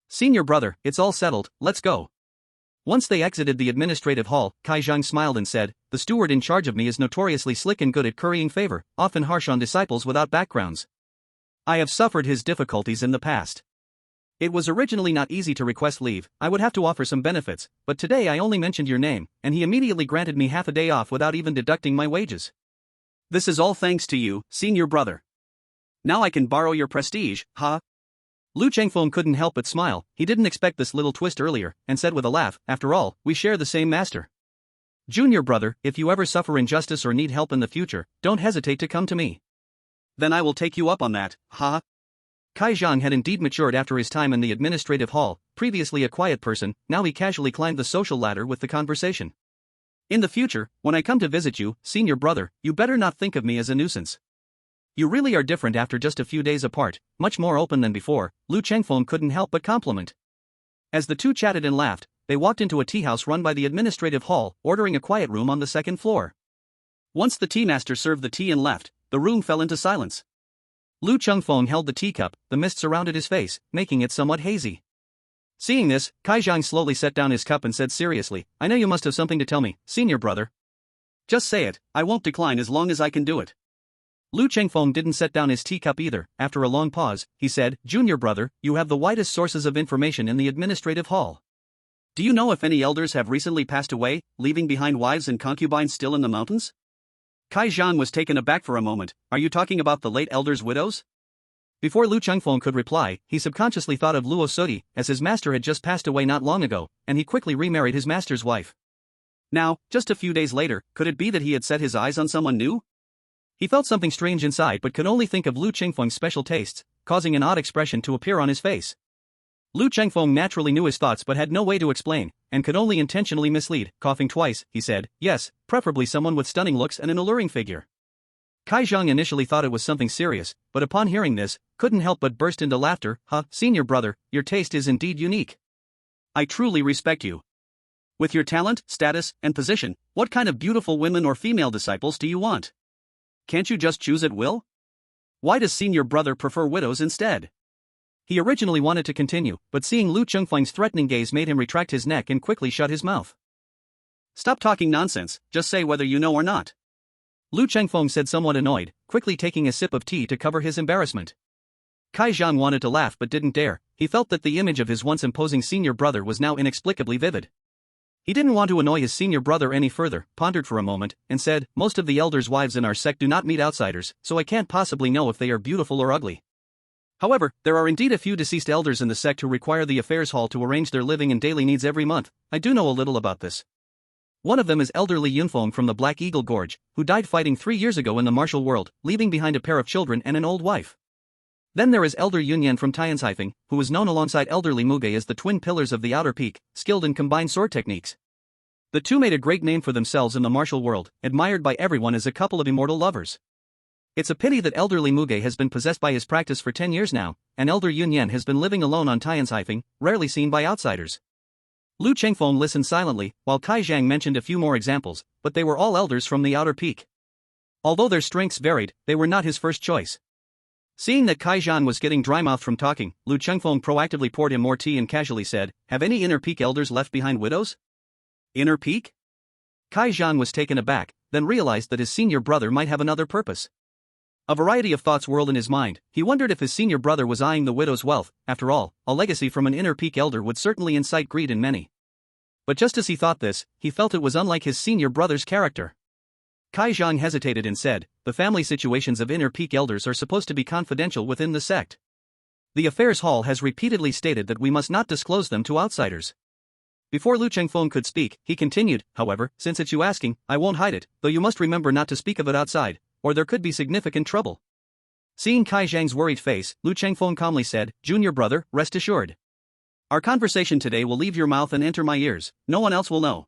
"Senior brother, it's all settled, let's go." Once they exited the administrative hall, Kai Zhang smiled and said, "The steward in charge of me is notoriously slick and good at currying favor, often harsh on disciples without backgrounds. I have suffered his difficulties in the past. It was originally not easy to request leave, I would have to offer some benefits, but today I only mentioned your name, and he immediately granted me half a day off without even deducting my wages. This is all thanks to you, senior brother. Now I can borrow your prestige, huh?" Lu Chengfeng couldn't help but smile. He didn't expect this little twist earlier, and said with a laugh, "After all, we share the same master. Junior brother, if you ever suffer injustice or need help in the future, don't hesitate to come to me. Then I will take you up on that, huh?" Kai Zhang had indeed matured after his time in the administrative hall. Previously a quiet person, now he casually climbed the social ladder with the conversation. "In the future, when I come to visit you, senior brother, you better not think of me as a nuisance. You really are different after just a few days apart, much more open than before," Lu Chengfeng couldn't help but compliment. As the two chatted and laughed, they walked into a tea house run by the administrative hall, ordering a quiet room on the second floor. Once the tea master served the tea and left, the room fell into silence. Lu Chengfeng held the teacup, the mist surrounded his face, making it somewhat hazy. Seeing this, Kai Zhang slowly set down his cup and said seriously, "I know you must have something to tell me, senior brother. Just say it, I won't decline as long as I can do it." Lu Chengfeng didn't set down his teacup either. After a long pause, he said, "Junior brother, you have the widest sources of information in the administrative hall. Do you know if any elders have recently passed away, leaving behind wives and concubines still in the mountains?" Kai Zhang was taken aback for a moment. "Are you talking about the late elders' widows?" Before Lu Chengfeng could reply, he subconsciously thought of Luo Sodi, as his master had just passed away not long ago, and he quickly remarried his master's wife. Now, just a few days later, could it be that he had set his eyes on someone new? He felt something strange inside but could only think of Lu Chengfeng's special tastes, causing an odd expression to appear on his face. Lu Chengfeng naturally knew his thoughts but had no way to explain, and could only intentionally mislead. Coughing twice, he said, "Yes, preferably someone with stunning looks and an alluring figure." Kai Zhang initially thought it was something serious, but upon hearing this, couldn't help but burst into laughter. "Huh, senior brother, your taste is indeed unique. I truly respect you. With your talent, status, and position, what kind of beautiful women or female disciples do you want? Can't you just choose at will? Why does senior brother prefer widows instead?" He originally wanted to continue, but seeing Lu Chengfeng's threatening gaze made him retract his neck and quickly shut his mouth. "Stop talking nonsense, just say whether you know or not," Lu Chengfeng said somewhat annoyed, quickly taking a sip of tea to cover his embarrassment. Kai Zhang wanted to laugh but didn't dare. He felt that the image of his once imposing senior brother was now inexplicably vivid. He didn't want to annoy his senior brother any further, pondered for a moment, and said, "Most of the elders' wives in our sect do not meet outsiders, so I can't possibly know if they are beautiful or ugly. However, there are indeed a few deceased elders in the sect who require the affairs hall to arrange their living and daily needs every month. I do know a little about this. One of them is elderly Yunfeng from the Black Eagle Gorge, who died fighting 3 years ago in the martial world, leaving behind a pair of children and an old wife. Then there is Elder Yunyan from Tianhaifeng, who is known alongside Elderly Muge as the twin pillars of the Outer Peak, skilled in combined sword techniques. The two made a great name for themselves in the martial world, admired by everyone as a couple of immortal lovers. It's a pity that Elderly Muge has been possessed by his practice for 10 years now, and Elder Yunyan has been living alone on Tianhaifeng, rarely seen by outsiders." Lu Chengfeng listened silently, while Kai Zhang mentioned a few more examples, but they were all elders from the Outer Peak. Although their strengths varied, they were not his first choice. Seeing that Kai Zhang was getting dry-mouthed from talking, Lu Chengfeng proactively poured him more tea and casually said, "Have any Inner Peak elders left behind widows?" "Inner Peak?" Kai Zhang was taken aback, then realized that his senior brother might have another purpose. A variety of thoughts whirled in his mind. He wondered if his senior brother was eyeing the widow's wealth. After all, a legacy from an Inner Peak elder would certainly incite greed in many. But just as he thought this, he felt it was unlike his senior brother's character. Kai Zhang hesitated and said, "The family situations of Inner Peak elders are supposed to be confidential within the sect. The affairs hall has repeatedly stated that we must not disclose them to outsiders." Before Lu Chengfeng could speak, he continued, "However, since it's you asking, I won't hide it, though you must remember not to speak of it outside, or there could be significant trouble." Seeing Kai Zhang's worried face, Lu Chengfeng calmly said, "Junior brother, rest assured. Our conversation today will leave your mouth and enter my ears, no one else will know."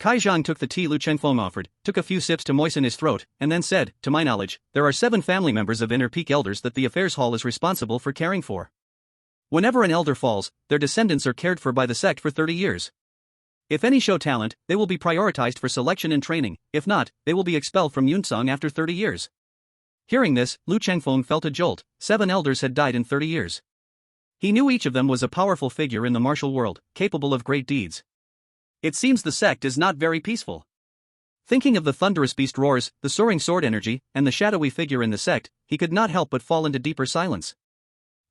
Kai Zhang took the tea Lu Chengfeng offered, took a few sips to moisten his throat, and then said, to my knowledge, there are 7 family members of Inner Peak elders that the affairs hall is responsible for caring for. Whenever an elder falls, their descendants are cared for by the sect for 30 years. If any show talent, they will be prioritized for selection and training, if not, they will be expelled from Yunsong after 30 years. Hearing this, Lu Chengfeng felt a jolt. 7 elders had died in 30 years. He knew each of them was a powerful figure in the martial world, capable of great deeds. It seems the sect is not very peaceful. Thinking of the thunderous beast roars, the soaring sword energy, and the shadowy figure in the sect, he could not help but fall into deeper silence.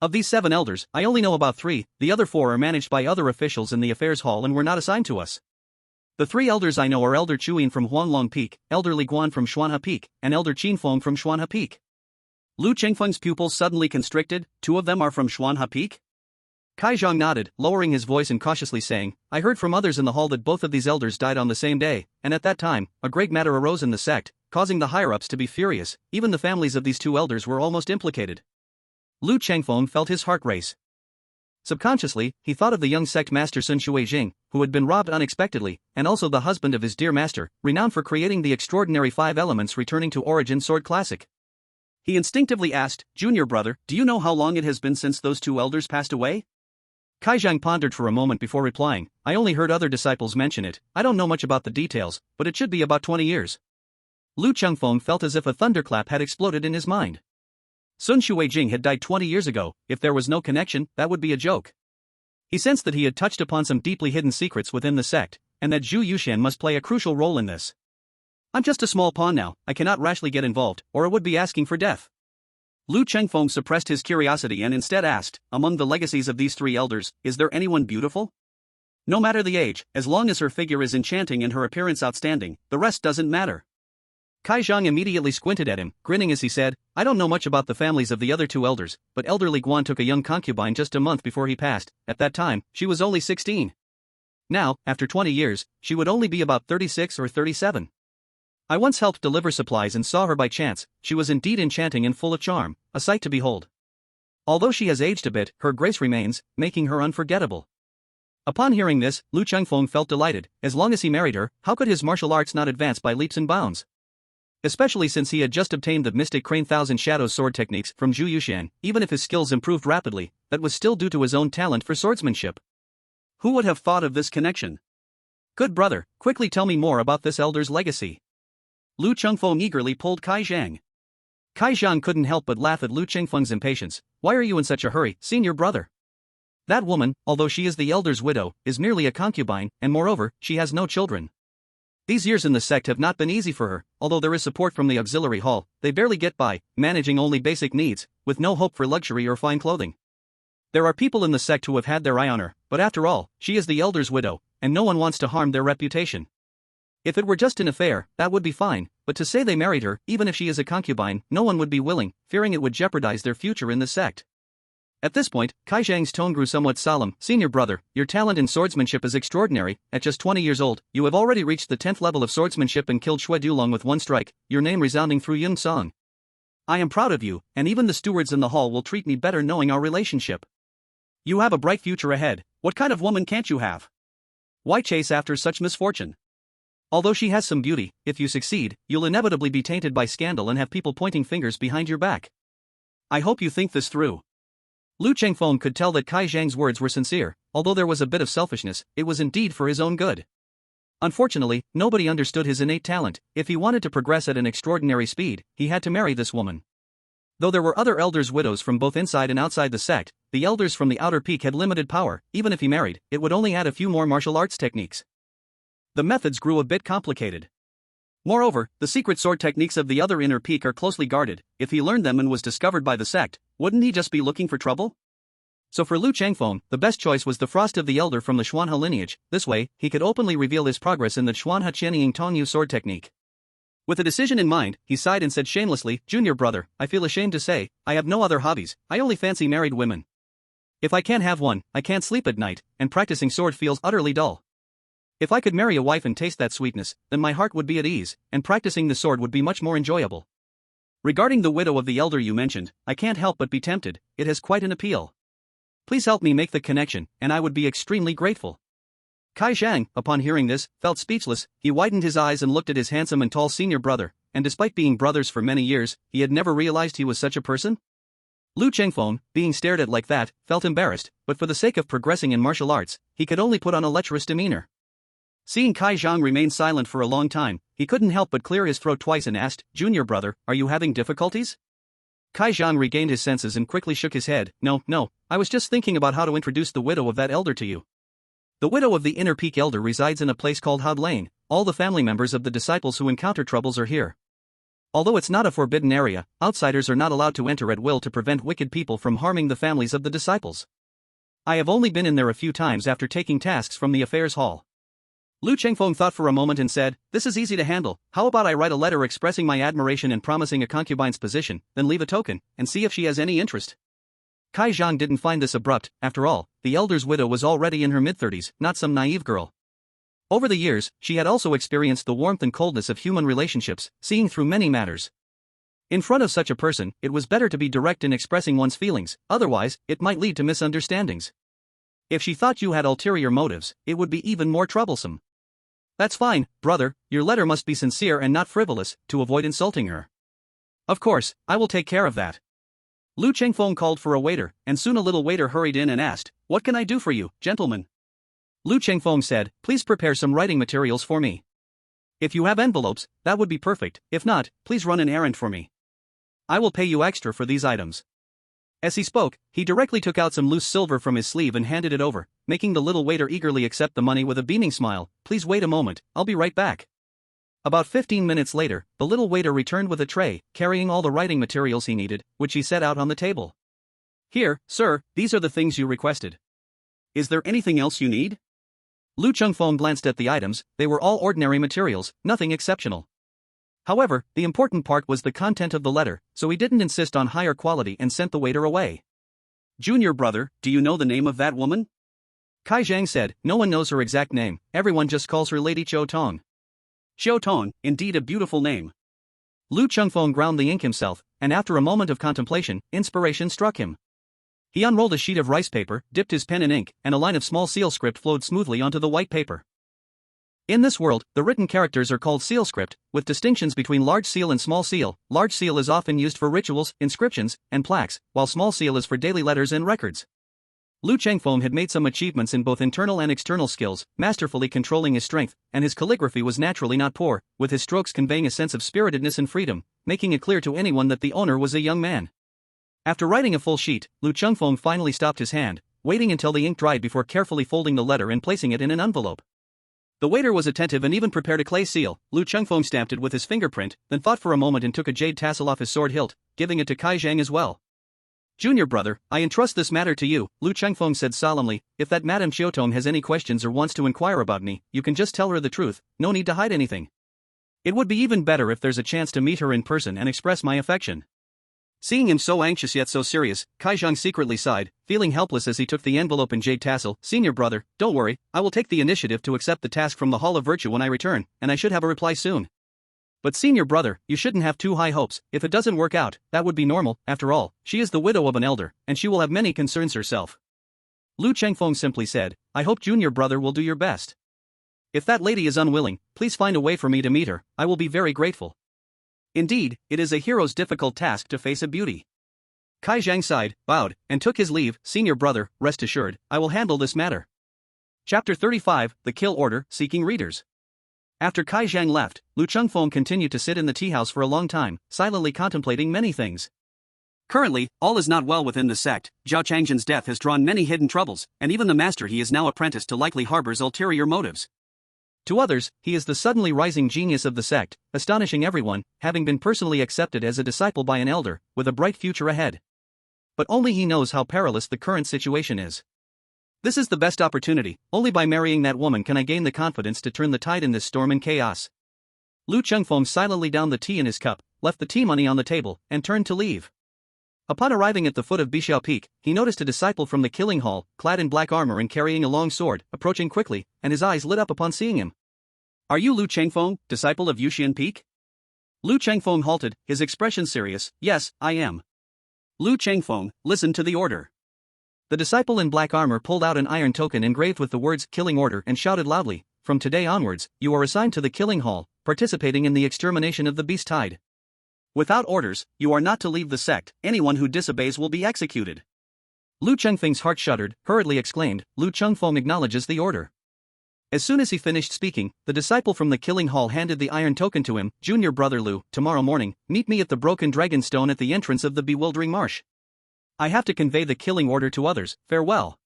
Of these 7 elders, I only know about 3, the other 4 are managed by other officials in the affairs hall and were not assigned to us. The 3 elders I know are Elder Chuyin from Huanglong Peak, Elder Li Guan from Xuanhe Peak, and Elder Qinfeng from Xuanhe Peak. Lu Chengfeng's pupils suddenly constricted. 2 of them are from Xuanhe Peak? Kai Zhang nodded, lowering his voice and cautiously saying, I heard from others in the hall that both of these elders died on the same day, and at that time, a great matter arose in the sect, causing the higher-ups to be furious. Even the families of these 2 elders were almost implicated. Lu Chengfeng felt his heart race. Subconsciously, he thought of the young sect master Sun Shuijing, who had been robbed unexpectedly, and also the husband of his dear master, renowned for creating the extraordinary 5 elements returning to Origin Sword Classic. He instinctively asked, Junior brother, do you know how long it has been since those 2 elders passed away? Kai Zhang pondered for a moment before replying, I only heard other disciples mention it, I don't know much about the details, but it should be about 20 years. Lu Chengfeng felt as if a thunderclap had exploded in his mind. Sun Shuijing had died 20 years ago. If there was no connection, that would be a joke. He sensed that he had touched upon some deeply hidden secrets within the sect, and that Zhu Yushan must play a crucial role in this. I'm just a small pawn now, I cannot rashly get involved, or it would be asking for death. Lu Chengfeng suppressed his curiosity and instead asked, among the legacies of these 3 elders, is there anyone beautiful? No matter the age, as long as her figure is enchanting and her appearance outstanding, the rest doesn't matter. Kai Zhang immediately squinted at him, grinning as he said, I don't know much about the families of the other 2 elders, but Elder Li Guan took a young concubine just a month before he passed. At that time, she was only 16. Now, after 20 years, she would only be about 36 or 37. I once helped deliver supplies and saw her by chance. She was indeed enchanting and full of charm, a sight to behold. Although she has aged a bit, her grace remains, making her unforgettable. Upon hearing this, Lu Chengfeng felt delighted. As long as he married her, how could his martial arts not advance by leaps and bounds? Especially since he had just obtained the Mystic Crane Thousand Shadows sword techniques from Zhu Yushan. Even if his skills improved rapidly, that was still due to his own talent for swordsmanship. Who would have thought of this connection? Good brother, quickly tell me more about this elder's legacy. Lu Chengfeng eagerly pulled Kai Zhang. Kai Zhang couldn't help but laugh at Lu Chengfeng's impatience. Why are you in such a hurry, senior brother? That woman, although she is the elder's widow, is merely a concubine, and moreover, she has no children. These years in the sect have not been easy for her. Although there is support from the auxiliary hall, they barely get by, managing only basic needs, with no hope for luxury or fine clothing. There are people in the sect who have had their eye on her, but after all, she is the elder's widow, and no one wants to harm their reputation. If it were just an affair, that would be fine, but to say they married her, even if she is a concubine, no one would be willing, fearing it would jeopardize their future in the sect. At this point, Kai Zhang's tone grew somewhat solemn. Senior brother, your talent in swordsmanship is extraordinary. At just 20 years old, you have already reached the 10th level of swordsmanship and killed Xue Dulong with one strike, your name resounding through Yunsong. I am proud of you, and even the stewards in the hall will treat me better knowing our relationship. You have a bright future ahead. What kind of woman can't you have? Why chase after such misfortune? Although she has some beauty, if you succeed, you'll inevitably be tainted by scandal and have people pointing fingers behind your back. I hope you think this through. Lu Chengfeng could tell that Kai Zhang's words were sincere. Although there was a bit of selfishness, it was indeed for his own good. Unfortunately, nobody understood his innate talent. If he wanted to progress at an extraordinary speed, he had to marry this woman. Though there were other elders' widows from both inside and outside the sect, the elders from the outer peak had limited power. Even if he married, it would only add a few more martial arts techniques. The methods grew a bit complicated. Moreover, the secret sword techniques of the other inner peak are closely guarded. If he learned them and was discovered by the sect, wouldn't he just be looking for trouble? So for Lu Chengfeng, the best choice was the Frost of the Elder from the Xuanhe lineage. This way, he could openly reveal his progress in the Xuanhe Qianying Tongyu sword technique. With a decision in mind, he sighed and said shamelessly, Junior brother, I feel ashamed to say, I have no other hobbies, I only fancy married women. If I can't have one, I can't sleep at night, and practicing sword feels utterly dull. If I could marry a wife and taste that sweetness, then my heart would be at ease, and practicing the sword would be much more enjoyable. Regarding the widow of the elder you mentioned, I can't help but be tempted. It has quite an appeal. Please help me make the connection, and I would be extremely grateful. Kai Zhang, upon hearing this, felt speechless. He widened his eyes and looked at his handsome and tall senior brother, and despite being brothers for many years, he had never realized he was such a person. Lu Chengfeng, being stared at like that, felt embarrassed, but for the sake of progressing in martial arts, he could only put on a lecherous demeanor. Seeing Kai Zhang remain silent for a long time, he couldn't help but clear his throat twice and asked, "Junior brother, are you having difficulties?" Kai Zhang regained his senses and quickly shook his head. No, I was just thinking about how to introduce the widow of that elder to you. The widow of the Inner Peak Elder resides in a place called Had Lane. All the family members of the disciples who encounter troubles are here. Although it's not a forbidden area, outsiders are not allowed to enter at will to prevent wicked people from harming the families of the disciples. I have only been in there a few times after taking tasks from the affairs hall. Lu Chengfeng thought for a moment and said, "This is easy to handle. How about I write a letter expressing my admiration and promising a concubine's position, then leave a token, and see if she has any interest?" Kai Zhang didn't find this abrupt. After all, the elder's widow was already in her mid-30s, not some naive girl. Over the years, she had also experienced the warmth and coldness of human relationships, seeing through many matters. In front of such a person, it was better to be direct in expressing one's feelings, otherwise, it might lead to misunderstandings. If she thought you had ulterior motives, it would be even more troublesome. "That's fine, brother, your letter must be sincere and not frivolous, to avoid insulting her." "Of course, I will take care of that." Lu Chengfeng called for a waiter, and soon a little waiter hurried in and asked, "What can I do for you, gentlemen?" Lu Chengfeng said, "Please prepare some writing materials for me. If you have envelopes, that would be perfect. If not, please run an errand for me. I will pay you extra for these items." As he spoke, he directly took out some loose silver from his sleeve and handed it over, making the little waiter eagerly accept the money with a beaming smile. "Please wait a moment, I'll be right back." About 15 minutes later, the little waiter returned with a tray, carrying all the writing materials he needed, which he set out on the table. "Here, sir, these are the things you requested. Is there anything else you need?" Lu Chengfeng glanced at the items. They were all ordinary materials, nothing exceptional. However, the important part was the content of the letter, so he didn't insist on higher quality and sent the waiter away. "Junior brother, do you know the name of that woman?" Kai Zhang said. "No one knows her exact name, everyone just calls her Lady Qiu Tong." "Qiu Tong, indeed a beautiful name." Lu Chengfeng ground the ink himself, and after a moment of contemplation, inspiration struck him. He unrolled a sheet of rice paper, dipped his pen in ink, and a line of small seal script flowed smoothly onto the white paper. In this world, the written characters are called seal script, with distinctions between large seal and small seal. Large seal is often used for rituals, inscriptions, and plaques, while small seal is for daily letters and records. Lu Chengfeng had made some achievements in both internal and external skills, masterfully controlling his strength, and his calligraphy was naturally not poor, with his strokes conveying a sense of spiritedness and freedom, making it clear to anyone that the owner was a young man. After writing a full sheet, Lu Chengfeng finally stopped his hand, waiting until the ink dried before carefully folding the letter and placing it in an envelope. The waiter was attentive and even prepared a clay seal. Lu Chengfeng stamped it with his fingerprint, then thought for a moment and took a jade tassel off his sword hilt, giving it to Kai Zhang as well. "Junior brother, I entrust this matter to you," Lu Chengfeng said solemnly. "If that Madame Qiutong has any questions or wants to inquire about me, you can just tell her the truth, no need to hide anything. It would be even better if there's a chance to meet her in person and express my affection." Seeing him so anxious yet so serious, Kai Zhang secretly sighed, feeling helpless as he took the envelope and jade tassel. "Senior brother, don't worry, I will take the initiative to accept the task from the Hall of Virtue when I return, and I should have a reply soon. But senior brother, you shouldn't have too high hopes. If it doesn't work out, that would be normal. After all, she is the widow of an elder, and she will have many concerns herself." Lu Chengfeng simply said, "I hope junior brother will do your best. If that lady is unwilling, please find a way for me to meet her, I will be very grateful. Indeed, it is a hero's difficult task to face a beauty." Kai Zhang sighed, bowed, and took his leave. "Senior brother, rest assured, I will handle this matter." Chapter 35, The Kill Order, Seeking Readers. After Kai Zhang left, Lu Chengfeng continued to sit in the tea house for a long time, silently contemplating many things. Currently, all is not well within the sect. Zhao Changjian's death has drawn many hidden troubles, and even the master he is now apprenticed to likely harbors ulterior motives. To others, he is the suddenly rising genius of the sect, astonishing everyone, having been personally accepted as a disciple by an elder, with a bright future ahead. But only he knows how perilous the current situation is. "This is the best opportunity. Only by marrying that woman can I gain the confidence to turn the tide in this storm and chaos." Lu Chengfeng silently downed the tea in his cup, left the tea money on the table, and turned to leave. Upon arriving at the foot of Bixiao Peak, he noticed a disciple from the killing hall, clad in black armor and carrying a long sword, approaching quickly, and his eyes lit up upon seeing him. "Are you Lu Chengfeng, disciple of Yuxian Peak?" Lu Chengfeng halted, his expression serious. "Yes, I am." "Lu Chengfeng, listen to the order. The disciple in black armor pulled out an iron token engraved with the words "Killing Order" and shouted loudly, "From today onwards, you are assigned to the Killing Hall, participating in the extermination of the beast tide. Without orders, you are not to leave the sect. Anyone who disobeys will be executed." Lu Chengfeng's heart shuddered, hurriedly exclaimed, "Lu Chengfeng acknowledges the order." As soon as he finished speaking, the disciple from the Killing Hall handed the iron token to him. "Junior brother Lu, tomorrow morning, meet me at the Broken Dragon Stone at the entrance of the Bewildering Marsh. I have to convey the killing order to others. Farewell."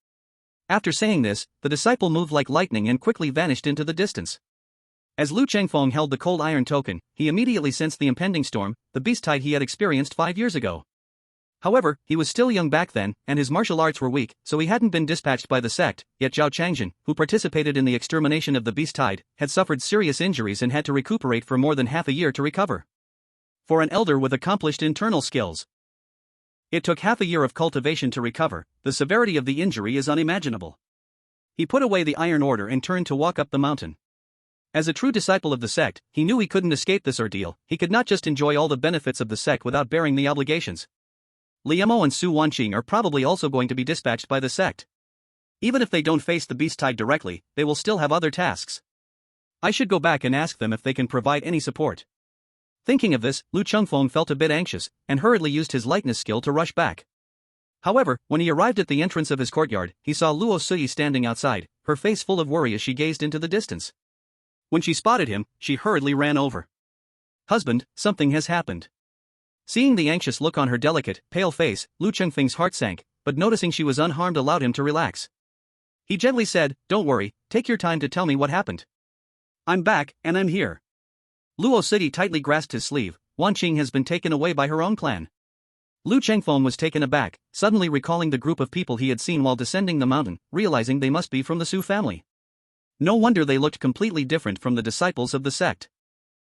After saying this, the disciple moved like lightning and quickly vanished into the distance. As Lu Chengfeng held the cold iron token, he immediately sensed the impending storm, the beast tide he had experienced 5 years ago. However, he was still young back then, and his martial arts were weak, so he hadn't been dispatched by the sect. Yet Zhao Changjin, who participated in the extermination of the beast tide, had suffered serious injuries and had to recuperate for more than half a year to recover. For an elder with accomplished internal skills, it took half a year of cultivation to recover. The severity of the injury is unimaginable. He put away the iron order and turned to walk up the mountain. As a true disciple of the sect, he knew he couldn't escape this ordeal. He could not just enjoy all the benefits of the sect without bearing the obligations. Liemo and Su Wanqing are probably also going to be dispatched by the sect. Even if they don't face the beast tide directly, they will still have other tasks. I should go back and ask them if they can provide any support. Thinking of this, Lu Chengfeng felt a bit anxious, and hurriedly used his lightness skill to rush back. However, when he arrived at the entrance of his courtyard, he saw Luo Suyi standing outside, her face full of worry as she gazed into the distance. When she spotted him, she hurriedly ran over. "Husband, something has happened." Seeing the anxious look on her delicate, pale face, Lu Chengfeng's heart sank, but noticing she was unharmed allowed him to relax. He gently said, "Don't worry, take your time to tell me what happened. I'm back, and I'm here." Luo Suyi tightly grasped his sleeve. "Wanqing has been taken away by her own clan." Lu Chengfeng was taken aback, suddenly recalling the group of people he had seen while descending the mountain, realizing they must be from the Su family. No wonder they looked completely different from the disciples of the sect.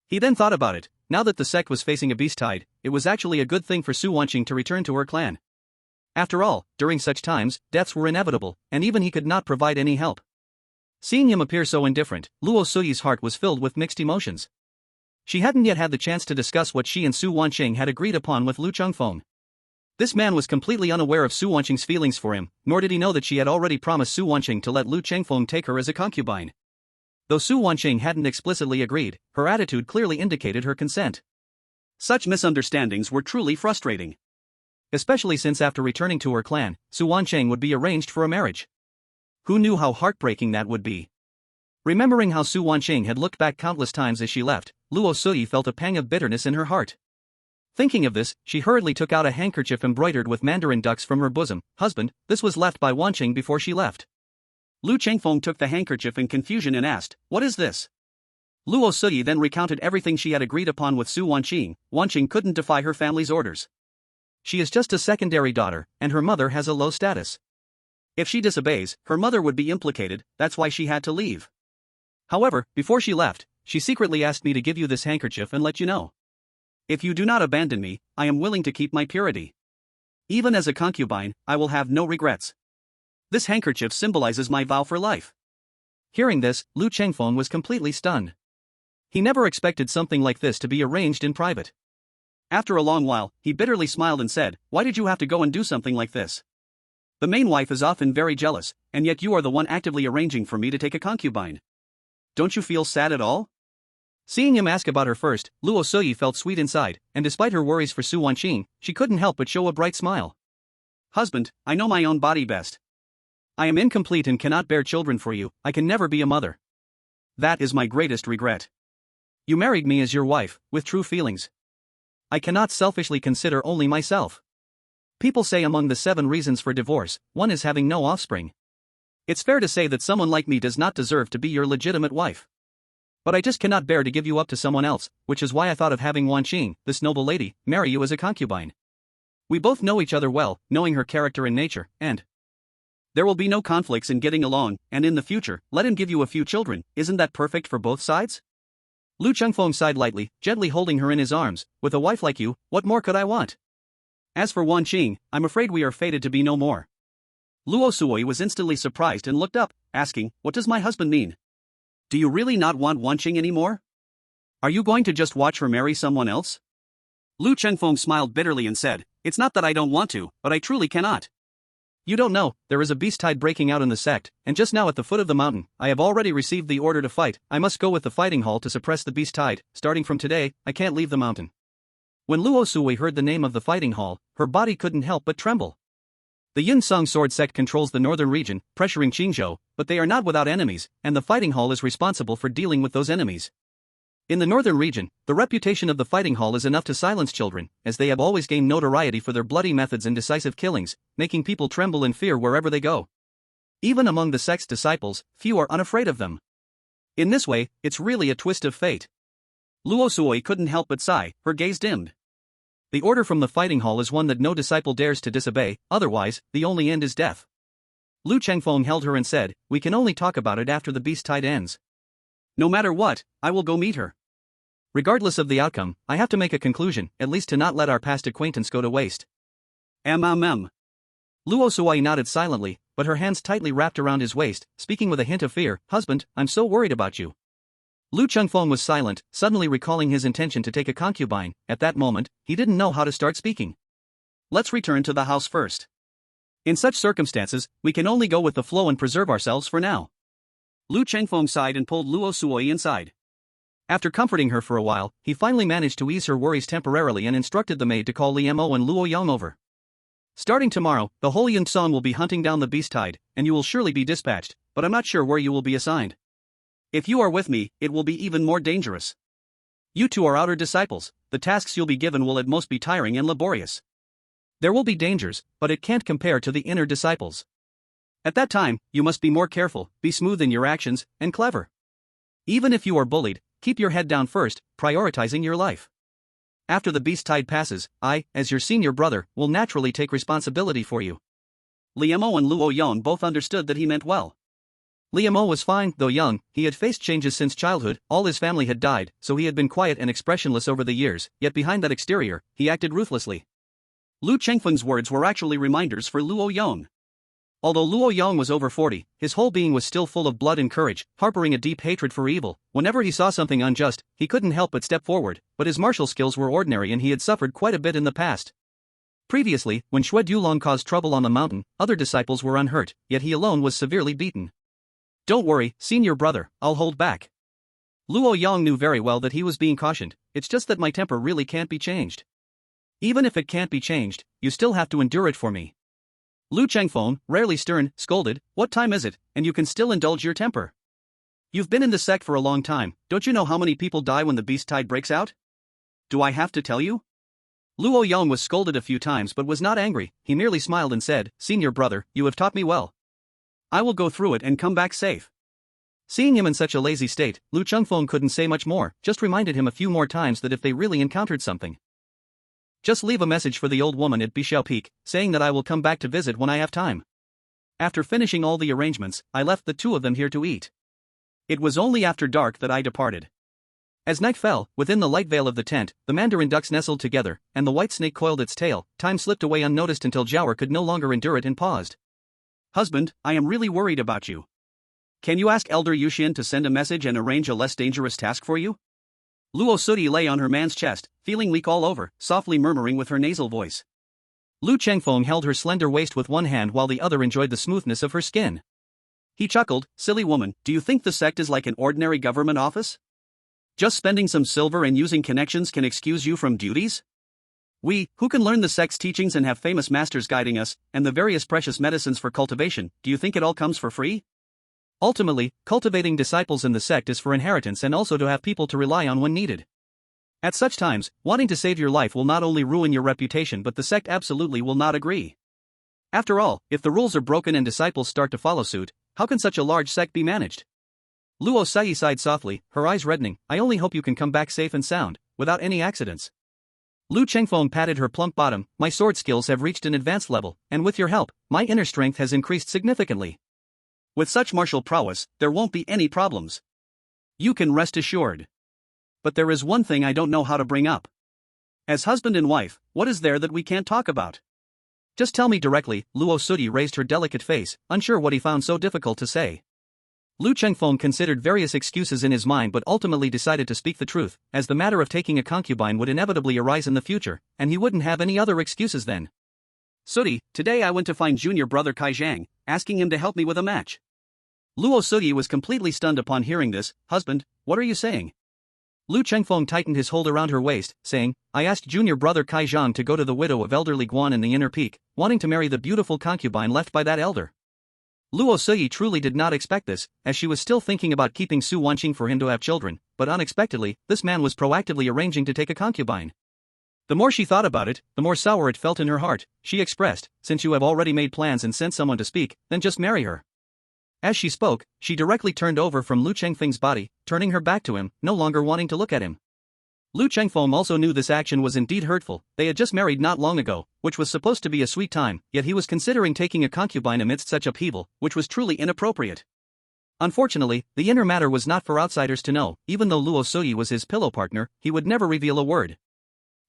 He then thought about it. Now that the sect was facing a beast tide, it was actually a good thing for Su Wanqing to return to her clan. After all, during such times, deaths were inevitable, and even he could not provide any help. Seeing him appear so indifferent, Luo Suyi's heart was filled with mixed emotions. She hadn't yet had the chance to discuss what she and Su Wanqing had agreed upon with Lu Chengfeng. This man was completely unaware of Su Wanqing's feelings for him, nor did he know that she had already promised Su Wanqing to let Lu Chengfeng take her as a concubine. Though Su Wanqing hadn't explicitly agreed, her attitude clearly indicated her consent. Such misunderstandings were truly frustrating. Especially since after returning to her clan, Su Wanqing would be arranged for a marriage. Who knew how heartbreaking that would be? Remembering how Su Wanqing had looked back countless times as she left, Luo Suyi felt a pang of bitterness in her heart. Thinking of this, she hurriedly took out a handkerchief embroidered with mandarin ducks from her bosom. "Husband, this was left by Wanqing before she left." Lu Chengfeng took the handkerchief in confusion and asked, "What is this?" Luo Suyi then recounted everything she had agreed upon with Su Wanqing. Wanqing couldn't defy her family's orders. She is just a secondary daughter, and her mother has a low status. If she disobeys, her mother would be implicated. That's why she had to leave. However, before she left, she secretly asked me to give you this handkerchief and let you know. If you do not abandon me, I am willing to keep my purity. Even as a concubine, I will have no regrets. This handkerchief symbolizes my vow for life." Hearing this, Lu Chengfeng was completely stunned. He never expected something like this to be arranged in private. After a long while, he bitterly smiled and said, "Why did you have to go and do something like this? The main wife is often very jealous, and yet you are the one actively arranging for me to take a concubine. Don't you feel sad at all?" Seeing him ask about her first, Luo Suyi felt sweet inside, and despite her worries for Su Wanqing, she couldn't help but show a bright smile. "Husband, I know my own body best. I am incomplete and cannot bear children for you. I can never be a mother. That is my greatest regret. You married me as your wife, with true feelings. I cannot selfishly consider only myself. People say among the 7 reasons for divorce, one is having no offspring. It's fair to say that someone like me does not deserve to be your legitimate wife. But I just cannot bear to give you up to someone else, which is why I thought of having Wanqing, this noble lady, marry you as a concubine. We both know each other well, knowing her character and nature, and there will be no conflicts in getting along, and in the future, let him give you a few children. Isn't that perfect for both sides?" Lu Chengfeng sighed lightly, gently holding her in his arms. "With a wife like you, what more could I want? As for Wanqing, I'm afraid we are fated to be no more." Luo Suyi was instantly surprised and looked up, asking, "What does my husband mean? Do you really not want Wanqing anymore? Are you going to just watch her marry someone else?" Lu Chengfeng smiled bitterly and said, "It's not that I don't want to, but I truly cannot. You don't know, there is a beast tide breaking out in the sect, and just now at the foot of the mountain, I have already received the order to fight. I must go with the fighting hall to suppress the beast tide. Starting from today, I can't leave the mountain. When Luo Sui heard the name of the fighting hall, her body couldn't help but tremble. The Yun Sung Sword Sect controls the northern region, pressuring Qingzhou, but they are not without enemies, and the fighting hall is responsible for dealing with those enemies. In the northern region, the reputation of the fighting hall is enough to silence children, as they have always gained notoriety for their bloody methods and decisive killings, making people tremble in fear wherever they go. Even among the sect's disciples, few are unafraid of them. In this way, it's really a twist of fate. Luo Sui couldn't help but sigh, her gaze dimmed. The order from the fighting hall is one that no disciple dares to disobey, otherwise, the only end is death. Lu Chengfeng held her and said, "We can only talk about it after the beast tide ends. No matter what, I will go meet her. Regardless of the outcome, I have to make a conclusion, at least to not let our past acquaintance go to waste." Luo Sui nodded silently, but her hands tightly wrapped around his waist, speaking with a hint of fear. "Husband, I'm so worried about you." Lu Chengfeng was silent, suddenly recalling his intention to take a concubine. At that moment, he didn't know how to start speaking. Let's return to the house first. In such circumstances, we can only go with the flow and preserve ourselves for now. Lu Chengfeng sighed and pulled Luo Sui inside. After comforting her for a while, he finally managed to ease her worries temporarily and instructed the maid to call Li Mo and Luo Yang over. "Starting tomorrow, the whole Yun Song will be hunting down the beast tide, and you will surely be dispatched, but I'm not sure where you will be assigned. If you are with me, it will be even more dangerous. You two are outer disciples, the tasks you'll be given will at most be tiring and laborious. There will be dangers, but it can't compare to the inner disciples. At that time, you must be more careful, be smooth in your actions, and clever. Even if you are bullied, keep your head down first, prioritizing your life. After the beast tide passes, I, as your senior brother, will naturally take responsibility for you." Li Mo and Luo Yang both understood that he meant well. Li Mo was fine, though young. He had faced changes since childhood, all his family had died, so he had been quiet and expressionless over the years, yet behind that exterior, he acted ruthlessly. Lu Chengfeng's words were actually reminders for Luo Yang. Although Luo Yang was over 40, his whole being was still full of blood and courage, harboring a deep hatred for evil. Whenever he saw something unjust, he couldn't help but step forward, but his martial skills were ordinary and he had suffered quite a bit in the past. Previously, when Xue Dulong caused trouble on the mountain, other disciples were unhurt, yet he alone was severely beaten. "Don't worry, senior brother, I'll hold back." Luo Yang knew very well that he was being cautioned. "It's just that my temper really can't be changed." "Even if it can't be changed, you still have to endure it for me." Lu Chengfeng, rarely stern, scolded, "What time is it, and you can still indulge your temper? You've been in the sect for a long time, don't you know how many people die when the beast tide breaks out? Do I have to tell you?" Luo Yang was scolded a few times but was not angry. He merely smiled and said, "Senior brother, you have taught me well. I will go through it and come back safe." Seeing him in such a lazy state, Lu Chengfeng couldn't say much more, just reminded him a few more times that if they really encountered something, just leave a message for the old woman at Bishao Peak, saying that I will come back to visit when I have time. After finishing all the arrangements, I left the two of them here to eat. It was only after dark that I departed. As night fell, within the light veil of the tent, the mandarin ducks nestled together, and the white snake coiled its tail. Time slipped away unnoticed until Jiaoer could no longer endure it and paused. "Husband, I am really worried about you. Can you ask Elder Yuxian to send a message and arrange a less dangerous task for you?" Luo Sudi lay on her man's chest, feeling weak all over, softly murmuring with her nasal voice. Lu Chengfeng held her slender waist with one hand while the other enjoyed the smoothness of her skin. He chuckled, "Silly woman, do you think the sect is like an ordinary government office? Just spending some silver and using connections can excuse you from duties? We, who can learn the sect's teachings and have famous masters guiding us, and the various precious medicines for cultivation, do you think it all comes for free? Ultimately, cultivating disciples in the sect is for inheritance and also to have people to rely on when needed. At such times, wanting to save your life will not only ruin your reputation but the sect absolutely will not agree. After all, if the rules are broken and disciples start to follow suit, how can such a large sect be managed?" Luo Sai sighed softly, her eyes reddening. "I only hope you can come back safe and sound, without any accidents." Lu Chengfeng patted her plump bottom. "My sword skills have reached an advanced level, and with your help, my inner strength has increased significantly. With such martial prowess, there won't be any problems. You can rest assured. But there is one thing I don't know how to bring up. As husband and wife, what is there that we can't talk about? Just tell me directly." Luo Sudi raised her delicate face, unsure what he found so difficult to say. Lu Chengfeng considered various excuses in his mind but ultimately decided to speak the truth, as the matter of taking a concubine would inevitably arise in the future, and he wouldn't have any other excuses then. Sooty, today I went to find junior brother Kai Zhang, asking him to help me with a match. Luo Sooty was completely stunned upon hearing this. Husband, what are you saying? Lu Chengfeng tightened his hold around her waist, saying, I asked junior brother Kai Zhang to go to the widow of elderly Guan in the inner peak, wanting to marry the beautiful concubine left by that elder. Luo Sooty truly did not expect this, as she was still thinking about keeping Su Wanqing for him to have children, but unexpectedly, this man was proactively arranging to take a concubine. The more she thought about it, the more sour it felt in her heart. She expressed, since you have already made plans and sent someone to speak, then just marry her. As she spoke, she directly turned over from Lu Chengfeng's body, turning her back to him, no longer wanting to look at him. Lu Chengfeng also knew this action was indeed hurtful. They had just married not long ago, which was supposed to be a sweet time, yet he was considering taking a concubine amidst such upheaval, which was truly inappropriate. Unfortunately, the inner matter was not for outsiders to know. Even though Luo Sooty was his pillow partner, he would never reveal a word.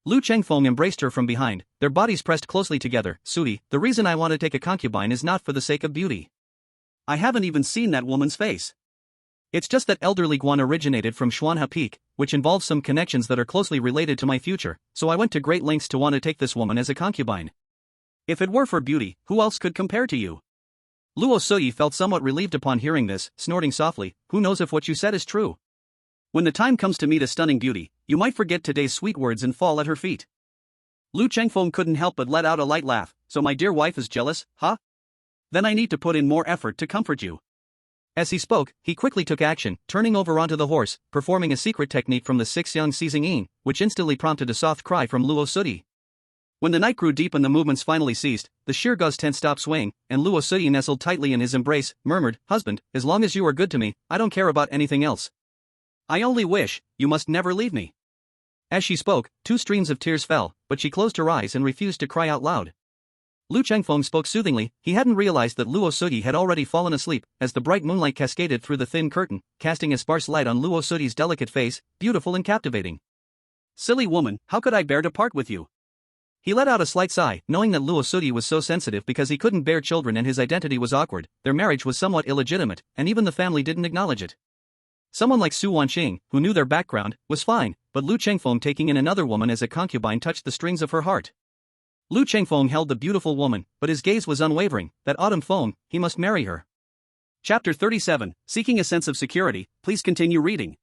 Lu Chengfeng embraced her from behind, their bodies pressed closely together. Sooty, the reason I want to take a concubine is not for the sake of beauty. I haven't even seen that woman's face. It's just that elderly Guan originated from Xuanha Peak, which involves some connections that are closely related to my future, so I went to great lengths to want to take this woman as a concubine. If it were for beauty, who else could compare to you? Luo Sooty felt somewhat relieved upon hearing this, snorting softly, who knows if what you said is true? When the time comes to meet a stunning beauty, you might forget today's sweet words and fall at her feet. Lu Chengfeng couldn't help but let out a light laugh. So my dear wife is jealous, huh? Then I need to put in more effort to comfort you. As he spoke, he quickly took action, turning over onto the horse, performing a secret technique from the Six-Yang Seizing Yin, which instantly prompted a soft cry from Luo Sooty. When the night grew deep and the movements finally ceased, the Shirguz tent stopped swaying, and Luo Sooty nestled tightly in his embrace, murmured, Husband, as long as you are good to me, I don't care about anything else. I only wish, you must never leave me. As she spoke, 2 streams of tears fell, but she closed her eyes and refused to cry out loud. Lu Chengfeng spoke soothingly. He hadn't realized that Luo Sooty had already fallen asleep, as the bright moonlight cascaded through the thin curtain, casting a sparse light on Luo Sooty's delicate face, beautiful and captivating. Silly woman, how could I bear to part with you? He let out a slight sigh, knowing that Luo Sooty was so sensitive because he couldn't bear children and his identity was awkward. Their marriage was somewhat illegitimate, and even the family didn't acknowledge it. Someone like Su Wanqing, who knew their background, was fine, but Lu Chengfeng taking in another woman as a concubine touched the strings of her heart. Lu Chengfeng held the beautiful woman, but his gaze was unwavering. That autumn Feng, he must marry her. Chapter 37, Seeking a Sense of Security. Please continue reading.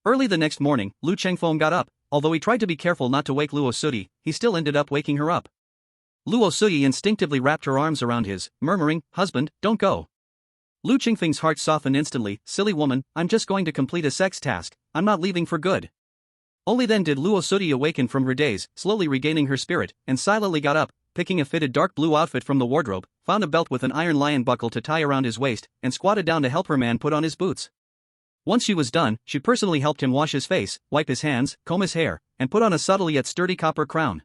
Early the next morning, Lu Chengfeng got up. Although he tried to be careful not to wake Luo Sooty, he still ended up waking her up. Luo Sooty instinctively wrapped her arms around his, murmuring, Husband, don't go. Lu Chengfeng's heart softened instantly. Silly woman, I'm just going to complete a sex task, I'm not leaving for good. Only then did Luo Sooty awaken from her daze, slowly regaining her spirit, and silently got up, picking a fitted dark blue outfit from the wardrobe, found a belt with an iron lion buckle to tie around his waist, and squatted down to help her man put on his boots. Once she was done, she personally helped him wash his face, wipe his hands, comb his hair, and put on a subtle yet sturdy copper crown.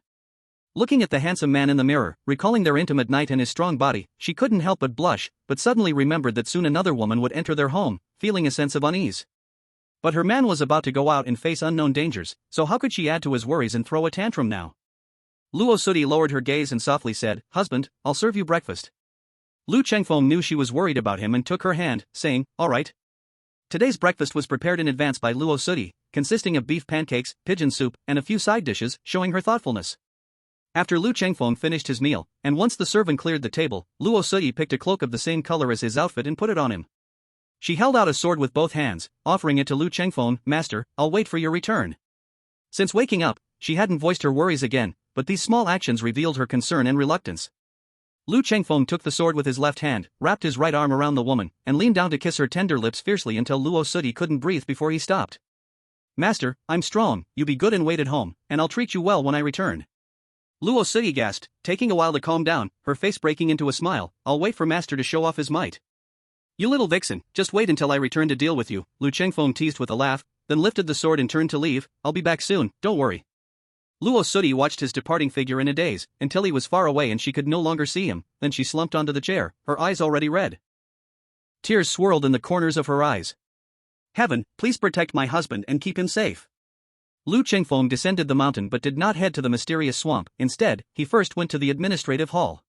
Looking at the handsome man in the mirror, recalling their intimate night and his strong body, she couldn't help but blush, but suddenly remembered that soon another woman would enter their home, feeling a sense of unease. But her man was about to go out and face unknown dangers, so how could she add to his worries and throw a tantrum now? Luo Sooty lowered her gaze and softly said, Husband, I'll serve you breakfast. Lu Chengfeng knew she was worried about him and took her hand, saying, All right. Today's breakfast was prepared in advance by Luo Sooty, consisting of beef pancakes, pigeon soup, and a few side dishes, showing her thoughtfulness. After Lu Chengfeng finished his meal, and once the servant cleared the table, Luo Sooty picked a cloak of the same color as his outfit and put it on him. She held out a sword with both hands, offering it to Lu Chengfeng. Master, I'll wait for your return. Since waking up, she hadn't voiced her worries again, but these small actions revealed her concern and reluctance. Lu Chengfeng took the sword with his left hand, wrapped his right arm around the woman, and leaned down to kiss her tender lips fiercely until Luo Sooty couldn't breathe before he stopped. Master, I'm strong, you be good and wait at home, and I'll treat you well when I return. Luo Sooty gasped, taking a while to calm down, her face breaking into a smile. I'll wait for Master to show off his might. You little vixen, just wait until I return to deal with you, Lu Chengfeng teased with a laugh, then lifted the sword and turned to leave. I'll be back soon, don't worry. Luo Sooty watched his departing figure in a daze, until he was far away and she could no longer see him. Then she slumped onto the chair, her eyes already red. Tears swirled in the corners of her eyes. Heaven, please protect my husband and keep him safe. Lu Chengfeng descended the mountain but did not head to the mysterious swamp. Instead, he first went to the administrative hall.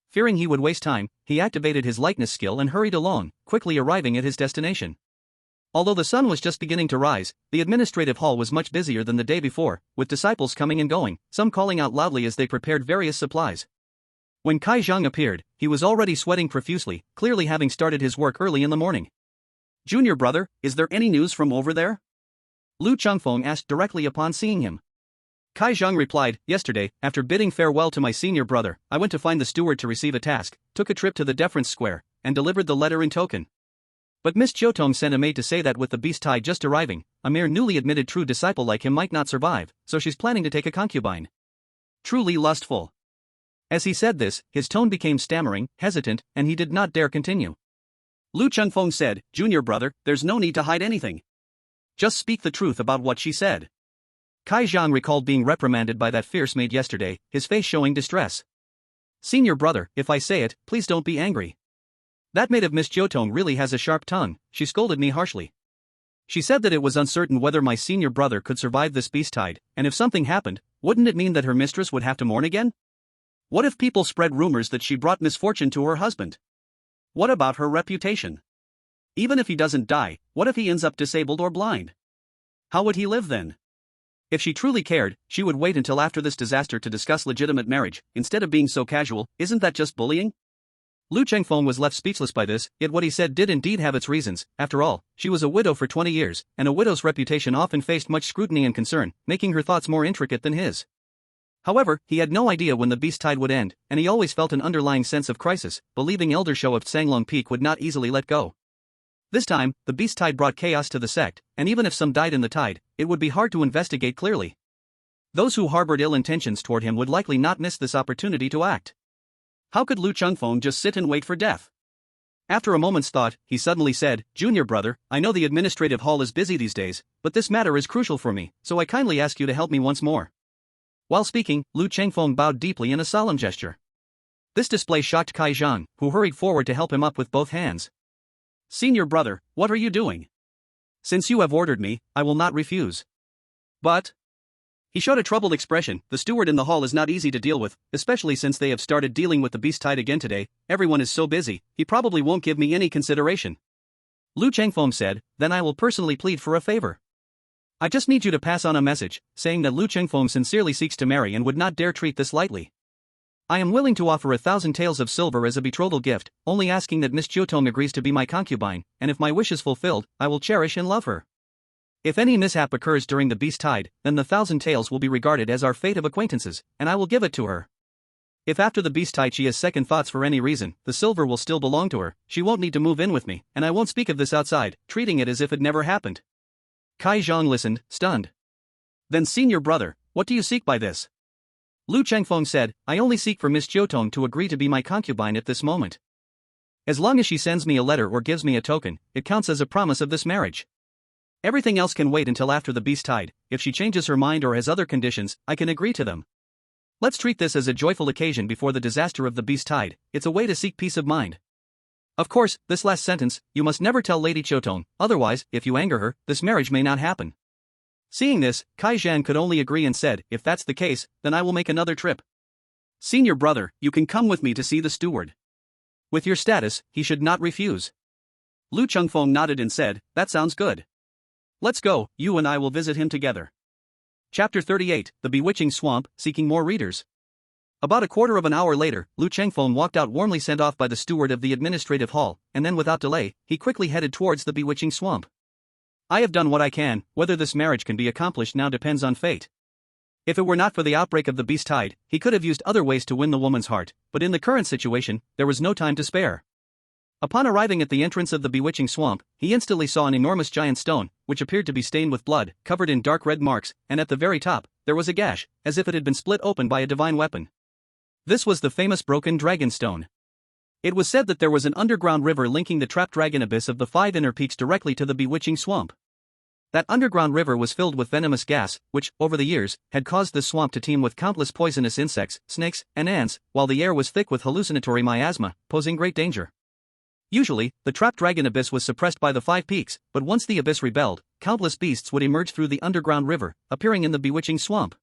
Fearing he would waste time, he activated his likeness skill and hurried along, quickly arriving at his destination. Although the sun was just beginning to rise, the administrative hall was much busier than the day before, with disciples coming and going, some calling out loudly as they prepared various supplies. When Kai Zhang appeared, he was already sweating profusely, clearly having started his work early in the morning. "Junior brother, is there any news from over there?" Lu Chengfeng asked directly upon seeing him. Kai Zhang replied, "Yesterday, after bidding farewell to my senior brother, I went to find the steward to receive a task, took a trip to the deference square, and delivered the letter in token. But Miss Jiutong sent a maid to say that with the beast tide just arriving, a mere newly admitted true disciple like him might not survive, so she's planning to take a concubine. Truly lustful." As he said this, his tone became stammering, hesitant, and he did not dare continue. Lu Chengfeng said, "Junior brother, there's no need to hide anything. Just speak the truth about what she said." Kai Zhang recalled being reprimanded by that fierce maid yesterday, his face showing distress. "Senior brother, if I say it, please don't be angry. That maid of Miss Jiutong really has a sharp tongue. She scolded me harshly. She said that it was uncertain whether my senior brother could survive this beast tide, and if something happened, wouldn't it mean that her mistress would have to mourn again? What if people spread rumors that she brought misfortune to her husband? What about her reputation? Even if he doesn't die, what if he ends up disabled or blind? How would he live then? If she truly cared, she would wait until after this disaster to discuss legitimate marriage, instead of being so casual. Isn't that just bullying?" Lu Chengfeng was left speechless by this, yet what he said did indeed have its reasons. After all, she was a widow for 20 years, and a widow's reputation often faced much scrutiny and concern, making her thoughts more intricate than his. However, he had no idea when the beast tide would end, and he always felt an underlying sense of crisis, believing Elder Shou of Tsanglong Peak would not easily let go. This time, the beast tide brought chaos to the sect, and even if some died in the tide, it would be hard to investigate clearly. Those who harbored ill intentions toward him would likely not miss this opportunity to act. How could Lu Chengfeng just sit and wait for death? After a moment's thought, he suddenly said, "Junior brother, I know the administrative hall is busy these days, but this matter is crucial for me, so I kindly ask you to help me once more." While speaking, Lu Chengfeng bowed deeply in a solemn gesture. This display shocked Kai Zhang, who hurried forward to help him up with both hands. "Senior brother, what are you doing? Since you have ordered me, I will not refuse." "But..." He showed a troubled expression. "The steward in the hall is not easy to deal with, especially since they have started dealing with the beast tide again today. Everyone is so busy, he probably won't give me any consideration." Lu Chengfeng said, "Then I will personally plead for a favor. I just need you to pass on a message, saying that Lu Chengfeng sincerely seeks to marry and would not dare treat this lightly. I am willing to offer 1,000 taels of silver as a betrothal gift, only asking that Miss Jiutong agrees to be my concubine, and if my wish is fulfilled, I will cherish and love her. If any mishap occurs during the beast tide, then the 1,000 taels will be regarded as our fate of acquaintances, and I will give it to her. If after the beast tide she has second thoughts for any reason, the silver will still belong to her, she won't need to move in with me, and I won't speak of this outside, treating it as if it never happened." Kai Zhang listened, stunned. "Then senior brother, what do you seek by this?" Lu Chengfeng said, "I only seek for Miss Jiutong to agree to be my concubine at this moment. As long as she sends me a letter or gives me a token, it counts as a promise of this marriage. Everything else can wait until after the beast tide. If she changes her mind or has other conditions, I can agree to them. Let's treat this as a joyful occasion before the disaster of the beast tide. It's a way to seek peace of mind. Of course, this last sentence, you must never tell Lady Jiutong, otherwise, if you anger her, this marriage may not happen." Seeing this, Kai Zhang could only agree and said, "If that's the case, then I will make another trip. Senior brother, you can come with me to see the steward. With your status, he should not refuse." Lu Chengfeng nodded and said, "That sounds good. Let's go, you and I will visit him together." Chapter 38, The Bewitching Swamp, seeking more readers. About a quarter of an hour later, Lu Chengfeng walked out warmly sent off by the steward of the administrative hall, and then without delay, he quickly headed towards the bewitching swamp. "I have done what I can, whether this marriage can be accomplished now depends on fate." If it were not for the outbreak of the beast tide, he could have used other ways to win the woman's heart, but in the current situation, there was no time to spare. Upon arriving at the entrance of the bewitching swamp, he instantly saw an enormous giant stone, which appeared to be stained with blood, covered in dark red marks, and at the very top, there was a gash, as if it had been split open by a divine weapon. This was the famous broken dragon stone. It was said that there was an underground river linking the trapped dragon abyss of the 5 inner peaks directly to the bewitching swamp. That underground river was filled with venomous gas, which, over the years, had caused this swamp to teem with countless poisonous insects, snakes, and ants, while the air was thick with hallucinatory miasma, posing great danger. Usually, the trapped dragon abyss was suppressed by the 5 peaks, but once the abyss rebelled, countless beasts would emerge through the underground river, appearing in the bewitching swamp.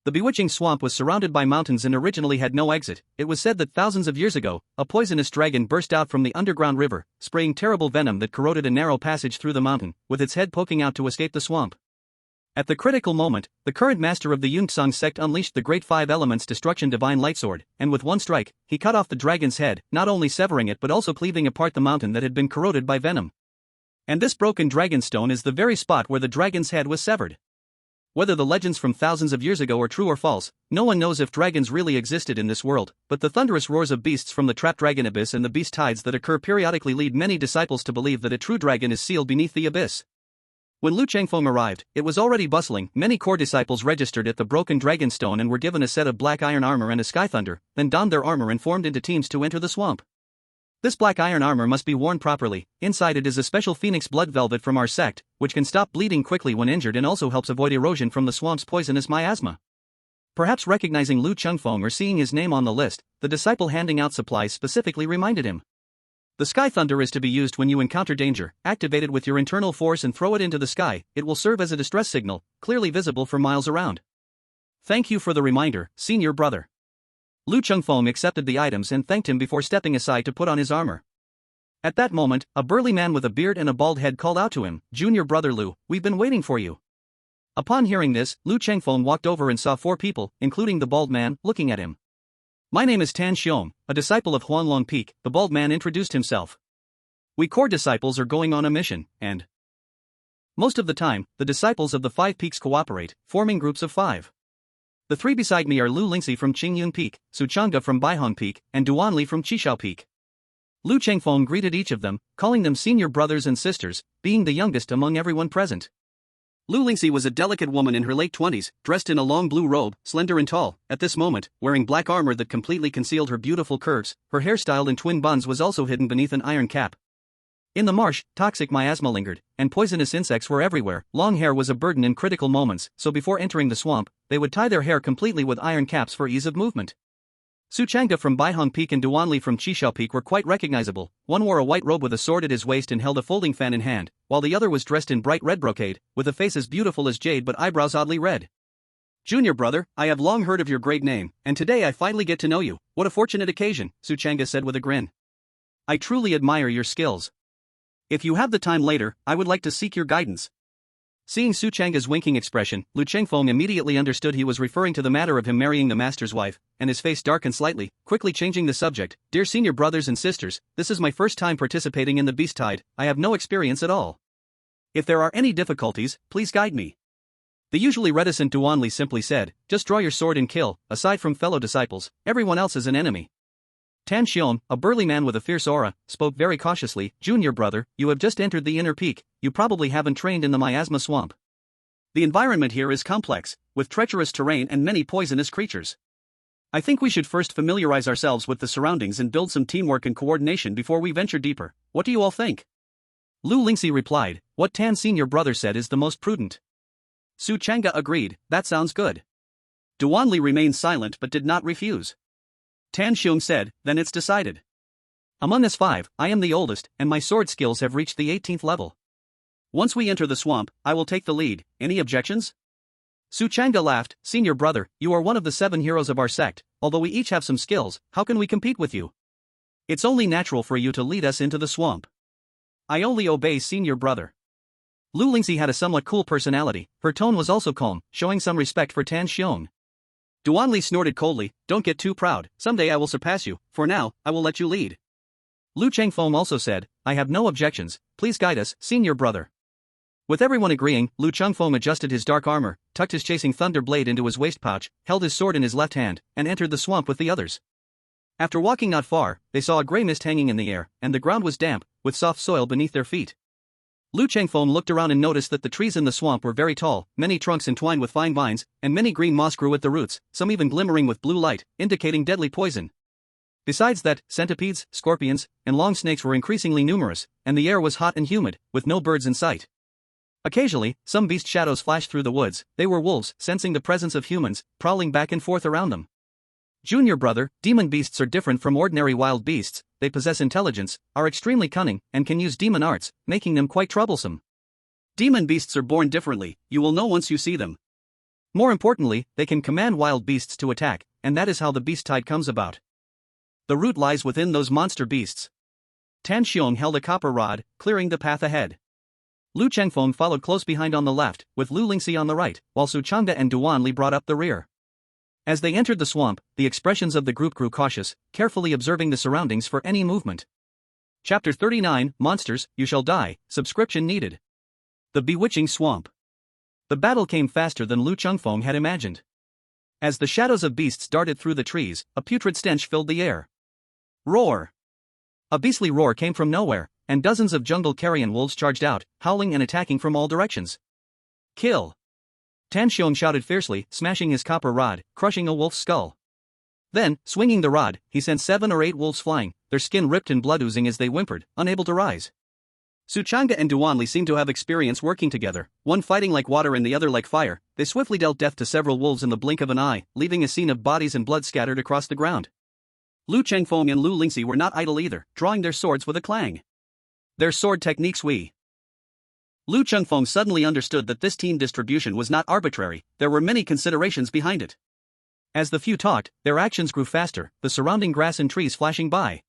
The bewitching swamp was surrounded by mountains and originally had no exit. It was said that thousands of years ago, a poisonous dragon burst out from the underground river, spraying terrible venom that corroded a narrow passage through the mountain, with its head poking out to escape the swamp. At the critical moment, the current master of the Yuntsang sect unleashed the Great Five Elements Destruction Divine Lightsword, and with one strike, he cut off the dragon's head, not only severing it but also cleaving apart the mountain that had been corroded by venom. And this broken dragonstone is the very spot where the dragon's head was severed. Whether the legends from thousands of years ago are true or false, no one knows if dragons really existed in this world, but the thunderous roars of beasts from the trapped dragon abyss and the beast tides that occur periodically lead many disciples to believe that a true dragon is sealed beneath the abyss. When Lu Chengfeng arrived, it was already bustling. Many core disciples registered at the broken dragonstone and were given a set of black iron armor and a sky thunder, then donned their armor and formed into teams to enter the swamp. This black iron armor must be worn properly. Inside it is a special phoenix blood velvet from our sect, which can stop bleeding quickly when injured and also helps avoid erosion from the swamp's poisonous miasma. Perhaps recognizing Lu Chengfeng or seeing his name on the list, the disciple handing out supplies specifically reminded him. The sky thunder is to be used when you encounter danger. Activate it with your internal force and throw it into the sky. It will serve as a distress signal, clearly visible for miles around. Thank you for the reminder, senior brother. Lu Chengfeng accepted the items and thanked him before stepping aside to put on his armor. At that moment, a burly man with a beard and a bald head called out to him, "Junior brother Lu, we've been waiting for you." Upon hearing this, Lu Chengfeng walked over and saw 4 people, including the bald man, looking at him. "My name is Tan Xiong, a disciple of Huanglong Peak," the bald man introduced himself. "We core disciples are going on a mission, and most of the time, the disciples of the 5 peaks cooperate, forming groups of 5. The 3 beside me are Lu Lingxi from Qingyun Peak, Su Changge from Baihong Peak, and Duanli from Qishao Peak." Lu Chengfeng greeted each of them, calling them senior brothers and sisters, being the youngest among everyone present. Lu Lingxi was a delicate woman in her late 20s, dressed in a long blue robe, slender and tall. At this moment, wearing black armor that completely concealed her beautiful curves, her hair styled in twin buns was also hidden beneath an iron cap. In the marsh, toxic miasma lingered, and poisonous insects were everywhere. Long hair was a burden in critical moments, so before entering the swamp, they would tie their hair completely with iron caps for ease of movement. Su Changge from Baihong Peak and Duanli from Qishao Peak were quite recognizable. One wore a white robe with a sword at his waist and held a folding fan in hand, while the other was dressed in bright red brocade, with a face as beautiful as jade but eyebrows oddly red. "Junior brother, I have long heard of your great name, and today I finally get to know you. What a fortunate occasion," Su Changge said with a grin. "I truly admire your skills. If you have the time later, I would like to seek your guidance." Seeing Su Changge's winking expression, Lu Chengfeng immediately understood he was referring to the matter of him marrying the master's wife, and his face darkened slightly, quickly changing the subject. "Dear senior brothers and sisters, this is my first time participating in the beast tide. I have no experience at all. If there are any difficulties, please guide me." The usually reticent Duanli simply said, "Just draw your sword and kill. Aside from fellow disciples, everyone else is an enemy." Tan Xiong, a burly man with a fierce aura, spoke very cautiously, "Junior brother, you have just entered the inner peak. You probably haven't trained in the miasma swamp. The environment here is complex, with treacherous terrain and many poisonous creatures. I think we should first familiarize ourselves with the surroundings and build some teamwork and coordination before we venture deeper. What do you all think?" Lu Lingxi replied, "What Tan senior brother said is the most prudent." Su Changge agreed, "That sounds good." Duanli remained silent but did not refuse. Tan Xiong said, "Then it's decided. Among us 5, I am the oldest, and my sword skills have reached the 18th level. Once we enter the swamp, I will take the lead. Any objections?" Su Changge laughed, "Senior brother, you are one of the 7 heroes of our sect. Although we each have some skills, how can we compete with you? It's only natural for you to lead us into the swamp. I only obey senior brother." Lu Lingxi had a somewhat cool personality. Her tone was also calm, showing some respect for Tan Xiong. Duanli snorted coldly, "Don't get too proud. Someday I will surpass you. For now, I will let you lead." Lu Chengfeng also said, "I have no objections. Please guide us, senior brother." With everyone agreeing, Lu Chengfeng adjusted his dark armor, tucked his chasing thunder blade into his waist pouch, held his sword in his left hand, and entered the swamp with the others. After walking not far, they saw a gray mist hanging in the air, and the ground was damp, with soft soil beneath their feet. Lu Chengfeng looked around and noticed that the trees in the swamp were very tall, many trunks entwined with fine vines, and many green moss grew at the roots, some even glimmering with blue light, indicating deadly poison. Besides that, centipedes, scorpions, and long snakes were increasingly numerous, and the air was hot and humid, with no birds in sight. Occasionally, some beast shadows flashed through the woods. They were wolves, sensing the presence of humans, prowling back and forth around them. "Junior brother, demon beasts are different from ordinary wild beasts. They possess intelligence, are extremely cunning, and can use demon arts, making them quite troublesome. Demon beasts are born differently, you will know once you see them. More importantly, they can command wild beasts to attack, and that is how the beast tide comes about. The root lies within those monster beasts." Tan Xiong held a copper rod, clearing the path ahead. Lu Chengfeng followed close behind on the left, with Lu Lingxi on the right, while Su Changde and Duan Li brought up the rear. As they entered the swamp, the expressions of the group grew cautious, carefully observing the surroundings for any movement. Chapter 39, Monsters, You Shall Die, Subscription Needed. The Bewitching Swamp. The battle came faster than Lu Chengfeng had imagined. As the shadows of beasts darted through the trees, a putrid stench filled the air. Roar! A beastly roar came from nowhere, and dozens of jungle carrion wolves charged out, howling and attacking from all directions. Kill! Tan Xiong shouted fiercely, smashing his copper rod, crushing a wolf's skull. Then, swinging the rod, he sent 7 or 8 wolves flying, their skin ripped and blood oozing as they whimpered, unable to rise. Su Changde and Duan Li seemed to have experience working together, one fighting like water and the other like fire. They swiftly dealt death to several wolves in the blink of an eye, leaving a scene of bodies and blood scattered across the ground. Lu Chengfeng and Lu Lingxi were not idle either, drawing their swords with a clang. Their sword techniques Lu Chengfeng suddenly understood that this team distribution was not arbitrary, there were many considerations behind it. As the few talked, their actions grew faster, the surrounding grass and trees flashing by.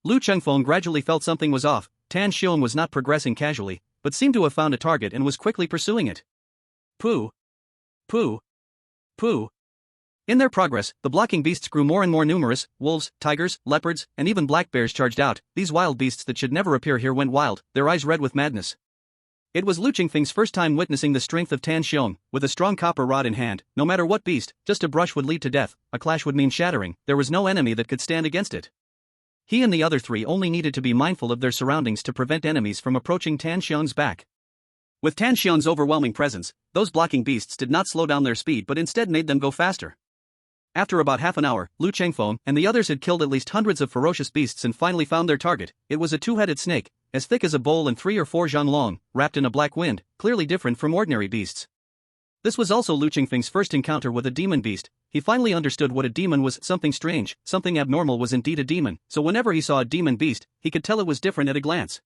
Lu Chengfeng gradually felt something was off. Tan Xiong was not progressing casually, but seemed to have found a target and was quickly pursuing it. Pooh! Pooh! Pooh! In their progress, the blocking beasts grew more and more numerous. Wolves, tigers, leopards, and even black bears charged out. These wild beasts that should never appear here went wild, their eyes red with madness. It was Lu Chengfeng's first time witnessing the strength of Tan Xiong. With a strong copper rod in hand, no matter what beast, just a brush would lead to death, a clash would mean shattering. There was no enemy that could stand against it. He and the other 3 only needed to be mindful of their surroundings to prevent enemies from approaching Tan Xiong's back. With Tan Xiong's overwhelming presence, those blocking beasts did not slow down their speed but instead made them go faster. After about half an hour, Lu Chengfeng and the others had killed at least hundreds of ferocious beasts and finally found their target. It was a 2-headed snake, as thick as a bowl and 3 or 4 zhang long, wrapped in a black wind, clearly different from ordinary beasts. This was also Lu Chengfeng's first encounter with a demon beast. He finally understood what a demon was. Something strange, something abnormal was indeed a demon, so whenever he saw a demon beast, he could tell it was different at a glance.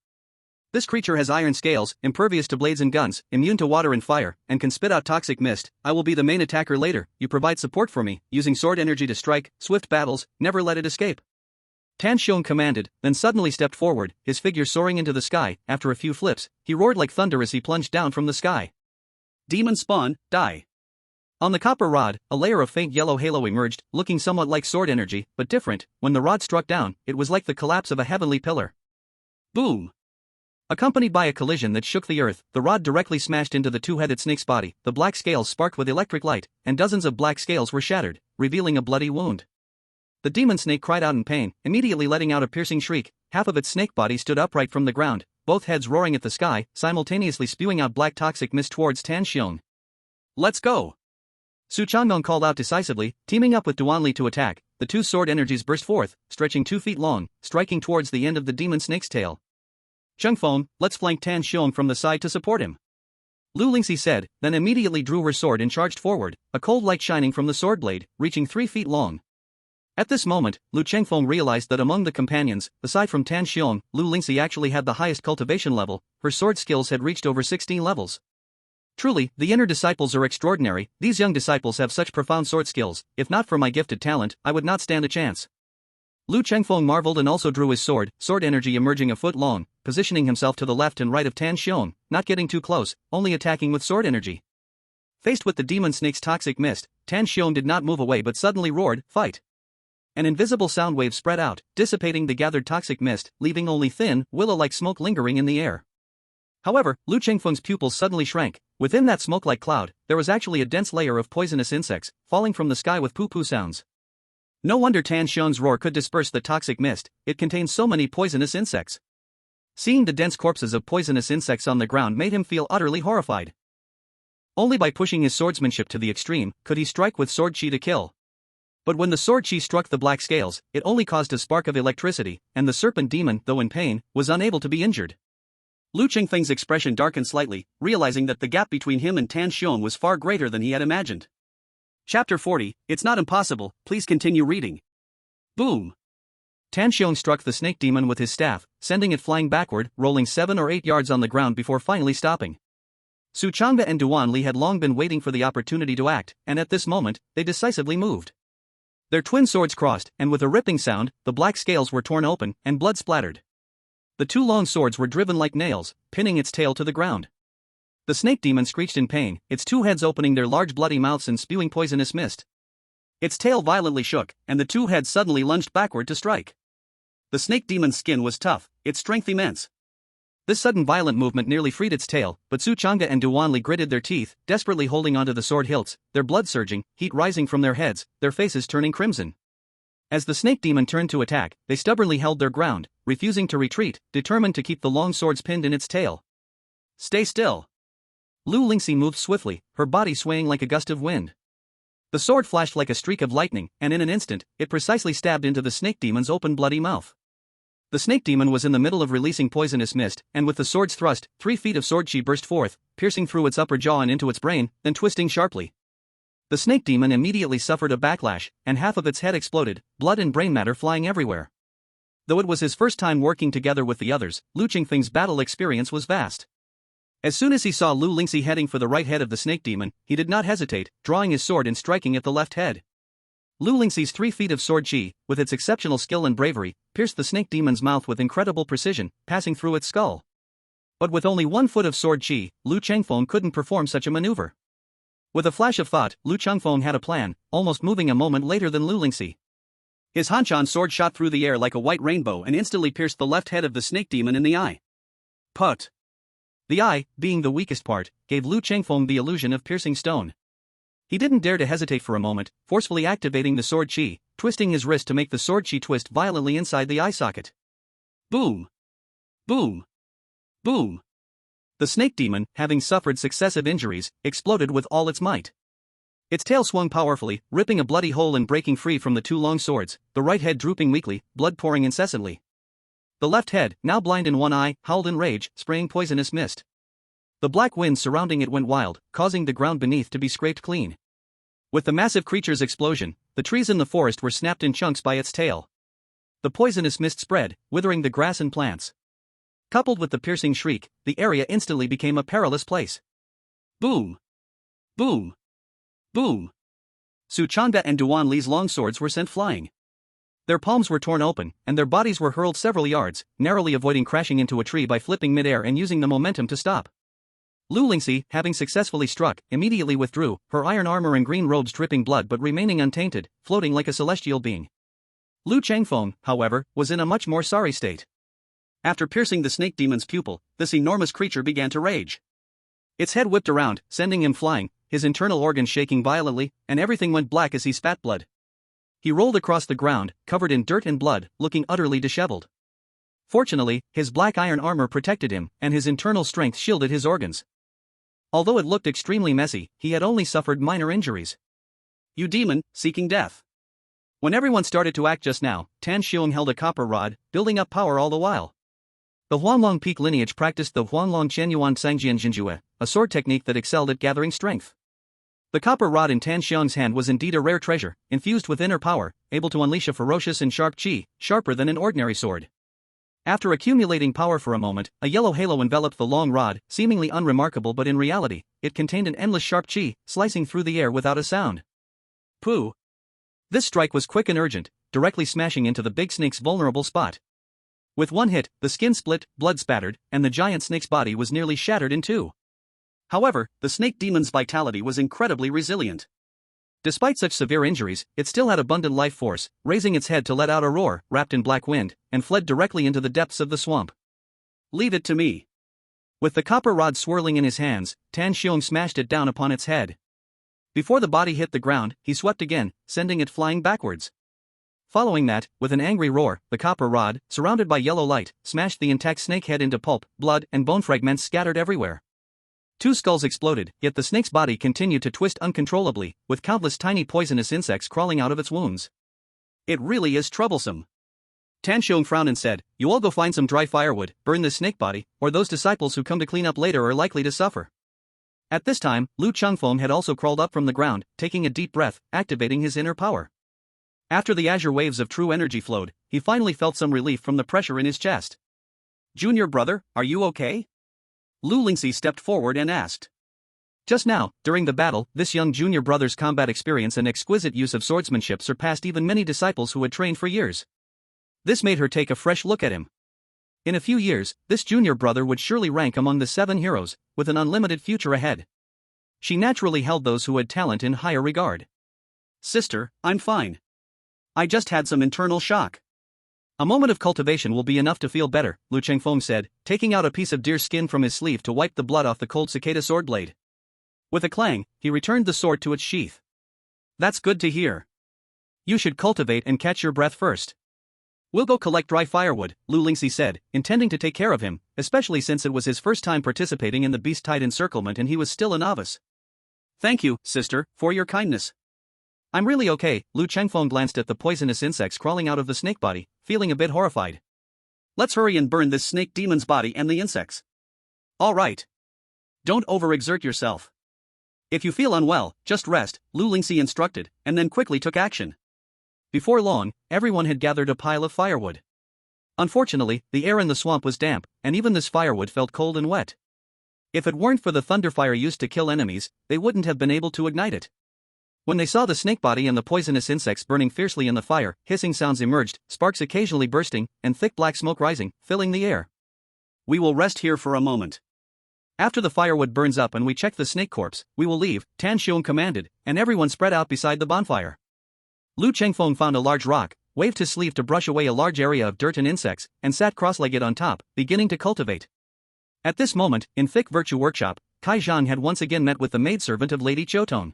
This creature has iron scales, impervious to blades and guns, immune to water and fire, and can spit out toxic mist. I will be the main attacker later, you provide support for me, using sword energy to strike, swift battles, never let it escape. Tan Xiong commanded, then suddenly stepped forward, his figure soaring into the sky. After a few flips, he roared like thunder as he plunged down from the sky. Demon spawn, die. On the copper rod, a layer of faint yellow halo emerged, looking somewhat like sword energy, but different. When the rod struck down, it was like the collapse of a heavenly pillar. Boom! Accompanied by a collision that shook the earth, the rod directly smashed into the 2-headed snake's body. The black scales sparked with electric light, and dozens of black scales were shattered, revealing a bloody wound. The demon snake cried out in pain, immediately letting out a piercing shriek. Half of its snake body stood upright from the ground, both heads roaring at the sky, simultaneously spewing out black toxic mist towards Tan Xiong. Let's go! Su Changde called out decisively, teaming up with Duan Li to attack. The 2 sword energies burst forth, stretching 2 feet long, striking towards the end of the demon snake's tail. Chengfeng, let's flank Tan Xiong from the side to support him. Lu Lingxi said, then immediately drew her sword and charged forward, a cold light shining from the sword blade, reaching 3 feet long. At this moment, Lu Chengfeng realized that among the companions, aside from Tan Xiong, Lu Lingxi actually had the highest cultivation level. Her sword skills had reached over 16 levels. Truly, the inner disciples are extraordinary. These young disciples have such profound sword skills. If not for my gifted talent, I would not stand a chance. Lu Chengfeng marveled and also drew his sword energy emerging a foot long, positioning himself to the left and right of Tan Xiong, not getting too close, only attacking with sword energy. Faced with the demon snake's toxic mist, Tan Xiong did not move away but suddenly roared, "Fight!" An invisible sound wave spread out, dissipating the gathered toxic mist, leaving only thin, willow-like smoke lingering in the air. However, Lu Chengfeng's pupils suddenly shrank. Within that smoke-like cloud, there was actually a dense layer of poisonous insects, falling from the sky with poo-poo sounds. No wonder Tan Xiong's roar could disperse the toxic mist, it contained so many poisonous insects. Seeing the dense corpses of poisonous insects on the ground made him feel utterly horrified. Only by pushing his swordsmanship to the extreme could he strike with sword chi to kill. But when the sword chi struck the black scales, it only caused a spark of electricity, and the serpent demon, though in pain, was unable to be injured. Lu Chengfeng's expression darkened slightly, realizing that the gap between him and Tan Xiong was far greater than he had imagined. Chapter 40, It's Not Impossible, please continue reading. Boom! Tan Xiong struck the snake demon with his staff, sending it flying backward, rolling 7 or 8 yards on the ground before finally stopping. Su Changde and Duan Li had long been waiting for the opportunity to act, and at this moment, they decisively moved. Their twin swords crossed, and with a ripping sound, the black scales were torn open, and blood splattered. The two long swords were driven like nails, pinning its tail to the ground. The snake demon screeched in pain, its two heads opening their large bloody mouths and spewing poisonous mist. Its tail violently shook, and the two heads suddenly lunged backward to strike. The snake demon's skin was tough, its strength immense. This sudden violent movement nearly freed its tail, but Su Chang'e and Duanli gritted their teeth, desperately holding onto the sword hilts, their blood surging, heat rising from their heads, their faces turning crimson. As the snake demon turned to attack, they stubbornly held their ground, refusing to retreat, determined to keep the long swords pinned in its tail. "Stay still." Lu Lingxi moved swiftly, her body swaying like a gust of wind. The sword flashed like a streak of lightning, and in an instant, it precisely stabbed into the snake demon's open bloody mouth. The snake demon was in the middle of releasing poisonous mist, and with the sword's thrust, 3 feet of sword chi burst forth, piercing through its upper jaw and into its brain, then twisting sharply. The snake demon immediately suffered a backlash, and half of its head exploded, blood and brain matter flying everywhere. Though it was his first time working together with the others, Lu Qingfeng's battle experience was vast. As soon as he saw Lu Lingxi heading for the right head of the snake demon, he did not hesitate, drawing his sword and striking at the left head. Lu Lingxi's 3 feet of sword chi, with its exceptional skill and bravery, pierced the snake demon's mouth with incredible precision, passing through its skull. But with only 1 foot of sword chi, Lu Changfeng couldn't perform such a maneuver. With a flash of thought, Lu Changfeng had a plan, almost moving a moment later than Lu Lingxi. His Hanshan sword shot through the air like a white rainbow and instantly pierced the left head of the snake demon in the eye. Put. The eye, being the weakest part, gave Lu Changfeng the illusion of piercing stone. He didn't dare to hesitate for a moment, forcefully activating the sword chi, twisting his wrist to make the sword chi twist violently inside the eye socket. Boom! Boom! Boom! The snake demon, having suffered successive injuries, exploded with all its might. Its tail swung powerfully, ripping a bloody hole and breaking free from the 2 long swords, the right head drooping weakly, blood pouring incessantly. The left head, now blind in one eye, howled in rage, spraying poisonous mist. The black wind surrounding it went wild, causing the ground beneath to be scraped clean. With the massive creature's explosion, the trees in the forest were snapped in chunks by its tail. The poisonous mist spread, withering the grass and plants. Coupled with the piercing shriek, the area instantly became a perilous place. Boom! Boom! Boom! Su Chang'e and Duan Li's long swords were sent flying. Their palms were torn open, and their bodies were hurled several yards, narrowly avoiding crashing into a tree by flipping midair and using the momentum to stop. Lu Lingxi, having successfully struck, immediately withdrew, her iron armor and green robes dripping blood but remaining untainted, floating like a celestial being. Lu Changfeng, however, was in a much more sorry state. After piercing the snake demon's pupil, this enormous creature began to rage. Its head whipped around, sending him flying, his internal organs shaking violently, and everything went black as he spat blood. He rolled across the ground, covered in dirt and blood, looking utterly disheveled. Fortunately, his black iron armor protected him, and his internal strength shielded his organs. Although it looked extremely messy, he had only suffered minor injuries. "You demon, seeking death." When everyone started to act just now, Tan Xiong held a copper rod, building up power all the while. The Huanglong Peak lineage practiced the Huanglong Qianyuan Sangjian Jinjue, a sword technique that excelled at gathering strength. The copper rod in Tan Xiong's hand was indeed a rare treasure, infused with inner power, able to unleash a ferocious and sharp chi, sharper than an ordinary sword. After accumulating power for a moment, a yellow halo enveloped the long rod, seemingly unremarkable but in reality, it contained an endless sharp chi, slicing through the air without a sound. Pooh! This strike was quick and urgent, directly smashing into the big snake's vulnerable spot. With one hit, the skin split, blood spattered, and the giant snake's body was nearly shattered in 2. However, the snake demon's vitality was incredibly resilient. Despite such severe injuries, it still had abundant life force, raising its head to let out a roar, wrapped in black wind, and fled directly into the depths of the swamp. "Leave it to me." With the copper rod swirling in his hands, Tan Xiong smashed it down upon its head. Before the body hit the ground, he swept again, sending it flying backwards. Following that, with an angry roar, the copper rod, surrounded by yellow light, smashed the intact snake head into pulp, blood and bone fragments scattered everywhere. 2 skulls exploded, yet the snake's body continued to twist uncontrollably, with countless tiny poisonous insects crawling out of its wounds. "It really is troublesome." Tan Xiong frowned and said, "You all go find some dry firewood, burn this snake body, or those disciples who come to clean up later are likely to suffer." At this time, Lu Changfeng had also crawled up from the ground, taking a deep breath, activating his inner power. After the azure waves of true energy flowed, he finally felt some relief from the pressure in his chest. "Junior brother, are you okay?" Lu Lingxi stepped forward and asked. Just now, during the battle, this young junior brother's combat experience and exquisite use of swordsmanship surpassed even many disciples who had trained for years. This made her take a fresh look at him. In a few years, this junior brother would surely rank among the 7 heroes, with an unlimited future ahead. She naturally held those who had talent in higher regard. Sister, I'm fine. I just had some internal shock. A moment of cultivation will be enough to feel better, Lu Chengfeng said, taking out a piece of deer skin from his sleeve to wipe the blood off the cold cicada sword blade. With a clang, he returned the sword to its sheath. That's good to hear. You should cultivate and catch your breath first. We'll go collect dry firewood, Lu Lingxi said, intending to take care of him, especially since it was his first time participating in the beast tide encirclement and he was still a novice. Thank you, sister, for your kindness. I'm really okay. Lu Chengfeng glanced at the poisonous insects crawling out of the snake body, feeling a bit horrified. Let's hurry and burn this snake demon's body and the insects. All right. Don't overexert yourself. If you feel unwell, just rest, Lu Lingxi instructed, and then quickly took action. Before long, everyone had gathered a pile of firewood. Unfortunately, the air in the swamp was damp, and even this firewood felt cold and wet. If it weren't for the thunderfire used to kill enemies, they wouldn't have been able to ignite it. When they saw the snake body and the poisonous insects burning fiercely in the fire, hissing sounds emerged, sparks occasionally bursting, and thick black smoke rising, filling the air. We will rest here for a moment. After the firewood burns up and we check the snake corpse, we will leave, Tan Xiong commanded, and everyone spread out beside the bonfire. Lu Chengfeng found a large rock, waved his sleeve to brush away a large area of dirt and insects, and sat cross-legged on top, beginning to cultivate. At this moment, in thick virtue workshop, Kai Zhang had once again met with the maidservant of Lady Chiotone.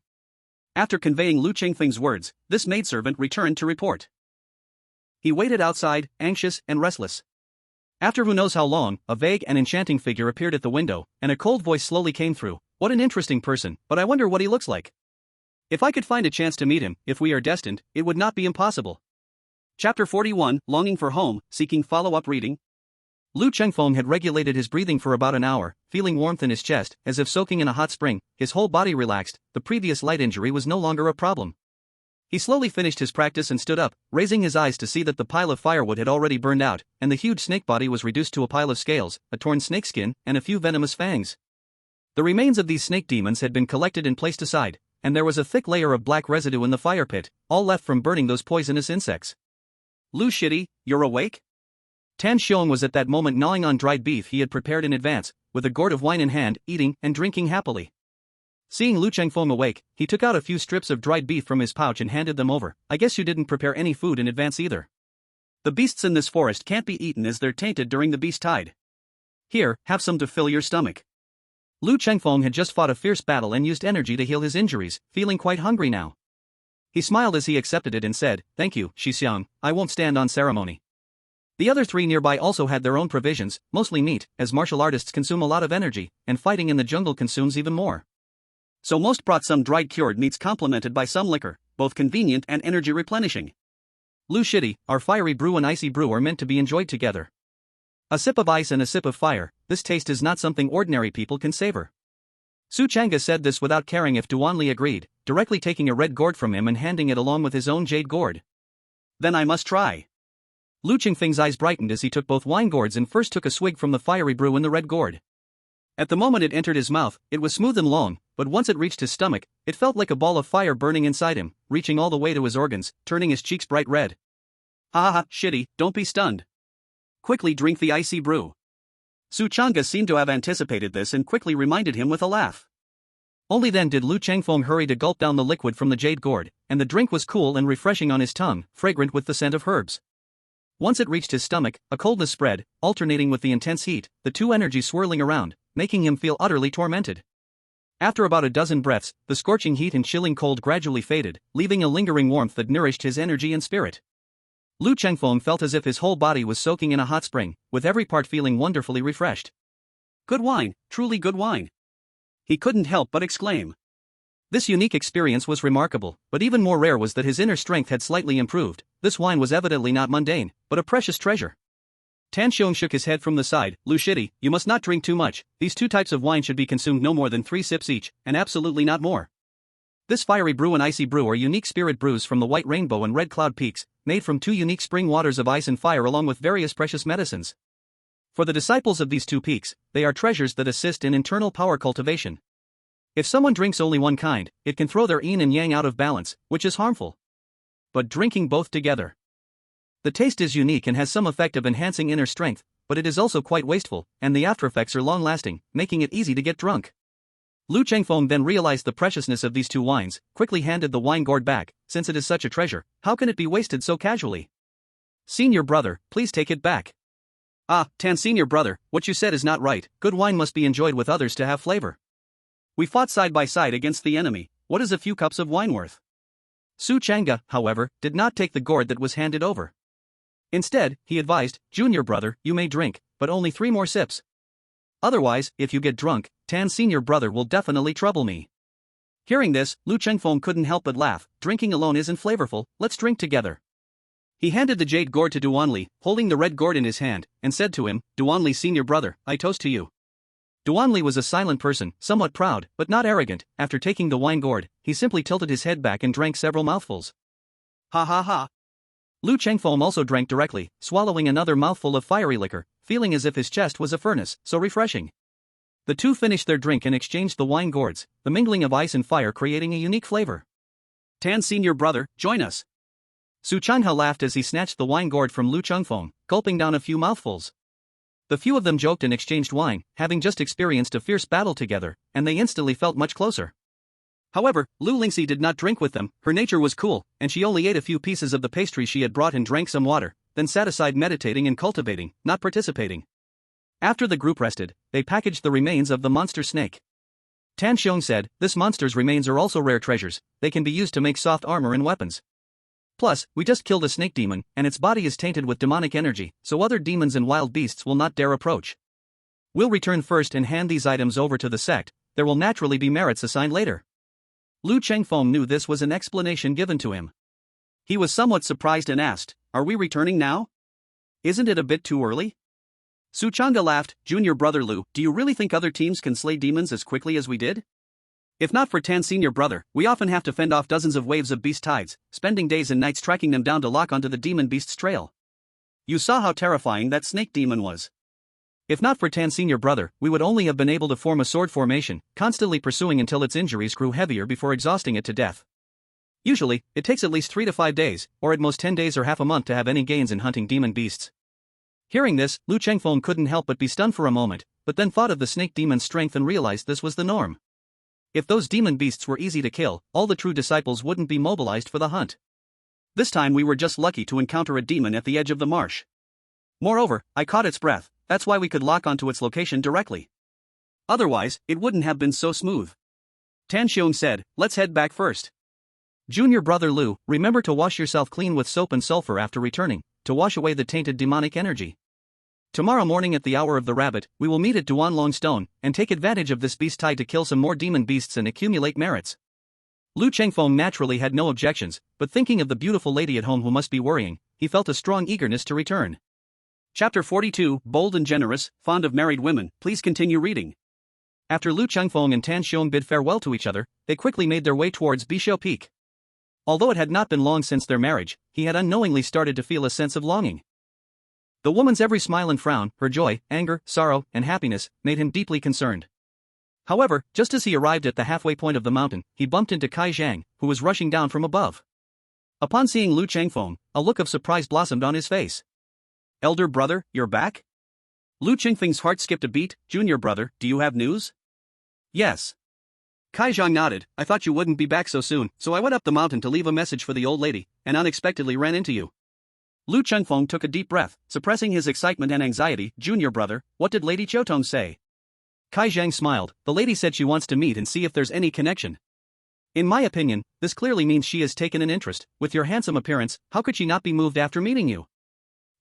After conveying Lu Chengfeng's words, this maidservant returned to report. He waited outside, anxious and restless. After who knows how long, a vague and enchanting figure appeared at the window, and a cold voice slowly came through. What an interesting person, but I wonder what he looks like. If I could find a chance to meet him, if we are destined, it would not be impossible. Chapter 41, Longing for Home, Seeking Follow-Up Reading. Lu Chengfeng had regulated his breathing for about an hour, feeling warmth in his chest, as if soaking in a hot spring, his whole body relaxed, the previous light injury was no longer a problem. He slowly finished his practice and stood up, raising his eyes to see that the pile of firewood had already burned out, and the huge snake body was reduced to a pile of scales, a torn snakeskin, and a few venomous fangs. The remains of these snake demons had been collected and placed aside, and there was a thick layer of black residue in the fire pit, all left from burning those poisonous insects. Lu Shitty, you're awake? Tan Xiong was at that moment gnawing on dried beef he had prepared in advance, with a gourd of wine in hand, eating and drinking happily. Seeing Lu Chengfeng awake, he took out a few strips of dried beef from his pouch and handed them over. I guess you didn't prepare any food in advance either. The beasts in this forest can't be eaten as they're tainted during the beast tide. Here, have some to fill your stomach. Lu Chengfeng had just fought a fierce battle and used energy to heal his injuries, feeling quite hungry now. He smiled as he accepted it and said, "Thank you, Shixiang, I won't stand on ceremony." The other 3 nearby also had their own provisions, mostly meat, as martial artists consume a lot of energy, and fighting in the jungle consumes even more. So most brought some dried cured meats complemented by some liquor, both convenient and energy replenishing. Lu Shitty, our fiery brew and icy brew are meant to be enjoyed together. A sip of ice and a sip of fire, this taste is not something ordinary people can savor. Su Chang'e said this without caring if Duanli agreed, directly taking a red gourd from him and handing it along with his own jade gourd. Then I must try. Lu Chengfeng's eyes brightened as he took both wine gourds and first took a swig from the fiery brew in the red gourd. At the moment it entered his mouth, it was smooth and long, but once it reached his stomach, it felt like a ball of fire burning inside him, reaching all the way to his organs, turning his cheeks bright red. Ha ha ha, Shitty, don't be stunned. Quickly drink the icy brew. Su Chang'e seemed to have anticipated this and quickly reminded him with a laugh. Only then did Lu Chengfeng hurry to gulp down the liquid from the jade gourd, and the drink was cool and refreshing on his tongue, fragrant with the scent of herbs. Once it reached his stomach, a coldness spread, alternating with the intense heat, the 2 energies swirling around, making him feel utterly tormented. After about a dozen breaths, the scorching heat and chilling cold gradually faded, leaving a lingering warmth that nourished his energy and spirit. Lu Chengfeng felt as if his whole body was soaking in a hot spring, with every part feeling wonderfully refreshed. Good wine, truly good wine. He couldn't help but exclaim. This unique experience was remarkable, but even more rare was that his inner strength had slightly improved. This wine was evidently not mundane, but a precious treasure. Tan Xiong shook his head from the side. Lu Shitty, you must not drink too much. These 2 types of wine should be consumed no more than 3 sips each, and absolutely not more. This fiery brew and icy brew are unique spirit brews from the White Rainbow and Red Cloud Peaks, made from 2 unique spring waters of ice and fire along with various precious medicines. For the disciples of these 2 peaks, they are treasures that assist in internal power cultivation. If someone drinks only one kind, it can throw their yin and yang out of balance, which is harmful. But drinking both together, the taste is unique and has some effect of enhancing inner strength, but it is also quite wasteful, and the aftereffects are long-lasting, making it easy to get drunk. Lu Chengfeng then realized the preciousness of these two wines, quickly handed the wine gourd back. Since it is such a treasure, how can it be wasted so casually? Senior brother, please take it back. Ah, Tan senior brother, what you said is not right. Good wine must be enjoyed with others to have flavor. We fought side by side against the enemy. What is a few cups of wine worth? Su Chang'e, however, did not take the gourd that was handed over. Instead, he advised, Junior brother, you may drink, but only 3 more sips. Otherwise, if you get drunk, Tan senior brother will definitely trouble me. Hearing this, Lu Chengfeng couldn't help but laugh. Drinking alone isn't flavorful, let's drink together. He handed the jade gourd to Duanli, holding the red gourd in his hand, and said to him, Duanli senior brother, I toast to you. Duanli was a silent person, somewhat proud, but not arrogant. After taking the wine gourd, he simply tilted his head back and drank several mouthfuls. Ha ha ha. Lu Chengfeng also drank directly, swallowing another mouthful of fiery liquor, feeling as if his chest was a furnace, so refreshing. The two finished their drink and exchanged the wine gourds, the mingling of ice and fire creating a unique flavor. Tan senior brother, join us. Su Chang'e laughed as he snatched the wine gourd from Lu Chengfeng, gulping down a few mouthfuls. The few of them joked and exchanged wine, having just experienced a fierce battle together, and they instantly felt much closer. However, Lu Lingxi did not drink with them. Her nature was cool, and she only ate a few pieces of the pastry she had brought and drank some water, then sat aside meditating and cultivating, not participating. After the group rested, they packaged the remains of the monster snake. Tan Xiong said, this monster's remains are also rare treasures, they can be used to make soft armor and weapons. Plus, we just killed a snake demon, and its body is tainted with demonic energy, so other demons and wild beasts will not dare approach. We'll return first and hand these items over to the sect, there will naturally be merits assigned later. Lu Chengfeng knew this was an explanation given to him. He was somewhat surprised and asked, are we returning now? Isn't it a bit too early? Su Chang'e laughed, Junior brother Lu, do you really think other teams can slay demons as quickly as we did? If not for Tan senior brother, we often have to fend off dozens of waves of beast tides, spending days and nights tracking them down to lock onto the demon beast's trail. You saw how terrifying that snake demon was. If not for Tan senior brother, we would only have been able to form a sword formation, constantly pursuing until its injuries grew heavier before exhausting it to death. Usually, it takes at least 3 to 5 days, or at most 10 days or half a month to have any gains in hunting demon beasts. Hearing this, Lu Chengfeng couldn't help but be stunned for a moment, but then thought of the snake demon's strength and realized this was the norm. If those demon beasts were easy to kill, all the true disciples wouldn't be mobilized for the hunt. This time we were just lucky to encounter a demon at the edge of the marsh. Moreover, I caught its breath, that's why we could lock onto its location directly. Otherwise, it wouldn't have been so smooth. Tan Xiong said, let's head back first. Junior brother Lu, remember to wash yourself clean with soap and sulfur after returning, to wash away the tainted demonic energy. Tomorrow morning at the hour of the rabbit, we will meet at Duanlong Stone, and take advantage of this beast tide to kill some more demon beasts and accumulate merits. Lu Chengfeng naturally had no objections, but thinking of the beautiful lady at home who must be worrying, he felt a strong eagerness to return. Chapter 42, Bold and Generous, Fond of Married Women, please continue reading. After Lu Chengfeng and Tan Xiong bid farewell to each other, they quickly made their way towards Bisho Peak. Although it had not been long since their marriage, he had unknowingly started to feel a sense of longing. The woman's every smile and frown, her joy, anger, sorrow, and happiness, made him deeply concerned. However, just as he arrived at the halfway point of the mountain, he bumped into Kai Zhang, who was rushing down from above. Upon seeing Lu Chengfeng, a look of surprise blossomed on his face. Elder brother, you're back? Lu Chengfeng's heart skipped a beat. Junior brother, do you have news? Yes. Kai Zhang nodded, I thought you wouldn't be back so soon, so I went up the mountain to leave a message for the old lady, and unexpectedly ran into you. Lu Chengfeng took a deep breath, suppressing his excitement and anxiety. Junior brother, what did Lady Chiotong say? Kai Zhang smiled, the lady said she wants to meet and see if there's any connection. In my opinion, this clearly means she has taken an interest. With your handsome appearance, how could she not be moved after meeting you?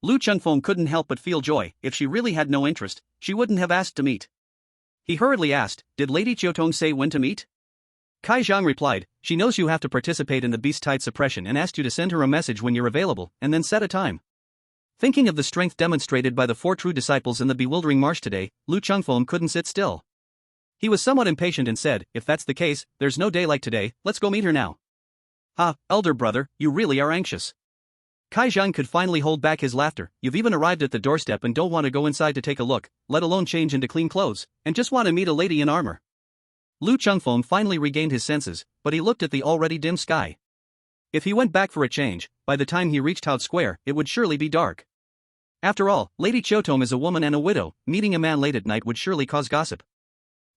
Lu Chengfeng couldn't help but feel joy. If she really had no interest, she wouldn't have asked to meet. He hurriedly asked, did Lady Chiotong say when to meet? Kai Zhang replied, she knows you have to participate in the beast tide suppression and asked you to send her a message when you're available, and then set a time. Thinking of the strength demonstrated by the 4 true disciples in the bewildering marsh today, Lu Chengfeng couldn't sit still. He was somewhat impatient and said, if that's the case, there's no day like today, let's go meet her now. Ah, elder brother, you really are anxious. Kai Zhang could finally hold back his laughter. You've even arrived at the doorstep and don't want to go inside to take a look, let alone change into clean clothes, and just want to meet a lady in armor. Lu Chengfeng finally regained his senses, but he looked at the already dim sky. If he went back for a change, by the time he reached Hao Square, it would surely be dark. After all, Lady Chotong is a woman and a widow, meeting a man late at night would surely cause gossip.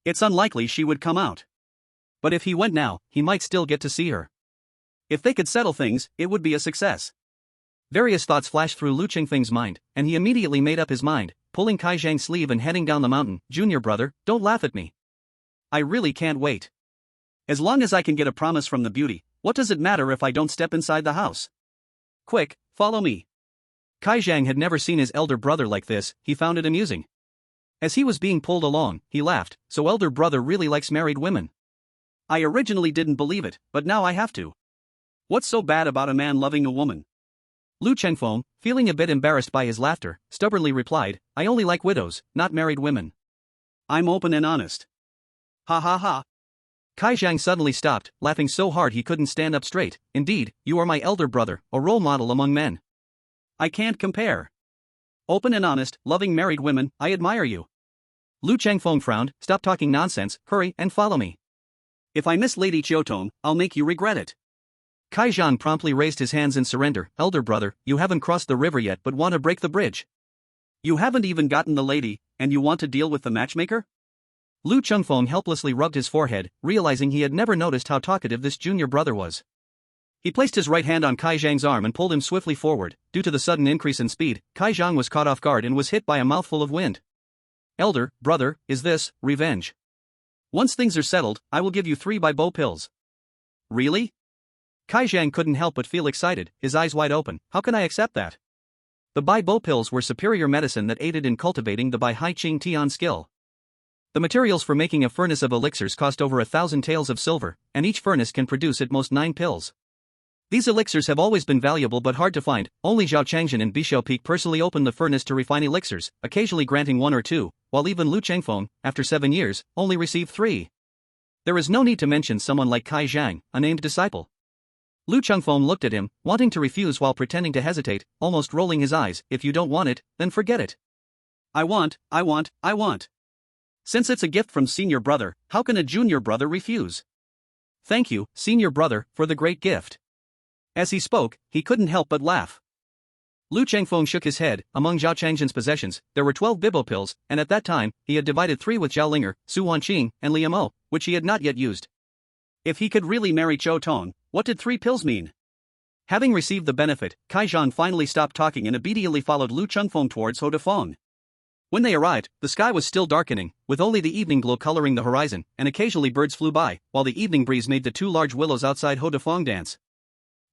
It's unlikely she would come out. But if he went now, he might still get to see her. If they could settle things, it would be a success. Various thoughts flashed through Lu Qingfeng's mind, and he immediately made up his mind, pulling Kai Zhang's sleeve and heading down the mountain. Junior brother, don't laugh at me. I really can't wait. As long as I can get a promise from the beauty, what does it matter if I don't step inside the house? Quick, follow me. Kai Zhang had never seen his elder brother like this, he found it amusing. As he was being pulled along, he laughed, so elder brother really likes married women. I originally didn't believe it, but now I have to. What's so bad about a man loving a woman? Lu Chengfeng, feeling a bit embarrassed by his laughter, stubbornly replied, I only like widows, not married women. I'm open and honest. Ha ha ha. Kai Zhang suddenly stopped, laughing so hard he couldn't stand up straight. Indeed, you are my elder brother, a role model among men. I can't compare. Open and honest, loving married women, I admire you. Lu Chengfeng frowned, stop talking nonsense, hurry and follow me. If I miss Lady Chotong, I'll make you regret it. Kai Zhang promptly raised his hands in surrender. Elder brother, you haven't crossed the river yet but want to break the bridge. You haven't even gotten the lady, and you want to deal with the matchmaker? Lu Chengfeng helplessly rubbed his forehead, realizing he had never noticed how talkative this junior brother was. He placed his right hand on Kai Zhang's arm and pulled him swiftly forward. Due to the sudden increase in speed, Kai Zhang was caught off guard and was hit by a mouthful of wind. Elder brother, is this revenge? Once things are settled, I will give you 3 Bai Bo pills. Really? Kai Zhang couldn't help but feel excited, his eyes wide open. How can I accept that? The Bai Bo pills were superior medicine that aided in cultivating the Bai Hai Qing Tian skill. The materials for making a furnace of elixirs cost over 1,000 taels of silver, and each furnace can produce at most 9 pills. These elixirs have always been valuable but hard to find. Only Zhao Changzhen and Bishou Peak personally opened the furnace to refine elixirs, occasionally granting 1 or 2, while even Lu Chengfeng, after 7 years, only received 3. There is no need to mention someone like Kai Zhang, a named disciple. Lu Chengfeng looked at him, wanting to refuse while pretending to hesitate, almost rolling his eyes. If you don't want it, then forget it. I want. Since it's a gift from senior brother, how can a junior brother refuse? Thank you, senior brother, for the great gift. As he spoke, he couldn't help but laugh. Lu Chengfeng shook his head. Among Zhao Changzhen's possessions, there were 12 Bibo pills, and at that time, he had divided 3 with Zhao Linger, Su Wanqing, and Liu Mo, which he had not yet used. If he could really marry Chotong, what did 3 pills mean? Having received the benefit, Kai Zhang finally stopped talking and obediently followed Lu Chengfeng towards Hodafeng. When they arrived, the sky was still darkening, with only the evening glow coloring the horizon, and occasionally birds flew by, while the evening breeze made the 2 large willows outside Hodafeng dance.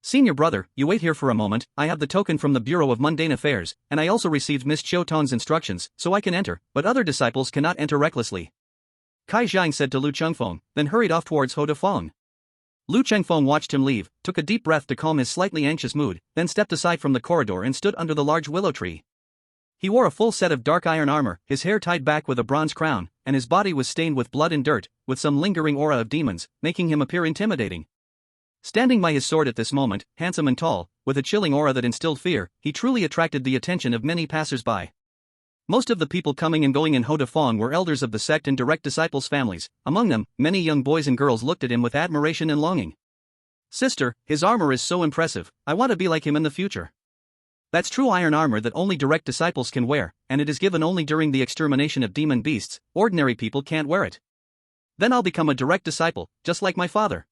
Senior brother, you wait here for a moment. I have the token from the Bureau of Mundane Affairs, and I also received Miss Chotong's instructions, so I can enter, but other disciples cannot enter recklessly. Kai Zhang said to Lu Chengfeng, then hurried off towards Hodafeng. Lu Chengfeng watched him leave, took a deep breath to calm his slightly anxious mood, then stepped aside from the corridor and stood under the large willow tree. He wore a full set of dark iron armor, his hair tied back with a bronze crown, and his body was stained with blood and dirt, with some lingering aura of demons, making him appear intimidating. Standing by his sword at this moment, handsome and tall, with a chilling aura that instilled fear, he truly attracted the attention of many passers-by. Most of the people coming and going in Hodafeng were elders of the sect and direct disciples' families. Among them, many young boys and girls looked at him with admiration and longing. Sister, his armor is so impressive, I want to be like him in the future. That's true iron armor that only direct disciples can wear, and it is given only during the extermination of demon beasts. Ordinary people can't wear it. Then I'll become a direct disciple, just like my father.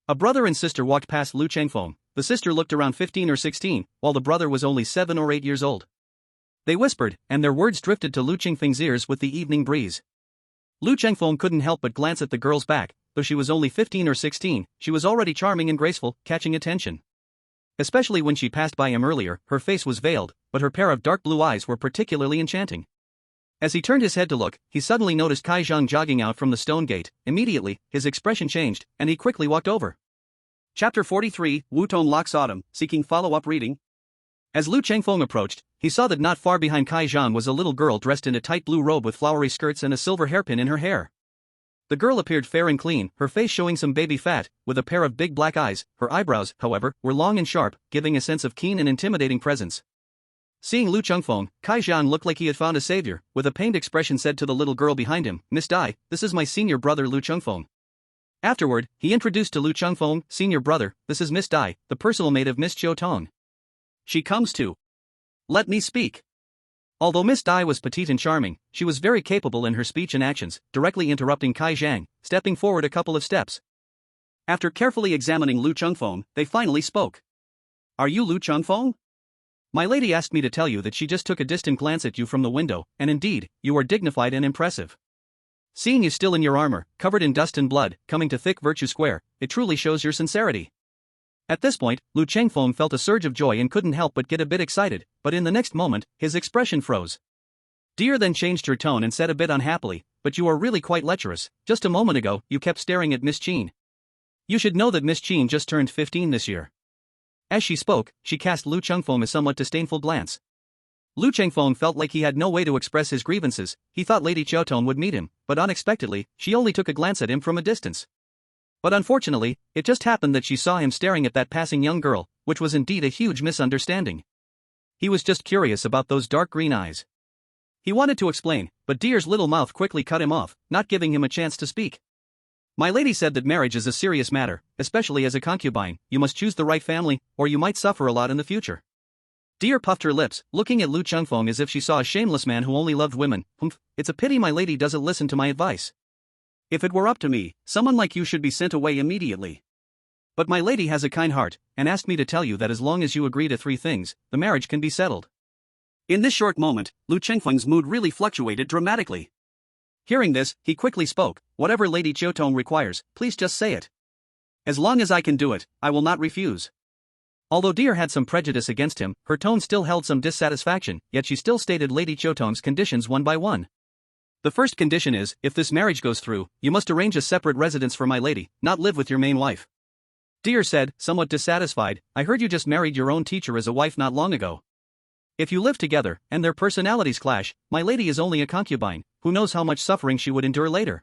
A brother and sister walked past Lu Chengfeng. The sister looked around 15 or 16, while the brother was only 7 or 8 years old. They whispered, and their words drifted to Lu Chengfeng's ears with the evening breeze. Lu Chengfeng couldn't help but glance at the girl's back. Though she was only 15 or 16, she was already charming and graceful, catching attention. Especially when she passed by him earlier, her face was veiled, but her pair of dark blue eyes were particularly enchanting. As he turned his head to look, he suddenly noticed Kai Zhang jogging out from the stone gate. Immediately, his expression changed, and he quickly walked over. Chapter 43, Wutong Locks Autumn, seeking follow-up reading. As Lu Chengfeng approached, he saw that not far behind Kai Zhang was a little girl dressed in a tight blue robe with flowery skirts and a silver hairpin in her hair. The girl appeared fair and clean, her face showing some baby fat, with a pair of big black eyes. Her eyebrows, however, were long and sharp, giving a sense of keen and intimidating presence. Seeing Lu Chengfeng, Kai Zhang looked like he had found a savior. With a pained expression said to the little girl behind him, Miss Dai, this is my senior brother Lu Chengfeng. Afterward, he introduced to Lu Chengfeng, senior brother, this is Miss Dai, the personal maid of Miss Chotong. She comes too. Let me speak. Although Miss Dai was petite and charming, she was very capable in her speech and actions, directly interrupting Kai Zhang, stepping forward a couple of steps. After carefully examining Lu Chengfeng, they finally spoke. "Are you Lu Chengfeng? My lady asked me to tell you that she just took a distant glance at you from the window, and indeed, you are dignified and impressive. Seeing you still in your armor, covered in dust and blood, coming to thick Virtue Square, it truly shows your sincerity." At this point, Lu Chengfeng felt a surge of joy and couldn't help but get a bit excited, but in the next moment, his expression froze. Dear then changed her tone and said a bit unhappily, "But you are really quite lecherous. Just a moment ago, you kept staring at Miss Qin. You should know that Miss Qin just turned 15 this year." As she spoke, she cast Lu Chengfeng a somewhat disdainful glance. Lu Chengfeng felt like he had no way to express his grievances. He thought Lady Qiaotong would meet him, but unexpectedly, she only took a glance at him from a distance. But unfortunately, it just happened that she saw him staring at that passing young girl, which was indeed a huge misunderstanding. He was just curious about those dark green eyes. He wanted to explain, but Deer's little mouth quickly cut him off, not giving him a chance to speak. "My lady said that marriage is a serious matter, especially as a concubine. You must choose the right family, or you might suffer a lot in the future." Deer puffed her lips, looking at Lu Chengfeng as if she saw a shameless man who only loved women. "Humph, it's a pity my lady doesn't listen to my advice. If it were up to me, someone like you should be sent away immediately. But my lady has a kind heart, and asked me to tell you that as long as you agree to 3 things, the marriage can be settled." In this short moment, Lu Chengfeng's mood really fluctuated dramatically. Hearing this, he quickly spoke, "Whatever Lady Qiaotong requires, please just say it. As long as I can do it, I will not refuse." Although Deer had some prejudice against him, her tone still held some dissatisfaction, yet she still stated Lady Qiaotong's conditions one by one. "The first condition is, if this marriage goes through, you must arrange a separate residence for my lady, not live with your main wife." Deer said, somewhat dissatisfied, "I heard you just married your own teacher as a wife not long ago. If you live together, and their personalities clash, my lady is only a concubine, who knows how much suffering she would endure later.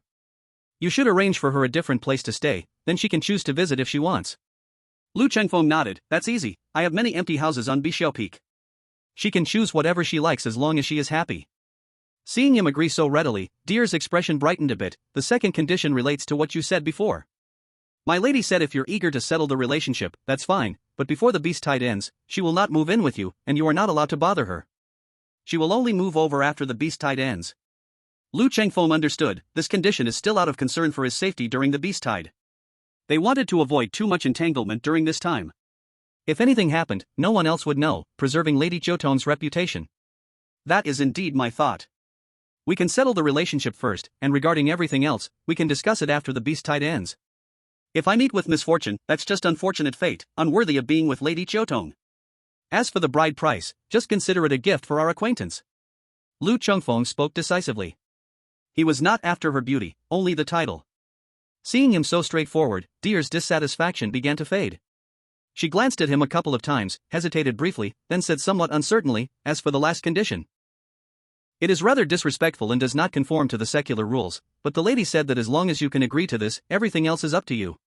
You should arrange for her a different place to stay, then she can choose to visit if she wants." Lu Chengfeng nodded, "That's easy, I have many empty houses on Bixiao Peak. She can choose whatever she likes as long as she is happy." Seeing him agree so readily, Deer's expression brightened a bit. "The second condition relates to what you said before. My lady said if you're eager to settle the relationship, that's fine, but before the beast tide ends, she will not move in with you, and you are not allowed to bother her. She will only move over after the beast tide ends." Lu Chengfeng understood, this condition is still out of concern for his safety during the beast tide. They wanted to avoid too much entanglement during this time. If anything happened, no one else would know, preserving Lady Qiaotong's reputation. "That is indeed my thought. We can settle the relationship first, and regarding everything else, we can discuss it after the beast tide ends. If I meet with misfortune, that's just unfortunate fate, unworthy of being with Lady Qiaotong. As for the bride price, just consider it a gift for our acquaintance." Lu Chengfeng spoke decisively. He was not after her beauty, only the title. Seeing him so straightforward, Deer's dissatisfaction began to fade. She glanced at him a couple of times, hesitated briefly, then said somewhat uncertainly, "As for the last condition, it is rather disrespectful and does not conform to the secular rules, but the lady said that as long as you can agree to this, everything else is up to you."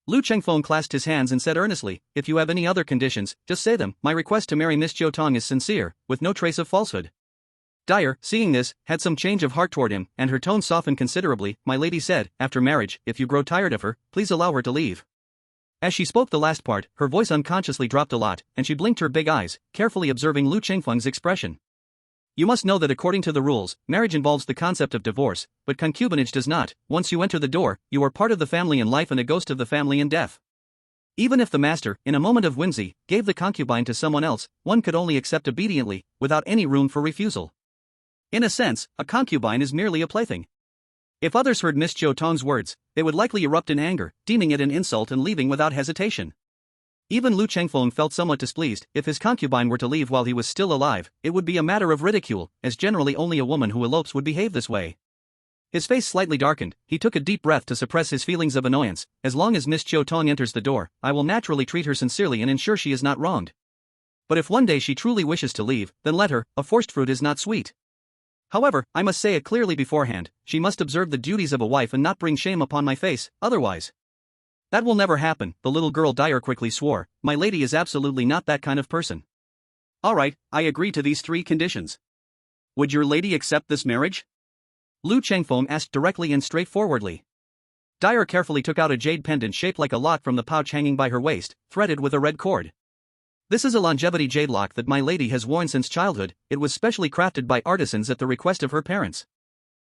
Lu Chengfeng clasped his hands and said earnestly, "If you have any other conditions, just say them. My request to marry Miss Qiaotong is sincere, with no trace of falsehood." Dyer, seeing this, had some change of heart toward him, and her tone softened considerably. "My lady said, after marriage, if you grow tired of her, please allow her to leave." As she spoke the last part, her voice unconsciously dropped a lot, and she blinked her big eyes, carefully observing Lu Chengfeng's expression. "You must know that according to the rules, marriage involves the concept of divorce, but concubinage does not. Once you enter the door, you are part of the family in life and a ghost of the family in death. Even if the master, in a moment of whimsy, gave the concubine to someone else, one could only accept obediently, without any room for refusal. In a sense, a concubine is merely a plaything." If others heard Miss Qiaotong's words, they would likely erupt in anger, deeming it an insult and leaving without hesitation. Even Lu Chengfeng felt somewhat displeased. If his concubine were to leave while he was still alive, it would be a matter of ridicule, as generally only a woman who elopes would behave this way. His face slightly darkened, he took a deep breath to suppress his feelings of annoyance. "As long as Miss Qiaotong enters the door, I will naturally treat her sincerely and ensure she is not wronged. But if one day she truly wishes to leave, then let her, a forced fruit is not sweet. However, I must say it clearly beforehand, she must observe the duties of a wife and not bring shame upon my face, otherwise." "That will never happen," the little girl Dyer quickly swore. "My lady is absolutely not that kind of person." "All right, I agree to these 3 conditions. Would your lady accept this marriage?" Lu Chengfeng asked directly and straightforwardly. Dyer carefully took out a jade pendant shaped like a lot from the pouch hanging by her waist, threaded with a red cord. This is a longevity jade lock that my lady has worn since childhood. It was specially crafted by artisans at the request of her parents.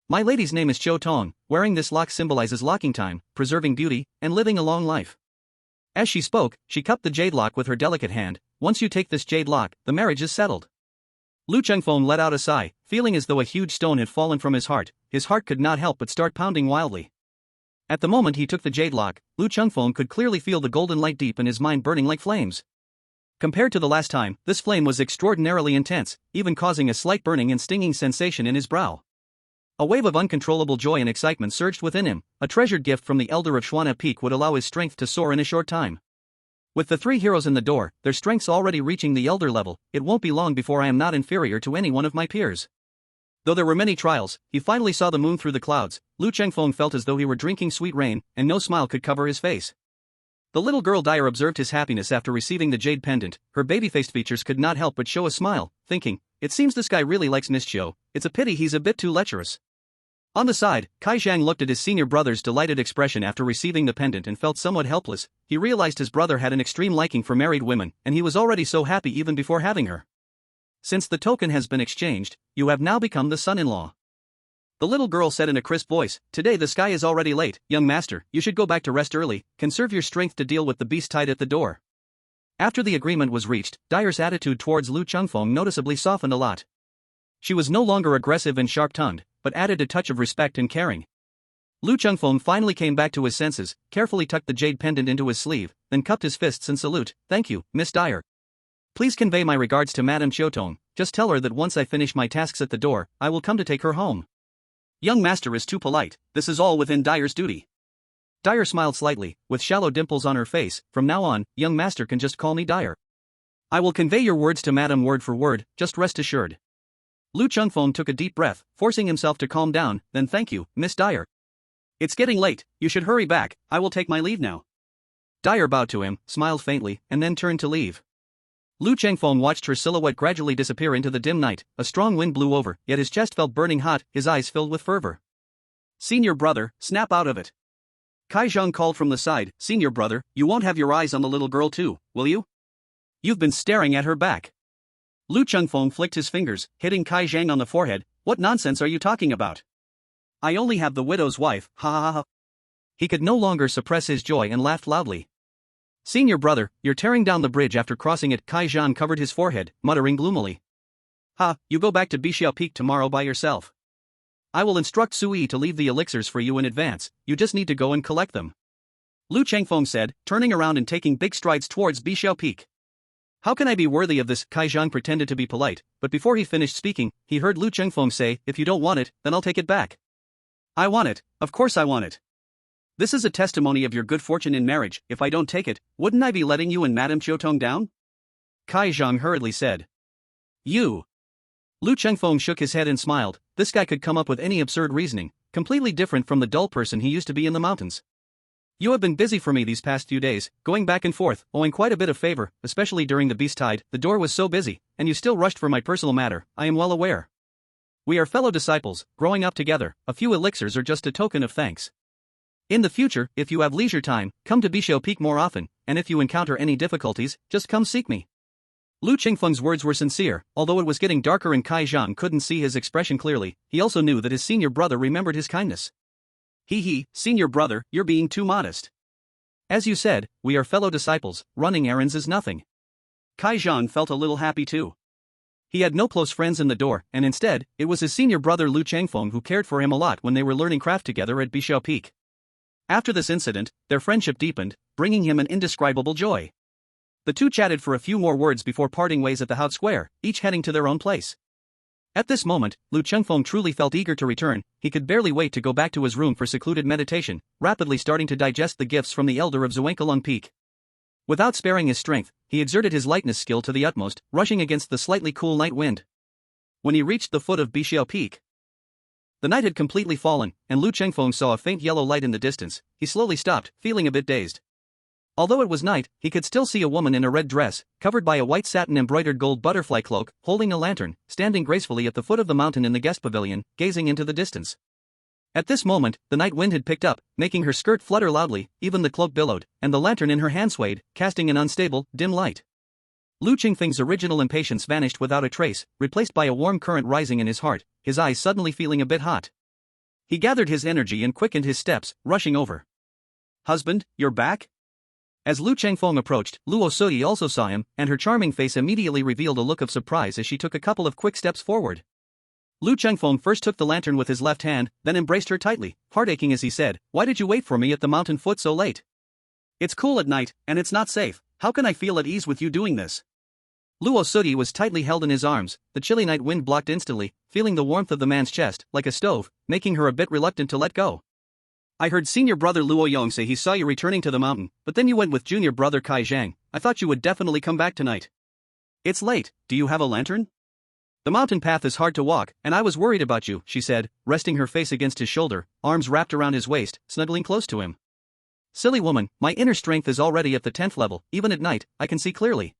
My lady's name is Cho Tong. Wearing this lock symbolizes locking time, preserving beauty, and living a long life. As she spoke, she cupped the jade lock with her delicate hand. Once you take this jade lock, the marriage is settled. Lu Chengfeng let out a sigh, feeling as though a huge stone had fallen from his heart. His heart could not help but start pounding wildly. At the moment he took the jade lock, Lu Chengfeng could clearly feel the golden light deep in his mind burning like flames. Compared to the last time, this flame was extraordinarily intense, even causing a slight burning and stinging sensation in his brow. A wave of uncontrollable joy and excitement surged within him. A treasured gift from the elder of Xuana Peak would allow his strength to soar in a short time. With the three heroes in the door, their strengths already reaching the elder level, it won't be long before I am not inferior to any one of my peers. Though there were many trials, he finally saw the moon through the clouds. Lu Chengfeng felt as though he were drinking sweet rain, and no smile could cover his face. The little girl Dyer observed his happiness after receiving the jade pendant. Her baby-faced features could not help but show a smile, thinking, it seems this guy really likes Miss Chiu. It's a pity he's a bit too lecherous. On the side, Kai Zhang looked at his senior brother's delighted expression after receiving the pendant and felt somewhat helpless. He realized his brother had an extreme liking for married women, and he was already so happy even before having her. Since the token has been exchanged, you have now become the son-in-law. The little girl said in a crisp voice, today the sky is already late, young master, you should go back to rest early, conserve your strength to deal with the beast tied at the door. After the agreement was reached, Dyer's attitude towards Lu Chengfeng noticeably softened a lot. She was no longer aggressive and sharp-tongued, but added a touch of respect and caring. Lu Chengfeng finally came back to his senses, carefully tucked the jade pendant into his sleeve, then cupped his fists in salute. Thank you, Miss Dyer. Please convey my regards to Madame Chiotong. Just tell her that once I finish my tasks at the door, I will come to take her home. Young master is too polite, this is all within Dyer's duty. Dyer smiled slightly, with shallow dimples on her face. From now on, young master can just call me Dyer. I will convey your words to Madame word for word, just rest assured. Lu Chengfeng took a deep breath, forcing himself to calm down, then thank you, Miss Dyer. It's getting late, you should hurry back, I will take my leave now. Dyer bowed to him, smiled faintly, and then turned to leave. Lu Chengfeng watched her silhouette gradually disappear into the dim night. A strong wind blew over, yet his chest felt burning hot, his eyes filled with fervor. Senior brother, snap out of it. Kai Zhang called from the side, Senior brother, you won't have your eyes on the little girl too, will you? You've been staring at her back. Lu Chengfeng flicked his fingers, hitting Kai Zhang on the forehead. What nonsense are you talking about? I only have the widow's wife, ha ha ha. He could no longer suppress his joy and laughed loudly. Senior brother, you're tearing down the bridge after crossing it. Kai Zhang covered his forehead, muttering gloomily. Ha, you go back to Bixiao Peak tomorrow by yourself. I will instruct Sui to leave the elixirs for you in advance, you just need to go and collect them. Lu Chengfeng said, turning around and taking big strides towards Bixiao Peak. How can I be worthy of this? Kai Zhang pretended to be polite, but before he finished speaking, he heard Lu Chengfeng say, if you don't want it, then I'll take it back. I want it, of course I want it. This is a testimony of your good fortune in marriage. If I don't take it, wouldn't I be letting you and Madame Chiotong down? Kai Zhang hurriedly said. You. Lu Chengfeng shook his head and smiled. This guy could come up with any absurd reasoning, completely different from the dull person he used to be in the mountains. You have been busy for me these past few days, going back and forth, owing quite a bit of favor, especially during the beast tide. The door was so busy, and you still rushed for my personal matter, I am well aware. We are fellow disciples, growing up together. A few elixirs are just a token of thanks. In the future, if you have leisure time, come to Bixiao Peak more often, and if you encounter any difficulties, just come seek me. Lu Chengfeng's words were sincere, although it was getting darker and Kai Zhang couldn't see his expression clearly. He also knew that his senior brother remembered his kindness. Senior brother, you're being too modest. As you said, we are fellow disciples, running errands is nothing. Kai Zhang felt a little happy too. He had no close friends in the door, and instead, it was his senior brother Lu Chengfeng who cared for him a lot when they were learning craft together at Bixiao Peak. After this incident, their friendship deepened, bringing him an indescribable joy. The two chatted for a few more words before parting ways at the Hout Square, each heading to their own place. At this moment, Lu Chengfeng truly felt eager to return. He could barely wait to go back to his room for secluded meditation, rapidly starting to digest the gifts from the elder of Zhuangkelong Peak. Without sparing his strength, he exerted his lightness skill to the utmost, rushing against the slightly cool night wind. When he reached the foot of Bixiao Peak, the night had completely fallen, and Lu Chengfeng saw a faint yellow light in the distance. He slowly stopped, feeling a bit dazed. Although it was night, he could still see a woman in a red dress, covered by a white satin-embroidered gold butterfly cloak, holding a lantern, standing gracefully at the foot of the mountain in the guest pavilion, gazing into the distance. At this moment, the night wind had picked up, making her skirt flutter loudly, even the cloak billowed, and the lantern in her hand swayed, casting an unstable, dim light. Lu Qingfeng's original impatience vanished without a trace, replaced by a warm current rising in his heart, his eyes suddenly feeling a bit hot. He gathered his energy and quickened his steps, rushing over. "Husband, you're back?" As Lu Chengfeng approached, Luo Sodi also saw him, and her charming face immediately revealed a look of surprise as she took a couple of quick steps forward. Lu Chengfeng first took the lantern with his left hand, then embraced her tightly, heart aching as he said, "Why did you wait for me at the mountain foot so late? It's cool at night, and it's not safe. How can I feel at ease with you doing this?" Luo Sodi was tightly held in his arms, the chilly night wind blocked instantly, feeling the warmth of the man's chest, like a stove, making her a bit reluctant to let go. "I heard senior brother Luo Yong say he saw you returning to the mountain, but then you went with junior brother Kai Zhang. I thought you would definitely come back tonight. It's late, do you have a lantern? The mountain path is hard to walk, and I was worried about you," she said, resting her face against his shoulder, arms wrapped around his waist, snuggling close to him. "Silly woman, my inner strength is already at the 10th level, even at night, I can see clearly.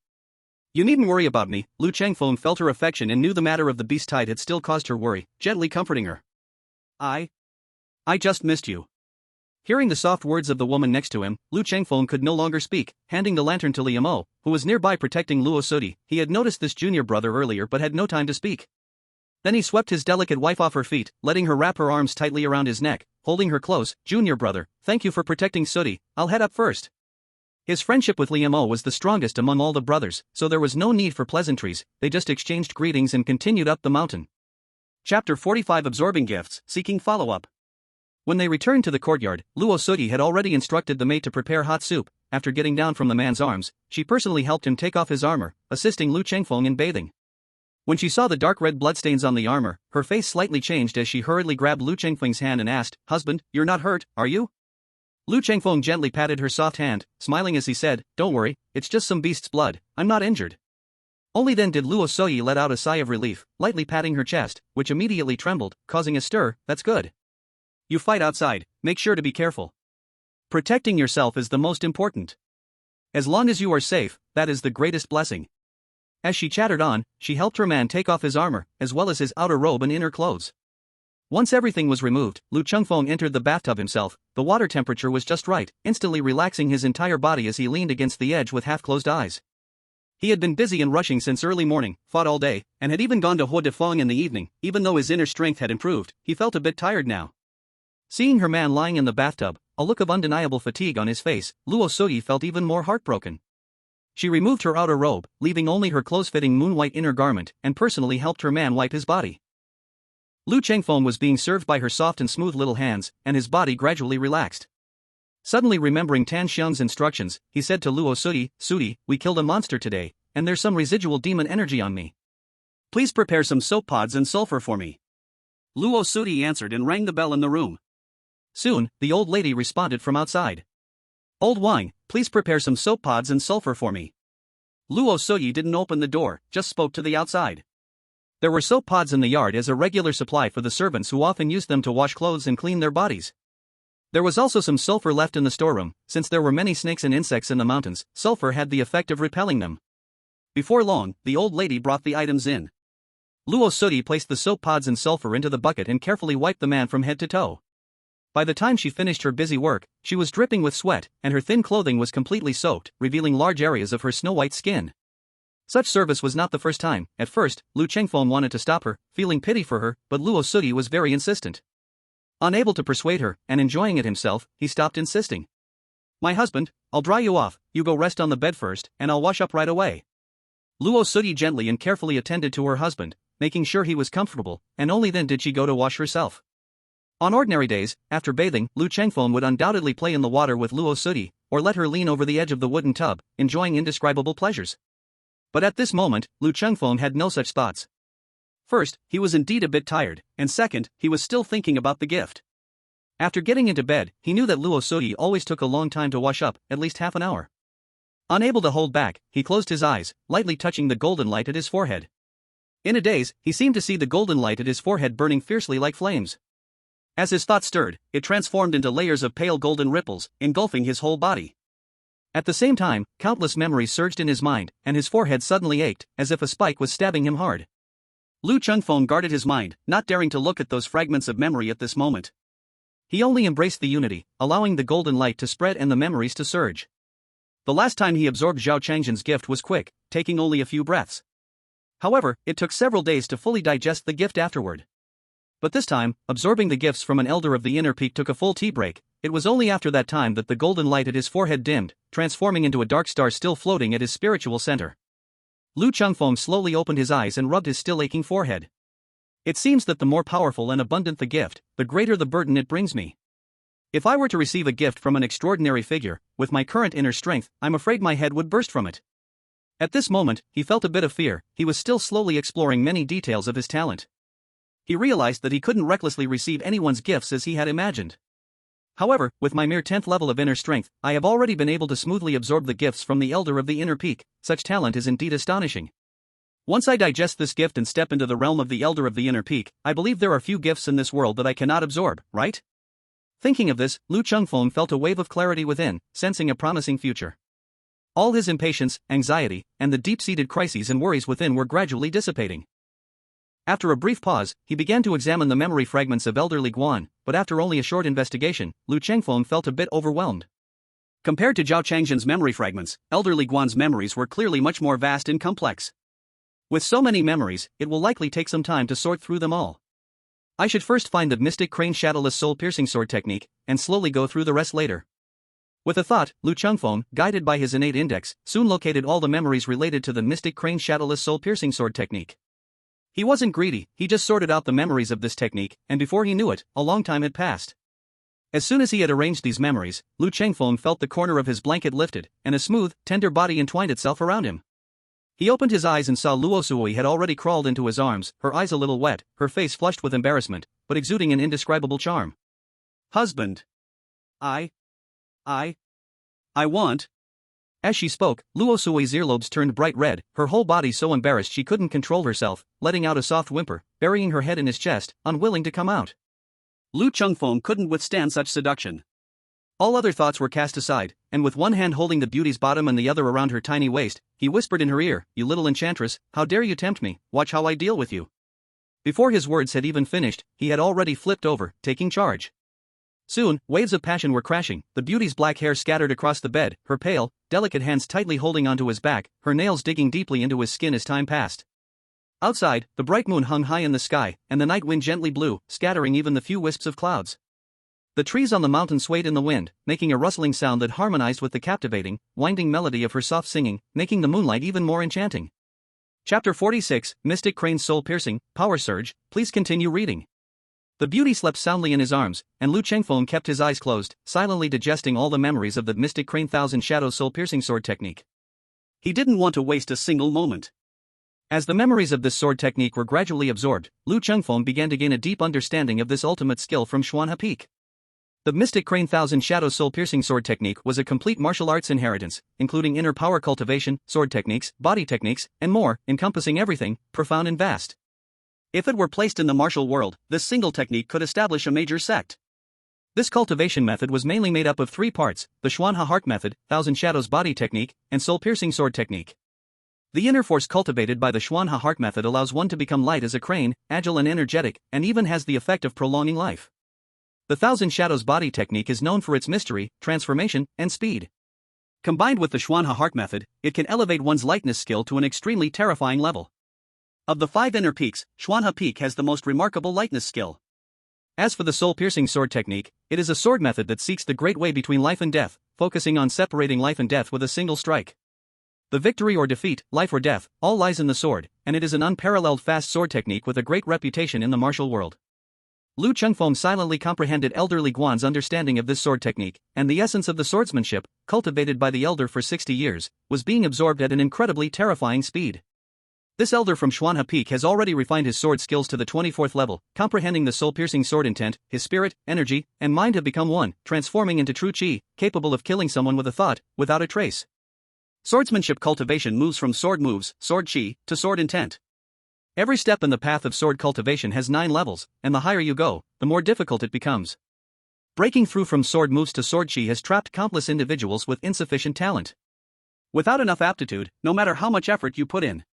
You needn't worry about me." Lu Chengfeng felt her affection and knew the matter of the beast tide had still caused her worry, gently comforting her. I just missed you." Hearing the soft words of the woman next to him, Lu Chengfeng could no longer speak, handing the lantern to Liu Mo, who was nearby protecting Luo Sodi. He had noticed this junior brother earlier but had no time to speak. Then he swept his delicate wife off her feet, letting her wrap her arms tightly around his neck, holding her close. "Junior brother, thank you for protecting Sodi, I'll head up first." His friendship with Liu Mo was the strongest among all the brothers, so there was no need for pleasantries, they just exchanged greetings and continued up the mountain. Chapter 45 Absorbing Gifts, Seeking Follow-Up. When they returned to the courtyard, Luo Sodi had already instructed the maid to prepare hot soup. After getting down from the man's arms, she personally helped him take off his armor, assisting Lu Chengfeng in bathing. When she saw the dark red bloodstains on the armor, her face slightly changed as she hurriedly grabbed Lu Chengfeng's hand and asked, "Husband, you're not hurt, are you?" Lu Chengfeng gently patted her soft hand, smiling as he said, "Don't worry, it's just some beast's blood, I'm not injured." Only then did Luo Sodi let out a sigh of relief, lightly patting her chest, which immediately trembled, causing a stir. "That's good. You fight outside, make sure to be careful. Protecting yourself is the most important. As long as you are safe, that is the greatest blessing." As she chattered on, she helped her man take off his armor, as well as his outer robe and inner clothes. Once everything was removed, Lu Chengfeng entered the bathtub himself. The water temperature was just right, instantly relaxing his entire body as he leaned against the edge with half-closed eyes. He had been busy and rushing since early morning, fought all day, and had even gone to Huo Defeng in the evening. Even though his inner strength had improved, he felt a bit tired now. Seeing her man lying in the bathtub, a look of undeniable fatigue on his face, Luo Sodi felt even more heartbroken. She removed her outer robe, leaving only her close-fitting moon-white inner garment, and personally helped her man wipe his body. Lu Chengfeng was being served by her soft and smooth little hands, and his body gradually relaxed. Suddenly remembering Tan Xiang's instructions, he said to Luo Sodi, "Sudi, we killed a monster today, and there's some residual demon energy on me. Please prepare some soap pods and sulfur for me." Luo Sudi answered and rang the bell in the room. Soon, the old lady responded from outside. "Old Wang, please prepare some soap pods and sulfur for me." Luo Sodi didn't open the door, just spoke to the outside. There were soap pods in the yard as a regular supply for the servants who often used them to wash clothes and clean their bodies. There was also some sulfur left in the storeroom. Since there were many snakes and insects in the mountains, sulfur had the effect of repelling them. Before long, the old lady brought the items in. Luo Sodi placed the soap pods and sulfur into the bucket and carefully wiped the man from head to toe. By the time she finished her busy work, she was dripping with sweat, and her thin clothing was completely soaked, revealing large areas of her snow-white skin. Such service was not the first time. At first, Lu Chengfeng wanted to stop her, feeling pity for her, but Luo Sodi was very insistent. Unable to persuade her, and enjoying it himself, he stopped insisting. "My husband, I'll dry you off, you go rest on the bed first, and I'll wash up right away." Luo Sodi gently and carefully attended to her husband, making sure he was comfortable, and only then did she go to wash herself. On ordinary days, after bathing, Lu Chengfeng would undoubtedly play in the water with Luo Sodi, or let her lean over the edge of the wooden tub, enjoying indescribable pleasures. But at this moment, Lu Chengfeng had no such thoughts. First, he was indeed a bit tired, and second, he was still thinking about the gift. After getting into bed, he knew that Luo Sodi always took a long time to wash up, at least half an hour. Unable to hold back, he closed his eyes, lightly touching the golden light at his forehead. In a daze, he seemed to see the golden light at his forehead burning fiercely like flames. As his thoughts stirred, it transformed into layers of pale golden ripples, engulfing his whole body. At the same time, countless memories surged in his mind, and his forehead suddenly ached, as if a spike was stabbing him hard. Lu Chengfeng guarded his mind, not daring to look at those fragments of memory at this moment. He only embraced the unity, allowing the golden light to spread and the memories to surge. The last time he absorbed Zhao Changjin's gift was quick, taking only a few breaths. However, it took several days to fully digest the gift afterward. But this time, absorbing the gifts from an elder of the inner peak took a full tea break. It was only after that time that the golden light at his forehead dimmed, transforming into a dark star still floating at his spiritual center. Lu Chengfeng slowly opened his eyes and rubbed his still aching forehead. It seems that the more powerful and abundant the gift, the greater the burden it brings me. If I were to receive a gift from an extraordinary figure, with my current inner strength, I'm afraid my head would burst from it. At this moment, he felt a bit of fear. He was still slowly exploring many details of his talent. He realized that he couldn't recklessly receive anyone's gifts as he had imagined. However, with my mere 10th level of inner strength, I have already been able to smoothly absorb the gifts from the elder of the inner peak. Such talent is indeed astonishing. Once I digest this gift and step into the realm of the elder of the inner peak, I believe there are few gifts in this world that I cannot absorb, right? Thinking of this, Lu Chengfeng felt a wave of clarity within, sensing a promising future. All his impatience, anxiety, and the deep-seated crises and worries within were gradually dissipating. After a brief pause, he began to examine the memory fragments of elderly Guan, but after only a short investigation, Lu Chengfeng felt a bit overwhelmed. Compared to Zhao Changjin's memory fragments, elderly Guan's memories were clearly much more vast and complex. With so many memories, it will likely take some time to sort through them all. I should first find the Mystic Crane Shadowless Soul-Piercing Sword technique, and slowly go through the rest later. With a thought, Lu Chengfeng, guided by his innate index, soon located all the memories related to the Mystic Crane Shadowless Soul-Piercing Sword technique. He wasn't greedy, he just sorted out the memories of this technique, and before he knew it, a long time had passed. As soon as he had arranged these memories, Lu Chengfeng felt the corner of his blanket lifted, and a smooth, tender body entwined itself around him. He opened his eyes and saw Luo Sui had already crawled into his arms, her eyes a little wet, her face flushed with embarrassment, but exuding an indescribable charm. "Husband. I want." As she spoke, Luo Sui's earlobes turned bright red, her whole body so embarrassed she couldn't control herself, letting out a soft whimper, burying her head in his chest, unwilling to come out. Lu Chengfeng couldn't withstand such seduction. All other thoughts were cast aside, and with one hand holding the beauty's bottom and the other around her tiny waist, he whispered in her ear, "You little enchantress, how dare you tempt me, watch how I deal with you." Before his words had even finished, he had already flipped over, taking charge. Soon, waves of passion were crashing, the beauty's black hair scattered across the bed, her pale, delicate hands tightly holding onto his back, her nails digging deeply into his skin as time passed. Outside, the bright moon hung high in the sky, and the night wind gently blew, scattering even the few wisps of clouds. The trees on the mountain swayed in the wind, making a rustling sound that harmonized with the captivating, winding melody of her soft singing, making the moonlight even more enchanting. Chapter 46, Mystic Crane's Soul-Piercing, Power Surge. Please continue reading. The beauty slept soundly in his arms, and Lu Chengfeng kept his eyes closed, silently digesting all the memories of the Mystic Crane Thousand Shadows Soul-Piercing Sword technique. He didn't want to waste a single moment. As the memories of this sword technique were gradually absorbed, Lu Chengfeng began to gain a deep understanding of this ultimate skill from Xuanhe Peak. The Mystic Crane Thousand Shadows Soul-Piercing Sword technique was a complete martial arts inheritance, including inner power cultivation, sword techniques, body techniques, and more, encompassing everything, profound and vast. If it were placed in the martial world, this single technique could establish a major sect. This cultivation method was mainly made up of three parts: the Xuanhe Heart method, Thousand Shadows body technique, and soul-piercing sword technique. The inner force cultivated by the Xuanhe Heart method allows one to become light as a crane, agile and energetic, and even has the effect of prolonging life. The Thousand Shadows body technique is known for its mystery, transformation, and speed. Combined with the Xuanhe Heart method, it can elevate one's lightness skill to an extremely terrifying level. Of the 5 inner peaks, Xuanhe Peak has the most remarkable lightness skill. As for the soul-piercing sword technique, it is a sword method that seeks the great way between life and death, focusing on separating life and death with a single strike. The victory or defeat, life or death, all lies in the sword, and it is an unparalleled fast sword technique with a great reputation in the martial world. Lu Chengfeng silently comprehended elderly Guan's understanding of this sword technique, and the essence of the swordsmanship, cultivated by the elder for 60 years, was being absorbed at an incredibly terrifying speed. This elder from Xuanhe Peak has already refined his sword skills to the 24th level, comprehending the soul-piercing sword intent. His spirit, energy, and mind have become one, transforming into true qi, capable of killing someone with a thought, without a trace. Swordsmanship cultivation moves from sword moves, sword qi, to sword intent. Every step in the path of sword cultivation has 9 levels, and the higher you go, the more difficult it becomes. Breaking through from sword moves to sword qi has trapped countless individuals with insufficient talent. Without enough aptitude, no matter how much effort you put in.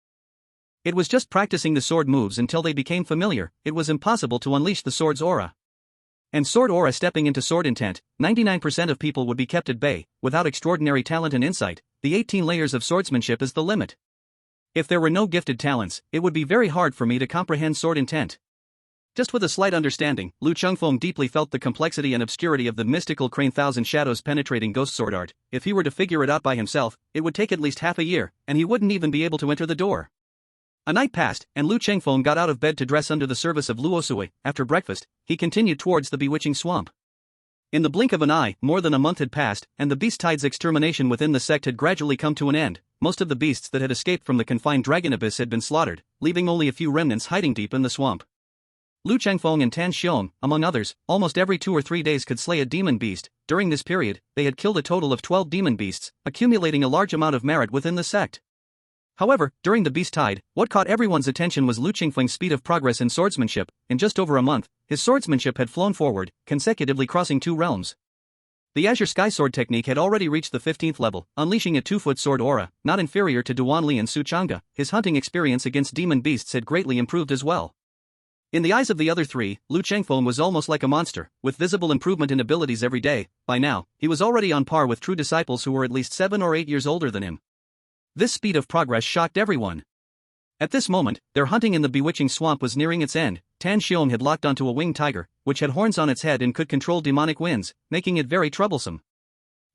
It was just practicing the sword moves until they became familiar, it was impossible to unleash the sword's aura. And sword aura stepping into sword intent, 99% of people would be kept at bay. Without extraordinary talent and insight, the 18 layers of swordsmanship is the limit. If there were no gifted talents, it would be very hard for me to comprehend sword intent. Just with a slight understanding, Lu Chengfeng deeply felt the complexity and obscurity of the mystical crane thousand shadows penetrating ghost sword art. If he were to figure it out by himself, it would take at least half a year, and he wouldn't even be able to enter the door. A night passed, and Lu Chengfeng got out of bed to dress under the service of Luo Sui. After breakfast, he continued towards the bewitching swamp. In the blink of an eye, more than a month had passed, and the beast tide's extermination within the sect had gradually come to an end. Most of the beasts that had escaped from the confined dragon abyss had been slaughtered, leaving only a few remnants hiding deep in the swamp. Lu Chengfeng and Tan Xiong, among others, almost every 2 or 3 days could slay a demon beast. During this period, they had killed a total of 12 demon beasts, accumulating a large amount of merit within the sect. However, during the beast tide, what caught everyone's attention was Lu Chengfeng's speed of progress in swordsmanship. In just over a month, his swordsmanship had flown forward, consecutively crossing 2 realms. The Azure Sky Sword technique had already reached the 15th level, unleashing a 2-foot sword aura, not inferior to Duanli and Su Chang'e. His hunting experience against demon beasts had greatly improved as well. In the eyes of the other 3, Lu Chengfeng was almost like a monster, with visible improvement in abilities every day. By now, he was already on par with true disciples who were at least 7 or 8 years older than him. This speed of progress shocked everyone. At this moment, their hunting in the bewitching swamp was nearing its end. Tan Xiong had locked onto a winged tiger, which had horns on its head and could control demonic winds, making it very troublesome.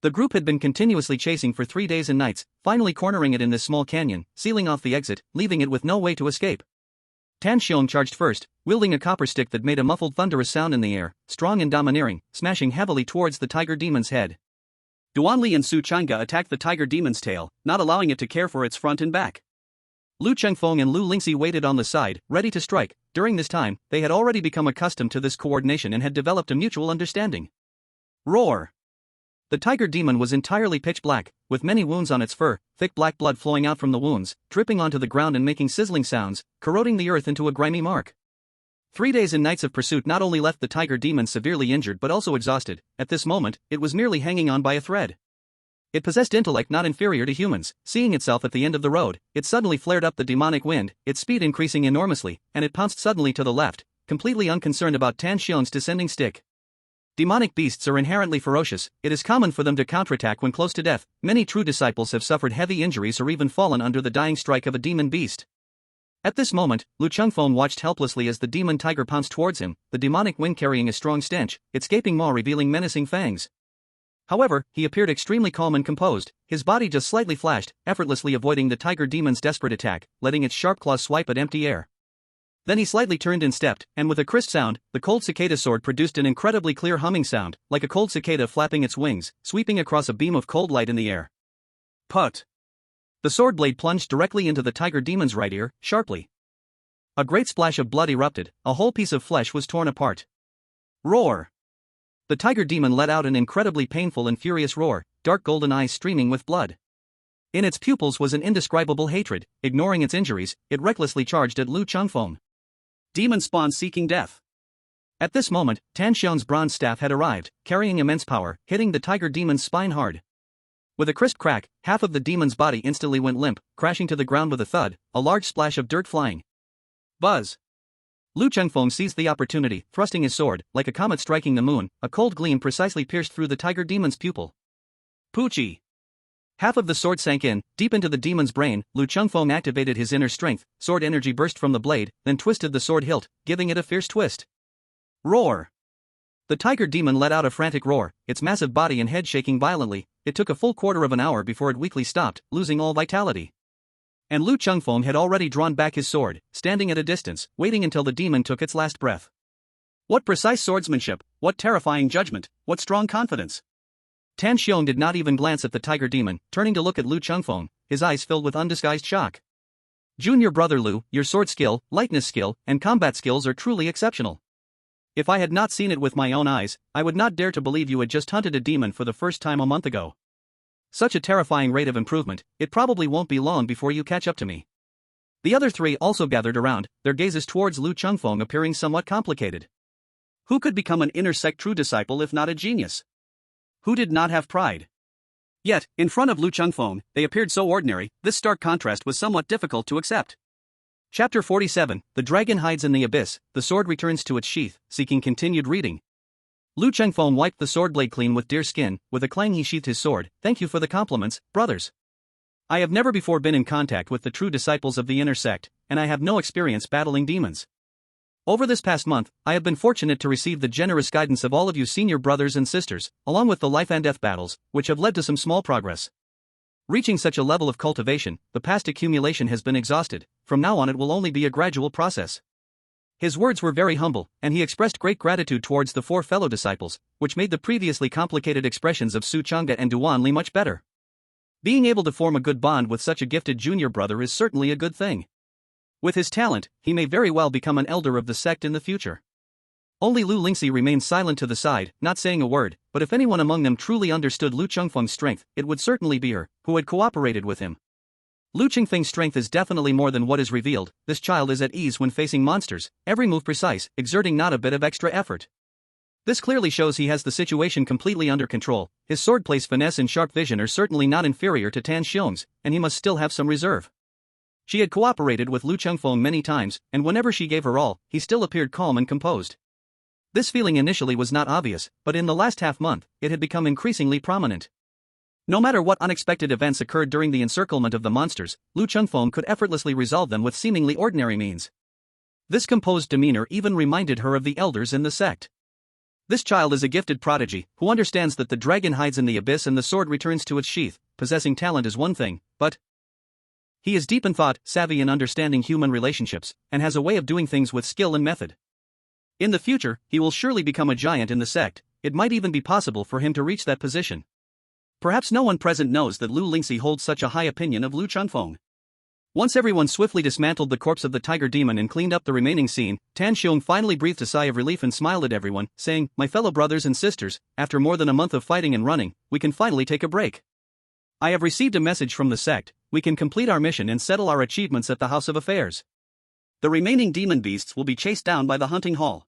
The group had been continuously chasing for 3 days and nights, finally cornering it in this small canyon, sealing off the exit, leaving it with no way to escape. Tan Xiong charged first, wielding a copper stick that made a muffled thunderous sound in the air, strong and domineering, smashing heavily towards the tiger demon's head. Duanli and Su Chang'e attacked the tiger demon's tail, not allowing it to care for its front and back. Lu Chengfeng and Lu Lingxi waited on the side, ready to strike. During this time, they had already become accustomed to this coordination and had developed a mutual understanding. Roar! The tiger demon was entirely pitch black, with many wounds on its fur, thick black blood flowing out from the wounds, dripping onto the ground and making sizzling sounds, corroding the earth into a grimy mark. 3 days and nights of pursuit not only left the tiger demon severely injured but also exhausted. At this moment, it was merely hanging on by a thread. It possessed intellect not inferior to humans. Seeing itself at the end of the road, it suddenly flared up the demonic wind, its speed increasing enormously, and it pounced suddenly to the left, completely unconcerned about Tan Xiong's descending stick. Demonic beasts are inherently ferocious. It is common for them to counterattack when close to death. Many true disciples have suffered heavy injuries or even fallen under the dying strike of a demon beast. At this moment, Lu Chengfeng watched helplessly as the demon tiger pounced towards him, the demonic wind carrying a strong stench, its gaping maw revealing menacing fangs. However, he appeared extremely calm and composed. His body just slightly flashed, effortlessly avoiding the tiger demon's desperate attack, letting its sharp claws swipe at empty air. Then he slightly turned and stepped, and with a crisp sound, the cold cicada sword produced an incredibly clear humming sound, like a cold cicada flapping its wings, sweeping across a beam of cold light in the air. Put! The sword blade plunged directly into the tiger demon's right ear, sharply. A great splash of blood erupted, a whole piece of flesh was torn apart. Roar! The tiger demon let out an incredibly painful and furious roar, dark golden eyes streaming with blood. In its pupils was an indescribable hatred. Ignoring its injuries, it recklessly charged at Lu Chengfeng. Demon spawn seeking death. At this moment, Tan Xiong's bronze staff had arrived, carrying immense power, hitting the tiger demon's spine hard. With a crisp crack, half of the demon's body instantly went limp, crashing to the ground with a thud, a large splash of dirt flying. Buzz! Lu Chengfeng seized the opportunity, thrusting his sword, like a comet striking the moon. A cold gleam precisely pierced through the tiger demon's pupil. Poochie! Half of the sword sank in, deep into the demon's brain. Lu Chengfeng activated his inner strength, sword energy burst from the blade, then twisted the sword hilt, giving it a fierce twist. Roar! The tiger demon let out a frantic roar, its massive body and head shaking violently. It took a full quarter of an hour before it weakly stopped, losing all vitality. And Lu Chengfeng had already drawn back his sword, standing at a distance, waiting until the demon took its last breath. What precise swordsmanship, what terrifying judgment, what strong confidence! Tan Xiong did not even glance at the tiger demon, turning to look at Lu Chengfeng, his eyes filled with undisguised shock. Junior brother Lu, your sword skill, lightness skill, and combat skills are truly exceptional. If I had not seen it with my own eyes, I would not dare to believe you had just hunted a demon for the first time a month ago. Such a terrifying rate of improvement, it probably won't be long before you catch up to me. The other 3 also gathered around, their gazes towards Lu Chengfeng appearing somewhat complicated. Who could become an inner sect true disciple if not a genius? Who did not have pride? Yet, in front of Lu Chengfeng, they appeared so ordinary. This stark contrast was somewhat difficult to accept. Chapter 47, The Dragon Hides in the Abyss. The sword returns to its sheath, seeking continued reading. Lu Chengfeng wiped the sword blade clean with deer skin. With a clang he sheathed his sword. Thank you for the compliments, brothers. I have never before been in contact with the true disciples of the inner sect, and I have no experience battling demons. Over this past month, I have been fortunate to receive the generous guidance of all of you senior brothers and sisters, along with the life and death battles, which have led to some small progress. Reaching such a level of cultivation, the past accumulation has been exhausted. From now on it will only be a gradual process. His words were very humble, and he expressed great gratitude towards the 4 fellow disciples, which made the previously complicated expressions of Su Chang'e and Duan Li much better. Being able to form a good bond with such a gifted junior brother is certainly a good thing. With his talent, he may very well become an elder of the sect in the future. Only Lu Lingxi remained silent to the side, not saying a word, but if anyone among them truly understood Lu Chengfeng's strength, it would certainly be her, who had cooperated with him. Lu Chengfeng's strength is definitely more than what is revealed. This child is at ease when facing monsters, every move precise, exerting not a bit of extra effort. This clearly shows he has the situation completely under control. His swordplay's finesse and sharp vision are certainly not inferior to Tan Xiong's, and he must still have some reserve. She had cooperated with Lu Chengfeng many times, and whenever she gave her all, he still appeared calm and composed. This feeling initially was not obvious, but in the last half-month, it had become increasingly prominent. No matter what unexpected events occurred during the encirclement of the monsters, Lu Chengfeng could effortlessly resolve them with seemingly ordinary means. This composed demeanor even reminded her of the elders in the sect. This child is a gifted prodigy, who understands that the dragon hides in the abyss and the sword returns to its sheath. Possessing talent is one thing, but he is deep in thought, savvy in understanding human relationships, and has a way of doing things with skill and method. In the future, he will surely become a giant in the sect. It might even be possible for him to reach that position. Perhaps no one present knows that Lu Lingxi holds such a high opinion of Lu Chengfeng. Once everyone swiftly dismantled the corpse of the tiger demon and cleaned up the remaining scene, Tan Xiong finally breathed a sigh of relief and smiled at everyone, saying, "My fellow brothers and sisters, after more than a month of fighting and running, we can finally take a break. I have received a message from the sect. We can complete our mission and settle our achievements at the House of Affairs. The remaining demon beasts will be chased down by the hunting hall."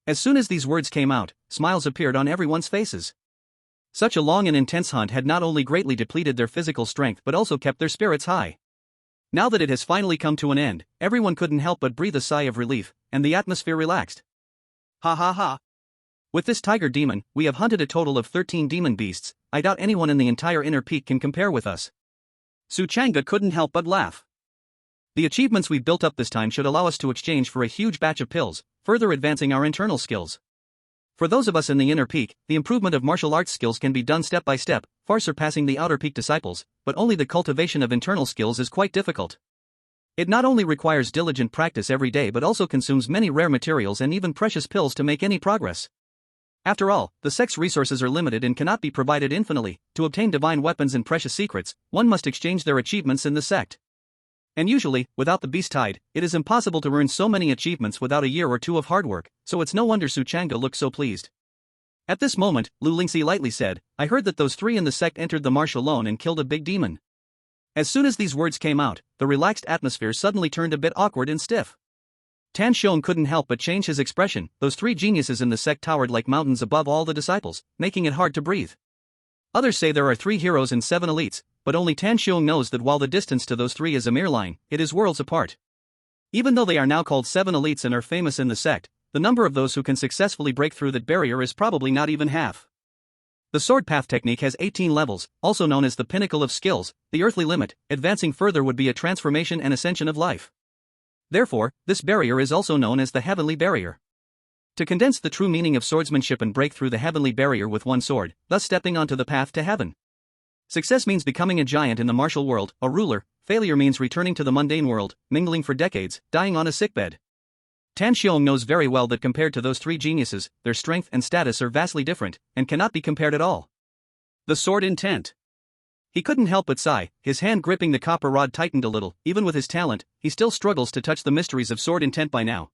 As soon as these words came out, smiles appeared on everyone's faces. Such a long and intense hunt had not only greatly depleted their physical strength but also kept their spirits high. Now that it has finally come to an end, everyone couldn't help but breathe a sigh of relief, and the atmosphere relaxed. Ha ha ha. With this tiger demon, we have hunted a total of 13 demon beasts. I doubt anyone in the entire inner peak can compare with us. Su Chang'e couldn't help but laugh. The achievements we've built up this time should allow us to exchange for a huge batch of pills, further advancing our internal skills. For those of us in the inner peak, the improvement of martial arts skills can be done step by step, far surpassing the outer peak disciples, but only the cultivation of internal skills is quite difficult. It not only requires diligent practice every day but also consumes many rare materials and even precious pills to make any progress. After all, the sect's resources are limited and cannot be provided infinitely. To obtain divine weapons and precious secrets, one must exchange their achievements in the sect. And usually, without the beast tide, it is impossible to earn so many achievements without a year or two of hard work, so it's no wonder Su Chang'e looked so pleased. At this moment, Lu Lingxi lightly said, "I heard that those 3 in the sect entered the marsh alone and killed a big demon." As soon as these words came out, the relaxed atmosphere suddenly turned a bit awkward and stiff. Tan Xiong couldn't help but change his expression. Those 3 geniuses in the sect towered like mountains above all the disciples, making it hard to breathe. Others say there are 3 heroes and 7 elites, but only Tan Xiong knows that while the distance to those 3 is a mere line, it is worlds apart. Even though they are now called 7 elites and are famous in the sect, the number of those who can successfully break through that barrier is probably not even half. The sword path technique has 18 levels, also known as the Pinnacle of skills, the earthly limit. Advancing further would be a transformation and ascension of life. Therefore, this barrier is also known as the heavenly barrier. To condense the true meaning of swordsmanship and break through the heavenly barrier with one sword, thus stepping onto the path to heaven. Success means becoming a giant in the martial world, a ruler. Failure means returning to the mundane world, mingling for decades, dying on a sickbed. Tan Xiong knows very well that compared to those 3 geniuses, their strength and status are vastly different, and cannot be compared at all. The sword intent. He couldn't help but sigh. His hand gripping the copper rod tightened a little. Even with his talent, he still struggles to touch the mysteries of sword intent by now.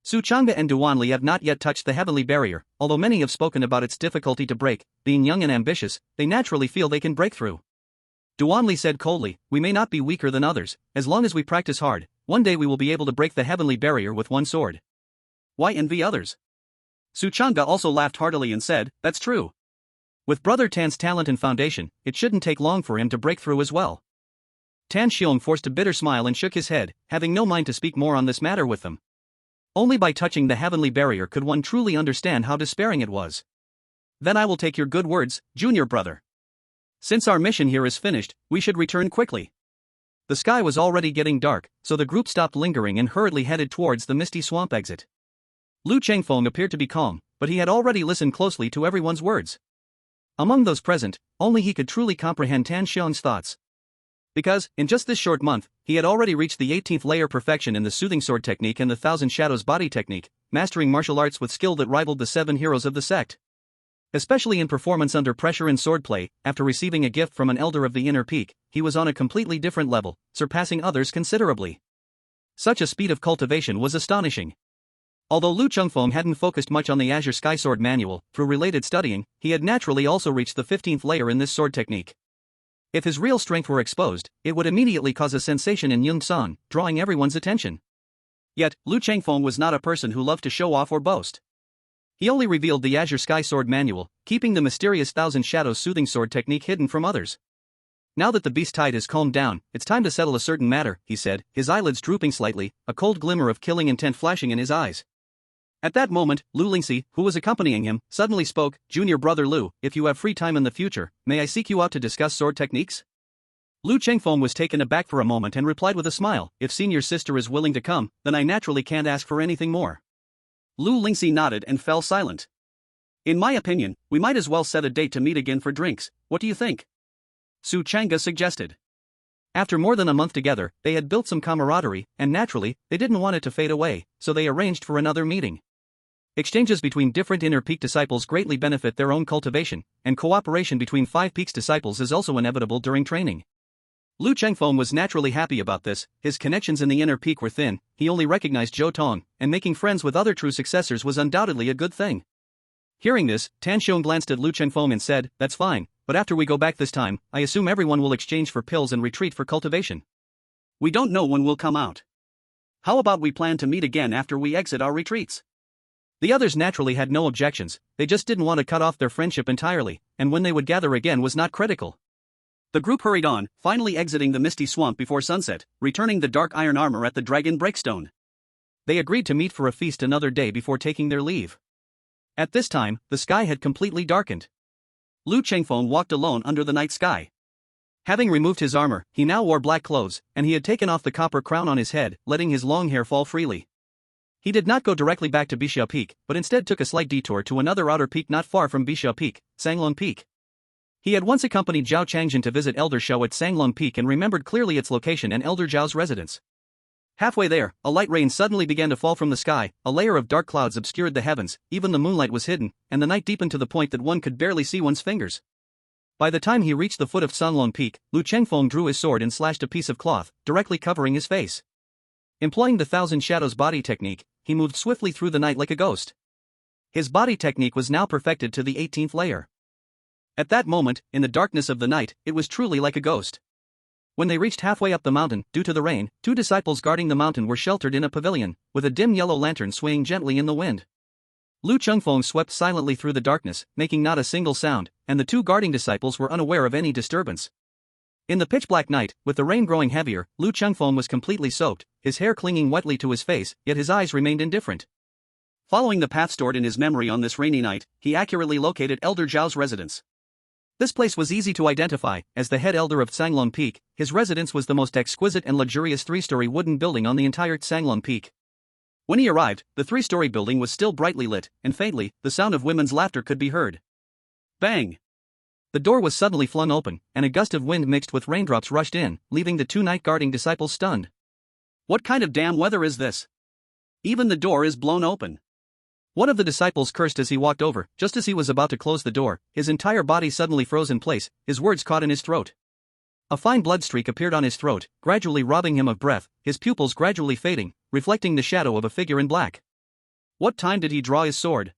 Su Chang'e and Duan Li have not yet touched the heavenly barrier. Although many have spoken about its difficulty to break, being young and ambitious, they naturally feel they can break through. Duan Li said coldly, "We may not be weaker than others. As long as we practice hard, one day we will be able to break the heavenly barrier with one sword. Why envy others?" Su Chang'e also laughed heartily and said, "That's true. With Brother Tan's talent and foundation, it shouldn't take long for him to break through as well." Tan Xiong forced a bitter smile and shook his head, having no mind to speak more on this matter with them. Only by touching the heavenly barrier could one truly understand how despairing it was. Then I will take your good words, junior brother. Since our mission here is finished, we should return quickly. The sky was already getting dark, so the group stopped lingering and hurriedly headed towards the misty swamp exit. Lu Chengfeng appeared to be calm, but he had already listened closely to everyone's words. Among those present, only he could truly comprehend Tan Xiong's thoughts. Because, in just this short month, he had already reached the 18th layer perfection in the soothing sword technique and the Thousand Shadows body technique, mastering martial arts with skill that rivaled the 7 heroes of the sect. Especially in performance under pressure in swordplay, after receiving a gift from an elder of the inner peak, he was on a completely different level, surpassing others considerably. Such a speed of cultivation was astonishing. Although Lu Chengfeng hadn't focused much on the Azure Sky Sword manual, through related studying, he had naturally also reached the 15th layer in this sword technique. If his real strength were exposed, it would immediately cause a sensation in Yunsan, drawing everyone's attention. Yet, Lu Chengfeng was not a person who loved to show off or boast. He only revealed the Azure Sky Sword manual, keeping the mysterious Thousand Shadows soothing sword technique hidden from others. Now that the beast tide has calmed down, it's time to settle a certain matter, he said, his eyelids drooping slightly, a cold glimmer of killing intent flashing in his eyes. At that moment, Lu Lingxi, who was accompanying him, suddenly spoke, "Junior brother Lu, if you have free time in the future, may I seek you out to discuss sword techniques?" Lu Chengfeng was taken aback for a moment and replied with a smile, "If senior sister is willing to come, then I naturally can't ask for anything more." Lu Lingxi nodded and fell silent. "In my opinion, we might as well set a date to meet again for drinks, what do you think?" Su Chang'e suggested. After more than a month together, they had built some camaraderie, and naturally, they didn't want it to fade away, so they arranged for another meeting. Exchanges between different inner peak disciples greatly benefit their own cultivation, and cooperation between 5 peaks disciples is also inevitable during training. Lu Chengfeng was naturally happy about this, his connections in the inner peak were thin, he only recognized Zhou Tong, and making friends with other true successors was undoubtedly a good thing. Hearing this, Tan Xiong glanced at Lu Chengfeng and said, "That's fine, but after we go back this time, I assume everyone will exchange for pills and retreat for cultivation. We don't know when we'll come out. How about we plan to meet again after we exit our retreats?" The others naturally had no objections, they just didn't want to cut off their friendship entirely, and when they would gather again was not critical. The group hurried on, finally exiting the misty swamp before sunset, returning the dark iron armor at the dragon breakstone. They agreed to meet for a feast another day before taking their leave. At this time, the sky had completely darkened. Lu Chengfeng walked alone under the night sky. Having removed his armor, he now wore black clothes, and he had taken off the copper crown on his head, letting his long hair fall freely. He did not go directly back to Bixia Peak, but instead took a slight detour to another outer peak not far from Bixia Peak, Sanglong Peak. He had once accompanied Zhao Changjin to visit Elder Shou at Sanglong Peak and remembered clearly its location and Elder Zhao's residence. Halfway there, a light rain suddenly began to fall from the sky, a layer of dark clouds obscured the heavens, even the moonlight was hidden, and the night deepened to the point that one could barely see one's fingers. By the time he reached the foot of Sanglong Peak, Lu Chengfeng drew his sword and slashed a piece of cloth, directly covering his face. Employing the Thousand Shadows body technique, he moved swiftly through the night like a ghost. His body technique was now perfected to the 18th layer. At that moment, in the darkness of the night, it was truly like a ghost. When they reached halfway up the mountain, due to the rain, 2 disciples guarding the mountain were sheltered in a pavilion, with a dim yellow lantern swaying gently in the wind. Lu Chengfeng swept silently through the darkness, making not a single sound, and the 2 guarding disciples were unaware of any disturbance. In the pitch-black night, with the rain growing heavier, Lu Chengfeng was completely soaked, his hair clinging wetly to his face, yet his eyes remained indifferent. Following the path stored in his memory on this rainy night, he accurately located Elder Zhao's residence. This place was easy to identify, as the head elder of Sanglong Peak, his residence was the most exquisite and luxurious 3-story wooden building on the entire Sanglong Peak. When he arrived, the 3-story building was still brightly lit, and faintly, the sound of women's laughter could be heard. Bang! The door was suddenly flung open, and a gust of wind mixed with raindrops rushed in, leaving the 2 night-guarding disciples stunned. What kind of damn weather is this? Even the door is blown open. One of the disciples cursed as he walked over. Just as he was about to close the door, his entire body suddenly froze in place, his words caught in his throat. A fine blood streak appeared on his throat, gradually robbing him of breath, his pupils gradually fading, reflecting the shadow of a figure in black. What time did he draw his sword?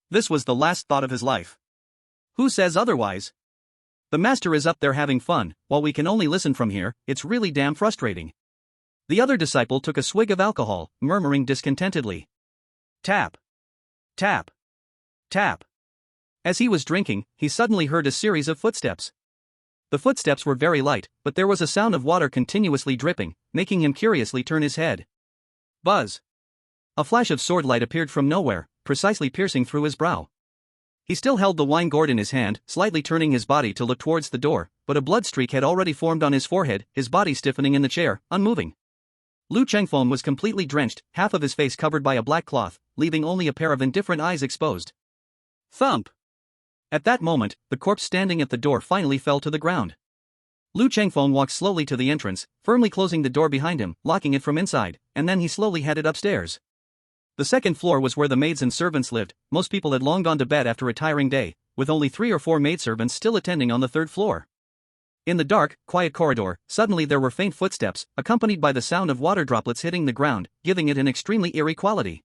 This was the last thought of his life. Who says otherwise? The master is up there having fun, while we can only listen from here. It's really damn frustrating. The other disciple took a swig of alcohol, murmuring discontentedly. Tap. Tap. Tap. As he was drinking, he suddenly heard a series of footsteps. The footsteps were very light, but there was a sound of water continuously dripping, making him curiously turn his head. Buzz. A flash of sword light appeared from nowhere, precisely piercing through his brow. He still held the wine gourd in his hand, slightly turning his body to look towards the door, but a blood streak had already formed on his forehead, his body stiffening in the chair, unmoving. Lu Chengfeng was completely drenched, half of his face covered by a black cloth, leaving only a pair of indifferent eyes exposed. Thump! At that moment, the corpse standing at the door finally fell to the ground. Lu Chengfeng walked slowly to the entrance, firmly closing the door behind him, locking it from inside, and then he slowly headed upstairs. The second floor was where the maids and servants lived. Most people had long gone to bed after a tiring day, with only 3 or 4 maidservants still attending on the third floor. In the dark, quiet corridor, suddenly there were faint footsteps, accompanied by the sound of water droplets hitting the ground, giving it an extremely eerie quality.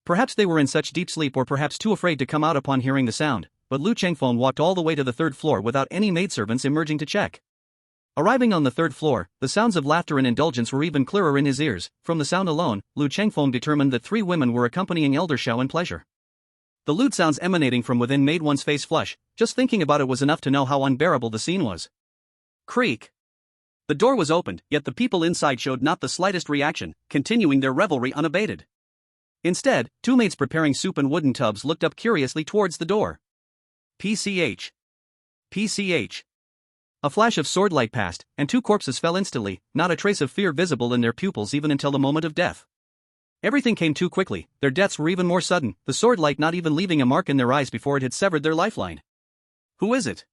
Perhaps they were in such deep sleep or perhaps too afraid to come out upon hearing the sound, but Lu Chengfeng walked all the way to the third floor without any maidservants emerging to check. Arriving on the third floor, the sounds of laughter and indulgence were even clearer in his ears. From the sound alone, Lu Chengfeng determined that 3 women were accompanying Elder Shao in pleasure. The lewd sounds emanating from within made one's face flush. Just thinking about it was enough to know how unbearable the scene was. Creak! The door was opened, yet the people inside showed not the slightest reaction, continuing their revelry unabated. Instead, 2 maids preparing soup in wooden tubs looked up curiously towards the door. PCH. PCH. A flash of sword light passed, and 2 corpses fell instantly, not a trace of fear visible in their pupils even until the moment of death. Everything came too quickly, their deaths were even more sudden, the sword light not even leaving a mark in their eyes before it had severed their lifeline. Who is it?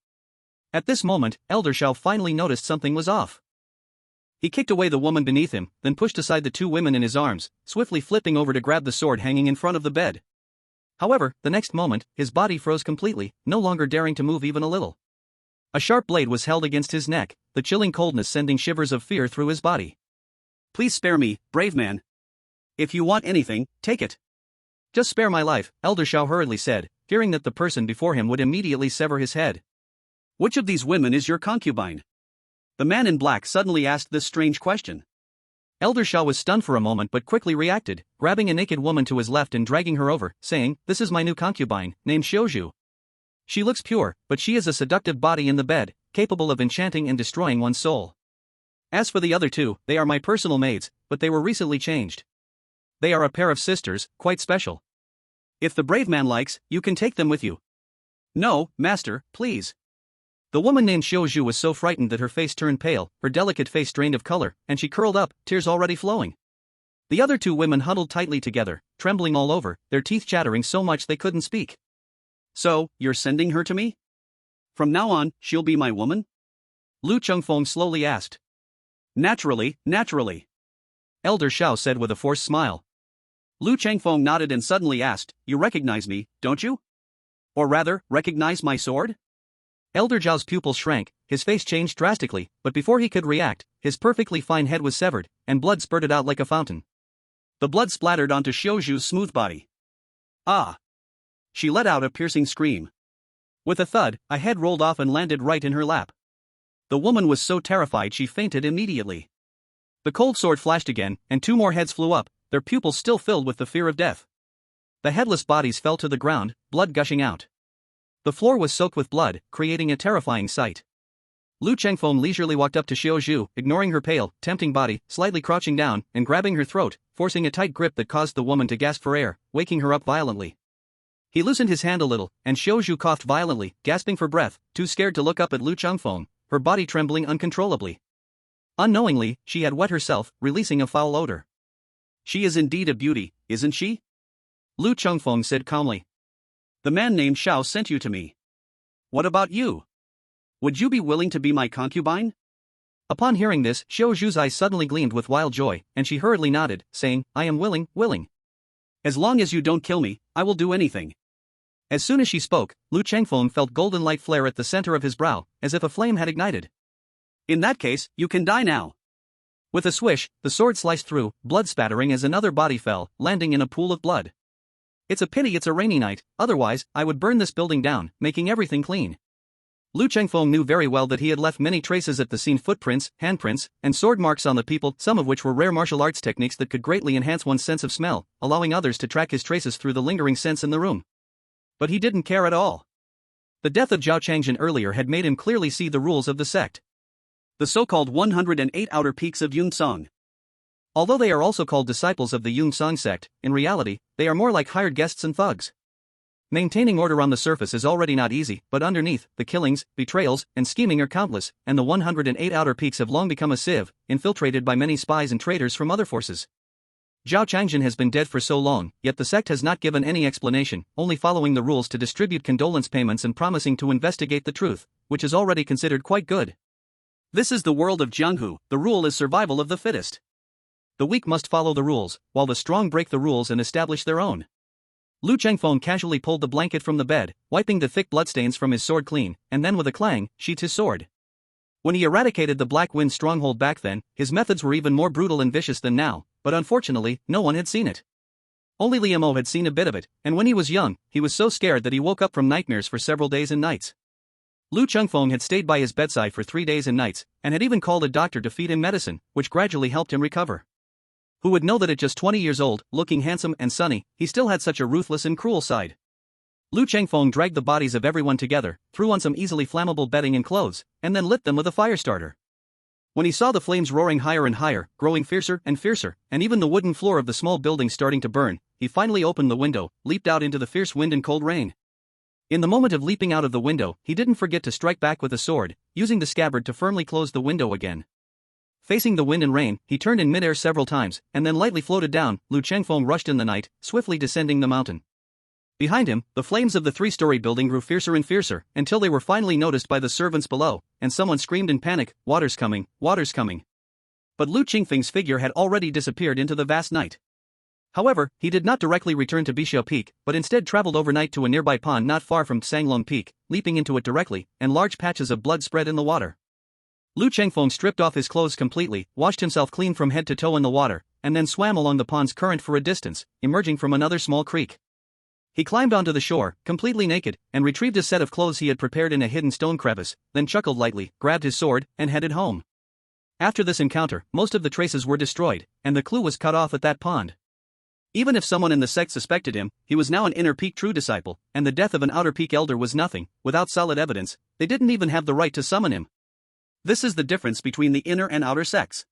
At this moment, Elder Shao finally noticed something was off. He kicked away the woman beneath him, then pushed aside the 2 women in his arms, swiftly flipping over to grab the sword hanging in front of the bed. However, the next moment, his body froze completely, no longer daring to move even a little. A sharp blade was held against his neck, the chilling coldness sending shivers of fear through his body. Please spare me, brave man. If you want anything, take it. Just spare my life, Elder Shao hurriedly said, fearing that the person before him would immediately sever his head. Which of these women is your concubine? The man in black suddenly asked this strange question. Elder Shao was stunned for a moment but quickly reacted, grabbing a naked woman to his left and dragging her over, saying, "This is my new concubine, named Xiuzhu. She looks pure, but she is a seductive body in the bed, capable of enchanting and destroying one's soul. As for the other 2, they are my personal maids, but they were recently changed. They are a pair of sisters, quite special. If the brave man likes, you can take them with you." "No, master, please." The woman named Xiuzhu was so frightened that her face turned pale, her delicate face drained of color, and she curled up, tears already flowing. The other 2 women huddled tightly together, trembling all over, their teeth chattering so much they couldn't speak. "So, you're sending her to me? From now on, she'll be my woman?" Lu Chengfeng slowly asked. Naturally, naturally. Elder Shao said with a forced smile. Lu Chengfeng nodded and suddenly asked, "You recognize me, don't you? Or rather, recognize my sword?" Elder Zhao's pupils shrank, his face changed drastically, but before he could react, his perfectly fine head was severed, and blood spurted out like a fountain. The blood splattered onto Xiuzhu's smooth body. "Ah!" She let out a piercing scream. With a thud, a head rolled off and landed right in her lap. The woman was so terrified she fainted immediately. The cold sword flashed again, and 2 more heads flew up, their pupils still filled with the fear of death. The headless bodies fell to the ground, blood gushing out. The floor was soaked with blood, creating a terrifying sight. Lu Chengfeng leisurely walked up to Xiuzhu, ignoring her pale, tempting body, slightly crouching down, and grabbing her throat, forcing a tight grip that caused the woman to gasp for air, waking her up violently. He loosened his hand a little, and Xiuzhu coughed violently, gasping for breath, too scared to look up at Lu Chengfeng, her body trembling uncontrollably. Unknowingly, she had wet herself, releasing a foul odor. "She is indeed a beauty, isn't she?" Lu Chengfeng said calmly. "The man named Shao sent you to me. What about you? Would you be willing to be my concubine?" Upon hearing this, Xiuzhu's eyes suddenly gleamed with wild joy, and she hurriedly nodded, saying, "I am willing, willing. As long as you don't kill me, I will do anything." As soon as she spoke, Lu Chengfeng felt golden light flare at the center of his brow, as if a flame had ignited. "In that case, you can die now." With a swish, the sword sliced through, blood spattering as another body fell, landing in a pool of blood. "It's a pity it's a rainy night, otherwise, I would burn this building down, making everything clean." Lu Chengfeng knew very well that he had left many traces at the scene: footprints, handprints, and sword marks on the people, some of which were rare martial arts techniques that could greatly enhance one's sense of smell, allowing others to track his traces through the lingering scents in the room. But he didn't care at all. The death of Zhao Changjin earlier had made him clearly see the rules of the sect. The so-called 108 outer peaks of Yunsong. Although they are also called disciples of the Yung Song sect, in reality, they are more like hired guests and thugs. Maintaining order on the surface is already not easy, but underneath, the killings, betrayals, and scheming are countless, and the 108 outer peaks have long become a sieve, infiltrated by many spies and traitors from other forces. Zhao Changjin has been dead for so long, yet the sect has not given any explanation, only following the rules to distribute condolence payments and promising to investigate the truth, which is already considered quite good. This is the world of Jianghu, the rule is survival of the fittest. The weak must follow the rules, while the strong break the rules and establish their own. Lu Chengfeng casually pulled the blanket from the bed, wiping the thick bloodstains from his sword clean, and then with a clang, sheathed his sword. When he eradicated the Black Wind stronghold back then, his methods were even more brutal and vicious than now, but unfortunately, no one had seen it. Only Liu Mo had seen a bit of it, and when he was young, he was so scared that he woke up from nightmares for several days and nights. Lu Chengfeng had stayed by his bedside for 3 days and nights, and had even called a doctor to feed him medicine, which gradually helped him recover. Who would know that at just 20 years old, looking handsome and sunny, he still had such a ruthless and cruel side. Lu Chengfeng dragged the bodies of everyone together, threw on some easily flammable bedding and clothes, and then lit them with a fire starter. When he saw the flames roaring higher and higher, growing fiercer and fiercer, and even the wooden floor of the small building starting to burn, he finally opened the window, leaped out into the fierce wind and cold rain. In the moment of leaping out of the window, he didn't forget to strike back with a sword, using the scabbard to firmly close the window again. Facing the wind and rain, he turned in midair several times, and then lightly floated down. Lu Chengfeng rushed in the night, swiftly descending the mountain. Behind him, the flames of the 3-story building grew fiercer and fiercer, until they were finally noticed by the servants below, and someone screamed in panic, "Water's coming, water's coming." But Lu Qingfeng's figure had already disappeared into the vast night. However, he did not directly return to Bixiao Peak, but instead traveled overnight to a nearby pond not far from Sanglong Peak, leaping into it directly, and large patches of blood spread in the water. Lu Chengfeng stripped off his clothes completely, washed himself clean from head to toe in the water, and then swam along the pond's current for a distance, emerging from another small creek. He climbed onto the shore, completely naked, and retrieved a set of clothes he had prepared in a hidden stone crevice, then chuckled lightly, grabbed his sword, and headed home. After this encounter, most of the traces were destroyed, and the clue was cut off at that pond. Even if someone in the sect suspected him, he was now an inner peak true disciple, and the death of an outer peak elder was nothing. Without solid evidence, they didn't even have the right to summon him. This is the difference between the inner and outer sects.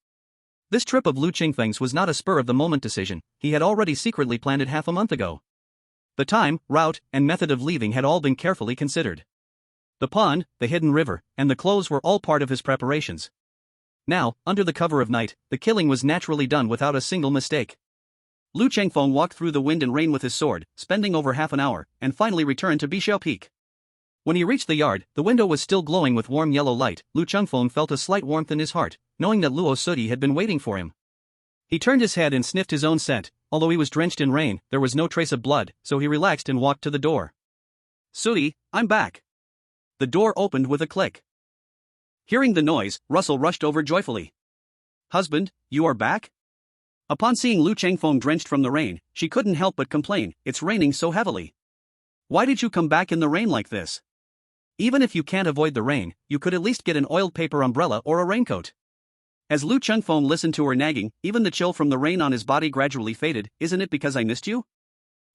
This trip of Lu Qingfeng's was not a spur-of-the-moment decision, he had already secretly planned it half a month ago. The time, route, and method of leaving had all been carefully considered. The pond, the hidden river, and the clothes were all part of his preparations. Now, under the cover of night, the killing was naturally done without a single mistake. Lu Chengfeng walked through the wind and rain with his sword, spending over half an hour, and finally returned to Bixiao Peak. When he reached the yard, the window was still glowing with warm yellow light. Lu Chengfeng felt a slight warmth in his heart, knowing that Luo Sudi had been waiting for him. He turned his head and sniffed his own scent. Although he was drenched in rain, there was no trace of blood, so he relaxed and walked to the door. "Sudi, I'm back." The door opened with a click. Hearing the noise, Russell rushed over joyfully. "Husband, you are back?" Upon seeing Lu Chengfeng drenched from the rain, she couldn't help but complain, "It's raining so heavily. Why did you come back in the rain like this? Even if you can't avoid the rain, you could at least get an oiled paper umbrella or a raincoat." As Lu Chengfeng listened to her nagging, even the chill from the rain on his body gradually faded. "Isn't it because I missed you?"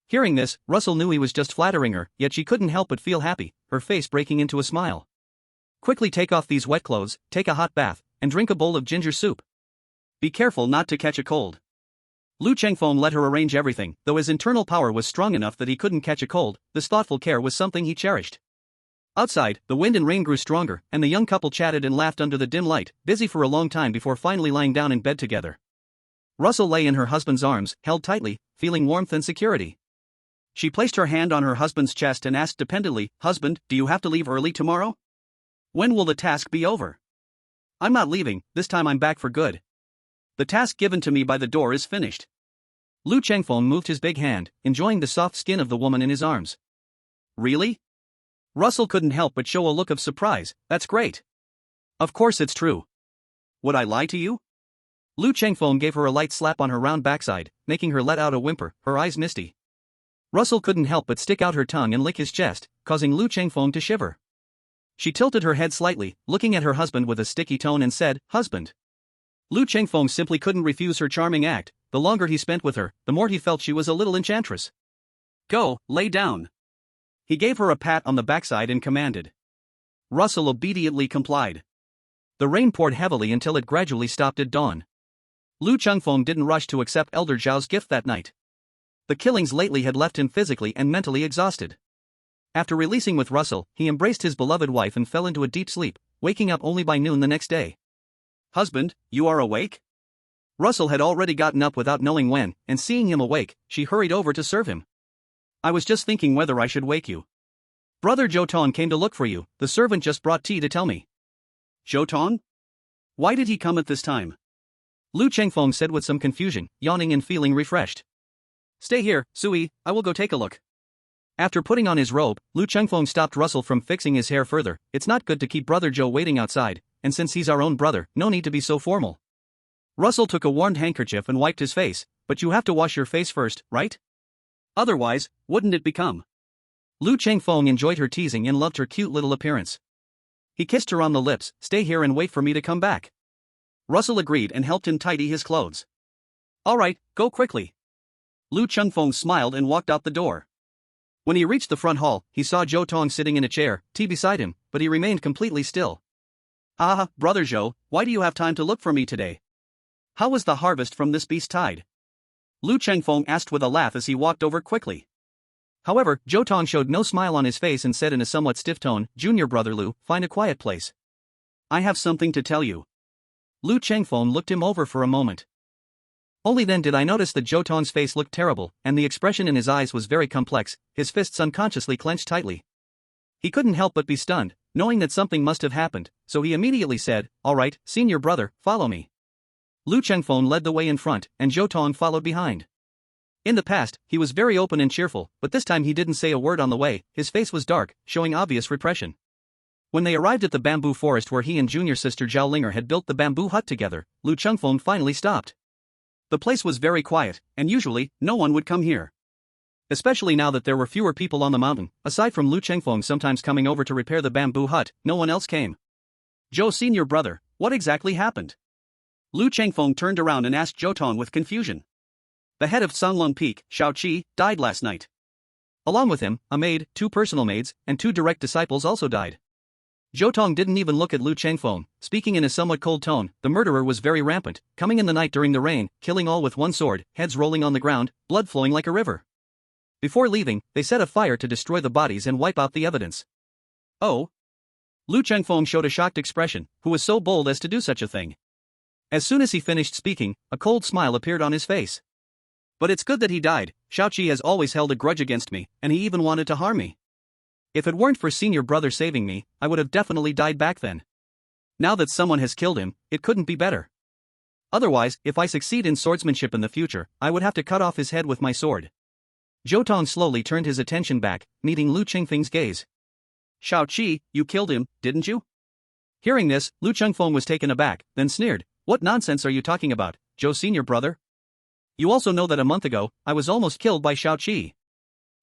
Hearing this, Russell knew he was just flattering her, yet she couldn't help but feel happy, her face breaking into a smile. "Quickly take off these wet clothes, take a hot bath, and drink a bowl of ginger soup. Be careful not to catch a cold." Lu Chengfeng let her arrange everything, though his internal power was strong enough that he couldn't catch a cold. This thoughtful care was something he cherished. Outside, the wind and rain grew stronger, and the young couple chatted and laughed under the dim light, busy for a long time before finally lying down in bed together. Russell lay in her husband's arms, held tightly, feeling warmth and security. She placed her hand on her husband's chest and asked dependently, "Husband, do you have to leave early tomorrow? When will the task be over?" "I'm not leaving, this time I'm back for good. The task given to me by the door is finished." Lu Chengfeng moved his big hand, enjoying the soft skin of the woman in his arms. "Really?" Russell couldn't help but show a look of surprise. "That's great. Of course it's true. Would I lie to you?" Lu Chengfeng gave her a light slap on her round backside, making her let out a whimper, her eyes misty. Russell couldn't help but stick out her tongue and lick his chest, causing Lu Chengfeng to shiver. She tilted her head slightly, looking at her husband with a sticky tone and said, "Husband." Lu Chengfeng simply couldn't refuse her charming act. The longer he spent with her, the more he felt she was a little enchantress. "Go, lay down." He gave her a pat on the backside and commanded. Russell obediently complied. The rain poured heavily until it gradually stopped at dawn. Lu Chengfeng didn't rush to accept Elder Zhao's gift that night. The killings lately had left him physically and mentally exhausted. After releasing with Russell, he embraced his beloved wife and fell into a deep sleep, waking up only by noon the next day. "Husband, you are awake?" Russell had already gotten up without knowing when, and seeing him awake, she hurried over to serve him. "I was just thinking whether I should wake you. Brother Zhou Tong came to look for you, the servant just brought tea to tell me." "Zhou Tong? Why did he come at this time?" Lu Chengfeng said with some confusion, yawning and feeling refreshed. "Stay here, Sui, I will go take a look." After putting on his robe, Lu Chengfeng stopped Russell from fixing his hair further. "It's not good to keep Brother Zhou waiting outside, and since he's our own brother, no need to be so formal." Russell took a warmed handkerchief and wiped his face. "But you have to wash your face first, right? Otherwise, wouldn't it become?" Lu Chengfeng enjoyed her teasing and loved her cute little appearance. He kissed her on the lips. "Stay here and wait for me to come back." Russell agreed and helped him tidy his clothes. "All right, go quickly." Lu Chengfeng smiled and walked out the door. When he reached the front hall, he saw Zhou Tong sitting in a chair, tea beside him, but he remained completely still. "Ah, Brother Zhou, why do you have time to look for me today? How was the harvest from this beast tide?" Lu Chengfeng asked with a laugh as he walked over quickly. However, Zhou Tong showed no smile on his face and said in a somewhat stiff tone, "Junior brother Lu, find a quiet place. I have something to tell you." Lu Chengfeng looked him over for a moment. Only then did I notice that Zhou Tong's face looked terrible, and the expression in his eyes was very complex, his fists unconsciously clenched tightly. He couldn't help but be stunned, knowing that something must have happened, so he immediately said, "All right, senior brother, follow me." Lu Chengfeng led the way in front, and Zhou Tong followed behind. In the past, he was very open and cheerful, but this time he didn't say a word on the way. His face was dark, showing obvious repression. When they arrived at the bamboo forest where he and junior sister Zhao Linger had built the bamboo hut together, Lu Chengfeng finally stopped. The place was very quiet, and usually, no one would come here. Especially now that there were fewer people on the mountain, aside from Lu Chengfeng sometimes coming over to repair the bamboo hut, no one else came. "Zhou senior brother, what exactly happened?" Lu Chengfeng turned around and asked Zhou Tong with confusion. "The head of Sanglong Peak, Shao Qi, died last night. Along with him, a maid, 2 personal maids, and 2 direct disciples also died." Zhou Tong didn't even look at Lu Chengfeng, speaking in a somewhat cold tone. "The murderer was very rampant, coming in the night during the rain, killing all with one sword, heads rolling on the ground, blood flowing like a river. Before leaving, they set a fire to destroy the bodies and wipe out the evidence." "Oh?" Lu Chengfeng showed a shocked expression. Who was so bold as to do such a thing? As soon as he finished speaking, a cold smile appeared on his face. "But it's good that he died. Shao Qi has always held a grudge against me, and he even wanted to harm me. If it weren't for senior brother saving me, I would have definitely died back then. Now that someone has killed him, it couldn't be better. Otherwise, if I succeed in swordsmanship in the future, I would have to cut off his head with my sword." Zhou Tong slowly turned his attention back, meeting Lu Chengfeng's gaze. "Shao Qi, you killed him, didn't you?" Hearing this, Lu Chengfeng was taken aback, then sneered. "What nonsense are you talking about, Zhou senior brother? You also know that a month ago, I was almost killed by Shao Qi.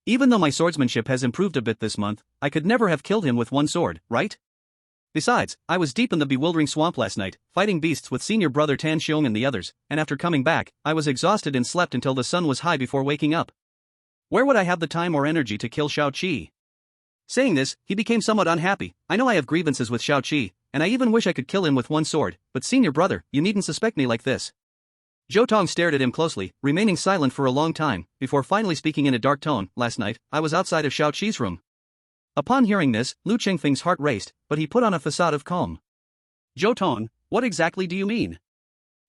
Even though my swordsmanship has improved a bit this month, I could never have killed him with one sword, right? Besides, I was deep in the bewildering swamp last night, fighting beasts with senior brother Tan Xiong and the others, and after coming back, I was exhausted and slept until the sun was high before waking up. Where would I have the time or energy to kill Shao Qi?" Saying this, he became somewhat unhappy. "I know I have grievances with Shao Qi, and I even wish I could kill him with one sword, but senior brother, you needn't suspect me like this." Zhou Tong stared at him closely, remaining silent for a long time, before finally speaking in a dark tone. "Last night, I was outside of Shao Qi's room." Upon hearing this, Lu Chengfeng's heart raced, but he put on a facade of calm. "Zhou Tong, what exactly do you mean?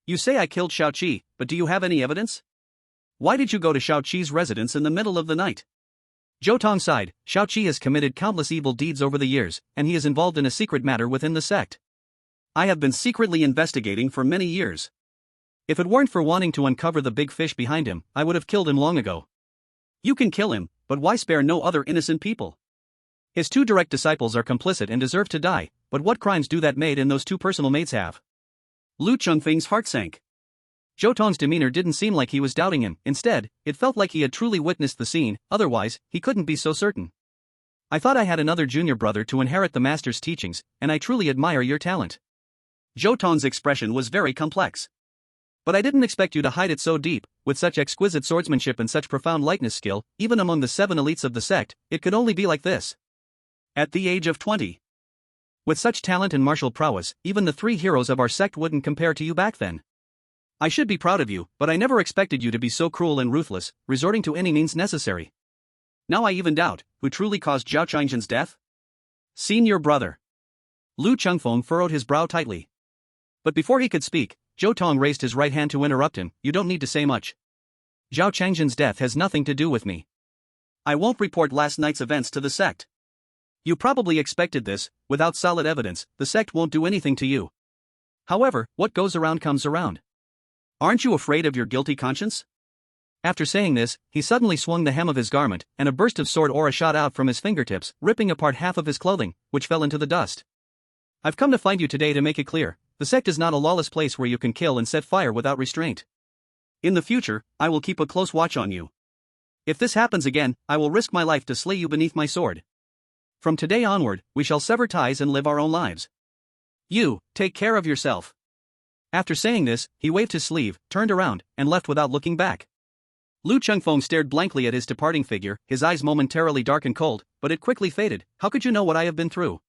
You say I killed Shao Qi, but do you have any evidence? Why did you go to Shao Qi's residence in the middle of the night?" Zhou Tong sighed. "Shao Qi has committed countless evil deeds over the years, and he is involved in a secret matter within the sect. I have been secretly investigating for many years. If it weren't for wanting to uncover the big fish behind him, I would have killed him long ago. You can kill him, but why spare no other innocent people? His 2 direct disciples are complicit and deserve to die, but what crimes do that maid and those 2 personal maids have?" Lu Chengfeng's heart sank. Zhou Tong's demeanor didn't seem like he was doubting him. Instead, it felt like he had truly witnessed the scene, otherwise, he couldn't be so certain. "I thought I had another junior brother to inherit the master's teachings, and I truly admire your talent." Zhou Tong's expression was very complex. "But I didn't expect you to hide it so deep. With such exquisite swordsmanship and such profound lightness skill, even among the 7 elites of the sect, it could only be like this. At the age of 20. With such talent and martial prowess, even the 3 heroes of our sect wouldn't compare to you back then. I should be proud of you, but I never expected you to be so cruel and ruthless, resorting to any means necessary. Now I even doubt, who truly caused Zhao Changzhen's death? Senior brother. Lu Chengfeng furrowed his brow tightly. But before he could speak, Zhou Tong raised his right hand to interrupt him. You don't need to say much. Zhao Changzhen's death has nothing to do with me. I won't report last night's events to the sect. You probably expected this. Without solid evidence, the sect won't do anything to you. However, what goes around comes around. Aren't you afraid of your guilty conscience? After saying this, he suddenly swung the hem of his garment, and a burst of sword aura shot out from his fingertips, ripping apart half of his clothing, which fell into the dust. I've come to find you today to make it clear, the sect is not a lawless place where you can kill and set fire without restraint. In the future, I will keep a close watch on you. If this happens again, I will risk my life to slay you beneath my sword. From today onward, we shall sever ties and live our own lives. You, take care of yourself. After saying this, he waved his sleeve, turned around, and left without looking back. Lu Chengfeng stared blankly at his departing figure, his eyes momentarily dark and cold, but it quickly faded. How could you know what I have been through?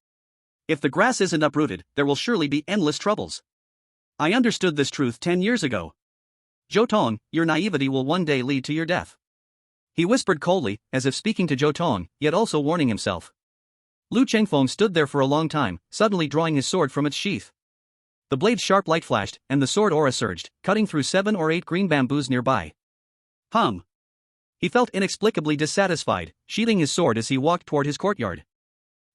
If the grass isn't uprooted, there will surely be endless troubles. I understood this truth 10 years ago. Zhou Tong, your naivety will one day lead to your death. He whispered coldly, as if speaking to Zhou Tong, yet also warning himself. Lu Chengfeng stood there for a long time, suddenly drawing his sword from its sheath. The blade's sharp light flashed, and the sword aura surged, cutting through 7 or 8 green bamboos nearby. He felt inexplicably dissatisfied, sheathing his sword as he walked toward his courtyard.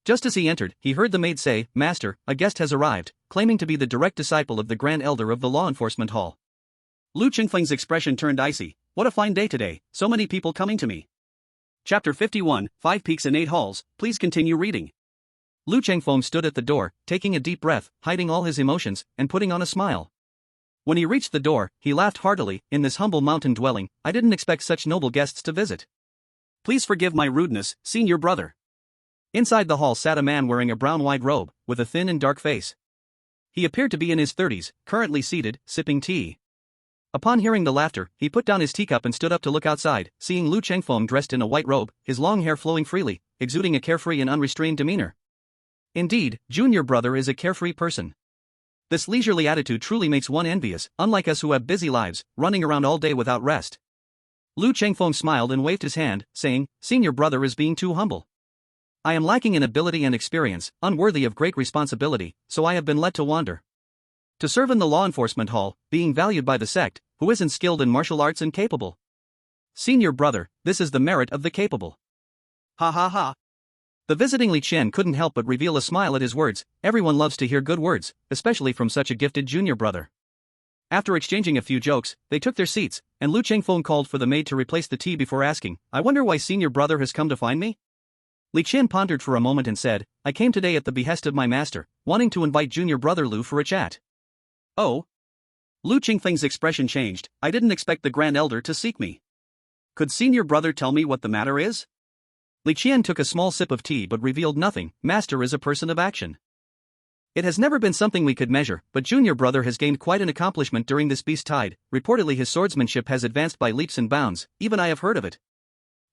Just as he entered, he heard the maid say, "Master, a guest has arrived," claiming to be the direct disciple of the Grand Elder of the Law Enforcement Hall. Lu Chengfeng's expression turned icy. What a fine day today, so many people coming to me. Chapter 51, 5 Peaks and 8 Halls, please continue reading. Lu Chengfeng stood at the door, taking a deep breath, hiding all his emotions, and putting on a smile. When he reached the door, he laughed heartily. In this humble mountain dwelling, I didn't expect such noble guests to visit. Please forgive my rudeness, senior brother. Inside the hall sat a man wearing a brown white robe, with a thin and dark face. He appeared to be in his 30s, currently seated, sipping tea. Upon hearing the laughter, he put down his teacup and stood up to look outside, seeing Lu Chengfeng dressed in a white robe, his long hair flowing freely, exuding a carefree and unrestrained demeanor. Indeed, junior brother is a carefree person. This leisurely attitude truly makes one envious, unlike us who have busy lives, running around all day without rest. Lu Chengfeng smiled and waved his hand, saying, "Senior brother is being too humble. I am lacking in ability and experience, unworthy of great responsibility, so I have been let to wander. To serve in the law enforcement hall, being valued by the sect, who isn't skilled in martial arts and capable. Senior brother, this is the merit of the capable." Ha ha ha. The visiting Li Qian couldn't help but reveal a smile at his words. Everyone loves to hear good words, especially from such a gifted junior brother. After exchanging a few jokes, they took their seats, and Lu Chengfeng called for the maid to replace the tea before asking, "I wonder why senior brother has come to find me?" Li Qian pondered for a moment and said, "I came today at the behest of my master, wanting to invite junior brother Lu for a chat." Oh? Lu Chengfeng's expression changed. I didn't expect the Grand Elder to seek me. Could senior brother tell me what the matter is? Li Qian took a small sip of tea but revealed nothing. Master is a person of action. It has never been something we could measure, but junior brother has gained quite an accomplishment during this beast tide. Reportedly his swordsmanship has advanced by leaps and bounds, even I have heard of it.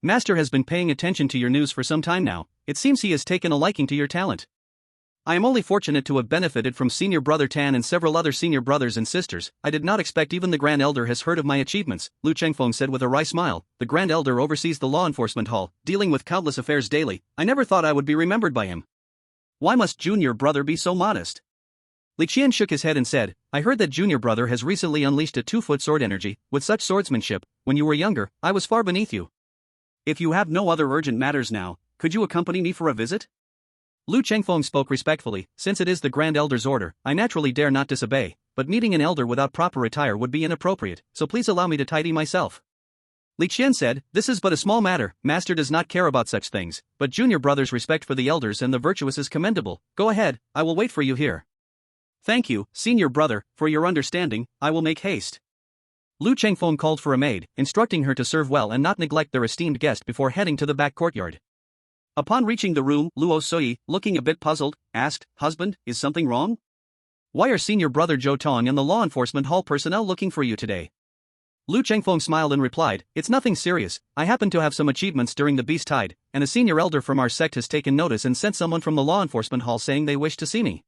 Master has been paying attention to your news for some time now. It seems he has taken a liking to your talent. I am only fortunate to have benefited from senior brother Tan and several other senior brothers and sisters. I did not expect even the Grand Elder has heard of my achievements, Lu Chengfeng said with a wry smile. The Grand Elder oversees the law enforcement hall, dealing with countless affairs daily. I never thought I would be remembered by him. Why must junior brother be so modest? Li Qian shook his head and said, I heard that junior brother has recently unleashed a 2-foot sword energy. With such swordsmanship, when you were younger, I was far beneath you. If you have no other urgent matters now, could you accompany me for a visit? Lu Chengfeng spoke respectfully. Since it is the Grand Elder's order, I naturally dare not disobey, but meeting an elder without proper attire would be inappropriate, so please allow me to tidy myself. Li Qian said, this is but a small matter, master does not care about such things, but junior brother's respect for the elders and the virtuous is commendable. Go ahead, I will wait for you here. Thank you, senior brother, for your understanding, I will make haste. Lu Chengfeng called for a maid, instructing her to serve well and not neglect their esteemed guest before heading to the back courtyard. Upon reaching the room, Luo Sui, looking a bit puzzled, asked, Husband, is something wrong? Why are senior brother Zhou Tong and the law enforcement hall personnel looking for you today? Lu Chengfeng smiled and replied, it's nothing serious, I happen to have some achievements during the beast tide, and a senior elder from our sect has taken notice and sent someone from the law enforcement hall saying they wish to see me.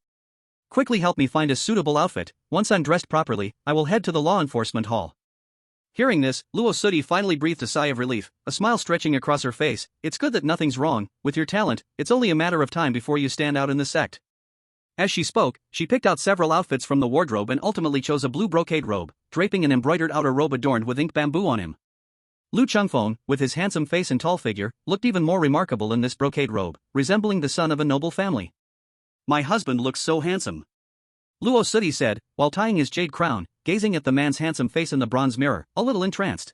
Quickly help me find a suitable outfit. Once I'm dressed properly, I will head to the law enforcement hall. Hearing this, Luo Sudi finally breathed a sigh of relief, a smile stretching across her face. It's good that nothing's wrong. With your talent, it's only a matter of time before you stand out in the sect. As she spoke, she picked out several outfits from the wardrobe and ultimately chose a blue brocade robe, draping an embroidered outer robe adorned with ink bamboo on him. Lu Chengfeng, with his handsome face and tall figure, looked even more remarkable in this brocade robe, resembling the son of a noble family. My husband looks so handsome, Luo Sudi said, while tying his jade crown, gazing at the man's handsome face in the bronze mirror, a little entranced.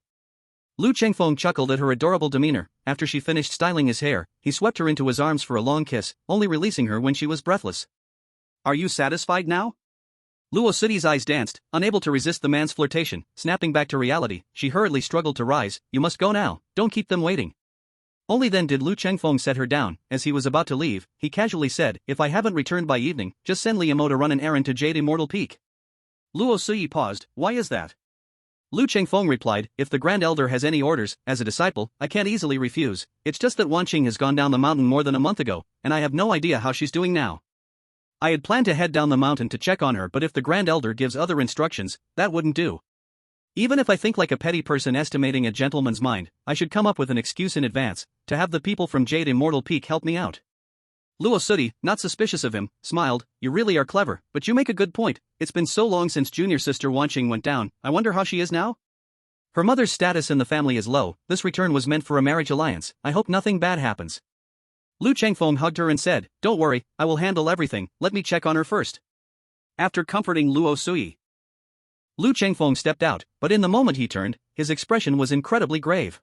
Lu Chengfeng chuckled at her adorable demeanor. After she finished styling his hair, he swept her into his arms for a long kiss, only releasing her when she was breathless. Are you satisfied now? Luo Sudi's eyes danced, unable to resist the man's flirtation. Snapping back to reality, she hurriedly struggled to rise. You must go now, don't keep them waiting. Only then did Lu Chengfeng set her down. As he was about to leave, he casually said, if I haven't returned by evening, just send Liamo to run an errand to Jade Immortal Peak. Luo Sudi paused. Why is that? Lu Chengfeng replied, if the Grand Elder has any orders, as a disciple, I can't easily refuse. It's just that Wanqing has gone down the mountain more than a month ago, and I have no idea how she's doing now. I had planned to head down the mountain to check on her, but if the Grand Elder gives other instructions, that wouldn't do. Even if I think like a petty person estimating a gentleman's mind, I should come up with an excuse in advance, to have the people from Jade Immortal Peak help me out. Luo Sudi, not suspicious of him, smiled. You really are clever, but you make a good point. It's been so long since junior sister Wanqing went down. I wonder how she is now? Her mother's status in the family is low. This return was meant for a marriage alliance. I hope nothing bad happens. Lu Chengfeng hugged her and said, don't worry, I will handle everything, let me check on her first. After comforting Luo Sudi, Lu Chengfeng stepped out, but in the moment he turned, his expression was incredibly grave.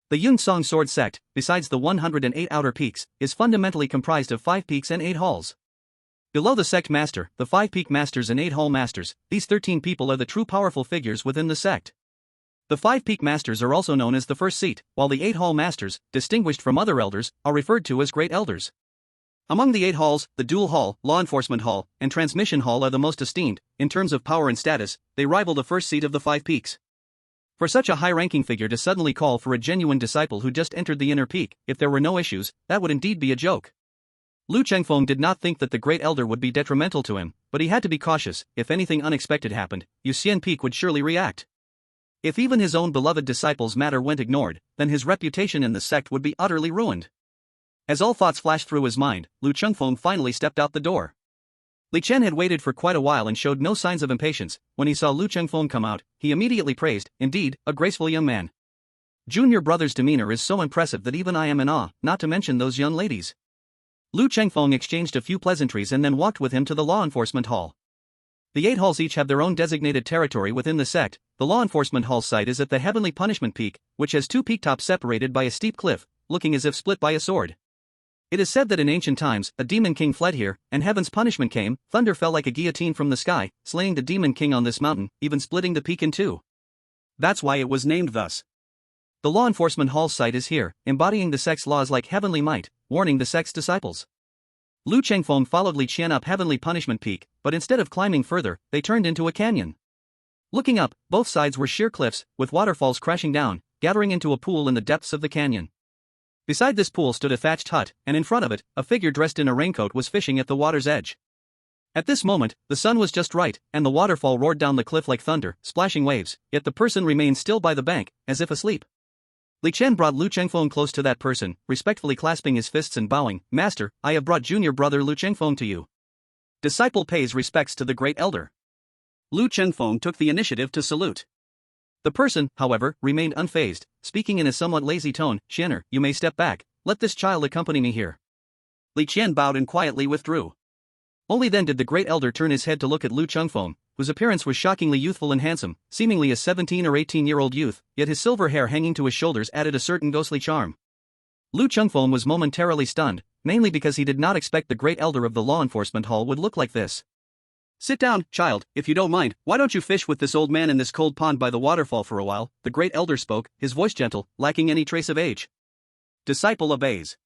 The Yunsong Sword Sect, besides the 108 outer peaks, is fundamentally comprised of 5 peaks and 8 halls. Below the sect master, the 5 peak masters and 8 hall masters, these 13 people are the true powerful figures within the sect. The 5 peak masters are also known as the first seat, while the 8 hall masters, distinguished from other elders, are referred to as great elders. Among the 8 halls, the dual hall, law enforcement hall, and transmission hall are the most esteemed. In terms of power and status, they rival the first seat of the 5 peaks. For such a high-ranking figure to suddenly call for a genuine disciple who just entered the inner peak, if there were no issues, that would indeed be a joke. Lu Chengfeng did not think that the great elder would be detrimental to him, but he had to be cautious. If anything unexpected happened, Yuxian Peak would surely react. If even his own beloved disciple's matter went ignored, then his reputation in the sect would be utterly ruined. As all thoughts flashed through his mind, Lu Chengfeng finally stepped out the door. Li Chen had waited for quite a while and showed no signs of impatience. When he saw Lu Chengfeng come out, he immediately praised, indeed, a graceful young man. Junior brother's demeanor is so impressive that even I am in awe, not to mention those young ladies. Lu Chengfeng exchanged a few pleasantries and then walked with him to the law enforcement hall. The 8 halls each have their own designated territory within the sect. The law enforcement hall site is at the Heavenly Punishment Peak, which has 2 peak tops separated by a steep cliff, looking as if split by a sword. It is said that in ancient times, a demon king fled here, and heaven's punishment came. Thunder fell like a guillotine from the sky, slaying the demon king on this mountain, even splitting the peak in 2. That's why it was named thus. The law enforcement hall site is here, embodying the sect's laws like heavenly might, warning the sect's disciples. Lu Chengfeng followed Li Qian up Heavenly Punishment Peak, but instead of climbing further, they turned into a canyon. Looking up, both sides were sheer cliffs, with waterfalls crashing down, gathering into a pool in the depths of the canyon. Beside this pool stood a thatched hut, and in front of it, a figure dressed in a raincoat was fishing at the water's edge. At this moment, the sun was just right, and the waterfall roared down the cliff like thunder, splashing waves, yet the person remained still by the bank, as if asleep. Li Chen brought Lu Chengfeng close to that person, respectfully clasping his fists and bowing, Master, I have brought junior brother Lu Chengfeng to you. Disciple pays respects to the great elder. Lu Chengfeng took the initiative to salute. The person, however, remained unfazed, speaking in a somewhat lazy tone, Xianer, you may step back, let this child accompany me here. Li Qian bowed and quietly withdrew. Only then did the great elder turn his head to look at Lu Chengfeng, whose appearance was shockingly youthful and handsome, seemingly a 17 or 18-year-old youth, yet his silver hair hanging to his shoulders added a certain ghostly charm. Lu Chengfeng was momentarily stunned, mainly because he did not expect the great elder of the law enforcement hall would look like this. Sit down, child, if you don't mind. Why don't you fish with this old man in this cold pond by the waterfall for a while? The great elder spoke, his voice gentle, lacking any trace of age. Disciple obeys.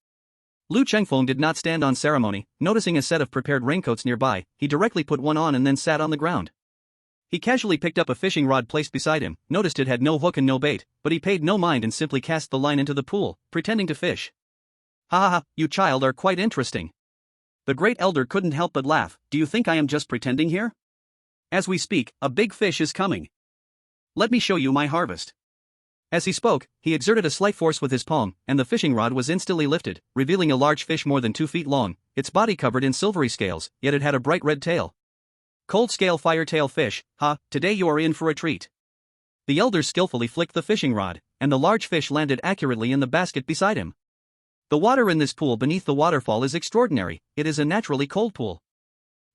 Lu Chengfeng did not stand on ceremony. Noticing a set of prepared raincoats nearby, he directly put one on and then sat on the ground. He casually picked up a fishing rod placed beside him, noticed it had no hook and no bait, but he paid no mind and simply cast the line into the pool, pretending to fish. Ha ha ha, you child are quite interesting. The great elder couldn't help but laugh. Do you think I am just pretending here? As we speak, a big fish is coming. Let me show you my harvest. As he spoke, he exerted a slight force with his palm, and the fishing rod was instantly lifted, revealing a large fish more than 2 feet long, its body covered in silvery scales, yet it had a bright red tail. Cold scale firetail fish, ha, today you are in for a treat. The elder skillfully flicked the fishing rod, and the large fish landed accurately in the basket beside him. The water in this pool beneath the waterfall is extraordinary, it is a naturally cold pool.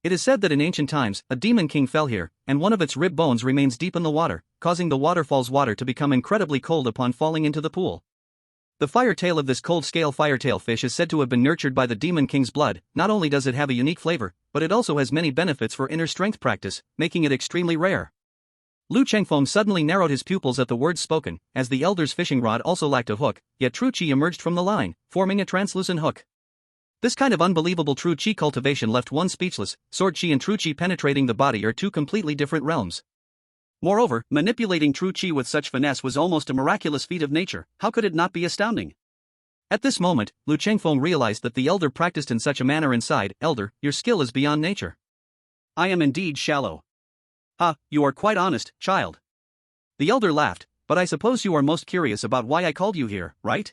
It is said that in ancient times, a demon king fell here, and one of its rib bones remains deep in the water, causing the waterfall's water to become incredibly cold upon falling into the pool. The firetail of this cold-scale firetail fish is said to have been nurtured by the demon king's blood. Not only does it have a unique flavor, but it also has many benefits for inner strength practice, making it extremely rare. Lu Chengfeng suddenly narrowed his pupils at the words spoken, as the elder's fishing rod also lacked a hook, yet true qi emerged from the line, forming a translucent hook. This kind of unbelievable true qi cultivation left one speechless. Sword qi and true qi penetrating the body are two completely different realms. Moreover, manipulating true qi with such finesse was almost a miraculous feat of nature. How could it not be astounding? At this moment, Lu Chengfeng realized that the elder practiced in such a manner and sighed. Elder, your skill is beyond nature. I am indeed shallow. Ah, you are quite honest, child. The elder laughed, but I suppose you are most curious about why I called you here, right?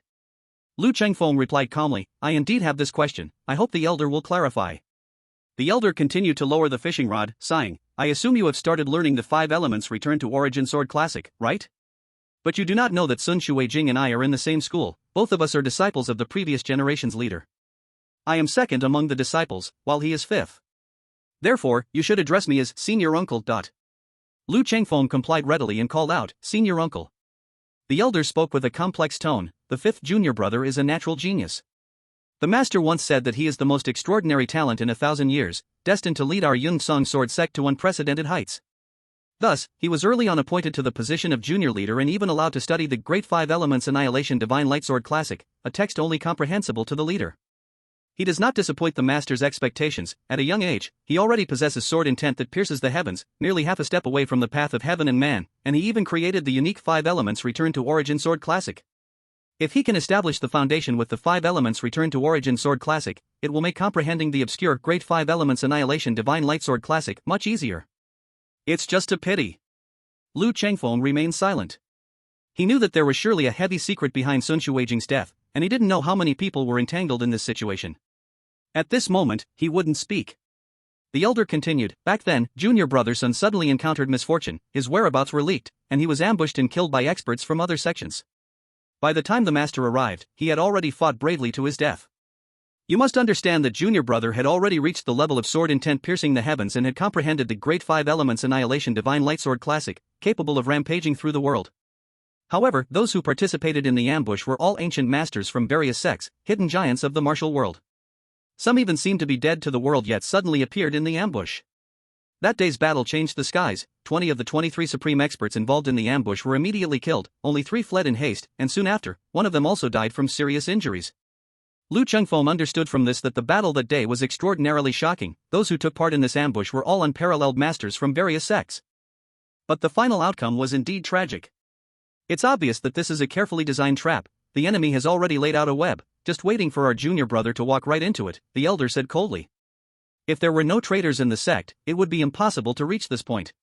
Lu Chengfeng replied calmly, I indeed have this question, I hope the elder will clarify. The elder continued to lower the fishing rod, sighing, I assume you have started learning the 5 elements Return to Origin Sword Classic, right? But you do not know that Sun Xuejing and I are in the same school, both of us are disciples of the previous generation's leader. I am second among the disciples, while he is 5th. Therefore, you should address me as Senior Uncle. Lu Chengfeng complied readily and called out, Senior Uncle. The elder spoke with a complex tone, the 5th junior brother is a natural genius. The master once said that he is the most extraordinary talent in 1,000 years, destined to lead our Yun Song sword sect to unprecedented heights. Thus, he was early on appointed to the position of junior leader and even allowed to study the Great 5 Elements Annihilation Divine Light Sword Classic, a text only comprehensible to the leader. He does not disappoint the master's expectations. At a young age, he already possesses sword intent that pierces the heavens, nearly half a step away from the path of heaven and man, and he even created the unique 5 Elements Return to Origin Sword Classic. If he can establish the foundation with the 5 Elements Return to Origin Sword Classic, it will make comprehending the obscure Great 5 Elements Annihilation Divine Light Sword Classic much easier. It's just a pity. Lu Chengfeng remained silent. He knew that there was surely a heavy secret behind Sun Xuejing's death, and he didn't know how many people were entangled in this situation. At this moment, he wouldn't speak. The elder continued, back then, junior brother Sun suddenly encountered misfortune, his whereabouts were leaked, and he was ambushed and killed by experts from other sections. By the time the master arrived, he had already fought bravely to his death. You must understand that junior brother had already reached the level of sword intent piercing the heavens and had comprehended the Great 5 Elements Annihilation Divine Light Sword Classic, capable of rampaging through the world. However, those who participated in the ambush were all ancient masters from various sects, hidden giants of the martial world. Some even seemed to be dead to the world yet suddenly appeared in the ambush. That day's battle changed the skies. 20 of the 23 supreme experts involved in the ambush were immediately killed, only 3 fled in haste, and soon after, one of them also died from serious injuries. Lu Chengfeng understood from this that the battle that day was extraordinarily shocking. Those who took part in this ambush were all unparalleled masters from various sects. But the final outcome was indeed tragic. It's obvious that this is a carefully designed trap. The enemy has already laid out a web, just waiting for our junior brother to walk right into it, the elder said coldly. If there were no traitors in the sect, it would be impossible to reach this point.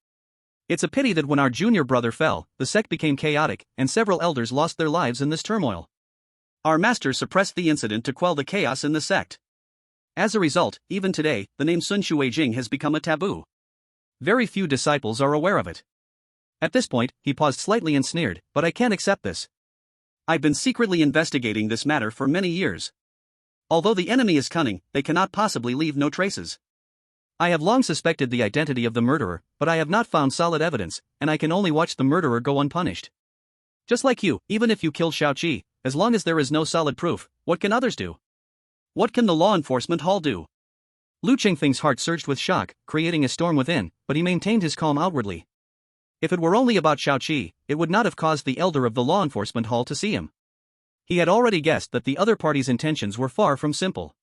It's a pity that when our junior brother fell, the sect became chaotic, and several elders lost their lives in this turmoil. Our master suppressed the incident to quell the chaos in the sect. As a result, even today, the name Sun Xuejing has become a taboo. Very few disciples are aware of it. At this point, he paused slightly and sneered, but I can't accept this. I've been secretly investigating this matter for many years. Although the enemy is cunning, they cannot possibly leave no traces. I have long suspected the identity of the murderer, but I have not found solid evidence, and I can only watch the murderer go unpunished. Just like you, even if you killed Xiaoqi, as long as there is no solid proof, what can others do? What can the law enforcement hall do? Lu Chengfeng's heart surged with shock, creating a storm within, but he maintained his calm outwardly. If it were only about Xiaoqi, it would not have caused the elder of the law enforcement hall to see him. He had already guessed that the other party's intentions were far from simple.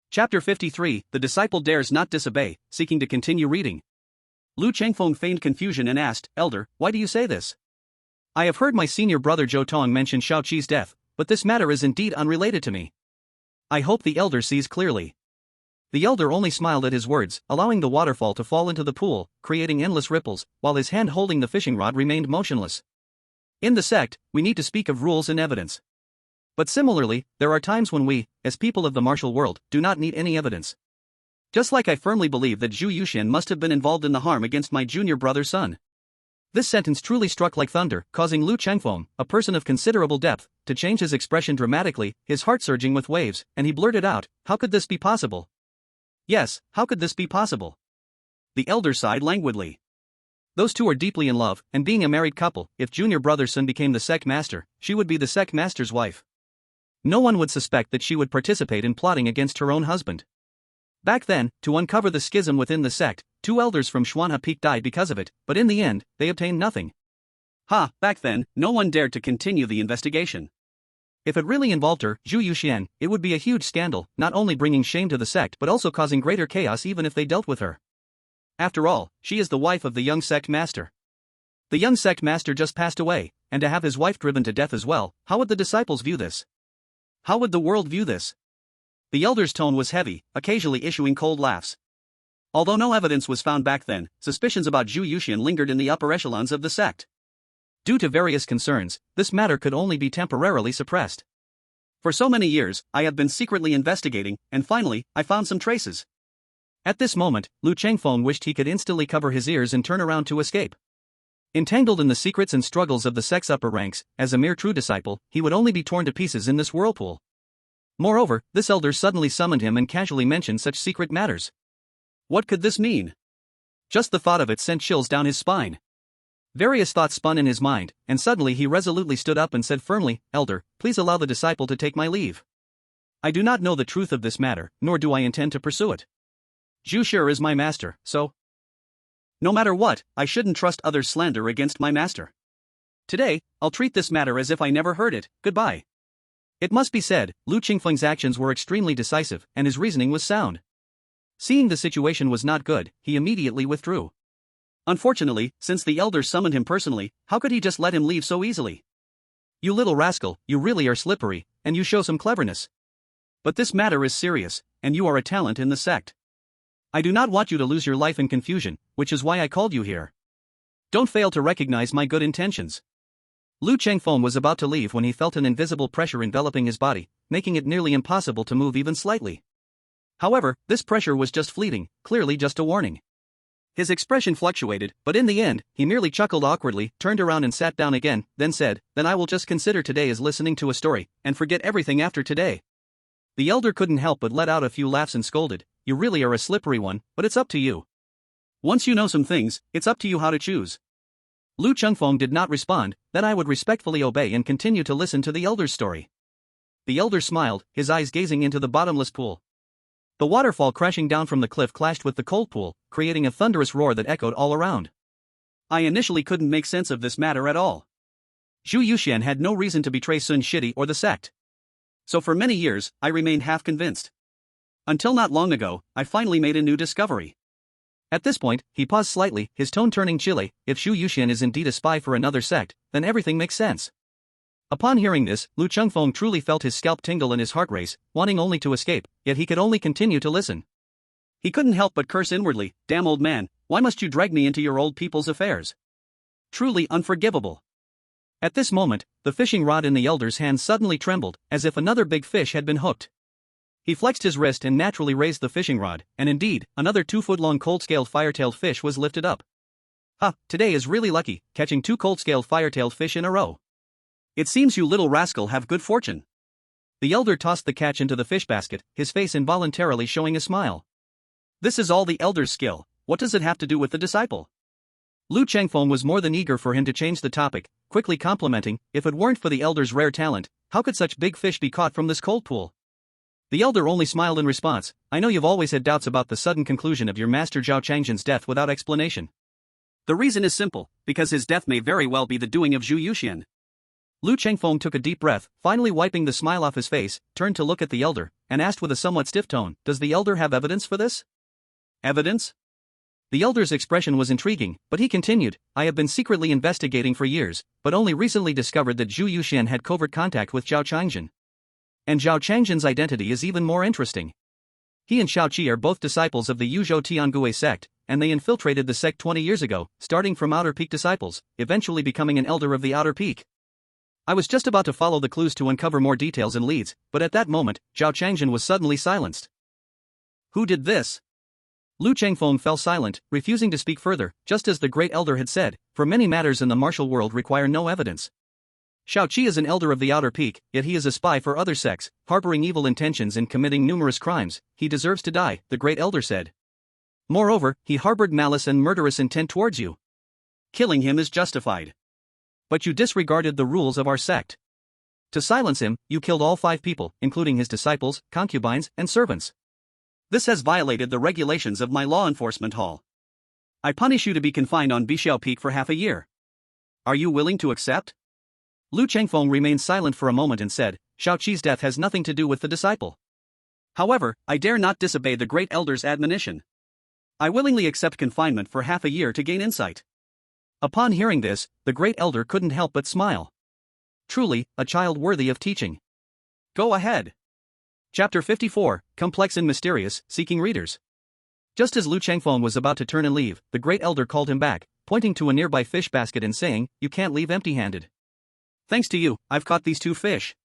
Chapter 53, The Disciple Dares Not Disobey, seeking to continue reading. Lu Chengfeng feigned confusion and asked, Elder, why do you say this? I have heard my senior brother Zhou Tong mention Xiaoqi's death, but this matter is indeed unrelated to me. I hope the elder sees clearly. The elder only smiled at his words, allowing the waterfall to fall into the pool, creating endless ripples, while his hand holding the fishing rod remained motionless. In the sect, we need to speak of rules and evidence. But similarly, there are times when we, as people of the martial world, do not need any evidence. Just like I firmly believe that Zhu Yuxian must have been involved in the harm against my junior brother's son. This sentence truly struck like thunder, causing Lu Chengfeng, a person of considerable depth, to change his expression dramatically, his heart surging with waves, and he blurted out, "How could this be possible?" Yes, how could this be possible? The elder sighed languidly. Those two are deeply in love, and being a married couple, if junior brother's son became the sect master, she would be the sect master's wife. No one would suspect that she would participate in plotting against her own husband. Back then, to uncover the schism within the sect, 2 elders from Xuanha Peak died because of it, but in the end, they obtained nothing. Back then, no one dared to continue the investigation. If it really involved her, Zhu Yuxian, it would be a huge scandal, not only bringing shame to the sect but also causing greater chaos even if they dealt with her. After all, she is the wife of the young sect master. The young sect master just passed away, and to have his wife driven to death as well, how would the disciples view this? How would the world view this? The elder's tone was heavy, occasionally issuing cold laughs. Although no evidence was found back then, suspicions about Zhu Yuxian lingered in the upper echelons of the sect. Due to various concerns, this matter could only be temporarily suppressed. For so many years, I have been secretly investigating, and finally, I found some traces. At this moment, Lu Chengfeng wished he could instantly cover his ears and turn around to escape. Entangled in the secrets and struggles of the sect's upper ranks, as a mere true disciple, he would only be torn to pieces in this whirlpool. Moreover, this elder suddenly summoned him and casually mentioned such secret matters. What could this mean? Just the thought of it sent chills down his spine. Various thoughts spun in his mind, and suddenly he resolutely stood up and said firmly, "Elder, please allow the disciple to take my leave. I do not know the truth of this matter, nor do I intend to pursue it. Zhu Shi is my master, so no matter what, I shouldn't trust others' slander against my master. Today, I'll treat this matter as if I never heard it. Goodbye." It must be said, Lu Qingfeng's actions were extremely decisive, and his reasoning was sound. Seeing the situation was not good, he immediately withdrew. Unfortunately, since the elder summoned him personally, how could he just let him leave so easily? "You little rascal, you really are slippery, and you show some cleverness. But this matter is serious, and you are a talent in the sect. I do not want you to lose your life in confusion, which is why I called you here. Don't fail to recognize my good intentions." Lu Chengfeng was about to leave when he felt an invisible pressure enveloping his body, making it nearly impossible to move even slightly. However, this pressure was just fleeting, clearly just a warning. His expression fluctuated, but in the end, he merely chuckled awkwardly, turned around and sat down again, then said, "Then I will just consider today as listening to a story, and forget everything after today." The elder couldn't help but let out a few laughs and scolded, "You really are a slippery one, but it's up to you. Once you know some things, it's up to you how to choose." Lu Chengfeng did not respond, then I would respectfully obey and continue to listen to the elder's story. The elder smiled, his eyes gazing into the bottomless pool. The waterfall crashing down from the cliff clashed with the cold pool, creating a thunderous roar that echoed all around. I initially couldn't make sense of this matter at all. Zhu Yuxian had no reason to betray Sun Shidi or the sect. So for many years, I remained half convinced. Until not long ago, I finally made a new discovery. At this point, he paused slightly, his tone turning chilly. If Zhu Yuxian is indeed a spy for another sect, then everything makes sense. Upon hearing this, Lu Chengfeng truly felt his scalp tingle and his heart race, wanting only to escape, yet he could only continue to listen. He couldn't help but curse inwardly, "Damn old man, why must you drag me into your old people's affairs? Truly unforgivable." At this moment, the fishing rod in the elder's hand suddenly trembled, as if another big fish had been hooked. He flexed his wrist and naturally raised the fishing rod, and indeed, another 2-foot-long cold-scaled fire-tailed fish was lifted up. Today is really lucky, catching 2 cold-scaled fire-tailed fish in a row. It seems you little rascal have good fortune. The elder tossed the catch into the fish basket, his face involuntarily showing a smile. This is all the elder's skill, what does it have to do with the disciple? Lu Chengfeng was more than eager for him to change the topic, quickly complimenting, "If it weren't for the elder's rare talent, how could such big fish be caught from this cold pool?" The elder only smiled in response, "I know you've always had doubts about the sudden conclusion of your master Zhao Changzhen's death without explanation. The reason is simple, because his death may very well be the doing of Zhu Yuxian." Lu Chengfeng took a deep breath, finally wiping the smile off his face, turned to look at the elder, and asked with a somewhat stiff tone, "Does the elder have evidence for this?" "Evidence?" The elder's expression was intriguing, but he continued, "I have been secretly investigating for years, but only recently discovered that Zhu Yuxian had covert contact with Zhao Changzhen. And Zhao Changzhen's identity is even more interesting. He and Xiao Qi are both disciples of the Yuzhou Tiangue sect, and they infiltrated the sect 20 years ago, starting from Outer Peak disciples, eventually becoming an elder of the Outer Peak. I was just about to follow the clues to uncover more details and leads, but at that moment, Zhao Changzhen was suddenly silenced. Who did this? Lu Chengfeng fell silent, refusing to speak further, just as the great elder had said, for many matters in the martial world require no evidence. Xiao Qi is an elder of the Outer Peak, yet he is a spy for other sects, harboring evil intentions and committing numerous crimes. He deserves to die, the great elder said. Moreover, he harbored malice and murderous intent towards you. Killing him is justified. But you disregarded the rules of our sect. To silence him, you killed all 5 people, including his disciples, concubines, and servants. This has violated the regulations of my law enforcement hall. I punish you to be confined on Bixiao Peak for half a year. Are you willing to accept? Lu Chengfeng remained silent for a moment and said, Xiao Qi's death has nothing to do with the disciple. However, I dare not disobey the great elder's admonition. I willingly accept confinement for half a year to gain insight. Upon hearing this, the great elder couldn't help but smile. Truly, a child worthy of teaching. Go ahead. Chapter 54, Complex and Mysterious, Seeking Readers. Just as Lu Chengfeng was about to turn and leave, the great elder called him back, pointing to a nearby fish basket and saying, You can't leave empty-handed. Thanks to you, I've caught these 2 fish.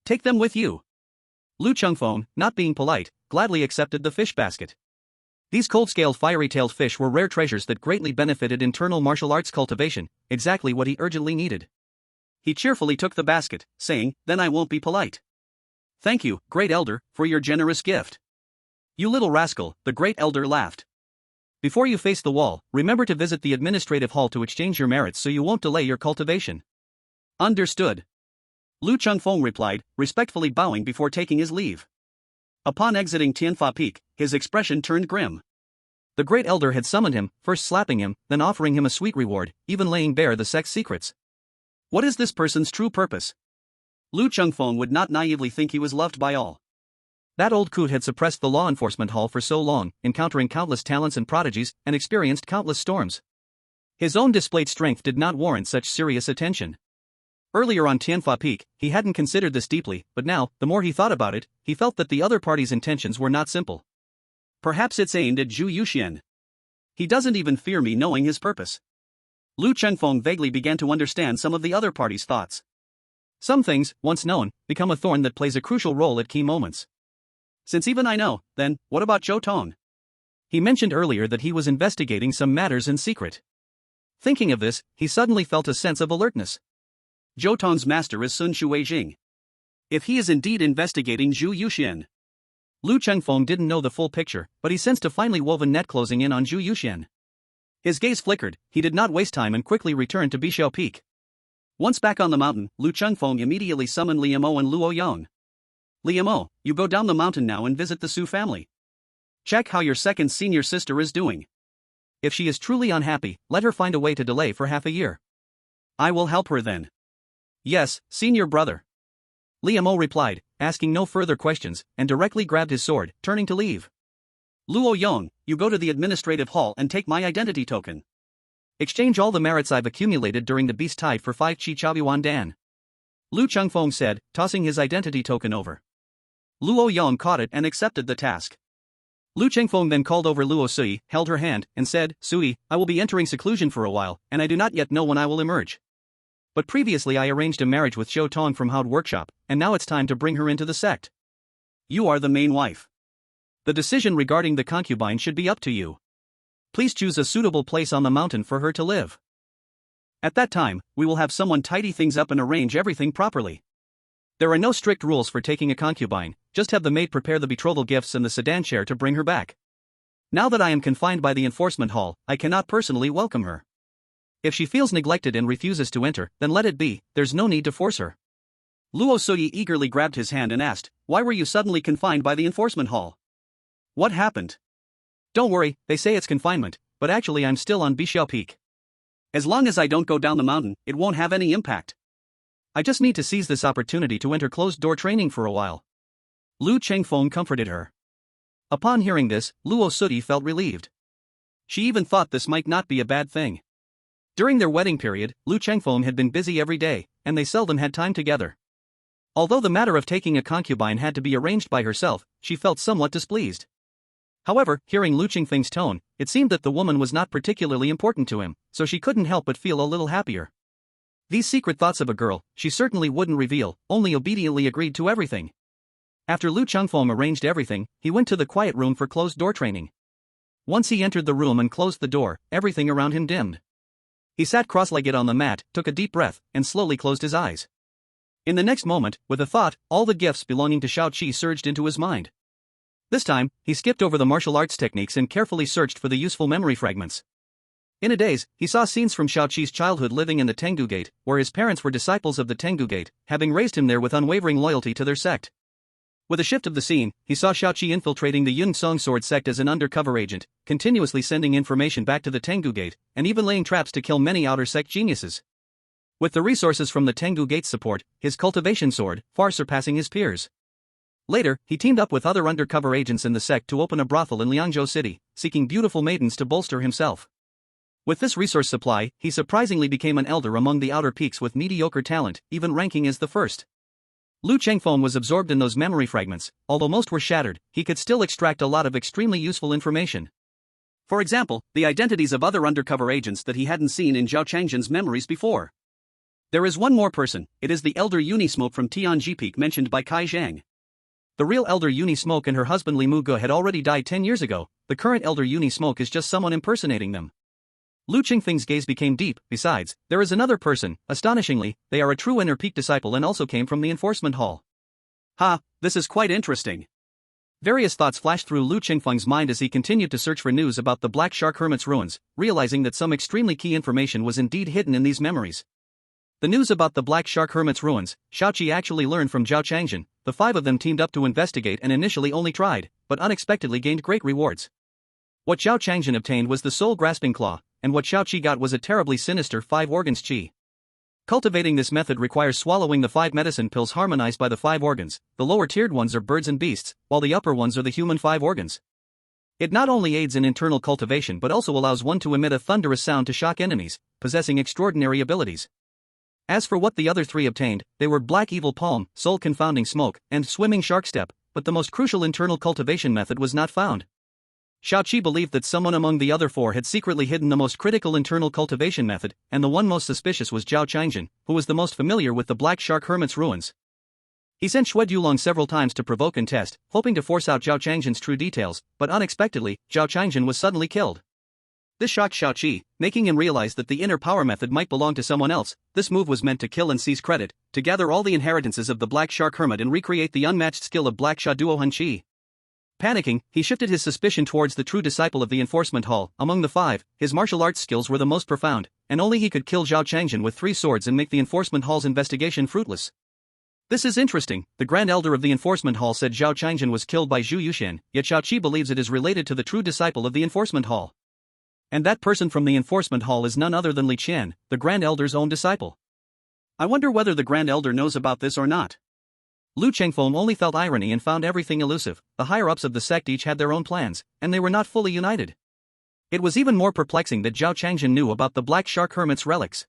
Take them with you. Lu Chengfeng, not being polite, gladly accepted the fish basket. These cold-scaled fiery-tailed fish were rare treasures that greatly benefited internal martial arts cultivation, exactly what he urgently needed. He cheerfully took the basket, saying, Then I won't be polite. Thank you, great elder, for your generous gift. You little rascal, the great elder laughed. Before you face the wall, remember to visit the administrative hall to exchange your merits so you won't delay your cultivation. Understood. Lu Chengfeng replied, respectfully bowing before taking his leave. Upon exiting Tianfa Peak, his expression turned grim. The great elder had summoned him, first slapping him, then offering him a sweet reward, even laying bare the sect's secrets. What is this person's true purpose? Lu Chengfeng would not naively think he was loved by all. That old coot had suppressed the law enforcement hall for so long, encountering countless talents and prodigies, and experienced countless storms. His own displayed strength did not warrant such serious attention. Earlier on Tianfa Peak, he hadn't considered this deeply, but now, the more he thought about it, he felt that the other party's intentions were not simple. Perhaps it's aimed at Zhu Yuxian. He doesn't even fear me knowing his purpose. Lu Chengfeng vaguely began to understand some of the other party's thoughts. Some things, once known, become a thorn that plays a crucial role at key moments. Since even I know, then, what about Zhou Tong? He mentioned earlier that he was investigating some matters in secret. Thinking of this, he suddenly felt a sense of alertness. Zhou Tong's master is Sun Xueijing. If he is indeed investigating Zhu Yuxian. Lu Chengfeng didn't know the full picture, but he sensed a finely woven net closing in on Zhu Yuxian. His gaze flickered, he did not waste time and quickly returned to Bixiao Peak. Once back on the mountain, Lu Chengfeng immediately summoned Liu Mo and Luo Yang. Liu Mo, you go down the mountain now and visit the Su family. Check how your second senior sister is doing. If she is truly unhappy, let her find a way to delay for half a year. I will help her then. Yes, senior brother. Liu Mo replied, asking no further questions, and directly grabbed his sword, turning to leave. Luo Yang, you go to the administrative hall and take my identity token. Exchange all the merits I've accumulated during the beast tide for 5 Qi Chaoyuan Dan. Lu Chengfeng said, tossing his identity token over. Luo Yang caught it and accepted the task. Lu Chengfeng then called over Luo Sui, held her hand, and said, Sui, I will be entering seclusion for a while, and I do not yet know when I will emerge. But previously I arranged a marriage with Zhou Tong from Haud Workshop, and now it's time to bring her into the sect. You are the main wife. The decision regarding the concubine should be up to you. Please choose a suitable place on the mountain for her to live. At that time, we will have someone tidy things up and arrange everything properly. There are no strict rules for taking a concubine, just have the maid prepare the betrothal gifts and the sedan chair to bring her back. Now that I am confined by the enforcement hall, I cannot personally welcome her. If she feels neglected and refuses to enter, then let it be, there's no need to force her. Luo Sui eagerly grabbed his hand and asked, Why were you suddenly confined by the enforcement hall? What happened? Don't worry, they say it's confinement, but actually I'm still on Bixiao Peak. As long as I don't go down the mountain, it won't have any impact. I just need to seize this opportunity to enter closed-door training for a while. Lu Chengfeng comforted her. Upon hearing this, Luo Sui felt relieved. She even thought this might not be a bad thing. During their wedding period, Lu Chengfeng had been busy every day, and they seldom had time together. Although the matter of taking a concubine had to be arranged by herself, she felt somewhat displeased. However, hearing Lu Qingfeng's tone, it seemed that the woman was not particularly important to him, so she couldn't help but feel a little happier. These secret thoughts of a girl, she certainly wouldn't reveal, only obediently agreed to everything. After Lu Qingfeng arranged everything, he went to the quiet room for closed-door training. Once he entered the room and closed the door, everything around him dimmed. He sat cross-legged on the mat, took a deep breath, and slowly closed his eyes. In the next moment, with a thought, all the gifts belonging to Shao Qi surged into his mind. This time, he skipped over the martial arts techniques and carefully searched for the useful memory fragments. In a daze, he saw scenes from Shao Qi's childhood living in the Tengu Gate, where his parents were disciples of the Tengu Gate, having raised him there with unwavering loyalty to their sect. With a shift of the scene, he saw Shao Qi infiltrating the Yun Song Sword sect as an undercover agent, continuously sending information back to the Tengu Gate, and even laying traps to kill many outer sect geniuses. With the resources from the Tengu Gate's support, his cultivation soared, far surpassing his peers. Later, he teamed up with other undercover agents in the sect to open a brothel in Liangzhou City, seeking beautiful maidens to bolster himself. With this resource supply, he surprisingly became an elder among the outer peaks with mediocre talent, even ranking as the first. Lu Qingfeng was absorbed in those memory fragments. Although most were shattered, he could still extract a lot of extremely useful information. For example, the identities of other undercover agents that he hadn't seen in Zhao Changzhen's memories before. There is one more person, it is the elder Unismoke from Tianji Peak mentioned by Kai Zhang. The real elder Unismoke and her husband Li Muge had already died 10 years ago, the current elder Unismoke is just someone impersonating them. Lu Qingfeng's gaze became deep. Besides, there is another person, astonishingly, they are a true inner peak disciple and also came from the enforcement hall. This is quite interesting. Various thoughts flashed through Lu Qingfeng's mind as he continued to search for news about the Black Shark Hermit's ruins, realizing that some extremely key information was indeed hidden in these memories. The news about the Black Shark Hermit's ruins, Shao Qi actually learned from Zhao Changzhen. The five of them teamed up to investigate and initially only tried, but unexpectedly gained great rewards. What Zhao Changzhen obtained was the soul grasping claw, and what Shao Qi got was a terribly sinister 5 organs qi. Cultivating this method requires swallowing the 5 medicine pills harmonized by the 5 organs. The lower tiered ones are birds and beasts, while the upper ones are the human 5 organs. It not only aids in internal cultivation but also allows one to emit a thunderous sound to shock enemies, possessing extraordinary abilities. As for what the other 3 obtained, they were Black Evil Palm, Soul Confounding Smoke, and Swimming Shark Step, but the most crucial internal cultivation method was not found. Shao Qi believed that someone among the other 4 had secretly hidden the most critical internal cultivation method, and the one most suspicious was Zhao Changzhen, who was the most familiar with the Black Shark Hermit's ruins. He sent Xue Dulong several times to provoke and test, hoping to force out Zhao Changzhen's true details, but unexpectedly, Zhao Changzhen was suddenly killed. This shocked Shao Qi, making him realize that the inner power method might belong to someone else. This move was meant to kill and seize credit, to gather all the inheritances of the Black Shark Hermit and recreate the unmatched skill of Black Sha Duohan Qi. Panicking, he shifted his suspicion towards the true disciple of the enforcement hall. Among the 5, his martial arts skills were the most profound, and only he could kill Zhao Changzhen with 3 swords and make the enforcement hall's investigation fruitless. This is interesting, the Grand Elder of the enforcement hall said Zhao Changzhen was killed by Zhu Yushan, yet Shao Qi believes it is related to the true disciple of the enforcement hall. And that person from the enforcement hall is none other than Li Qian, the Grand Elder's own disciple. I wonder whether the Grand Elder knows about this or not. Lu Qingfeng only felt irony and found everything elusive. The higher-ups of the sect each had their own plans, and they were not fully united. It was even more perplexing that Zhao Changzhen knew about the Black Shark Hermit's relics.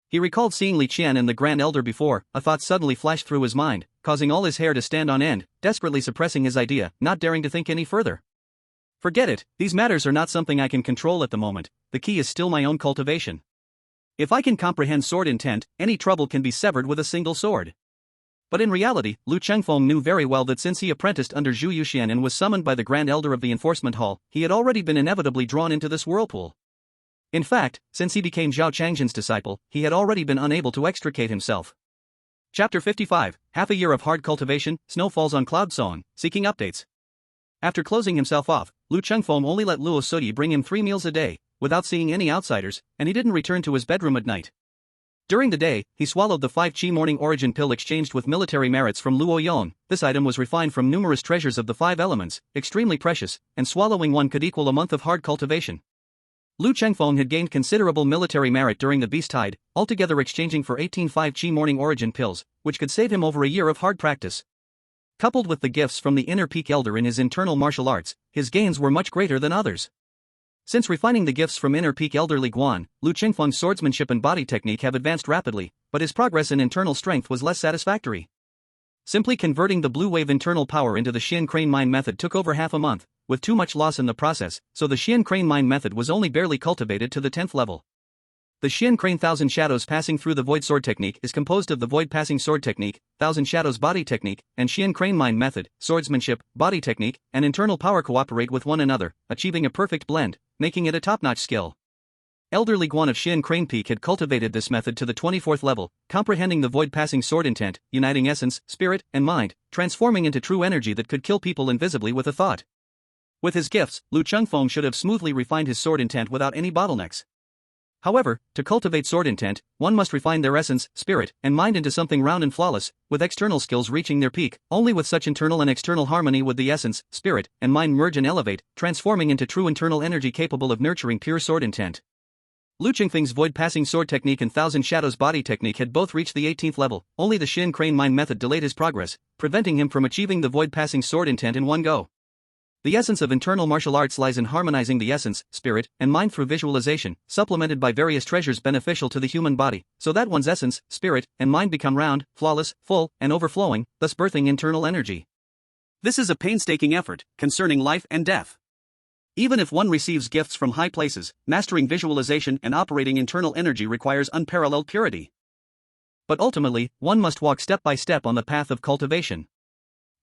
He recalled seeing Li Qian and the Grand Elder before. A thought suddenly flashed through his mind, causing all his hair to stand on end, desperately suppressing his idea, not daring to think any further. Forget it, these matters are not something I can control at the moment, the key is still my own cultivation. If I can comprehend sword intent, any trouble can be severed with a single sword. But in reality, Lu Qingfeng knew very well that since he apprenticed under Zhu Yushan and was summoned by the Grand Elder of the Enforcement Hall, he had already been inevitably drawn into this whirlpool. In fact, since he became Zhao Changzhen's disciple, he had already been unable to extricate himself. Chapter 55, Half a Year of Hard Cultivation, Snow Falls on Cloud Song, Seeking Updates. After closing himself off, Lu Qingfeng only let Luo Sodi bring him 3 meals a day, without seeing any outsiders, and he didn't return to his bedroom at night. During the day, he swallowed the 5 Qi Morning Origin pill exchanged with military merits from Luo Yon. This item was refined from numerous treasures of the 5 elements, extremely precious, and swallowing one could equal a month of hard cultivation. Lu Qingfeng had gained considerable military merit during the Beast Tide, altogether exchanging for 18 5 Qi Morning Origin pills, which could save him over a year of hard practice. Coupled with the gifts from the Inner Peak Elder in his internal martial arts, his gains were much greater than others. Since refining the gifts from Inner Peak Elder Li Guan, Lu Qingfeng's swordsmanship and body technique have advanced rapidly, but his progress in internal strength was less satisfactory. Simply converting the blue wave internal power into the Xian crane mine method took over half a month, with too much loss in the process, so the Xian crane mine method was only barely cultivated to the 10th level. The Xian crane Thousand Shadows Passing Through the Void Sword technique is composed of the Void Passing Sword technique, Thousand Shadows Body technique, and Xian crane mine method, swordsmanship, body technique, and internal power cooperate with one another, achieving a perfect blend, making it a top-notch skill. Elderly Guan of Xian Crane Peak had cultivated this method to the 24th level, comprehending the void-passing sword intent, uniting essence, spirit, and mind, transforming into true energy that could kill people invisibly with a thought. With his gifts, Lu Chengfeng should have smoothly refined his sword intent without any bottlenecks. However, to cultivate sword intent, one must refine their essence, spirit, and mind into something round and flawless, with external skills reaching their peak. Only with such internal and external harmony would the essence, spirit, and mind merge and elevate, transforming into true internal energy capable of nurturing pure sword intent. Lu Qingfeng's void-passing sword technique and Thousand Shadows body technique had both reached the 18th level, only the Xian crane mine method delayed his progress, preventing him from achieving the void-passing sword intent in one go. The essence of internal martial arts lies in harmonizing the essence, spirit, and mind through visualization, supplemented by various treasures beneficial to the human body, so that one's essence, spirit, and mind become round, flawless, full, and overflowing, thus birthing internal energy. This is a painstaking effort, concerning life and death. Even if one receives gifts from high places, mastering visualization and operating internal energy requires unparalleled purity. But ultimately, one must walk step by step on the path of cultivation.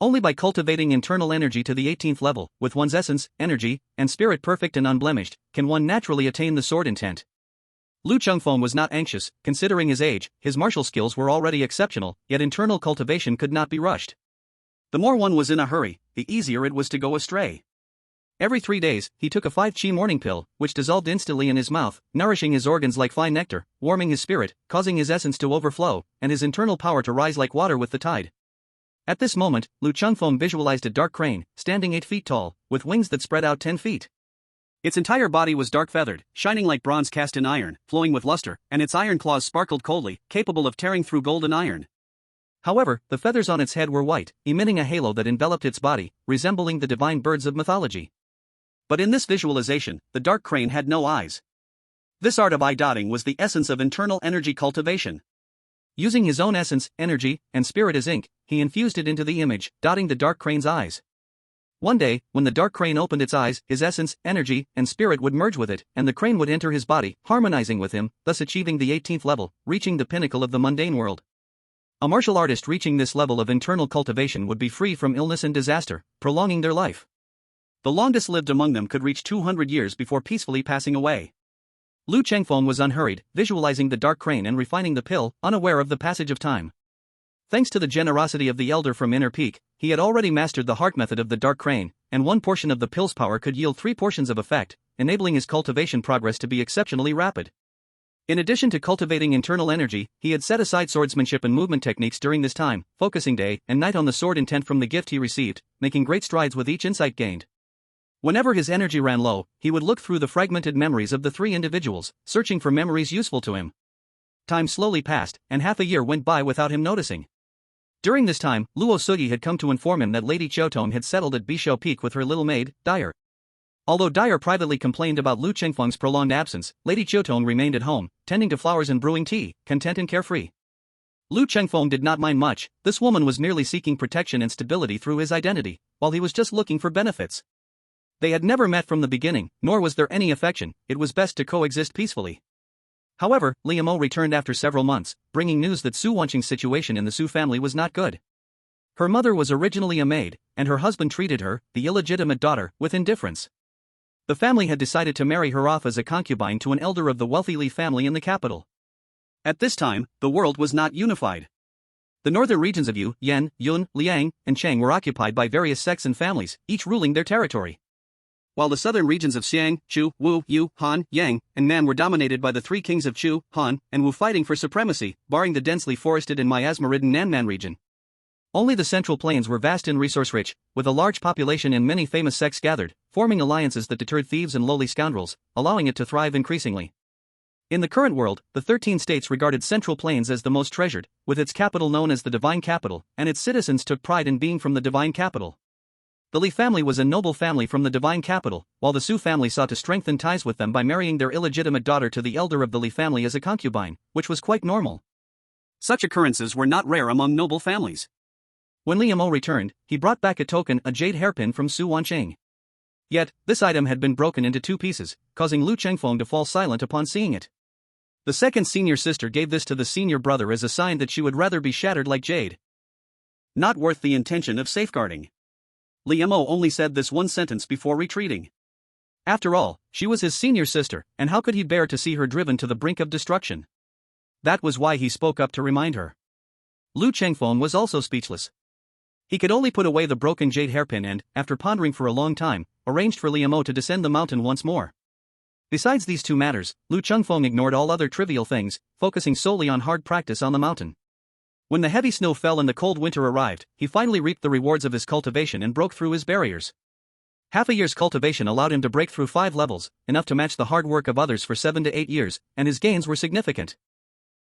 Only by cultivating internal energy to the 18th level, with one's essence, energy, and spirit perfect and unblemished, can one naturally attain the sword intent. Lu Chengfeng was not anxious, considering his age, his martial skills were already exceptional, yet internal cultivation could not be rushed. The more one was in a hurry, the easier it was to go astray. Every 3 days, he took a 5-qi morning pill, which dissolved instantly in his mouth, nourishing his organs like fine nectar, warming his spirit, causing his essence to overflow, and his internal power to rise like water with the tide. At this moment, Lu Chengfeng visualized a dark crane, standing 8 feet tall, with wings that spread out 10 feet. Its entire body was dark-feathered, shining like bronze cast in iron, flowing with luster, and its iron claws sparkled coldly, capable of tearing through gold and iron. However, the feathers on its head were white, emitting a halo that enveloped its body, resembling the divine birds of mythology. But in this visualization, the dark crane had no eyes. This art of eye dotting was the essence of internal energy cultivation. Using his own essence, energy, and spirit as ink, he infused it into the image, dotting the dark crane's eyes. One day, when the dark crane opened its eyes, his essence, energy, and spirit would merge with it, and the crane would enter his body, harmonizing with him, thus achieving the 18th level, reaching the pinnacle of the mundane world. A martial artist reaching this level of internal cultivation would be free from illness and disaster, prolonging their life. The longest lived among them could reach 200 years before peacefully passing away. Lu Chengfeng was unhurried, visualizing the dark crane and refining the pill, unaware of the passage of time. Thanks to the generosity of the elder from Inner Peak, he had already mastered the heart method of the dark crane, and one portion of the pill's power could yield 3 portions of effect, enabling his cultivation progress to be exceptionally rapid. In addition to cultivating internal energy, he had set aside swordsmanship and movement techniques during this time, focusing day and night on the sword intent from the gift he received, making great strides with each insight gained. Whenever his energy ran low, he would look through the fragmented memories of the 3 individuals, searching for memories useful to him. Time slowly passed, and half a year went by without him noticing. During this time, Luo Suyi had come to inform him that Lady Chiotong had settled at Bisho Peak with her little maid, Dyer. Although Dyer privately complained about Lu Chengfeng's prolonged absence, Lady Chiotong remained at home, tending to flowers and brewing tea, content and carefree. Lu Chengfeng did not mind much. This woman was merely seeking protection and stability through his identity, while he was just looking for benefits. They had never met from the beginning, nor was there any affection. It was best to coexist peacefully. However, Liu Mo returned after several months, bringing news that Su Wanqing's situation in the Su family was not good. Her mother was originally a maid, and her husband treated her, the illegitimate daughter, with indifference. The family had decided to marry her off as a concubine to an elder of the wealthy Li family in the capital. At this time, the world was not unified. The northern regions of Yu, Yan, Yun, Liang, and Chang were occupied by various sects and families, each ruling their territory. While the southern regions of Xiang, Chu, Wu, Yu, Han, Yang, and Nan were dominated by the 3 kings of Chu, Han, and Wu fighting for supremacy, barring the densely forested and miasma-ridden Nanman region. Only the central plains were vast and resource-rich, with a large population and many famous sects gathered, forming alliances that deterred thieves and lowly scoundrels, allowing it to thrive increasingly. In the current world, the 13 states regarded Central Plains as the most treasured, with its capital known as the Divine Capital, and its citizens took pride in being from the Divine Capital. The Li family was a noble family from the Divine Capital, while the Su family sought to strengthen ties with them by marrying their illegitimate daughter to the elder of the Li family as a concubine, which was quite normal. Such occurrences were not rare among noble families. When Liu Mo returned, he brought back a jade hairpin from Su Wancheng. Yet, this item had been broken into two pieces, causing Lu Chengfeng to fall silent upon seeing it. The second senior sister gave this to the senior brother as a sign that she would rather be shattered like jade. Not worth the intention of safeguarding. Liu Mo only said this one sentence before retreating. After all, she was his senior sister, and how could he bear to see her driven to the brink of destruction? That was why he spoke up to remind her. Lu Chengfeng was also speechless. He could only put away the broken jade hairpin and, after pondering for a long time, arranged for Liu Mo to descend the mountain once more. Besides these two matters, Lu Chengfeng ignored all other trivial things, focusing solely on hard practice on the mountain. When the heavy snow fell and the cold winter arrived, he finally reaped the rewards of his cultivation and broke through his barriers. Half a year's cultivation allowed him to break through 5 levels, enough to match the hard work of others for 7 to 8 years, and his gains were significant.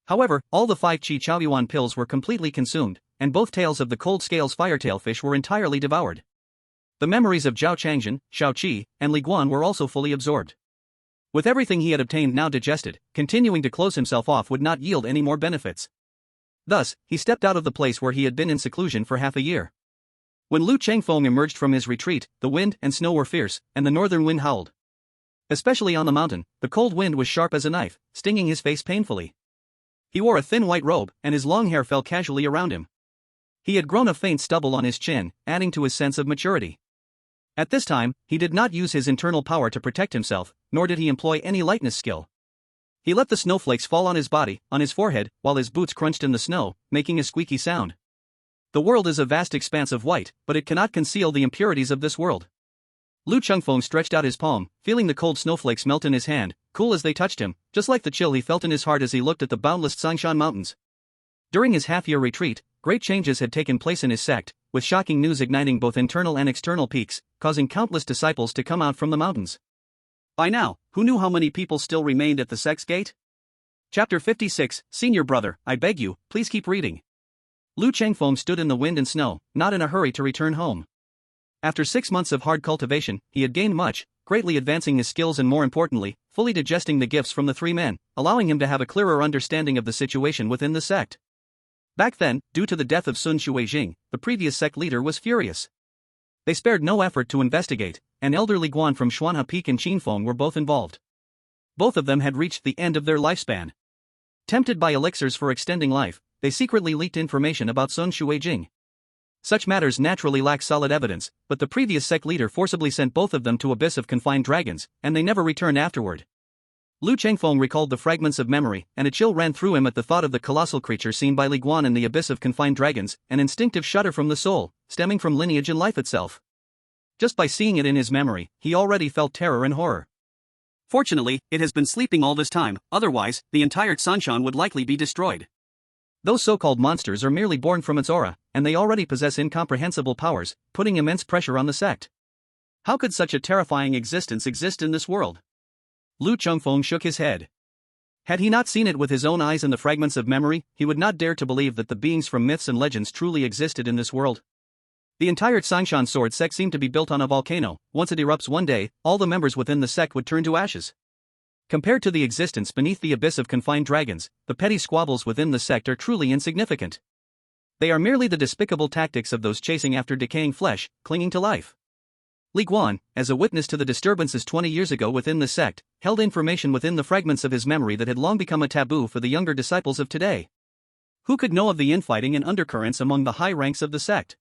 However, all the 5 Qi Chaoyuan pills were completely consumed, and both tails of the cold scales firetail fish were entirely devoured. The memories of Zhao Changjin, Shao Qi, and Li Guan were also fully absorbed. With everything he had obtained now digested, continuing to close himself off would not yield any more benefits. Thus, he stepped out of the place where he had been in seclusion for half a year. When Lu Chengfeng emerged from his retreat, the wind and snow were fierce, and the northern wind howled. Especially on the mountain, the cold wind was sharp as a knife, stinging his face painfully. He wore a thin white robe, and his long hair fell casually around him. He had grown a faint stubble on his chin, adding to his sense of maturity. At this time, he did not use his internal power to protect himself, nor did he employ any lightness skill. He let the snowflakes fall on his body, on his forehead, while his boots crunched in the snow, making a squeaky sound. The world is a vast expanse of white, but it cannot conceal the impurities of this world. Lu Chengfeng stretched out his palm, feeling the cold snowflakes melt in his hand, cool as they touched him, just like the chill he felt in his heart as he looked at the boundless Sangshan Mountains. During his half-year retreat, great changes had taken place in his sect, with shocking news igniting both internal and external peaks, causing countless disciples to come out from the mountains. By now, who knew how many people still remained at the sect's gate? Chapter 56, Senior Brother, I beg you, please keep reading. Lu Chengfeng stood in the wind and snow, not in a hurry to return home. After 6 months of hard cultivation, he had gained much, greatly advancing his skills and more importantly, fully digesting the gifts from the 3 men, allowing him to have a clearer understanding of the situation within the sect. Back then, due to the death of Sun Xuejing, the previous sect leader was furious. They spared no effort to investigate, and Elder Li Guan from Xuanhe Peak and Qinfeng were both involved. Both of them had reached the end of their lifespan. Tempted by elixirs for extending life, they secretly leaked information about Sun Xuejing. Such matters naturally lack solid evidence, but the previous sect leader forcibly sent both of them to Abyss of Confined Dragons, and they never returned afterward. Lu Chengfeng recalled the fragments of memory, and a chill ran through him at the thought of the colossal creature seen by Li Guan in the Abyss of Confined Dragons, an instinctive shudder from the soul, stemming from lineage and life itself. Just by seeing it in his memory, he already felt terror and horror. Fortunately, it has been sleeping all this time, otherwise, the entire Sanshan would likely be destroyed. Those so-called monsters are merely born from its aura, and they already possess incomprehensible powers, putting immense pressure on the sect. How could such a terrifying existence exist in this world? Lu Chengfeng shook his head. Had he not seen it with his own eyes in the fragments of memory, he would not dare to believe that the beings from myths and legends truly existed in this world. The entire Sangshan sword sect seemed to be built on a volcano. Once it erupts one day, all the members within the sect would turn to ashes. Compared to the existence beneath the Abyss of Confined Dragons, the petty squabbles within the sect are truly insignificant. They are merely the despicable tactics of those chasing after decaying flesh, clinging to life. Li Guan, as a witness to the disturbances 20 years ago within the sect, held information within the fragments of his memory that had long become a taboo for the younger disciples of today. Who could know of the infighting and undercurrents among the high ranks of the sect?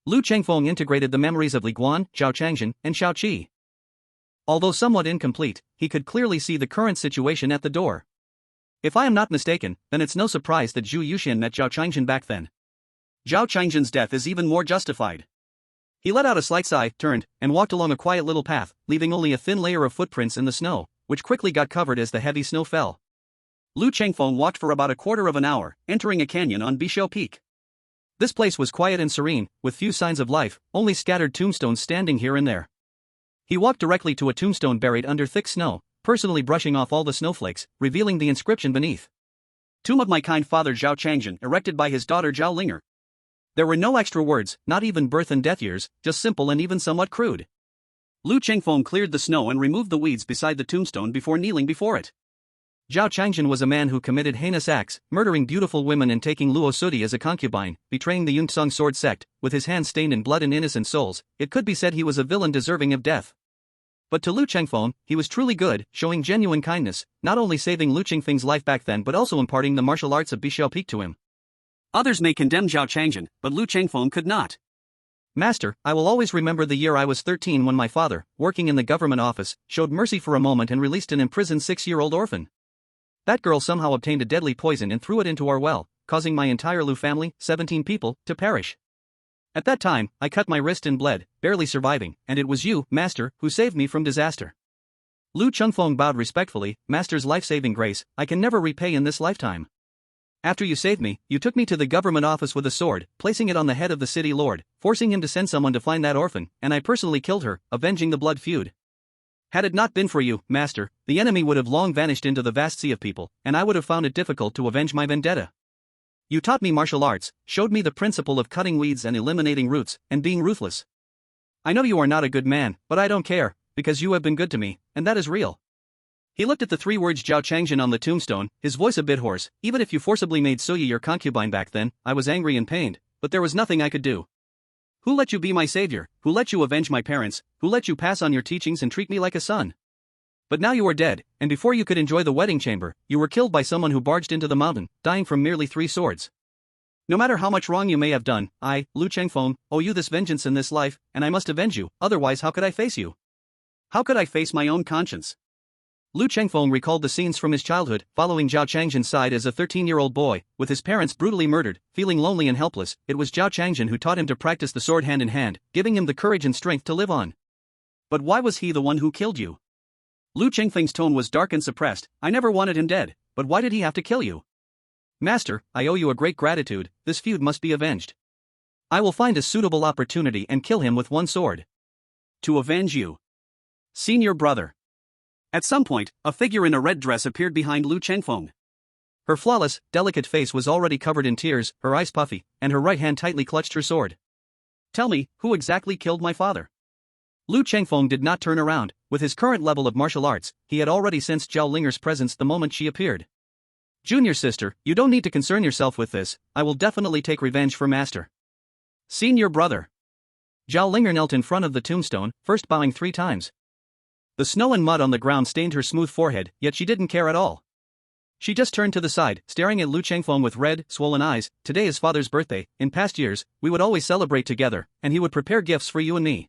Lu Chengfeng integrated the memories of Li Guan, Zhao Changjin, and Shao Qi. Although somewhat incomplete, he could clearly see the current situation at the door. If I am not mistaken, then it's no surprise that Zhu Yuxian met Zhao Changjin back then. Zhao Changjin's death is even more justified. He let out a slight sigh, turned, and walked along a quiet little path, leaving only a thin layer of footprints in the snow, which quickly got covered as the heavy snow fell. Lu Chengfeng walked for about a quarter of an hour, entering a canyon on Bishou Peak. This place was quiet and serene, with few signs of life, only scattered tombstones standing here and there. He walked directly to a tombstone buried under thick snow, personally brushing off all the snowflakes, revealing the inscription beneath. Tomb of my kind father Zhao Changjin, erected by his daughter Zhao Linger. There were no extra words, not even birth and death years, just simple and even somewhat crude. Lu Chengfeng cleared the snow and removed the weeds beside the tombstone before kneeling before it. Zhao Changjin was a man who committed heinous acts, murdering beautiful women and taking Luo Sudi as a concubine, betraying the Yuntsung sword sect, with his hands stained in blood and innocent souls. It could be said he was a villain deserving of death. But to Lu Chengfeng, he was truly good, showing genuine kindness, not only saving Lu Qingfeng's life back then but also imparting the martial arts of Bixiao Peak to him. Others may condemn Zhao Changjin, but Lu Chengfeng could not. Master, I will always remember the year I was 13 when my father, working in the government office, showed mercy for a moment and released an imprisoned 6-year-old orphan. That girl somehow obtained a deadly poison and threw it into our well, causing my entire Lu family, 17 people, to perish. At that time, I cut my wrist and bled, barely surviving, and it was you, Master, who saved me from disaster. Lu Chengfeng bowed respectfully. Master's life-saving grace, I can never repay in this lifetime. After you saved me, you took me to the government office with a sword, placing it on the head of the city lord, forcing him to send someone to find that orphan, and I personally killed her, avenging the blood feud. Had it not been for you, Master, the enemy would have long vanished into the vast sea of people, and I would have found it difficult to avenge my vendetta. You taught me martial arts, showed me the principle of cutting weeds and eliminating roots, and being ruthless. I know you are not a good man, but I don't care, because you have been good to me, and that is real. He looked at the 3 words Zhao Changjin on the tombstone, his voice a bit hoarse. Even if you forcibly made Suya your concubine back then, I was angry and pained, but there was nothing I could do. Who let you be my savior? Who let you avenge my parents? Who let you pass on your teachings and treat me like a son? But now you are dead, and before you could enjoy the wedding chamber, you were killed by someone who barged into the mountain, dying from merely 3 swords. No matter how much wrong you may have done, I, Lu Chengfeng, owe you this vengeance in this life, and I must avenge you, otherwise how could I face you? How could I face my own conscience? Lu Chengfeng recalled the scenes from his childhood, following Zhao Changjin's side as a 13-year-old boy, with his parents brutally murdered, feeling lonely and helpless. It was Zhao Changjin who taught him to practice the sword hand in hand, giving him the courage and strength to live on. But why was he the one who killed you? Lu Chengfeng's tone was dark and suppressed. I never wanted him dead, but why did he have to kill you? Master, I owe you a great gratitude. This feud must be avenged. I will find a suitable opportunity and kill him with one sword. To avenge you. Senior brother. At some point, a figure in a red dress appeared behind Lu Chengfeng. Her flawless, delicate face was already covered in tears, her eyes puffy, and her right hand tightly clutched her sword. Tell me, who exactly killed my father? Lu Chengfeng did not turn around. With his current level of martial arts, he had already sensed Zhao Linger's presence the moment she appeared. Junior sister, you don't need to concern yourself with this. I will definitely take revenge for Master. Senior brother. Zhao Linger knelt in front of the tombstone, first bowing 3 times. The snow and mud on the ground stained her smooth forehead, yet she didn't care at all. She just turned to the side, staring at Lu Chengfeng with red, swollen eyes. Today is father's birthday. In past years, we would always celebrate together, and he would prepare gifts for you and me.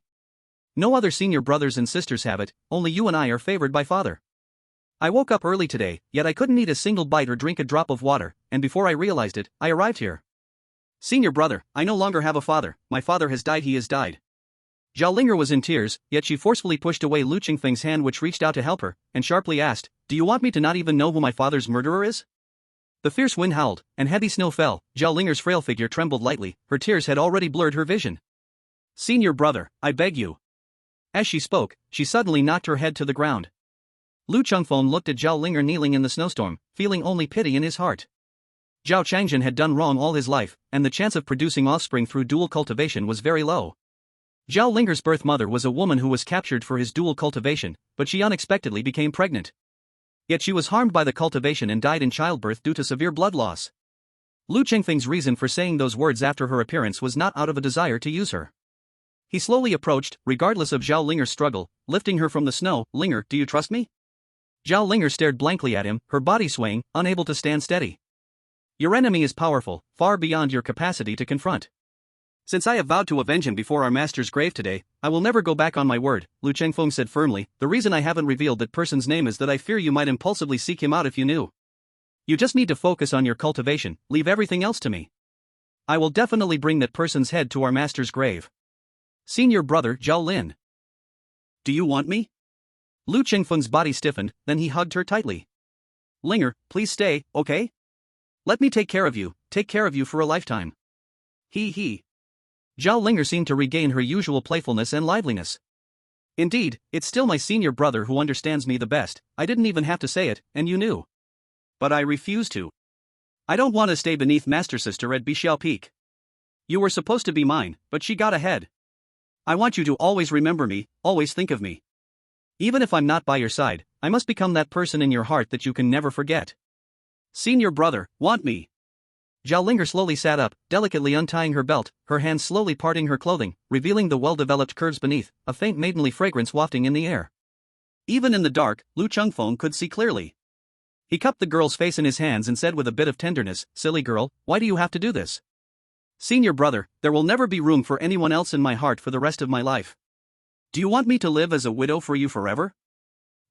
No other senior brothers and sisters have it, only you and I are favored by father. I woke up early today, yet I couldn't eat a single bite or drink a drop of water, and before I realized it, I arrived here. Senior brother, I no longer have a father. My father has died, he has died. Zhao Linger was in tears, yet she forcefully pushed away Lu Qingfeng's hand which reached out to help her, and sharply asked, do you want me to not even know who my father's murderer is? The fierce wind howled, and heavy snow fell. Zhao Linger's frail figure trembled lightly, her tears had already blurred her vision. Senior brother, I beg you. As she spoke, she suddenly knocked her head to the ground. Lu Chengfeng looked at Zhao Linger kneeling in the snowstorm, feeling only pity in his heart. Zhao Changjin had done wrong all his life, and the chance of producing offspring through dual cultivation was very low. Zhao Linger's birth mother was a woman who was captured for his dual cultivation, but she unexpectedly became pregnant. Yet she was harmed by the cultivation and died in childbirth due to severe blood loss. Lu Qingfeng's reason for saying those words after her appearance was not out of a desire to use her. He slowly approached, regardless of Zhao Linger's struggle, lifting her from the snow. Linger, do you trust me? Zhao Linger stared blankly at him, her body swaying, unable to stand steady. Your enemy is powerful, far beyond your capacity to confront. Since I have vowed to avenge him before our master's grave today, I will never go back on my word, Lu Chengfeng said firmly. The reason I haven't revealed that person's name is that I fear you might impulsively seek him out if you knew. You just need to focus on your cultivation, leave everything else to me. I will definitely bring that person's head to our master's grave. Senior brother Zhao Lin. Do you want me? Lu Qingfeng's body stiffened, then he hugged her tightly. Linger, please stay, okay? Let me take care of you for a lifetime. He. Zhao Linger seemed to regain her usual playfulness and liveliness. Indeed, it's still my senior brother who understands me the best. I didn't even have to say it, and you knew. But I refuse to. I don't want to stay beneath Master Sister at Bixiao Peak. You were supposed to be mine, but she got ahead. I want you to always remember me, always think of me. Even if I'm not by your side, I must become that person in your heart that you can never forget. Senior brother, want me? Zhao Linger slowly sat up, delicately untying her belt, her hands slowly parting her clothing, revealing the well-developed curves beneath, a faint maidenly fragrance wafting in the air. Even in the dark, Lu Chengfeng could see clearly. He cupped the girl's face in his hands and said with a bit of tenderness, "Silly girl, why do you have to do this?" Senior brother, there will never be room for anyone else in my heart for the rest of my life. Do you want me to live as a widow for you forever?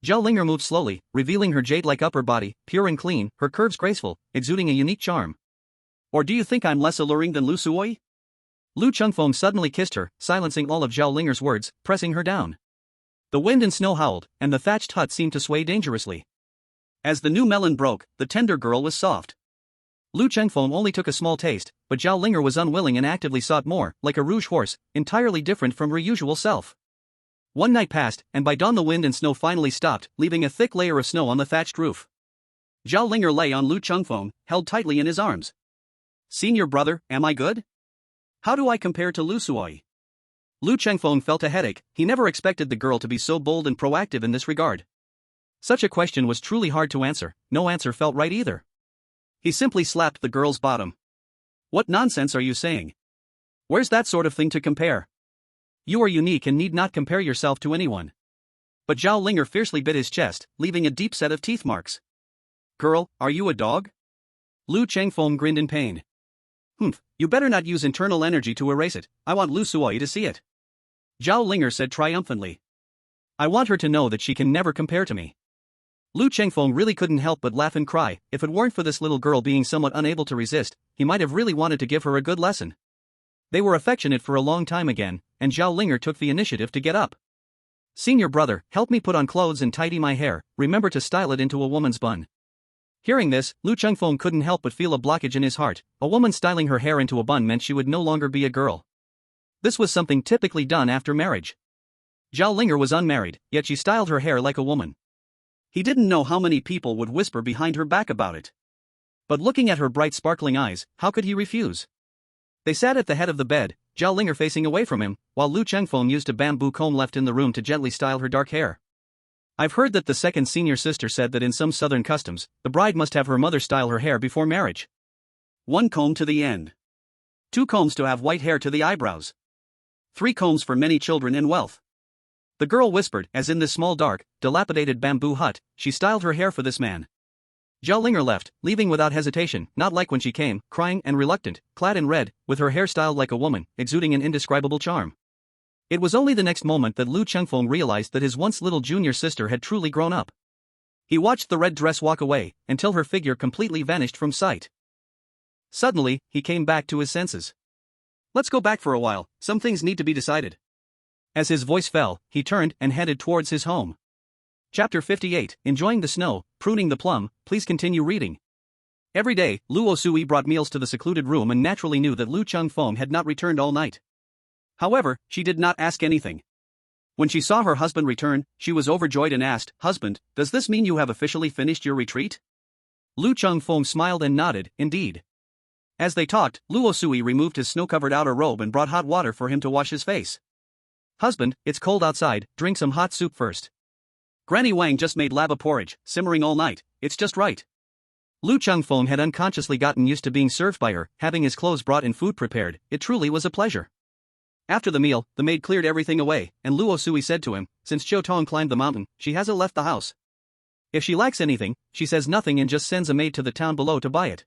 Zhao Linger moved slowly, revealing her jade-like upper body, pure and clean, her curves graceful, exuding a unique charm. Or do you think I'm less alluring than Lu Suoi? Lu Chengfeng suddenly kissed her, silencing all of Zhao Linger's words, pressing her down. The wind and snow howled, and the thatched hut seemed to sway dangerously. As the new melon broke, the tender girl was soft. Lu Chengfeng only took a small taste, but Zhao Linger was unwilling and actively sought more, like a rouge horse, entirely different from her usual self. One night passed, and by dawn the wind and snow finally stopped, leaving a thick layer of snow on the thatched roof. Zhao Linger lay on Lu Chengfeng, held tightly in his arms. Senior brother, am I good? How do I compare to Lu Suoi? Lu Chengfeng felt a headache. He never expected the girl to be so bold and proactive in this regard. Such a question was truly hard to answer, no answer felt right either. He simply slapped the girl's bottom. What nonsense are you saying? Where's that sort of thing to compare? You are unique and need not compare yourself to anyone. But Zhao Linger fiercely bit his chest, leaving a deep set of teeth marks. Girl, are you a dog? Lu Chengfeng grinned in pain. Humph, you better not use internal energy to erase it, I want Lu Suoi to see it. Zhao Linger said triumphantly. I want her to know that she can never compare to me. Lu Chengfeng really couldn't help but laugh and cry. If it weren't for this little girl being somewhat unable to resist, he might have really wanted to give her a good lesson. They were affectionate for a long time again, and Zhao Linger took the initiative to get up. Senior brother, help me put on clothes and tidy my hair, remember to style it into a woman's bun. Hearing this, Lu Chengfeng couldn't help but feel a blockage in his heart. A woman styling her hair into a bun meant she would no longer be a girl. This was something typically done after marriage. Zhao Linger was unmarried, yet she styled her hair like a woman. He didn't know how many people would whisper behind her back about it. But looking at her bright sparkling eyes, how could he refuse? They sat at the head of the bed, Zhao Linger facing away from him, while Lu Chengfeng used a bamboo comb left in the room to gently style her dark hair. I've heard that the second senior sister said that in some southern customs, the bride must have her mother style her hair before marriage. 1 comb to the end. 2 combs to have white hair to the eyebrows. 3 combs for many children and wealth. The girl whispered, as in this small dark, dilapidated bamboo hut, she styled her hair for this man. Zhao Linger left, leaving without hesitation, not like when she came, crying and reluctant, clad in red, with her hair styled like a woman, exuding an indescribable charm. It was only the next moment that Lu Chengfeng realized that his once little junior sister had truly grown up. He watched the red dress walk away, until her figure completely vanished from sight. Suddenly, he came back to his senses. Let's go back for a while, some things need to be decided. As his voice fell, he turned and headed towards his home. Chapter 58, Enjoying the Snow, Pruning the Plum, please continue reading. Every day, Luo Sui brought meals to the secluded room and naturally knew that Lu Chengfeng had not returned all night. However, she did not ask anything. When she saw her husband return, she was overjoyed and asked, "Husband, does this mean you have officially finished your retreat?" Lu Chengfeng smiled and nodded, indeed. As they talked, Luo Sui removed his snow-covered outer robe and brought hot water for him to wash his face. "Husband, it's cold outside, drink some hot soup first. Granny Wang just made lava porridge, simmering all night, it's just right." Lu Chengfeng had unconsciously gotten used to being served by her, having his clothes brought and food prepared. It truly was a pleasure. After the meal, the maid cleared everything away, and Luo Sui said to him, "Since Qiu Tong climbed the mountain, she hasn't left the house. If she lacks anything, she says nothing and just sends a maid to the town below to buy it."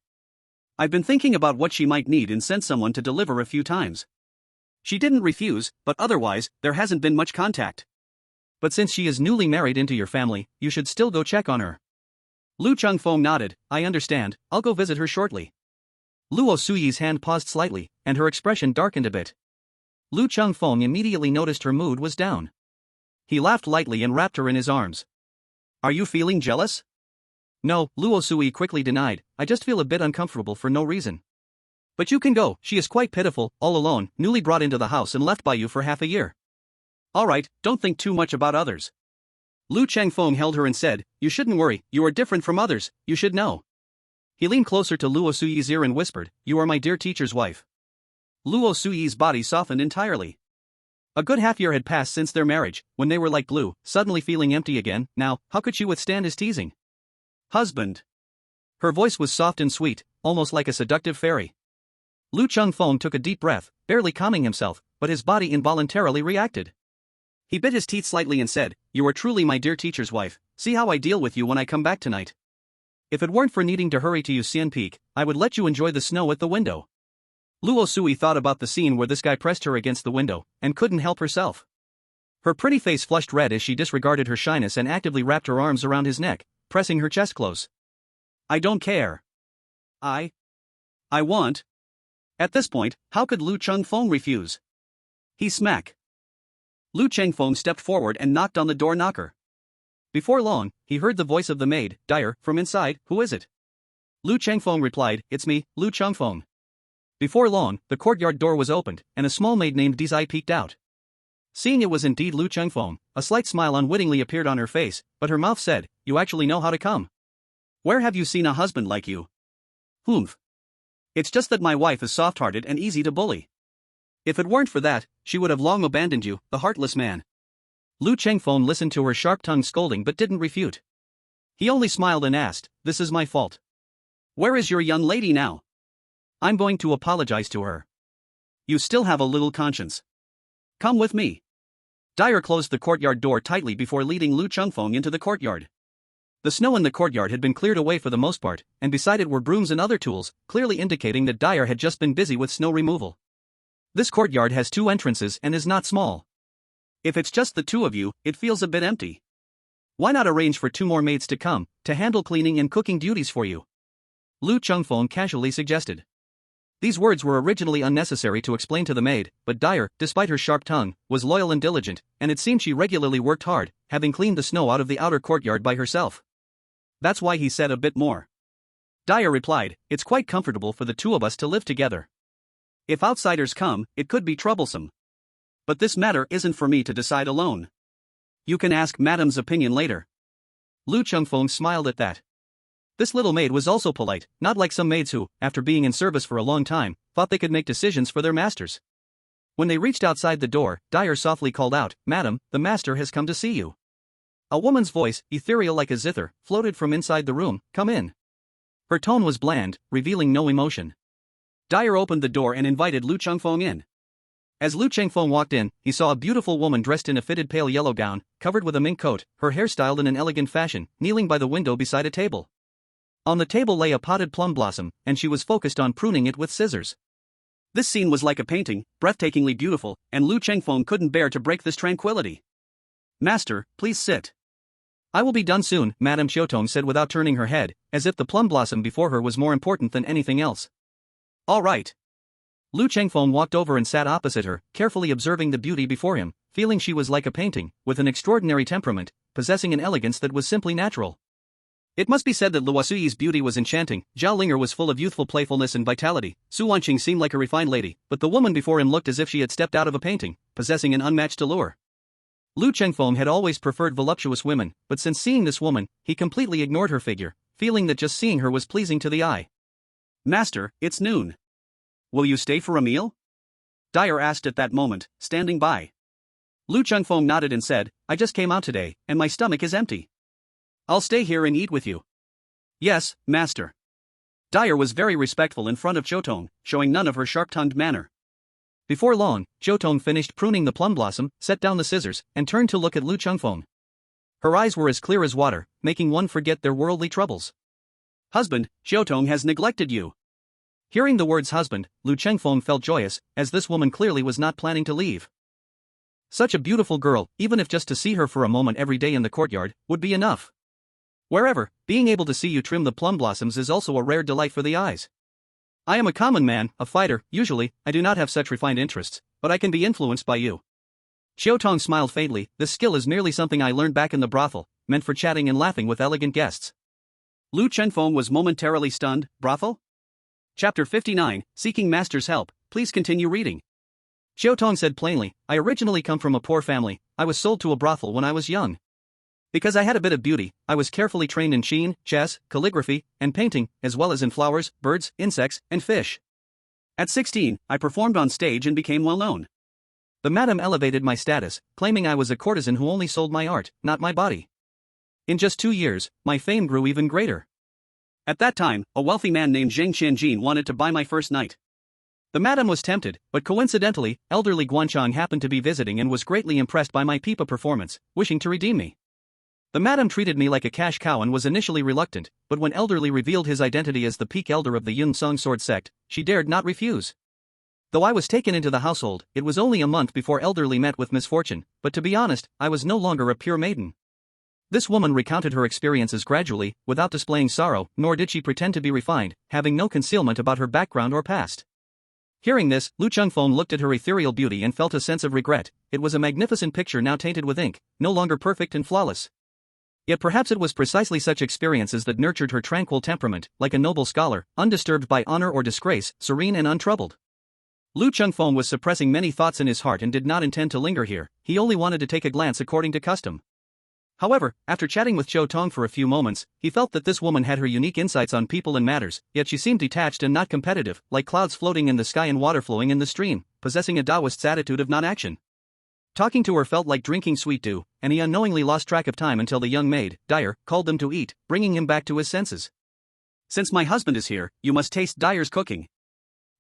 "I've been thinking about what she might need and sent someone to deliver a few times. She didn't refuse, but otherwise, there hasn't been much contact." "But since she is newly married into your family, you should still go check on her." Lu Chengfeng nodded, "I understand, I'll go visit her shortly." Luo Suyi's hand paused slightly, and her expression darkened a bit. Lu Chengfeng immediately noticed her mood was down. He laughed lightly and wrapped her in his arms. "Are you feeling jealous?" "No," Luo Sui quickly denied, "I just feel a bit uncomfortable for no reason." "But you can go, she is quite pitiful, all alone, newly brought into the house and left by you for half a year." "Alright, don't think too much about others." Lu Chengfeng held her and said, "You shouldn't worry, you are different from others, you should know." He leaned closer to Luo Suyi's ear and whispered, "You are my dear teacher's wife." Luo Suyi's body softened entirely. A good half-year had passed since their marriage, when they were like glue, suddenly feeling empty again. Now, how could she withstand his teasing? Husband. Her voice was soft and sweet, almost like a seductive fairy. Lu Chengfeng took a deep breath, barely calming himself, but his body involuntarily reacted. He bit his teeth slightly and said, "You are truly my dear teacher's wife. See how I deal with you when I come back tonight. If it weren't for needing to hurry to Yuxian Peak, I would let you enjoy the snow at the window." Luo Sui thought about the scene where this guy pressed her against the window, and couldn't help herself. Her pretty face flushed red as she disregarded her shyness and actively wrapped her arms around his neck, pressing her chest close. "I don't care. I want." At this point, how could Lu Chengfeng refuse? He smack. Lu Chengfeng stepped forward and knocked on the door knocker. Before long, he heard the voice of the maid, Dyer, from inside. "Who is it?" Lu Chengfeng replied, "It's me, Lu Chengfeng." Before long, the courtyard door was opened, and a small maid named Dizai peeked out. Seeing it was indeed Lu Chengfeng, a slight smile unwittingly appeared on her face, but her mouth said, "You actually know how to come. Where have you seen a husband like you?" "Humph. It's just that my wife is soft-hearted and easy to bully. If it weren't for that, she would have long abandoned you, the heartless man." Lu Chengfeng listened to her sharp-tongued scolding but didn't refute. He only smiled and asked, "This is my fault. Where is your young lady now? I'm going to apologize to her. You still have a little conscience. Come with me." Dyer closed the courtyard door tightly before leading Lu Chengfeng into the courtyard. The snow in the courtyard had been cleared away for the most part, and beside it were brooms and other tools, clearly indicating that Dyer had just been busy with snow removal. This courtyard has 2 entrances and is not small. If it's just the 2 of you, it feels a bit empty. Why not arrange for 2 more maids to come, to handle cleaning and cooking duties for you? Lu Chengfeng casually suggested. These words were originally unnecessary to explain to the maid, but Dyer, despite her sharp tongue, was loyal and diligent, and it seemed she regularly worked hard, having cleaned the snow out of the outer courtyard by herself. That's why he said a bit more. Dyer replied, "It's quite comfortable for the 2 of us to live together. If outsiders come, it could be troublesome. But this matter isn't for me to decide alone. You can ask Madame's opinion later." Lu Chengfeng smiled at that. This little maid was also polite, not like some maids who, after being in service for a long time, thought they could make decisions for their masters. When they reached outside the door, Dyer softly called out, "Madam, the master has come to see you." A woman's voice, ethereal like a zither, floated from inside the room, "Come in." Her tone was bland, revealing no emotion. Dyer opened the door and invited Lu Chengfeng in. As Lu Chengfeng walked in, he saw a beautiful woman dressed in a fitted pale yellow gown, covered with a mink coat, her hair styled in an elegant fashion, kneeling by the window beside a table. On the table lay a potted plum blossom, and she was focused on pruning it with scissors. This scene was like a painting, breathtakingly beautiful, and Lu Chengfeng couldn't bear to break this tranquility. "Master, please sit." "I will be done soon," Madame Xiaotong said without turning her head, as if the plum blossom before her was more important than anything else. "All right." Lu Chengfeng walked over and sat opposite her, carefully observing the beauty before him, feeling she was like a painting, with an extraordinary temperament, possessing an elegance that was simply natural. It must be said that Luo Sui's beauty was enchanting. Zhao Linger was full of youthful playfulness and vitality. Su Wanqing seemed like a refined lady, but the woman before him looked as if she had stepped out of a painting, possessing an unmatched allure. Lu Chengfeng had always preferred voluptuous women, but since seeing this woman, he completely ignored her figure, feeling that just seeing her was pleasing to the eye. "Master, it's noon. Will you stay for a meal?" Dyer asked at that moment, standing by. Lu Chengfeng nodded and said, "I just came out today, and my stomach is empty. I'll stay here and eat with you." "Yes, master." Dyer was very respectful in front of Xiaotong, showing none of her sharp-tongued manner. Before long, Xiaotong finished pruning the plum blossom, set down the scissors, and turned to look at Lu Chengfeng. Her eyes were as clear as water, making one forget their worldly troubles. "Husband, Xiaotong has neglected you." Hearing the words husband, Lu Chengfeng felt joyous, as this woman clearly was not planning to leave. Such a beautiful girl, even if just to see her for a moment every day in the courtyard, would be enough. Wherever, being able to see you trim the plum blossoms is also a rare delight for the eyes. "I am a common man, a fighter. Usually, I do not have such refined interests, but I can be influenced by you." Xiaotong smiled faintly. "This skill is merely something I learned back in the brothel, meant for chatting and laughing with elegant guests." Lu Chengfeng was momentarily stunned. Brothel? Chapter 59, Seeking Master's Help. Please continue reading. Xiaotong said plainly, "I originally come from a poor family. I was sold to a brothel when I was young. Because I had a bit of beauty, I was carefully trained in qin, chess, calligraphy, and painting, as well as in flowers, birds, insects, and fish. At 16, I performed on stage and became well known. The madam elevated my status, claiming I was a courtesan who only sold my art, not my body. In just 2 years, my fame grew even greater. At that time, a wealthy man named Zheng Qianjin wanted to buy my first knight. The madam was tempted, but coincidentally, elderly Guanchang happened to be visiting and was greatly impressed by my pipa performance, wishing to redeem me. The madam treated me like a cash cow and was initially reluctant, but when elderly revealed his identity as the peak elder of the Yun Sung sword sect, she dared not refuse. Though I was taken into the household, it was only a month before elderly met with misfortune, but to be honest, I was no longer a pure maiden. This woman recounted her experiences gradually, without displaying sorrow, nor did she pretend to be refined, having no concealment about her background or past. Hearing this, Lu Chengfeng looked at her ethereal beauty and felt a sense of regret. It was a magnificent picture now tainted with ink, no longer perfect and flawless. Yet perhaps it was precisely such experiences that nurtured her tranquil temperament, like a noble scholar, undisturbed by honor or disgrace, serene and untroubled. Lu Chengfeng was suppressing many thoughts in his heart and did not intend to linger here, he only wanted to take a glance according to custom. However, after chatting with Zhou Tong for a few moments, he felt that this woman had her unique insights on people and matters, yet she seemed detached and not competitive, like clouds floating in the sky and water flowing in the stream, possessing a Taoist's attitude of non-action. Talking to her felt like drinking sweet dew, and he unknowingly lost track of time until the young maid, Dyer, called them to eat, bringing him back to his senses. Since my husband is here, you must taste Dyer's cooking.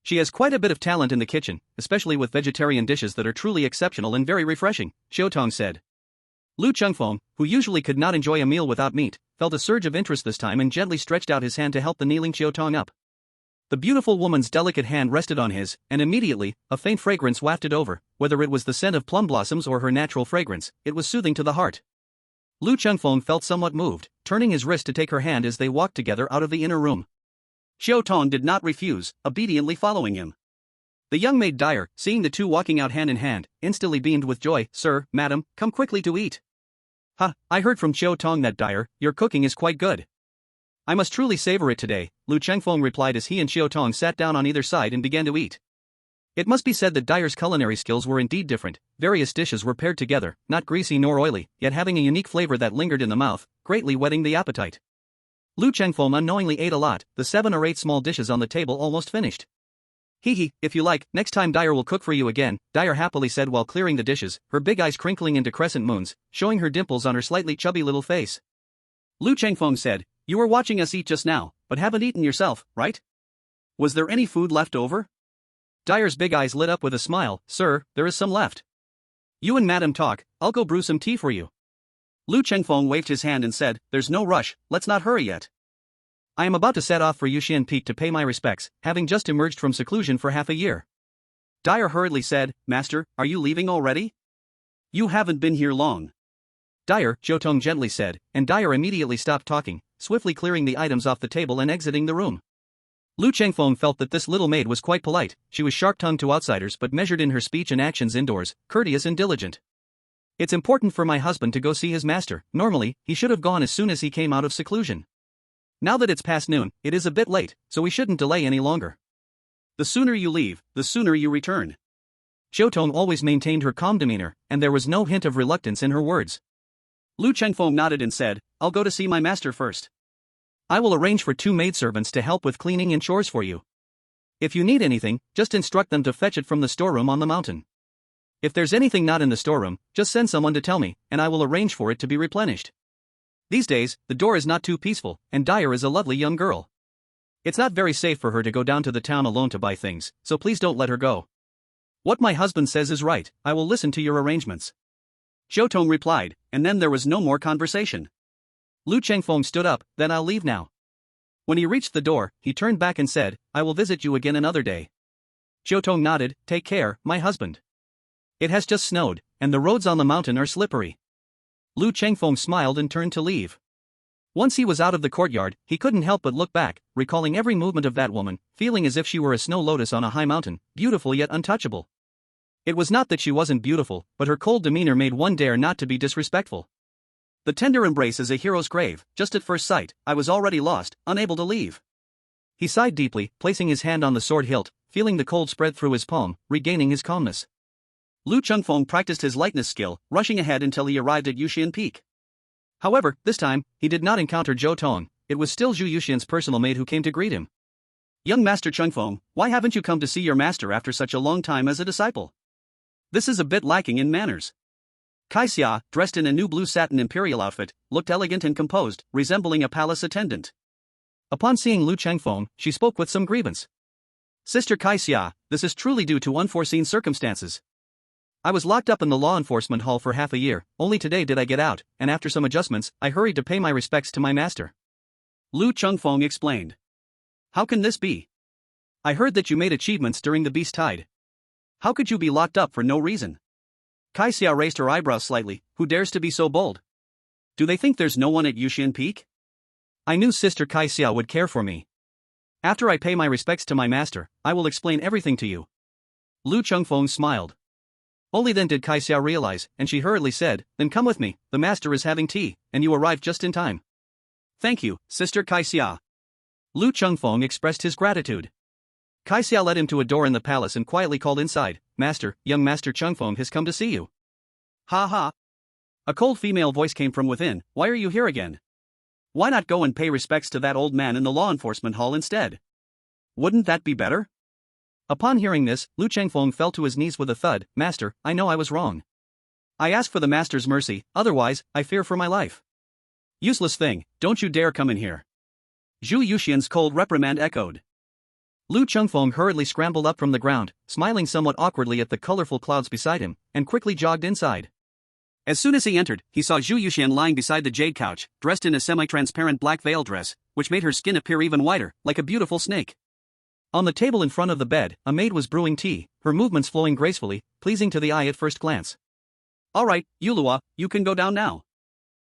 She has quite a bit of talent in the kitchen, especially with vegetarian dishes that are truly exceptional and very refreshing, Zhou Tong said. Lu Chengfeng, who usually could not enjoy a meal without meat, felt a surge of interest this time and gently stretched out his hand to help the kneeling Zhou Tong up. The beautiful woman's delicate hand rested on his, and immediately, a faint fragrance wafted over. Whether it was the scent of plum blossoms or her natural fragrance, it was soothing to the heart. Lu Chengfeng felt somewhat moved, turning his wrist to take her hand as they walked together out of the inner room. Zhou Tong did not refuse, obediently following him. The young maid Dyer, seeing the two walking out hand in hand, instantly beamed with joy. Sir, madam, come quickly to eat. I heard from Zhou Tong that Dyer, your cooking is quite good. I must truly savor it today, Lu Chengfeng replied as he and Zhou Tong sat down on either side and began to eat. It must be said that Dyer's culinary skills were indeed different. Various dishes were paired together, not greasy nor oily, yet having a unique flavor that lingered in the mouth, greatly whetting the appetite. Lu Chengfeng unknowingly ate a lot, the 7 or 8 small dishes on the table almost finished. If you like, next time Dyer will cook for you again, Dyer happily said while clearing the dishes, her big eyes crinkling into crescent moons, showing her dimples on her slightly chubby little face. Lu Chengfeng said, you were watching us eat just now, but haven't eaten yourself, right? Was there any food left over? Dyer's big eyes lit up with a smile. Sir, there is some left. You and madam talk, I'll go brew some tea for you. Lu Chengfeng waved his hand and said, there's no rush, let's not hurry yet. I am about to set off for Yuxian Peak to pay my respects, having just emerged from seclusion for half a year. Dyer hurriedly said, Master, are you leaving already? You haven't been here long. Dyer, Zhou Tong gently said, and Dyer immediately stopped talking, swiftly clearing the items off the table and exiting the room. Lu Chengfeng felt that this little maid was quite polite. She was sharp-tongued to outsiders but measured in her speech and actions indoors, courteous and diligent. It's important for my husband to go see his master. Normally, he should have gone as soon as he came out of seclusion. Now that it's past noon, it is a bit late, so we shouldn't delay any longer. The sooner you leave, the sooner you return. Zhou Tong always maintained her calm demeanor, and there was no hint of reluctance in her words. Lu Chengfeng nodded and said, I'll go to see my master first. I will arrange for 2 maidservants to help with cleaning and chores for you. If you need anything, just instruct them to fetch it from the storeroom on the mountain. If there's anything not in the storeroom, just send someone to tell me, and I will arrange for it to be replenished. These days, the door is not too peaceful, and Dyer is a lovely young girl. It's not very safe for her to go down to the town alone to buy things, so please don't let her go. What my husband says is right, I will listen to your arrangements. Zhou Tong replied, and then there was no more conversation. Lu Chengfeng stood up, then I'll leave now. When he reached the door, he turned back and said, I will visit you again another day. Zhou Tong nodded, take care, my husband. It has just snowed, and the roads on the mountain are slippery. Lu Chengfeng smiled and turned to leave. Once he was out of the courtyard, he couldn't help but look back, recalling every movement of that woman, feeling as if she were a snow lotus on a high mountain, beautiful yet untouchable. It was not that she wasn't beautiful, but her cold demeanor made one dare not to be disrespectful. The tender embrace is a hero's grave. Just at first sight, I was already lost, unable to leave. He sighed deeply, placing his hand on the sword hilt, feeling the cold spread through his palm, regaining his calmness. Lu Chengfeng practiced his lightness skill, rushing ahead until he arrived at Yuxian Peak. However, this time, he did not encounter Zhou Tong. It was still Zhu Yuxian's personal maid who came to greet him. Young Master Chengfeng, why haven't you come to see your master after such a long time as a disciple? This is a bit lacking in manners. Kaixia, dressed in a new blue satin imperial outfit, looked elegant and composed, resembling a palace attendant. Upon seeing Lu Chengfeng, she spoke with some grievance. Sister Kaixia, this is truly due to unforeseen circumstances. I was locked up in the law enforcement hall for half a year, only today did I get out, and after some adjustments, I hurried to pay my respects to my master. Lu Chengfeng explained. How can this be? I heard that you made achievements during the Beast Tide. How could you be locked up for no reason? Kaixia raised her eyebrows slightly. Who dares to be so bold? Do they think there's no one at Yuxian Peak? I knew Sister Kaixia would care for me. After I pay my respects to my master, I will explain everything to you. Lu Chengfeng smiled. Only then did Kaixia realize, and she hurriedly said, then come with me, the master is having tea, and you arrived just in time. Thank you, Sister Kaixia. Lu Chengfeng expressed his gratitude. Kaixia led him to a door in the palace and quietly called inside, Master, young Master Chengfeng has come to see you. Ha ha. A cold female voice came from within, why are you here again? Why not go and pay respects to that old man in the law enforcement hall instead? Wouldn't that be better? Upon hearing this, Lu Chengfeng fell to his knees with a thud. Master, I know I was wrong. I ask for the master's mercy, otherwise, I fear for my life. Useless thing, don't you dare come in here. Zhu Yuxian's cold reprimand echoed. Lu Chengfeng hurriedly scrambled up from the ground, smiling somewhat awkwardly at the colorful clouds beside him, and quickly jogged inside. As soon as he entered, he saw Zhu Yuxian lying beside the jade couch, dressed in a semi-transparent black veil dress, which made her skin appear even whiter, like a beautiful snake. On the table in front of the bed, a maid was brewing tea, her movements flowing gracefully, pleasing to the eye at first glance. All right, Yulua, you can go down now.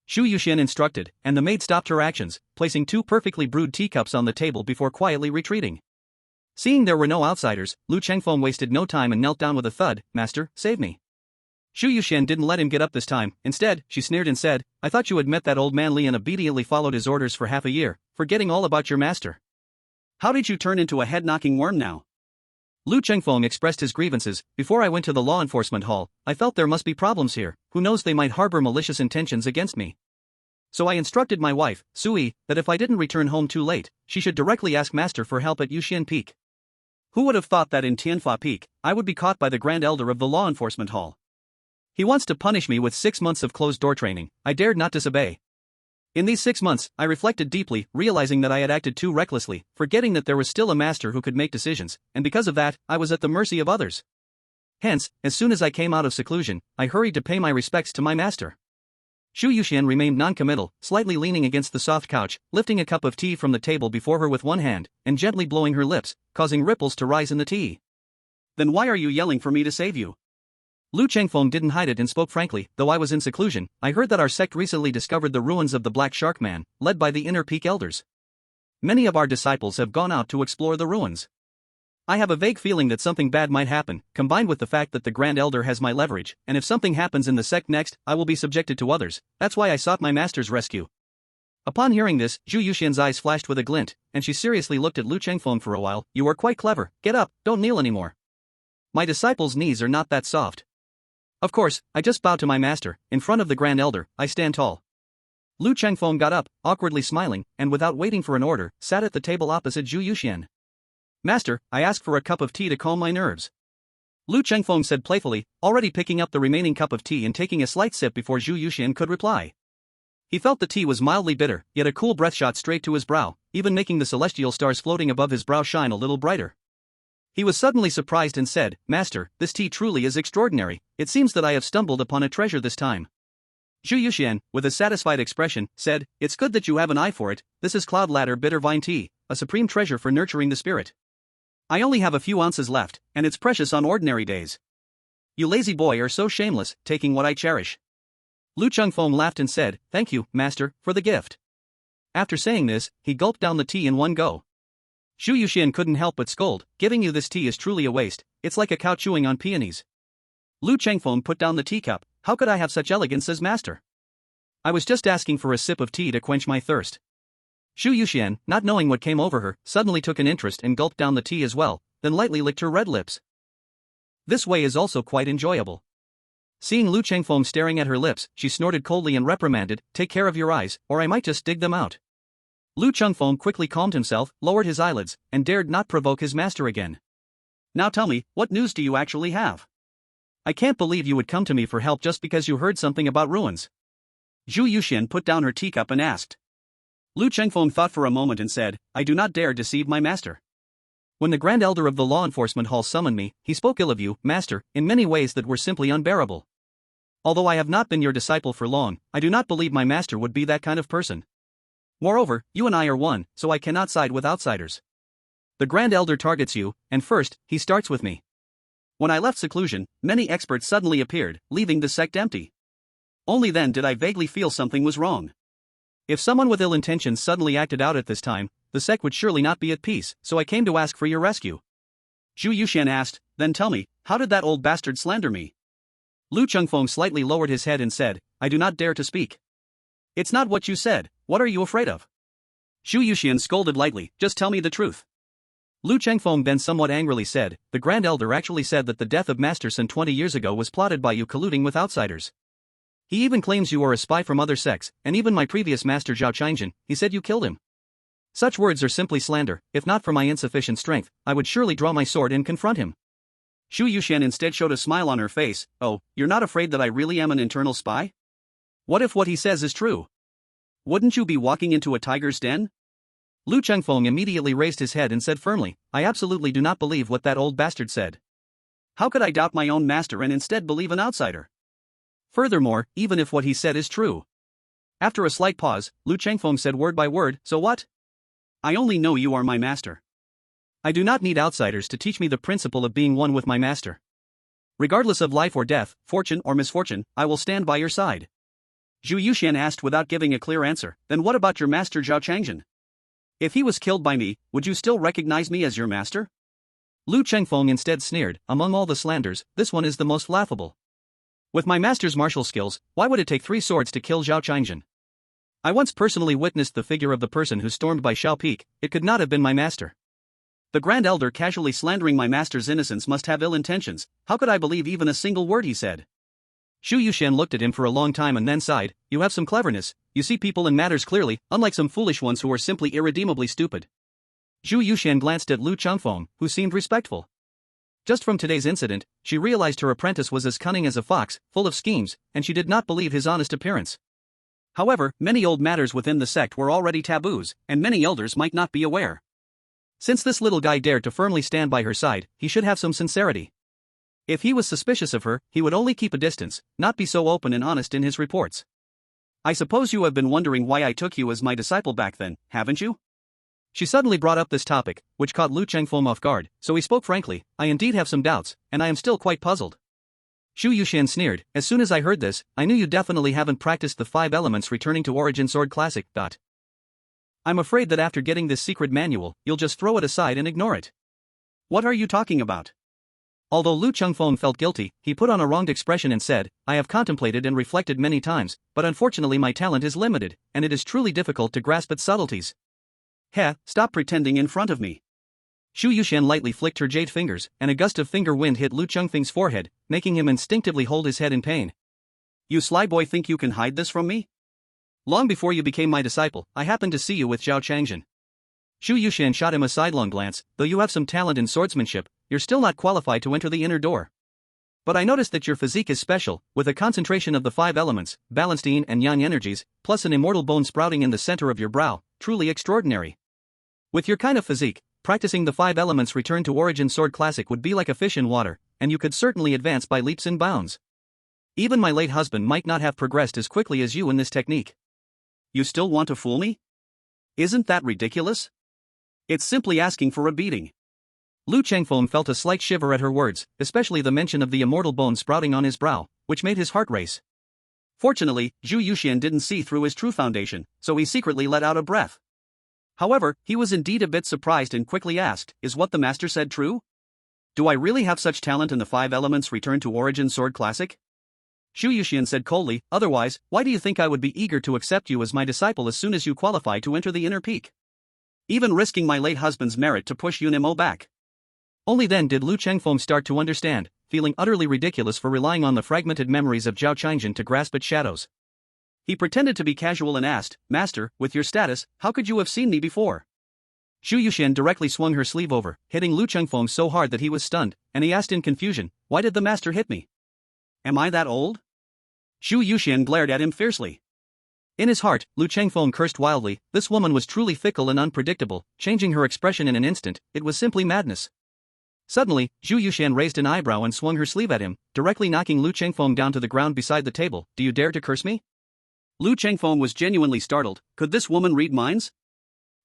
Zhu Yuxian instructed, and the maid stopped her actions, placing 2 perfectly brewed teacups on the table before quietly retreating. Seeing there were no outsiders, Lu Chengfeng wasted no time and knelt down with a thud. Master, save me. Zhu Yuxian didn't let him get up this time. Instead, she sneered and said, I thought you had met that old man Li and obediently followed his orders for half a year, forgetting all about your master. How did you turn into a head-knocking worm now? Lu Chengfeng expressed his grievances. Before I went to the law enforcement hall, I felt there must be problems here, who knows they might harbor malicious intentions against me. So I instructed my wife, Sui, that if I didn't return home too late, she should directly ask master for help at Yuxian Peak. Who would have thought that in Tianfa Peak, I would be caught by the Grand Elder of the Law Enforcement Hall? He wants to punish me with 6 months of closed-door training. I dared not disobey. In these 6 months, I reflected deeply, realizing that I had acted too recklessly, forgetting that there was still a master who could make decisions, and because of that, I was at the mercy of others. Hence, as soon as I came out of seclusion, I hurried to pay my respects to my master. Zhu Yuxian remained non-committal, slightly leaning against the soft couch, lifting a cup of tea from the table before her with one hand, and gently blowing her lips, causing ripples to rise in the tea. Then why are you yelling for me to save you? Lu Chengfeng didn't hide it and spoke frankly. Though I was in seclusion, I heard that our sect recently discovered the ruins of the Black Shark Man, led by the Inner Peak Elders. Many of our disciples have gone out to explore the ruins. I have a vague feeling that something bad might happen, combined with the fact that the Grand Elder has my leverage, and if something happens in the sect next, I will be subjected to others. That's why I sought my master's rescue. Upon hearing this, Zhu Yuxian's eyes flashed with a glint, and she seriously looked at Lu Chengfeng for a while. You are quite clever. Get up, don't kneel anymore. My disciples' knees are not that soft. Of course, I just bow to my master. In front of the Grand Elder, I stand tall. Lu Chengfeng got up, awkwardly smiling, and without waiting for an order, sat at the table opposite Zhu Yuxian. Master, I ask for a cup of tea to calm my nerves. Lu Chengfeng said playfully, already picking up the remaining cup of tea and taking a slight sip before Zhu Yuxian could reply. He felt the tea was mildly bitter, yet a cool breath shot straight to his brow, even making the celestial stars floating above his brow shine a little brighter. He was suddenly surprised and said, Master, this tea truly is extraordinary. It seems that I have stumbled upon a treasure this time. Zhu Yuxian, with a satisfied expression, said, It's good that you have an eye for it. This is Cloud Ladder Bitter Vine Tea, a supreme treasure for nurturing the spirit. I only have a few ounces left, and it's precious on ordinary days. You lazy boy are so shameless, taking what I cherish. Lu Chengfeng laughed and said, Thank you, Master, for the gift. After saying this, he gulped down the tea in one go. Zhu Yuxian couldn't help but scold, Giving you this tea is truly a waste, it's like a cow chewing on peonies. Lu Chengfeng put down the teacup. How could I have such elegance as master? I was just asking for a sip of tea to quench my thirst. Zhu Yuxian, not knowing what came over her, suddenly took an interest and gulped down the tea as well, then lightly licked her red lips. This way is also quite enjoyable. Seeing Lu Chengfeng staring at her lips, she snorted coldly and reprimanded, Take care of your eyes, or I might just dig them out. Lu Chengfeng quickly calmed himself, lowered his eyelids, and dared not provoke his master again. Now tell me, what news do you actually have? I can't believe you would come to me for help just because you heard something about ruins. Zhu Yuxian put down her teacup and asked. Lu Chengfeng thought for a moment and said, I do not dare deceive my master. When the Grand Elder of the Law Enforcement Hall summoned me, he spoke ill of you, master, in many ways that were simply unbearable. Although I have not been your disciple for long, I do not believe my master would be that kind of person. Moreover, you and I are one, so I cannot side with outsiders. The Grand Elder targets you, and first, he starts with me. When I left seclusion, many experts suddenly appeared, leaving the sect empty. Only then did I vaguely feel something was wrong. If someone with ill intentions suddenly acted out at this time, the sect would surely not be at peace, so I came to ask for your rescue. Zhu Yuxian asked, then tell me, how did that old bastard slander me? Lu Chengfeng slightly lowered his head and said, I do not dare to speak. It's not what you said, what are you afraid of? Zhu Yuxian scolded lightly, just tell me the truth. Lu Chengfeng then somewhat angrily said, the Grand Elder actually said that the death of Master Sun 20 years ago was plotted by you colluding with outsiders. He even claims you are a spy from other sects, and even my previous master Zhao Changjin, he said you killed him. Such words are simply slander. If not for my insufficient strength, I would surely draw my sword and confront him. Zhu Yuxian instead showed a smile on her face. Oh, you're not afraid that I really am an internal spy? What if what he says is true? Wouldn't you be walking into a tiger's den? Lu Chengfeng immediately raised his head and said firmly, I absolutely do not believe what that old bastard said. How could I doubt my own master and instead believe an outsider? Furthermore, even if what he said is true. After a slight pause, Lu Chengfeng said word by word, so what? I only know you are my master. I do not need outsiders to teach me the principle of being one with my master. Regardless of life or death, fortune or misfortune, I will stand by your side. Zhu Yuxian asked without giving a clear answer, then what about your master Zhao Changjin? If he was killed by me, would you still recognize me as your master? Lu Chengfeng instead sneered, among all the slanders, this one is the most laughable. With my master's martial skills, why would it take 3 swords to kill Zhao Changjin? I once personally witnessed the figure of the person who stormed by Shao Peak, it could not have been my master. The Grand Elder casually slandering my master's innocence must have ill intentions, how could I believe even a single word he said? Zhu Yuxian looked at him for a long time and then sighed, you have some cleverness, you see people and matters clearly, unlike some foolish ones who are simply irredeemably stupid. Zhu Yuxian glanced at Lu Chengfeng, who seemed respectful. Just from today's incident, she realized her apprentice was as cunning as a fox, full of schemes, and she did not believe his honest appearance. However, many old matters within the sect were already taboos, and many elders might not be aware. Since this little guy dared to firmly stand by her side, he should have some sincerity. If he was suspicious of her, he would only keep a distance, not be so open and honest in his reports. I suppose you have been wondering why I took you as my disciple back then, haven't you? She suddenly brought up this topic, which caught Lu Chengfeng off guard, so he spoke frankly, I indeed have some doubts, and I am still quite puzzled. Zhu Yuxian sneered, as soon as I heard this, I knew you definitely haven't practiced the 5 elements returning to Origin Sword Classic. I'm afraid that after getting this secret manual, you'll just throw it aside and ignore it. What are you talking about? Although Lu Chengfeng felt guilty, he put on a wronged expression and said, I have contemplated and reflected many times, but unfortunately my talent is limited, and it is truly difficult to grasp its subtleties. Heh, stop pretending in front of me. Zhu Yuxian lightly flicked her jade fingers, and a gust of finger wind hit Lu Chengfeng's forehead, making him instinctively hold his head in pain. You sly boy think you can hide this from me? Long before you became my disciple, I happened to see you with Zhao Changjin. Zhu Yuxian shot him a sidelong glance, though you have some talent in swordsmanship, you're still not qualified to enter the inner door. But I noticed that your physique is special, with a concentration of the 5 elements, balanced yin and yang energies, plus an immortal bone sprouting in the center of your brow, truly extraordinary. With your kind of physique, practicing the 5 elements return to Origin Sword Classic would be like a fish in water, and you could certainly advance by leaps and bounds. Even my late husband might not have progressed as quickly as you in this technique. You still want to fool me? Isn't that ridiculous? It's simply asking for a beating. Lu Chengfeng felt a slight shiver at her words, especially the mention of the immortal bone sprouting on his brow, which made his heart race. Fortunately, Zhu Yuxian didn't see through his true foundation, so he secretly let out a breath. However, he was indeed a bit surprised and quickly asked, is what the master said true? Do I really have such talent in the 5 elements return to Origin Sword Classic? Zhu Yuxian said coldly, otherwise, why do you think I would be eager to accept you as my disciple as soon as you qualify to enter the inner peak? Even risking my late husband's merit to push Yunimo back. Only then did Lu Chengfeng start to understand, feeling utterly ridiculous for relying on the fragmented memories of Zhao Changjin to grasp its shadows. He pretended to be casual and asked, Master, with your status, how could you have seen me before? Zhu Yuxian directly swung her sleeve over, hitting Lu Chengfeng so hard that he was stunned, and he asked in confusion, why did the master hit me? Am I that old? Zhu Yuxian glared at him fiercely. In his heart, Lu Chengfeng cursed wildly. This woman was truly fickle and unpredictable, changing her expression in an instant. It was simply madness. Suddenly, Zhu Yuxian raised an eyebrow and swung her sleeve at him, directly knocking Lu Chengfeng down to the ground beside the table. Do you dare to curse me? Lu Chengfeng was genuinely startled. Could this woman read minds?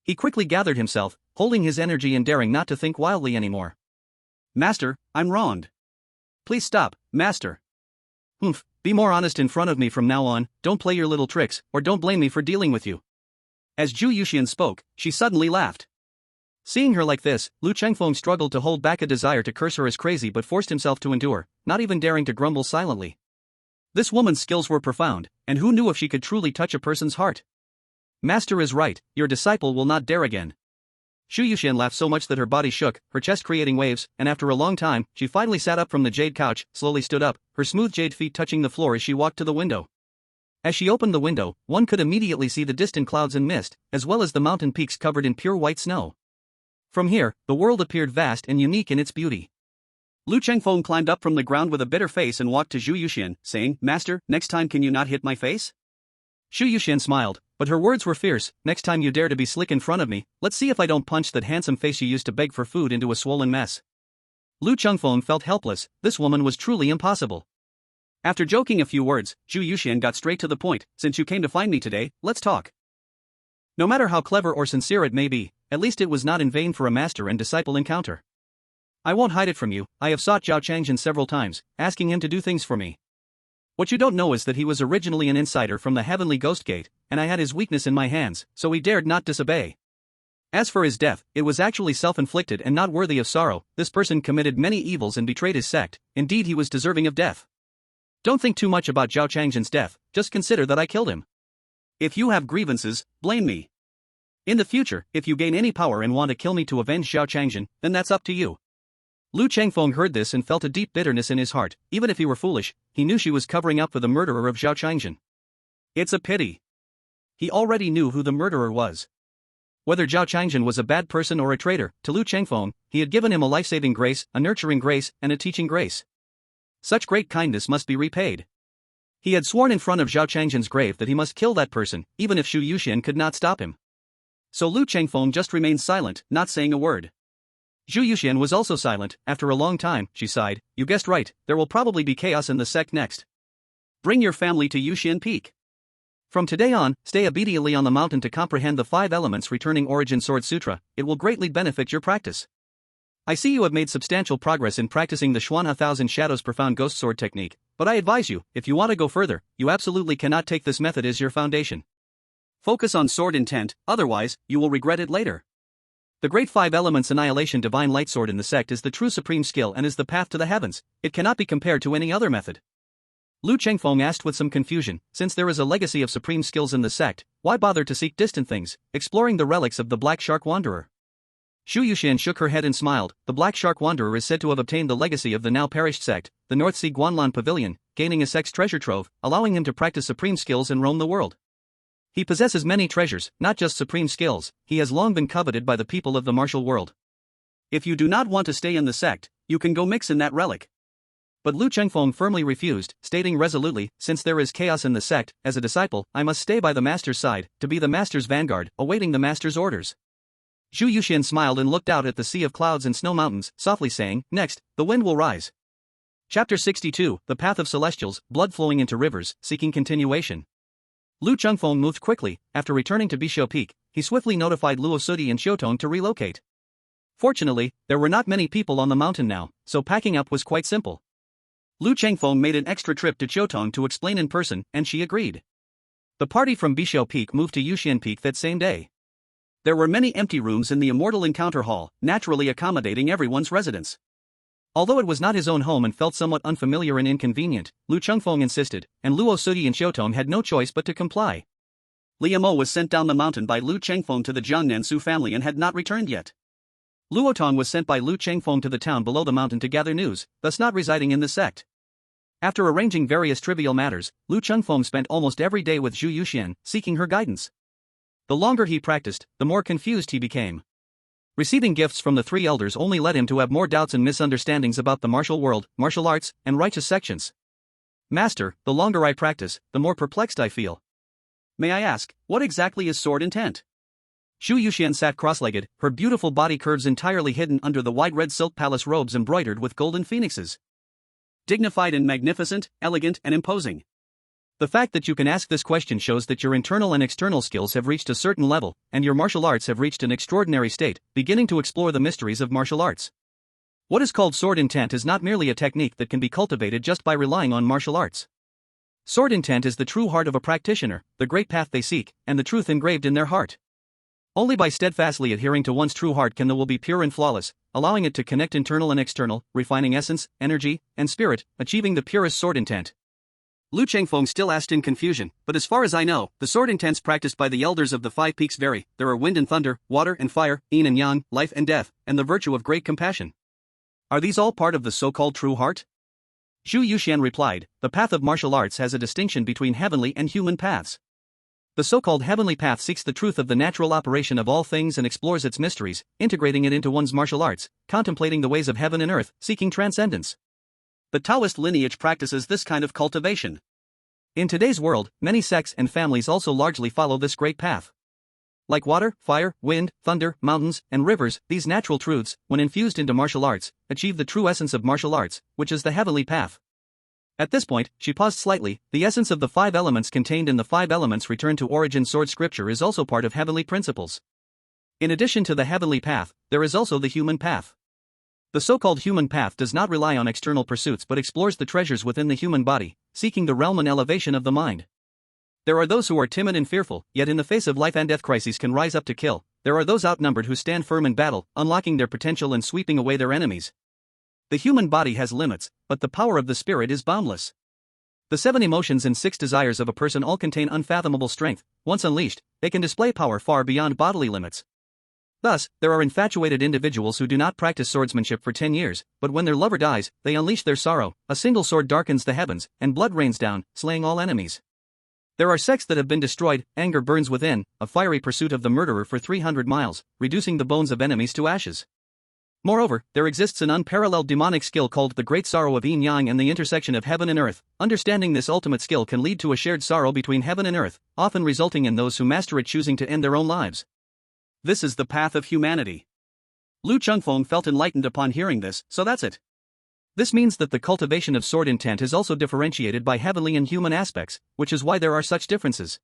He quickly gathered himself, holding his energy and daring not to think wildly anymore. Master, I'm wronged. Please stop, Master. Humph, be more honest in front of me from now on, don't play your little tricks, or don't blame me for dealing with you. As Zhu Yuxian spoke, she suddenly laughed. Seeing her like this, Lu Chengfeng struggled to hold back a desire to curse her as crazy but forced himself to endure, not even daring to grumble silently. This woman's skills were profound, and who knew if she could truly touch a person's heart? Master is right, your disciple will not dare again. Zhu Yuxian laughed so much that her body shook, her chest creating waves, and after a long time, she finally sat up from the jade couch, slowly stood up, her smooth jade feet touching the floor as she walked to the window. As she opened the window, one could immediately see the distant clouds and mist, as well as the mountain peaks covered in pure white snow. From here, the world appeared vast and unique in its beauty. Lu Chengfeng climbed up from the ground with a bitter face and walked to Zhu Yuxian, saying, Master, next time can you not hit my face? Zhu Yuxian smiled, but her words were fierce. Next time you dare to be slick in front of me, let's see if I don't punch that handsome face you used to beg for food into a swollen mess. Lu Chengfeng felt helpless. This woman was truly impossible. After joking a few words, Zhu Yuxian got straight to the point. Since you came to find me today, let's talk. No matter how clever or sincere it may be, at least it was not in vain for a master and disciple encounter. I won't hide it from you, I have sought Zhao Changjin several times, asking him to do things for me. What you don't know is that he was originally an insider from the Heavenly Ghost Gate, and I had his weakness in my hands, so he dared not disobey. As for his death, it was actually self-inflicted and not worthy of sorrow. This person committed many evils and betrayed his sect, indeed he was deserving of death. Don't think too much about Zhao Changjin's death, just consider that I killed him. If you have grievances, blame me. In the future, if you gain any power and want to kill me to avenge Zhao Changjin, then that's up to you. Lu Chengfeng heard this and felt a deep bitterness in his heart. Even if he were foolish, he knew she was covering up for the murderer of Zhao Changjin. It's a pity. He already knew who the murderer was. Whether Zhao Changjin was a bad person or a traitor, to Lu Chengfeng, he had given him a life-saving grace, a nurturing grace, and a teaching grace. Such great kindness must be repaid. He had sworn in front of Zhao Changjin's grave that he must kill that person, even if Zhu Yuxian could not stop him. So Lu Chengfeng just remained silent, not saying a word. Zhu Yuxian was also silent. After a long time, she sighed. You guessed right, there will probably be chaos in the sect next. Bring your family to Yuxian Peak. From today on, stay obediently on the mountain to comprehend the 5 elements returning Origin Sword Sutra. It will greatly benefit your practice. I see you have made substantial progress in practicing the Xuan 1000 Shadows Profound Ghost Sword technique, but I advise you, if you want to go further, you absolutely cannot take this method as your foundation. Focus on sword intent, otherwise, you will regret it later. The Great 5 Elements Annihilation Divine Light Sword in the sect is the true supreme skill and is the path to the heavens. It cannot be compared to any other method. Lu Chengfeng asked with some confusion, since there is a legacy of supreme skills in the sect, why bother to seek distant things, exploring the relics of the Black Shark Wanderer? Zhu Yuxian shook her head and smiled. The Black Shark Wanderer is said to have obtained the legacy of the now perished sect, the North Sea Guanlan Pavilion, gaining a sect's treasure trove, allowing him to practice supreme skills and roam the world. He possesses many treasures, not just supreme skills. He has long been coveted by the people of the martial world. If you do not want to stay in the sect, you can go mix in that relic. But Lu Chengfeng firmly refused, stating resolutely, since there is chaos in the sect, as a disciple, I must stay by the master's side, to be the master's vanguard, awaiting the master's orders. Zhu Yuxian smiled and looked out at the sea of clouds and snow mountains, softly saying, Next, the wind will rise. Chapter 62, The Path of Celestials, Blood Flowing into Rivers, Seeking Continuation. Lu Chengfeng moved quickly. After returning to Bisho Peak, he swiftly notified Luo Sudi and Xiutong to relocate. Fortunately, there were not many people on the mountain now, so packing up was quite simple. Lu Chengfeng made an extra trip to Xiutong to explain in person, and she agreed. The party from Bisho Peak moved to Yuxian Peak that same day. There were many empty rooms in the Immortal Encounter Hall, naturally accommodating everyone's residence. Although it was not his own home and felt somewhat unfamiliar and inconvenient, Lu Chengfeng insisted, and Luo Sudi and Xiutong had no choice but to comply. Liu Mo was sent down the mountain by Lu Chengfeng to the Jiangnan Su family and had not returned yet. Luo Tong was sent by Lu Chengfeng to the town below the mountain to gather news, thus not residing in the sect. After arranging various trivial matters, Lu Chengfeng spent almost every day with Zhu Yuxian, seeking her guidance. The longer he practiced, the more confused he became. Receiving gifts from the 3 elders only led him to have more doubts and misunderstandings about the martial world, martial arts, and righteous sections. Master, the longer I practice, the more perplexed I feel. May I ask, what exactly is sword intent? Zhu Yuxian sat cross-legged, her beautiful body curves entirely hidden under the wide red silk palace robes embroidered with golden phoenixes. Dignified and magnificent, elegant and imposing. The fact that you can ask this question shows that your internal and external skills have reached a certain level, and your martial arts have reached an extraordinary state, beginning to explore the mysteries of martial arts. What is called sword intent is not merely a technique that can be cultivated just by relying on martial arts. Sword intent is the true heart of a practitioner, the great path they seek, and the truth engraved in their heart. Only by steadfastly adhering to one's true heart can the will be pure and flawless, allowing it to connect internal and external, refining essence, energy, and spirit, achieving the purest sword intent. Lu Chengfeng still asked in confusion, but as far as I know, the sword intents practiced by the elders of the five peaks vary. There are wind and thunder, water and fire, yin and yang, life and death, and the virtue of great compassion. Are these all part of the so-called true heart? Zhu Yuxian replied, the path of martial arts has a distinction between heavenly and human paths. The so-called heavenly path seeks the truth of the natural operation of all things and explores its mysteries, integrating it into one's martial arts, contemplating the ways of heaven and earth, seeking transcendence. The Taoist lineage practices this kind of cultivation. In today's world, many sects and families also largely follow this great path. Like water, fire, wind, thunder, mountains, and rivers, these natural truths, when infused into martial arts, achieve the true essence of martial arts, which is the heavenly path. At this point, she paused slightly. The essence of the five elements contained in the five elements return to origin sword scripture is also part of heavenly principles. In addition to the heavenly path, there is also the human path. The so-called human path does not rely on external pursuits but explores the treasures within the human body, seeking the realm and elevation of the mind. There are those who are timid and fearful, yet in the face of life and death crises can rise up to kill. There are those outnumbered who stand firm in battle, unlocking their potential and sweeping away their enemies. The human body has limits, but the power of the spirit is boundless. The 7 emotions and 6 desires of a person all contain unfathomable strength. Once unleashed, they can display power far beyond bodily limits. Thus, there are infatuated individuals who do not practice swordsmanship for 10 years, but when their lover dies, they unleash their sorrow. A single sword darkens the heavens, and blood rains down, slaying all enemies. There are sects that have been destroyed. Anger burns within, a fiery pursuit of the murderer for 300 miles, reducing the bones of enemies to ashes. Moreover, there exists an unparalleled demonic skill called the Great Sorrow of Yin Yang and the intersection of heaven and earth. Understanding this ultimate skill can lead to a shared sorrow between heaven and earth, often resulting in those who master it choosing to end their own lives. This is the path of humanity. Lu Chengfeng felt enlightened upon hearing this, so that's it. This means that the cultivation of sword intent is also differentiated by heavenly and human aspects, which is why there are such differences.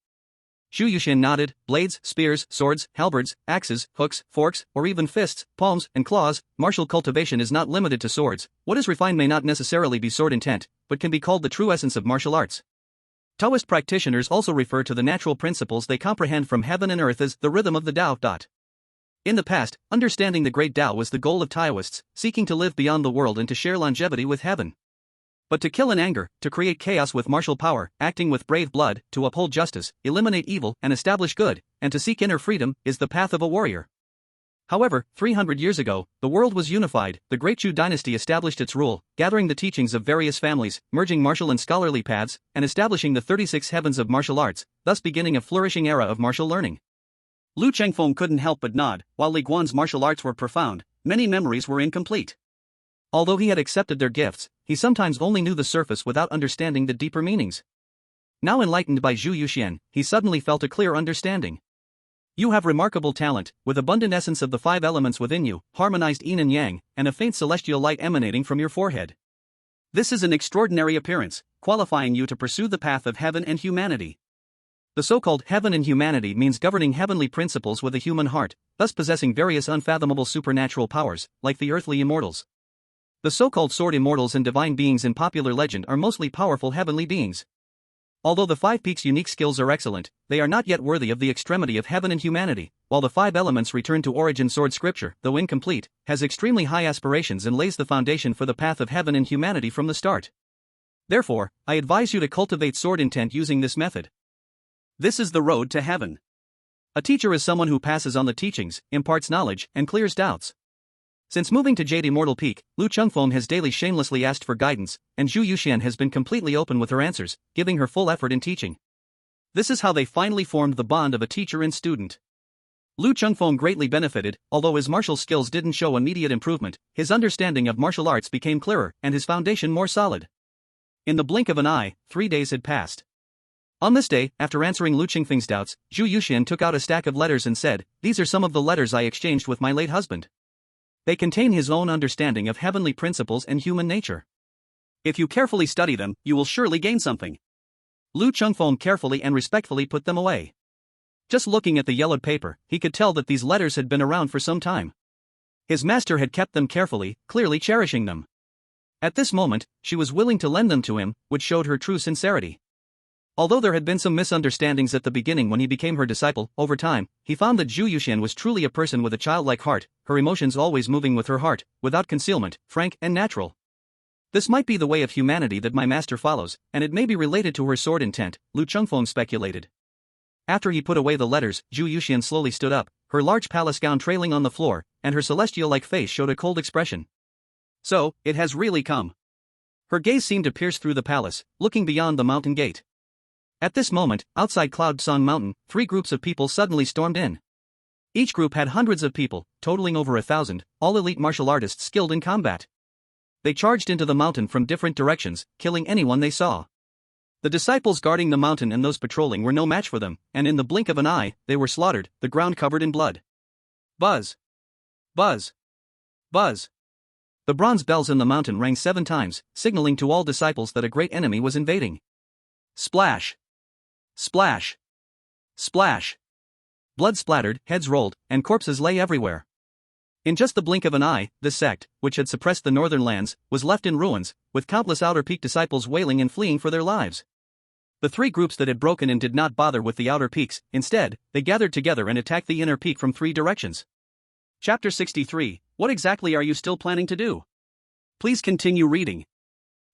Zhu Yuxian nodded. Blades, spears, swords, halberds, axes, hooks, forks, or even fists, palms, and claws. Martial cultivation is not limited to swords. What is refined may not necessarily be sword intent, but can be called the true essence of martial arts. Taoist practitioners also refer to the natural principles they comprehend from heaven and earth as the rhythm of the Tao. In the past, understanding the great Tao was the goal of Taoists, seeking to live beyond the world and to share longevity with heaven. But to kill in anger, to create chaos with martial power, acting with brave blood, to uphold justice, eliminate evil, and establish good, and to seek inner freedom, is the path of a warrior. However, 300 years ago, the world was unified. The Great Zhou dynasty established its rule, gathering the teachings of various families, merging martial and scholarly paths, and establishing the 36 heavens of martial arts, thus beginning a flourishing era of martial learning. Lu Chengfeng couldn't help but nod. While Li Guan's martial arts were profound, many memories were incomplete. Although he had accepted their gifts, he sometimes only knew the surface without understanding the deeper meanings. Now enlightened by Zhu Yuxian, he suddenly felt a clear understanding. You have remarkable talent, with abundant essence of the 5 elements within you, harmonized yin and yang, and a faint celestial light emanating from your forehead. This is an extraordinary appearance, qualifying you to pursue the path of heaven and humanity. The so-called heaven and humanity means governing heavenly principles with a human heart, thus possessing various unfathomable supernatural powers, like the earthly immortals. The so-called sword immortals and divine beings in popular legend are mostly powerful heavenly beings. Although the 5 peaks' unique skills are excellent, they are not yet worthy of the extremity of heaven and humanity, while the 5 elements return to origin sword scripture, though incomplete, has extremely high aspirations and lays the foundation for the path of heaven and humanity from the start. Therefore, I advise you to cultivate sword intent using this method. This is the road to heaven. A teacher is someone who passes on the teachings, imparts knowledge, and clears doubts. Since moving to Jade Immortal Peak, Lu Chengfeng has daily shamelessly asked for guidance, and Zhu Yuxian has been completely open with her answers, giving her full effort in teaching. This is how they finally formed the bond of a teacher and student. Lu Chengfeng greatly benefited. Although his martial skills didn't show immediate improvement, his understanding of martial arts became clearer and his foundation more solid. In the blink of an eye, 3 days had passed. On this day, after answering Lu Qingfeng's doubts, Zhu Yuxian took out a stack of letters and said, "These are some of the letters I exchanged with my late husband. They contain his own understanding of heavenly principles and human nature. If you carefully study them, you will surely gain something." Lu Qingfeng carefully and respectfully put them away. Just looking at the yellowed paper, he could tell that these letters had been around for some time. His master had kept them carefully, clearly cherishing them. At this moment, she was willing to lend them to him, which showed her true sincerity. Although there had been some misunderstandings at the beginning when he became her disciple, over time, he found that Zhu Yuxian was truly a person with a childlike heart, her emotions always moving with her heart, without concealment, frank and natural. "This might be the way of humanity that my master follows, and it may be related to her sword intent," Lu Qingfeng speculated. After he put away the letters, Zhu Yuxian slowly stood up, her large palace gown trailing on the floor, and her celestial-like face showed a cold expression. "So, it has really come." Her gaze seemed to pierce through the palace, looking beyond the mountain gate. At this moment, outside Cloud Song Mountain, 3 groups of people suddenly stormed in. Each group had hundreds of people, totaling over 1,000, all elite martial artists skilled in combat. They charged into the mountain from different directions, killing anyone they saw. The disciples guarding the mountain and those patrolling were no match for them, and in the blink of an eye, they were slaughtered, the ground covered in blood. Buzz! Buzz! Buzz! The bronze bells in the mountain rang 7 times, signaling to all disciples that a great enemy was invading. Splash! Splash! Splash! Blood splattered, heads rolled, and corpses lay everywhere. In just the blink of an eye, this sect, which had suppressed the northern lands, was left in ruins, with countless outer peak disciples wailing and fleeing for their lives. The 3 groups that had broken in did not bother with the outer peaks, instead, they gathered together and attacked the inner peak from 3 directions. Chapter 63, What exactly are you still planning to do? Please continue reading.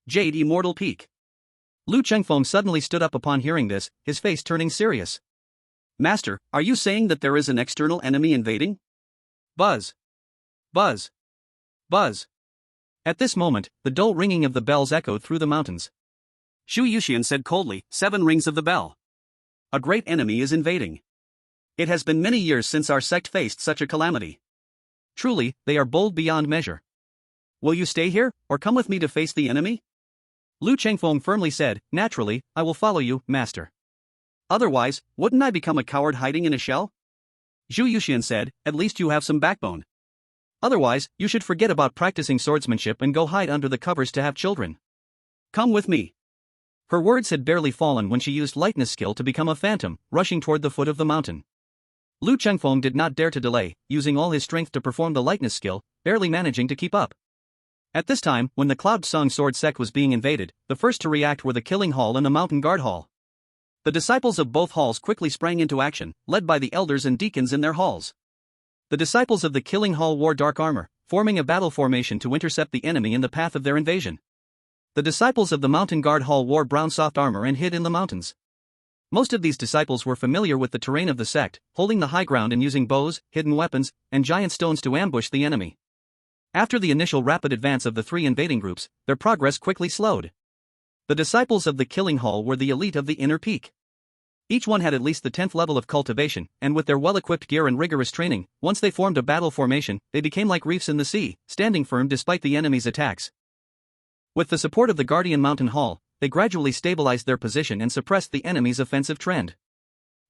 Jade Immortal Peak. Lu Qingfeng suddenly stood up upon hearing this, his face turning serious. "Master, are you saying that there is an external enemy invading?" Buzz! Buzz! Buzz! At this moment, the dull ringing of the bells echoed through the mountains. Zhu Yuxian said coldly, 7 rings of the bell. A great enemy is invading. It has been many years since our sect faced such a calamity. Truly, they are bold beyond measure. Will you stay here, or come with me to face the enemy? Lu Qingfeng firmly said, "Naturally, I will follow you, master. Otherwise, wouldn't I become a coward hiding in a shell?" Zhu Yuxian said, "At least you have some backbone. Otherwise, you should forget about practicing swordsmanship and go hide under the covers to have children. Come with me." Her words had barely fallen when she used lightness skill to become a phantom, rushing toward the foot of the mountain. Lu Qingfeng did not dare to delay, using all his strength to perform the lightness skill, barely managing to keep up. At this time, when the Cloud Song Sword sect was being invaded, the first to react were the Killing Hall and the Mountain Guard Hall. The disciples of both halls quickly sprang into action, led by the elders and deacons in their halls. The disciples of the Killing Hall wore dark armor, forming a battle formation to intercept the enemy in the path of their invasion. The disciples of the Mountain Guard Hall wore brown soft armor and hid in the mountains. Most of these disciples were familiar with the terrain of the sect, holding the high ground and using bows, hidden weapons, and giant stones to ambush the enemy. After the initial rapid advance of the 3 invading groups, their progress quickly slowed. The disciples of the Killing Hall were the elite of the inner peak. Each one had at least the 10th level of cultivation, and with their well-equipped gear and rigorous training, once they formed a battle formation, they became like reefs in the sea, standing firm despite the enemy's attacks. With the support of the Guardian Mountain Hall, they gradually stabilized their position and suppressed the enemy's offensive trend.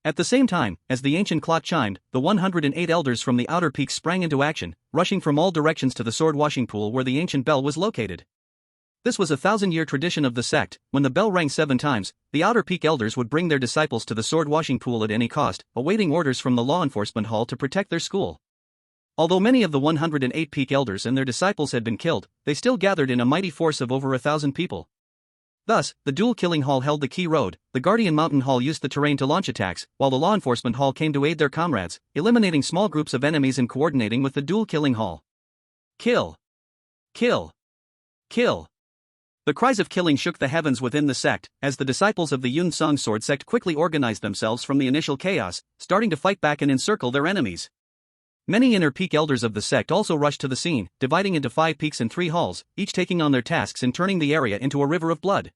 At the same time, as the ancient clock chimed, the 108 elders from the outer peaks sprang into action, rushing from all directions to the sword washing pool where the ancient bell was located. This was a 1,000-year tradition of the sect. When the bell rang 7 times, the outer peak elders would bring their disciples to the sword washing pool at any cost, awaiting orders from the law enforcement hall to protect their school. Although many of the 108 peak elders and their disciples had been killed, they still gathered in a mighty force of over 1,000 people. Thus, the dual Killing Hall held the key road, the Guardian Mountain Hall used the terrain to launch attacks, while the Law Enforcement Hall came to aid their comrades, eliminating small groups of enemies and coordinating with the dual Killing Hall. Kill! Kill! Kill! The cries of killing shook the heavens within the sect, as the disciples of the Yun Song Sword sect quickly organized themselves from the initial chaos, starting to fight back and encircle their enemies. Many inner peak elders of the sect also rushed to the scene, dividing into 5 peaks and 3 halls, each taking on their tasks in turning the area into a river of blood.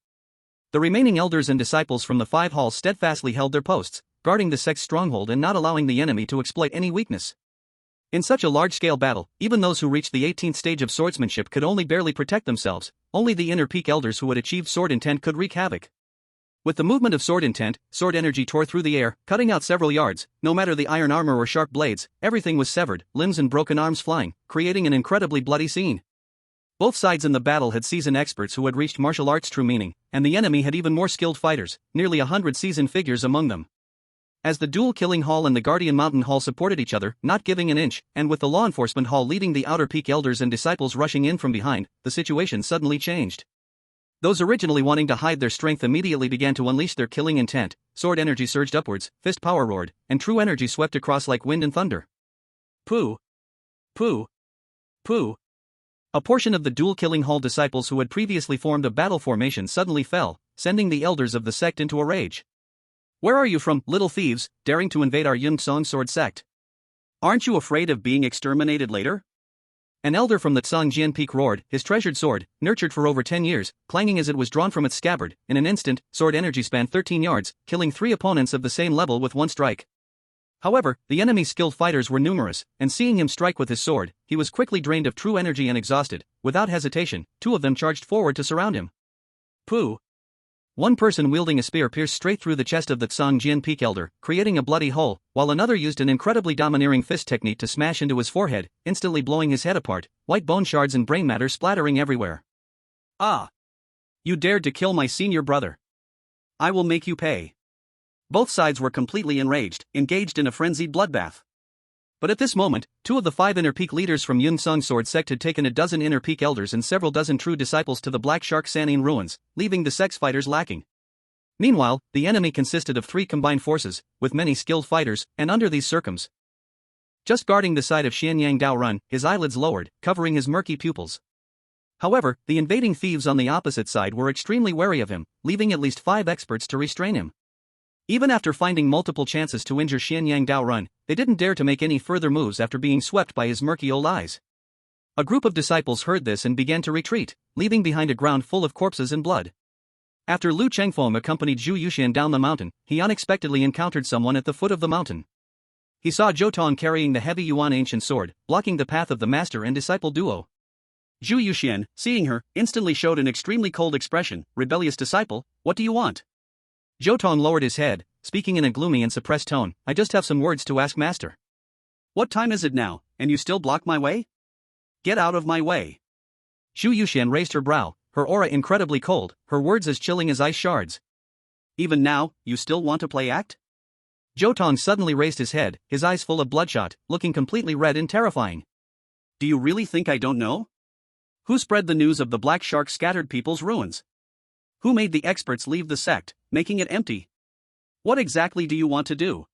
The remaining elders and disciples from the 5 halls steadfastly held their posts, guarding the sect's stronghold and not allowing the enemy to exploit any weakness. In such a large-scale battle, even those who reached the 18th stage of swordsmanship could only barely protect themselves. only the inner peak elders who had achieved sword intent could wreak havoc. With the movement of sword intent, sword energy tore through the air, cutting out several yards. No matter the iron armor or sharp blades, everything was severed, limbs and broken arms flying, creating an incredibly bloody scene. Both sides in the battle had seasoned experts who had reached martial arts' true meaning, and the enemy had even more skilled fighters, nearly 100 seasoned figures among them. As the dual-killing hall and the Guardian Mountain Hall supported each other, not giving an inch, and with the law enforcement hall leading the outer peak elders and disciples rushing in from behind, the situation suddenly changed. Those originally wanting to hide their strength immediately began to unleash their killing intent. Sword energy surged upwards, fist power roared, and true energy swept across like wind and thunder. Pooh! Pooh! Pooh! A portion of the dual-killing hall disciples who had previously formed a battle formation suddenly fell, sending the elders of the sect into a rage. Where are you from, little thieves, daring to invade our Yun Song sword sect? Aren't you afraid of being exterminated later? An elder from the Tsang Jian Peak roared, his treasured sword, nurtured for over 10 years, clanging as it was drawn from its scabbard. In an instant, sword energy spanned 13 yards, killing 3 opponents of the same level with one strike. However, the enemy's skilled fighters were numerous, and seeing him strike with his sword, he was quickly drained of true energy and exhausted. Without hesitation, 2 of them charged forward to surround him. Pooh! One person wielding a spear pierced straight through the chest of the Tsang Jian Peak elder, creating a bloody hole, while another used an incredibly domineering fist technique to smash into his forehead, instantly blowing his head apart, white bone shards and brain matter splattering everywhere. Ah! You dared to kill my senior brother. I will make you pay. Both sides were completely enraged, engaged in a frenzied bloodbath. But at this moment, 2 of the 5 inner peak leaders from Yun Sung Sword Sect had taken a dozen inner peak elders and several dozen true disciples to the Black Shark Sanine ruins, leaving the sect's fighters lacking. Meanwhile, the enemy consisted of 3 combined forces, with many skilled fighters, and under these circums, just guarding the side of Xianyang Dao Run, his eyelids lowered, covering his murky pupils. However, the invading thieves on the opposite side were extremely wary of him, leaving at least 5 experts to restrain him. Even after finding multiple chances to injure Xianyang Dao Run, they didn't dare to make any further moves after being swept by his murky old eyes. A group of disciples heard this and began to retreat, leaving behind a ground full of corpses and blood. After Lu Chengfeng accompanied Zhu Yuxian down the mountain, he unexpectedly encountered someone at the foot of the mountain. He saw Zhou Tong carrying the heavy Yuan ancient sword, blocking the path of the master and disciple duo. Zhu Yuxian, seeing her, instantly showed an extremely cold expression. Rebellious disciple, what do you want? Zhou Tong lowered his head, speaking in a gloomy and suppressed tone. I just have some words to ask master. What time is it now, and you still block my way? Get out of my way. Zhu Yuxian raised her brow, her aura incredibly cold, her words as chilling as ice shards. Even now, you still want to play act? Zhou Tong suddenly raised his head, his eyes full of bloodshot, looking completely red and terrifying. Do you really think I don't know? Who spread the news of the Black Shark scattered people's ruins? Who made the experts leave the sect, making it empty? What exactly do you want to do?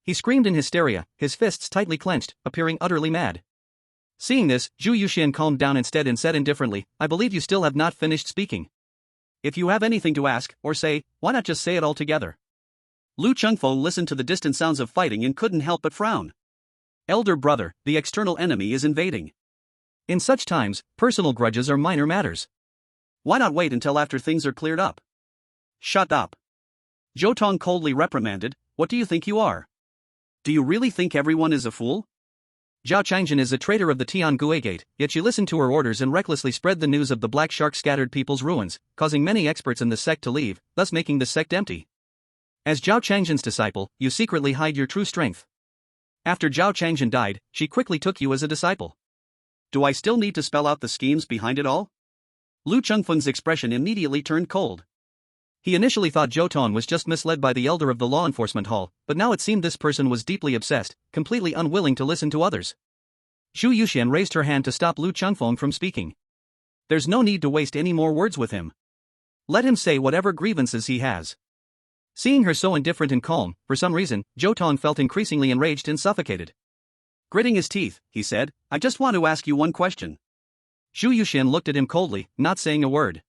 He screamed in hysteria, his fists tightly clenched, appearing utterly mad. Seeing this, Zhu Yuxian calmed down instead and said indifferently, I believe you still have not finished speaking. If you have anything to ask, or say, why not just say it all together? Lu Chengfo listened to the distant sounds of fighting and couldn't help but frown. Elder brother, the external enemy is invading. In such times, personal grudges are minor matters. Why not wait until after things are cleared up? Shut up. Zhou Tong coldly reprimanded, what do you think you are? Do you really think everyone is a fool? Zhao Changjin is a traitor of the Tiangui Gate, yet she listened to her orders and recklessly spread the news of the Black Shark scattered people's ruins, causing many experts in the sect to leave, thus making the sect empty. As Zhao Changjin's disciple, you secretly hide your true strength. After Zhao Changjin died, she quickly took you as a disciple. Do I still need to spell out the schemes behind it all? Lu Chengfen's expression immediately turned cold. He initially thought Zhou Tong was just misled by the elder of the law enforcement hall, but now it seemed this person was deeply obsessed, completely unwilling to listen to others. Zhu Yuxian raised her hand to stop Lu Chengfeng from speaking. There's no need to waste any more words with him. Let him say whatever grievances he has. Seeing her so indifferent and calm, for some reason, Zhou Tong felt increasingly enraged and suffocated. Gritting his teeth, he said, I just want to ask you one question. Zhu Yuxian looked at him coldly, not saying a word.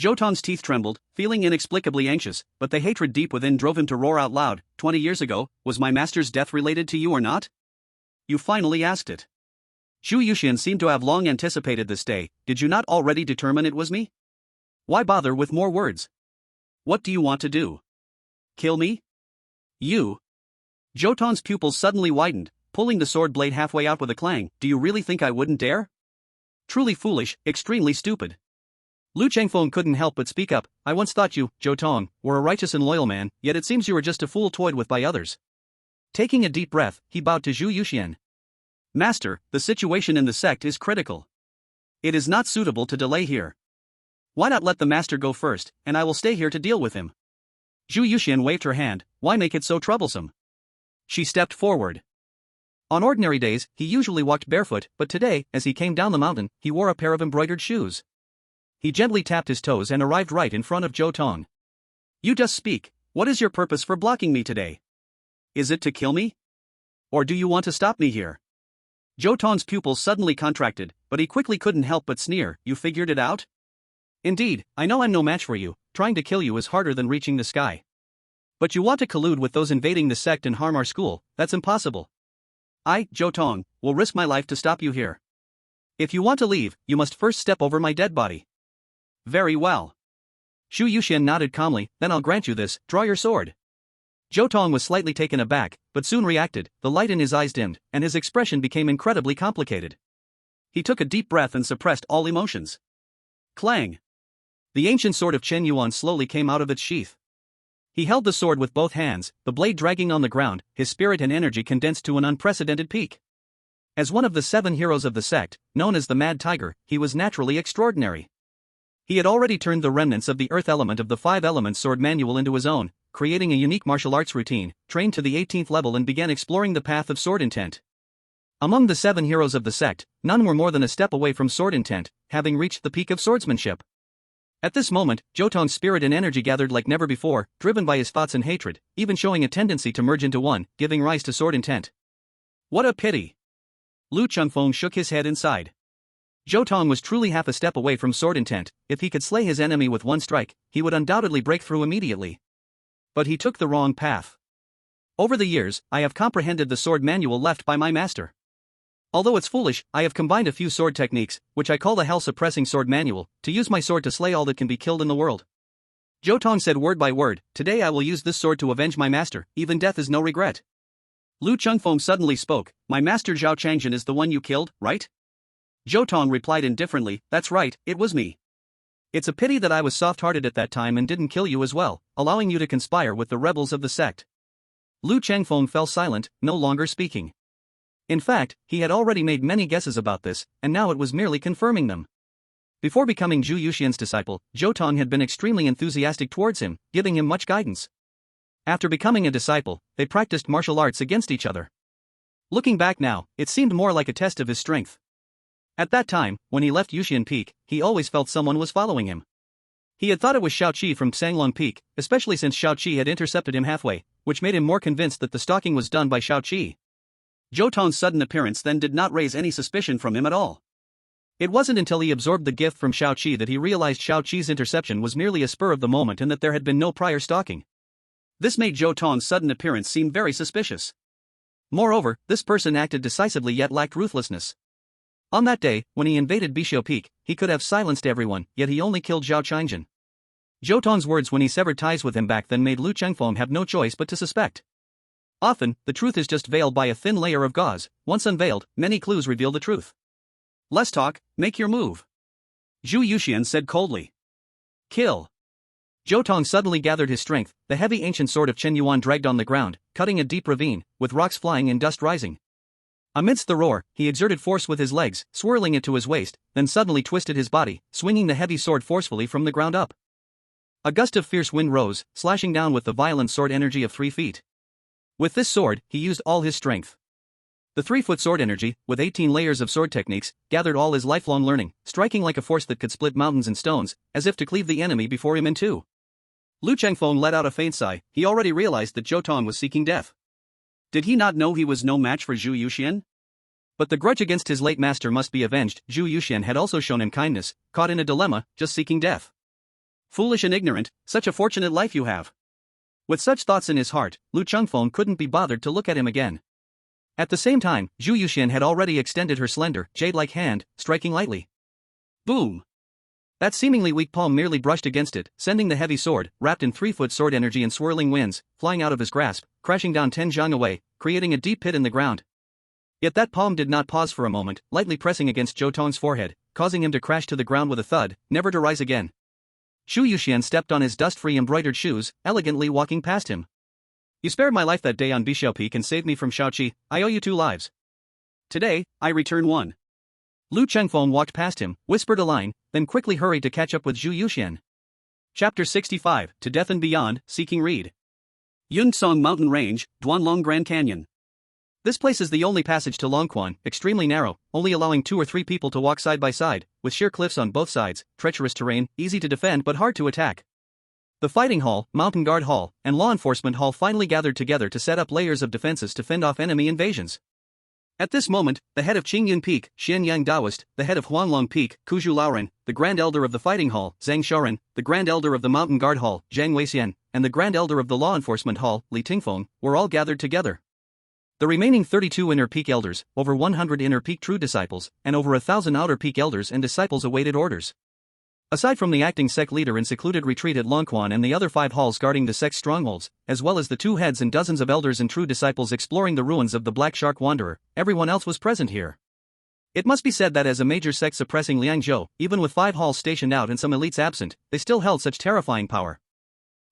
Zhou Tong's teeth trembled, feeling inexplicably anxious, but the hatred deep within drove him to roar out loud, 20 years ago, was my master's death related to you or not? You finally asked it. Zhu Yuxian seemed to have long anticipated this day. Did you not already determine it was me? Why bother with more words? What do you want to do? Kill me? You? Zhou Tong's pupils suddenly widened, pulling the sword blade halfway out with a clang. Do you really think I wouldn't dare? Truly foolish, extremely stupid. Lu Chengfeng couldn't help but speak up. I once thought you, Zhou Tong, were a righteous and loyal man, yet it seems you were just a fool toyed with by others. Taking a deep breath, he bowed to Zhu Yuxian. Master, the situation in the sect is critical. It is not suitable to delay here. Why not let the master go first, and I will stay here to deal with him? Zhu Yuxian waved her hand. Why make it so troublesome? She stepped forward. On ordinary days, he usually walked barefoot, but today, as he came down the mountain, he wore a pair of embroidered shoes. He gently tapped his toes and arrived right in front of Zhou Tong. You just speak. What is your purpose for blocking me today? Is it to kill me? Or do you want to stop me here? Zhou Tong's pupils suddenly contracted, but he quickly couldn't help but sneer. You figured it out? Indeed, I know I'm no match for you. Trying to kill you is harder than reaching the sky. But you want to collude with those invading the sect and harm our school. That's impossible. I, Zhou Tong, will risk my life to stop you here. If you want to leave, you must first step over my dead body. Very well. Zhu Yuxian nodded calmly. Then I'll grant you this. Draw your sword. Zhou Tong was slightly taken aback, but soon reacted. The light in his eyes dimmed, and his expression became incredibly complicated. He took a deep breath and suppressed all emotions. Clang! The ancient sword of Chen Yuan slowly came out of its sheath. He held the sword with both hands, the blade dragging on the ground, his spirit and energy condensed to an unprecedented peak. As one of the 7 heroes of the sect, known as the Mad Tiger, he was naturally extraordinary. He had already turned the remnants of the earth element of the 5 elements sword manual into his own, creating a unique martial arts routine, trained to the 18th level and began exploring the path of sword intent. Among the 7 heroes of the sect, none were more than a step away from sword intent, having reached the peak of swordsmanship. At this moment, Zhou Tong's spirit and energy gathered like never before, driven by his thoughts and hatred, even showing a tendency to merge into one, giving rise to sword intent. What a pity! Lu Chengfeng shook his head and sighed. Zhou Tong was truly half a step away from sword intent. If he could slay his enemy with one strike, he would undoubtedly break through immediately. But he took the wrong path. Over the years, I have comprehended the sword manual left by my master. Although it's foolish, I have combined a few sword techniques, which I call the hell-suppressing sword manual, to use my sword to slay all that can be killed in the world. Zhou Tong said word by word, today I will use this sword to avenge my master, even death is no regret. Lu Chengfeng suddenly spoke, my master Zhao Changjian is the one you killed, right? Zhou Tong replied indifferently, that's right, it was me. It's a pity that I was soft-hearted at that time and didn't kill you as well, allowing you to conspire with the rebels of the sect. Lu Chengfeng fell silent, no longer speaking. In fact, he had already made many guesses about this, and now it was merely confirming them. Before becoming Zhu Yuxian's disciple, Zhou Tong had been extremely enthusiastic towards him, giving him much guidance. After becoming a disciple, they practiced martial arts against each other. Looking back now, it seemed more like a test of his strength. At that time, when he left Yuxian Peak, he always felt someone was following him. He had thought it was Xiao Qi from Sanglong Peak, especially since Xiao Qi had intercepted him halfway, which made him more convinced that the stalking was done by Xiao Qi. Zhou Tong's sudden appearance then did not raise any suspicion from him at all. It wasn't until he absorbed the gift from Xiao Qi that he realized Xiao Qi's interception was merely a spur of the moment and that there had been no prior stalking. This made Zhou Tong's sudden appearance seem very suspicious. Moreover, this person acted decisively yet lacked ruthlessness. On that day, when he invaded Bishio Peak, he could have silenced everyone, yet he only killed Zhao Changjian. Zhou Tong's words when he severed ties with him back then made Lu Chengfeng have no choice but to suspect. Often, the truth is just veiled by a thin layer of gauze. Once unveiled, many clues reveal the truth. Less talk, make your move. Zhu Yuxian said coldly. Kill. Zhou Tong suddenly gathered his strength, the heavy ancient sword of Chen Yuan dragged on the ground, cutting a deep ravine, with rocks flying and dust rising. Amidst the roar, he exerted force with his legs, swirling it to his waist, then suddenly twisted his body, swinging the heavy sword forcefully from the ground up. A gust of fierce wind rose, slashing down with the violent sword energy of 3 feet. With this sword, he used all his strength. The 3-foot sword energy, with 18 layers of sword techniques, gathered all his lifelong learning, striking like a force that could split mountains and stones, as if to cleave the enemy before him in two. Lu Chengfeng let out a faint sigh. He already realized that Zhou Tong was seeking death. Did he not know he was no match for Zhu Yuxian? But the grudge against his late master must be avenged. Zhu Yuxian had also shown him kindness, caught in a dilemma, just seeking death. Foolish and ignorant, such a fortunate life you have. With such thoughts in his heart, Lu Chengfeng couldn't be bothered to look at him again. At the same time, Zhu Yuxian had already extended her slender, jade-like hand, striking lightly. Boom! That seemingly weak palm merely brushed against it, sending the heavy sword, wrapped in 3-foot sword energy and swirling winds, flying out of his grasp, crashing down 10 zhang away, creating a deep pit in the ground. Yet that palm did not pause for a moment, lightly pressing against Zhou Tong's forehead, causing him to crash to the ground with a thud, never to rise again. Shu Yuxian stepped on his dust-free embroidered shoes, elegantly walking past him. You spared my life that day on Bishao Peak and saved me from Shaoqi. I owe you 2 lives. Today, I return 1. Lu Chengfeng walked past him, whispered a line, then quickly hurried to catch up with Zhu Yuxian. Chapter 65, To Death and Beyond, Seeking Reed. Yuntsong Mountain Range, Duanlong Grand Canyon. This place is the only passage to Longquan, extremely narrow, only allowing 2 or 3 people to walk side by side, with sheer cliffs on both sides, treacherous terrain, easy to defend but hard to attack. The Fighting Hall, Mountain Guard Hall, and Law Enforcement Hall finally gathered together to set up layers of defenses to fend off enemy invasions. At this moment, the head of Qingyun Peak, Xianyang Daoist, the head of Huanglong Peak, Kuzhu Laoren, the Grand Elder of the Fighting Hall, Zhang Shaoren, the Grand Elder of the Mountain Guard Hall, Zhang Weixian, and the Grand Elder of the Law Enforcement Hall, Li Tingfeng, were all gathered together. The remaining 32 Inner Peak Elders, over 100 Inner Peak True Disciples, and over 1,000 Outer Peak Elders and Disciples awaited orders. Aside from the acting sect leader in secluded retreat at Longquan and the other 5 halls guarding the sect's strongholds, as well as the 2 heads and dozens of elders and true disciples exploring the ruins of the Black Shark Wanderer, everyone else was present here. It must be said that as a major sect suppressing Liangzhou, even with 5 halls stationed out and some elites absent, they still held such terrifying power.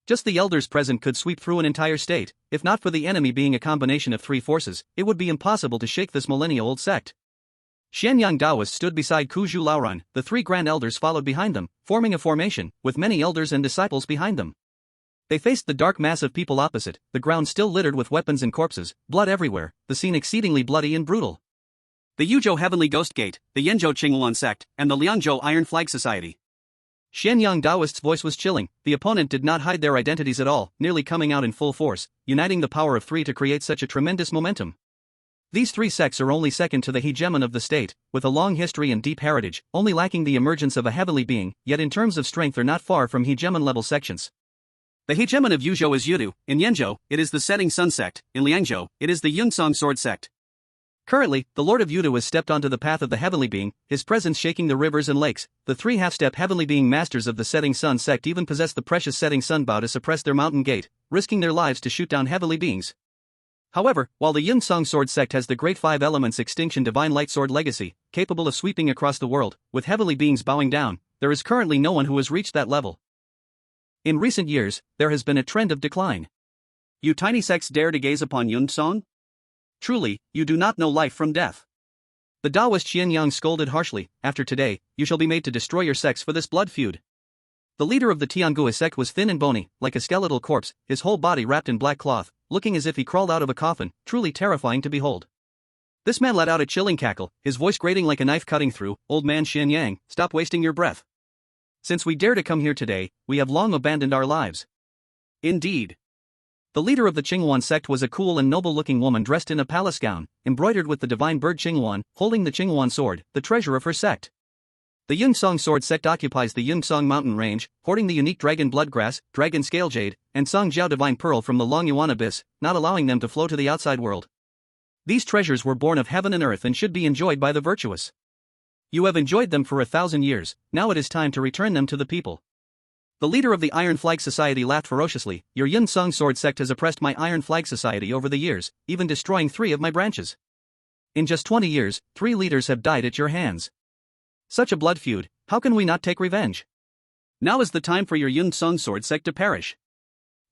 Just the elders present could sweep through an entire state. If not for the enemy being a combination of 3 forces, it would be impossible to shake this millennia-old sect. Xianyang Daoist stood beside Kuzhu Laoran, the 3 grand elders followed behind them, forming a formation, with many elders and disciples behind them. They faced the dark mass of people opposite, the ground still littered with weapons and corpses, blood everywhere, the scene exceedingly bloody and brutal. The Yuzhou Heavenly Ghost Gate, the Yenzhou Qingluan sect, and the Liangzhou Iron Flag Society. Xianyang Daoist's voice was chilling. The opponent did not hide their identities at all, nearly coming out in full force, uniting the power of 3 to create such a tremendous momentum. These 3 sects are only second to the hegemon of the state, with a long history and deep heritage, only lacking the emergence of a heavenly being, yet in terms of strength are not far from hegemon-level sections. The hegemon of Yuzhou is Yudu. In Yenzhou, it is the Setting Sun sect. In Liangzhou, it is the Yunsong Sword sect. Currently, the Lord of Yudu has stepped onto the path of the heavenly being, his presence shaking the rivers and lakes. The 3 half-step heavenly being masters of the Setting Sun sect even possess the precious Setting Sun bow to suppress their mountain gate, risking their lives to shoot down heavenly beings. However, while the Yunsong Sword sect has the great 5 elements extinction divine light sword legacy, capable of sweeping across the world, with heavenly beings bowing down, there is currently no one who has reached that level. In recent years, there has been a trend of decline. You tiny sects dare to gaze upon Yunsong? Truly, you do not know life from death. The Taoist Xianyang scolded harshly. After today, you shall be made to destroy your sects for this blood feud. The leader of the Tiangui sect was thin and bony, like a skeletal corpse, his whole body wrapped in black cloth, looking as if he crawled out of a coffin, truly terrifying to behold. This man let out a chilling cackle, his voice grating like a knife cutting through. Old man Xianyang, stop wasting your breath. Since we dare to come here today, we have long abandoned our lives. Indeed. The leader of the Qingluan sect was a cool and noble-looking woman dressed in a palace gown, embroidered with the divine bird Qingluan, holding the Qingluan sword, the treasure of her sect. The Yunsong Sword sect occupies the Yunsong Mountain Range, hoarding the unique dragon bloodgrass, dragon scale jade, and Song Jiao divine pearl from the Long Yuan abyss, not allowing them to flow to the outside world. These treasures were born of heaven and earth and should be enjoyed by the virtuous. You have enjoyed them for 1,000 years, now it is time to return them to the people. The leader of the Iron Flag Society laughed ferociously. Your Yunsong Sword sect has oppressed my Iron Flag Society over the years, even destroying 3 of my branches. In just 20 years, 3 leaders have died at your hands. Such a blood feud, how can we not take revenge? Now is the time for your Yunsong Sword sect to perish.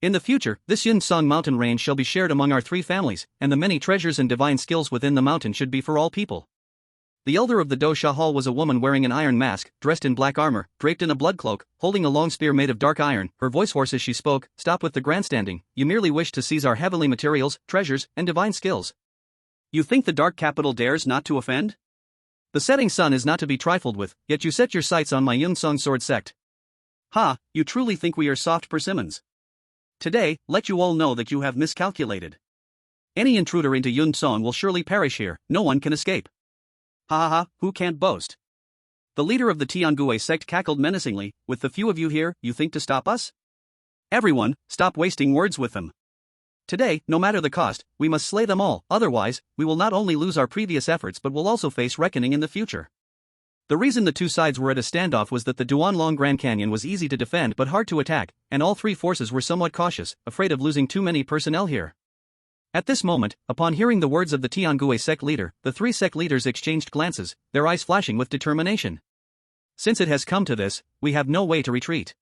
In the future, this Yunsong mountain range shall be shared among our 3 families, and the many treasures and divine skills within the mountain should be for all people. The elder of the Dosha Hall was a woman wearing an iron mask, dressed in black armor, draped in a blood cloak, holding a long spear made of dark iron. Her voice hoarse as she spoke. Stop with the grandstanding. You merely wish to seize our heavenly materials, treasures, and divine skills. You think the dark capital dares not to offend? The setting sun is not to be trifled with, yet you set your sights on my Yunsong Sword sect. Ha, you truly think we are soft persimmons? Today, let you all know that you have miscalculated. Any intruder into Yunsong will surely perish here, no one can escape. Ha ha ha, who can't boast? The leader of the Tiangui sect cackled menacingly. With the few of you here, you think to stop us? Everyone, stop wasting words with them. Today, no matter the cost, we must slay them all, otherwise, we will not only lose our previous efforts but will also face reckoning in the future. The reason the 2 sides were at a standoff was that the Duanlong Grand Canyon was easy to defend but hard to attack, and all 3 forces were somewhat cautious, afraid of losing too many personnel here. At this moment, upon hearing the words of the Tiangui sect leader, the 3 sect leaders exchanged glances, their eyes flashing with determination. Since it has come to this, we have no way to retreat.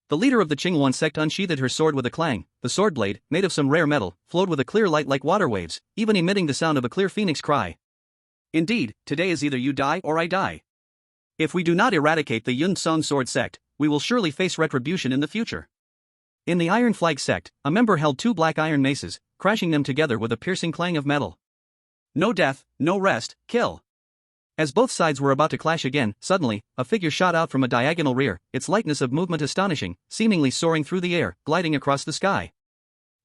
The leader of the Qinghuan sect unsheathed her sword with a clang. The sword blade, made of some rare metal, flowed with a clear light like water waves, even emitting the sound of a clear phoenix cry. Indeed, today is either you die or I die. If we do not eradicate the Yun Song sword sect, we will surely face retribution in the future. In the Iron Flag sect, a member held two black iron maces, crashing them together with a piercing clang of metal. No death, no rest, kill. As both sides were about to clash again, suddenly, a figure shot out from a diagonal rear, its lightness of movement astonishing, seemingly soaring through the air, gliding across the sky.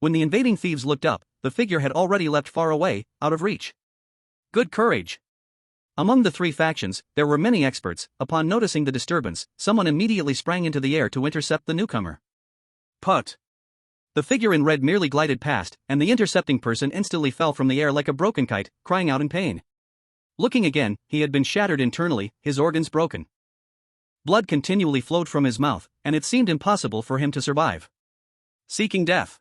When the invading thieves looked up, the figure had already leapt far away, out of reach. Good courage. Among the three factions, there were many experts. Upon noticing the disturbance, someone immediately sprang into the air to intercept the newcomer. Put. The figure in red merely glided past, and the intercepting person instantly fell from the air like a broken kite, crying out in pain. Looking again, he had been shattered internally, his organs broken. Blood continually flowed from his mouth, and it seemed impossible for him to survive. Seeking death.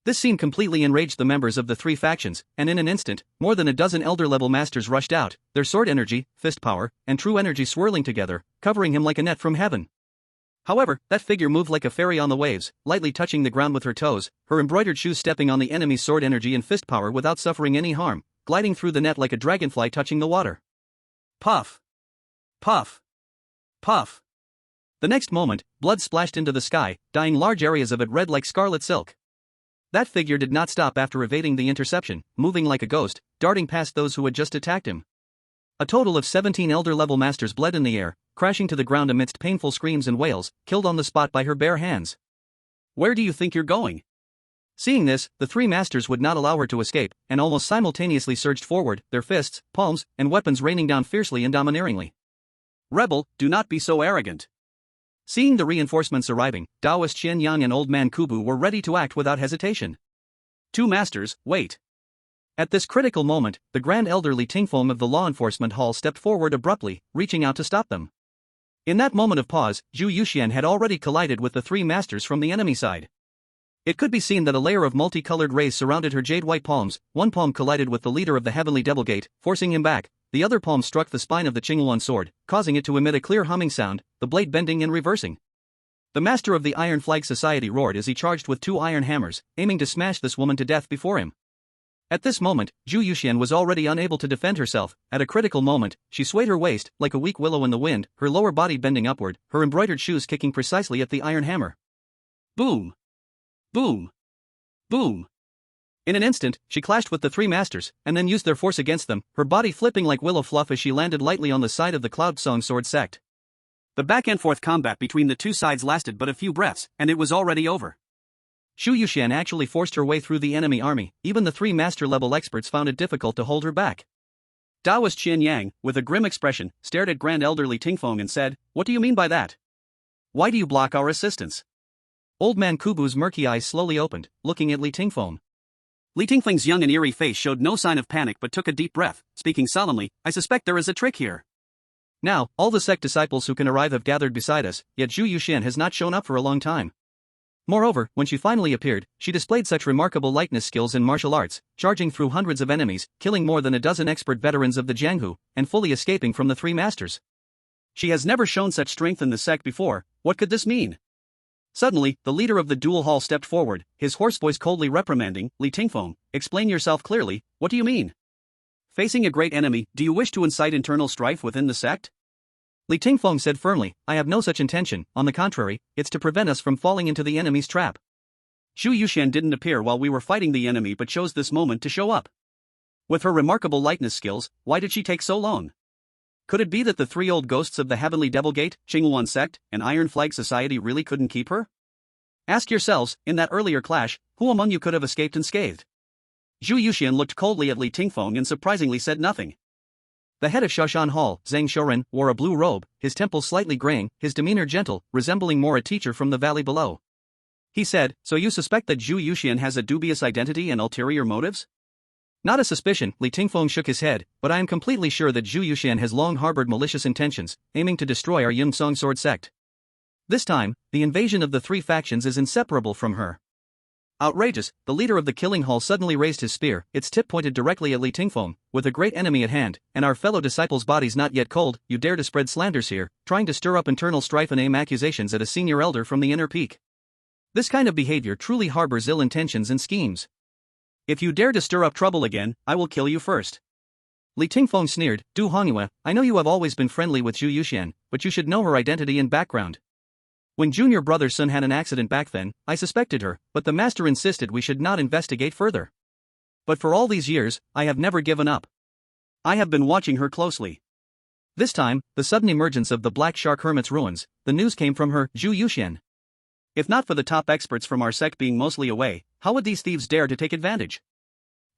This scene completely enraged the members of the three factions, and in an instant, more than a dozen elder-level masters rushed out, their sword energy, fist power, and true energy swirling together, covering him like a net from heaven. However, that figure moved like a fairy on the waves, lightly touching the ground with her toes, her embroidered shoes stepping on the enemy's sword energy and fist power without suffering any harm, gliding through the net like a dragonfly touching the water. Puff! Puff! Puff! The next moment, blood splashed into the sky, dyeing large areas of it red like scarlet silk. That figure did not stop after evading the interception, moving like a ghost, darting past those who had just attacked him. A total of 17 elder-level masters bled in the air, crashing to the ground amidst painful screams and wails, killed on the spot by her bare hands. Where do you think you're going? Seeing this, the three masters would not allow her to escape, and almost simultaneously surged forward, their fists, palms, and weapons raining down fiercely and domineeringly. Rebel, do not be so arrogant. Seeing the reinforcements arriving, Taoist Qian Yang and Old Man Kubu were ready to act without hesitation. Two masters, wait. At this critical moment, the Grand Elder Li Tingfeng of the Law Enforcement Hall stepped forward abruptly, reaching out to stop them. In that moment of pause, Zhu Yuxian had already collided with the three masters from the enemy side. It could be seen that a layer of multicolored rays surrounded her jade-white palms. One palm collided with the leader of the Heavenly Devil Gate, forcing him back. The other palm struck the spine of the Qinghuan sword, causing it to emit a clear humming sound, the blade bending and reversing. The master of the Iron Flag Society roared as he charged with two iron hammers, aiming to smash this woman to death before him. At this moment, Zhu Yuxian was already unable to defend herself. At a critical moment, she swayed her waist, like a weak willow in the wind, her lower body bending upward, her embroidered shoes kicking precisely at the iron hammer. Boom! Boom! Boom! In an instant, she clashed with the three masters, and then used their force against them, her body flipping like willow fluff as she landed lightly on the side of the Cloud Song sword sect. The back-and-forth combat between the two sides lasted but a few breaths, and it was already over. Zhu Yuxian actually forced her way through the enemy army. Even the three master-level experts found it difficult to hold her back. Taoist Qian Yang, with a grim expression, stared at Grand Elder Li Tingfeng and said, "What do you mean by that? Why do you block our assistance?" Old Man Kubu's murky eyes slowly opened, looking at Li Tingfeng. Li Tingfeng's young and eerie face showed no sign of panic but took a deep breath, speaking solemnly, "I suspect there is a trick here. Now, all the sect disciples who can arrive have gathered beside us, yet Zhu Yuxian has not shown up for a long time. Moreover, when she finally appeared, she displayed such remarkable lightness skills in martial arts, charging through hundreds of enemies, killing more than a dozen expert veterans of the Jianghu, and fully escaping from the three masters. She has never shown such strength in the sect before. What could this mean?" Suddenly, the leader of the duel hall stepped forward, his hoarse voice coldly reprimanding, "Li Tingfeng, explain yourself clearly. What do you mean? Facing a great enemy, do you wish to incite internal strife within the sect?" Li Tingfeng said firmly, "I have no such intention, on the contrary, it's to prevent us from falling into the enemy's trap." Zhu Yuxian didn't appear while we were fighting the enemy but chose this moment to show up. With her remarkable lightness skills, why did she take so long? Could it be that the three old ghosts of the Heavenly Devil Gate, Qinghuan sect, and Iron Flag Society really couldn't keep her? Ask yourselves, in that earlier clash, who among you could have escaped unscathed? Zhu Yuxian looked coldly at Li Tingfeng and surprisingly said nothing. The head of Shashan Hall, Zhang Shouren, wore a blue robe, his temples slightly graying, his demeanor gentle, resembling more a teacher from the valley below. He said, "So you suspect that Zhu Yuxian has a dubious identity and ulterior motives?" "Not a suspicion," Li Tingfeng shook his head, "but I am completely sure that Zhu Yuxian has long harbored malicious intentions, aiming to destroy our Yun Song sword sect. This time, the invasion of the three factions is inseparable from her. Outrageous, the leader of the killing hall suddenly raised his spear, its tip pointed directly at Li Tingfeng. With a great enemy at hand, and our fellow disciples' bodies not yet cold, you dare to spread slanders here, trying to stir up internal strife and aim accusations at a senior elder from the inner peak. This kind of behavior truly harbors ill intentions and schemes. If you dare to stir up trouble again, I will kill you first. Li Tingfeng sneered. Du Hongyue, I know you have always been friendly with Zhu Yuxian, but you should know her identity and background. When junior brother Sun had an accident back then, I suspected her, but the master insisted we should not investigate further. But for all these years, I have never given up. I have been watching her closely. This time, the sudden emergence of the Black Shark Hermit's ruins, the news came from her, Zhu Yuxian. If not for the top experts from our sect being mostly away, how would these thieves dare to take advantage?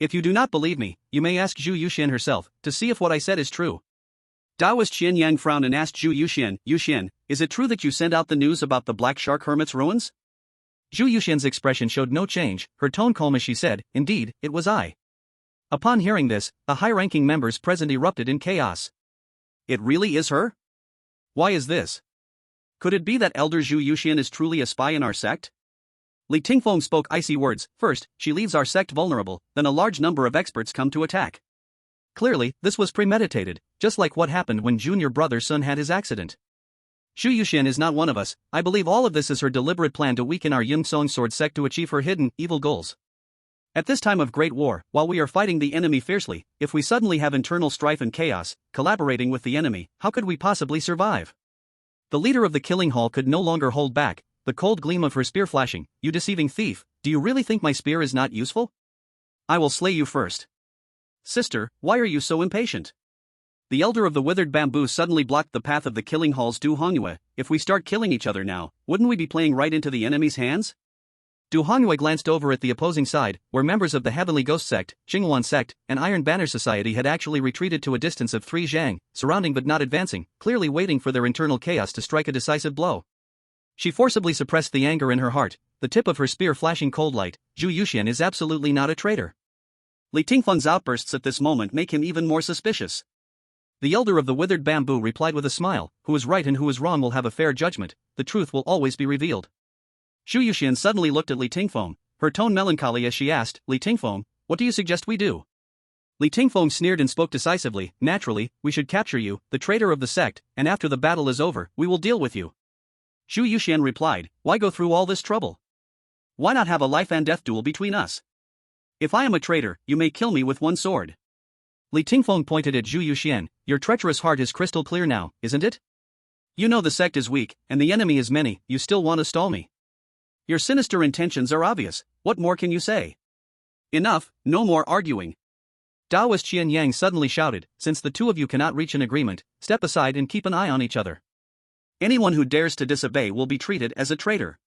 If you do not believe me, you may ask Zhu Yuxian herself, to see if what I said is true. Taoist Qian Yang frowned and asked Zhu Yuxian, Yuxian, is it true that you sent out the news about the Black Shark Hermit's ruins? Zhu Yuxian's expression showed no change, her tone calm as she said, indeed, it was I. Upon hearing this, the high-ranking members present erupted in chaos. It really is her? Why is this? Could it be that Elder Zhu Yuxian is truly a spy in our sect? Li Tingfeng spoke icy words. First, she leaves our sect vulnerable, then a large number of experts come to attack. Clearly, this was premeditated, just like what happened when junior brother Sun had his accident. Zhu Yuxian is not one of us. I believe all of this is her deliberate plan to weaken our Yungsong Sword sect to achieve her hidden, evil goals. At this time of great war, while we are fighting the enemy fiercely, if we suddenly have internal strife and chaos, collaborating with the enemy, how could we possibly survive? The leader of the killing hall could no longer hold back, the cold gleam of her spear flashing. You deceiving thief, do you really think my spear is not useful? I will slay you first. Sister, why are you so impatient? The elder of the withered bamboo suddenly blocked the path of the killing hall's Du Hongyue. If we start killing each other now, wouldn't we be playing right into the enemy's hands? Du Hongyue glanced over at the opposing side, where members of the Heavenly Ghost Sect, Xinghuan Sect, and Iron Banner Society had actually retreated to a distance of 3 zhang, surrounding but not advancing, clearly waiting for their internal chaos to strike a decisive blow. She forcibly suppressed the anger in her heart, the tip of her spear flashing cold light. Zhu Yuxian is absolutely not a traitor. Li Tingfeng's outbursts at this moment make him even more suspicious. The elder of the withered bamboo replied with a smile, who is right and who is wrong will have a fair judgment, the truth will always be revealed. Zhu Yuxian suddenly looked at Li Tingfeng, her tone melancholy as she asked, Li Tingfeng, what do you suggest we do? Li Tingfeng sneered and spoke decisively, naturally, we should capture you, the traitor of the sect, and after the battle is over, we will deal with you. Zhu Yuxian replied, why go through all this trouble? Why not have a life and death duel between us? If I am a traitor, you may kill me with one sword. Li Tingfeng pointed at Zhu Yuxian, your treacherous heart is crystal clear now, isn't it? You know the sect is weak, and the enemy is many, you still want to stall me. Your sinister intentions are obvious, what more can you say? Enough, no more arguing. Taoist Qian Yang suddenly shouted, since the two of you cannot reach an agreement, step aside and keep an eye on each other. Anyone who dares to disobey will be treated as a traitor.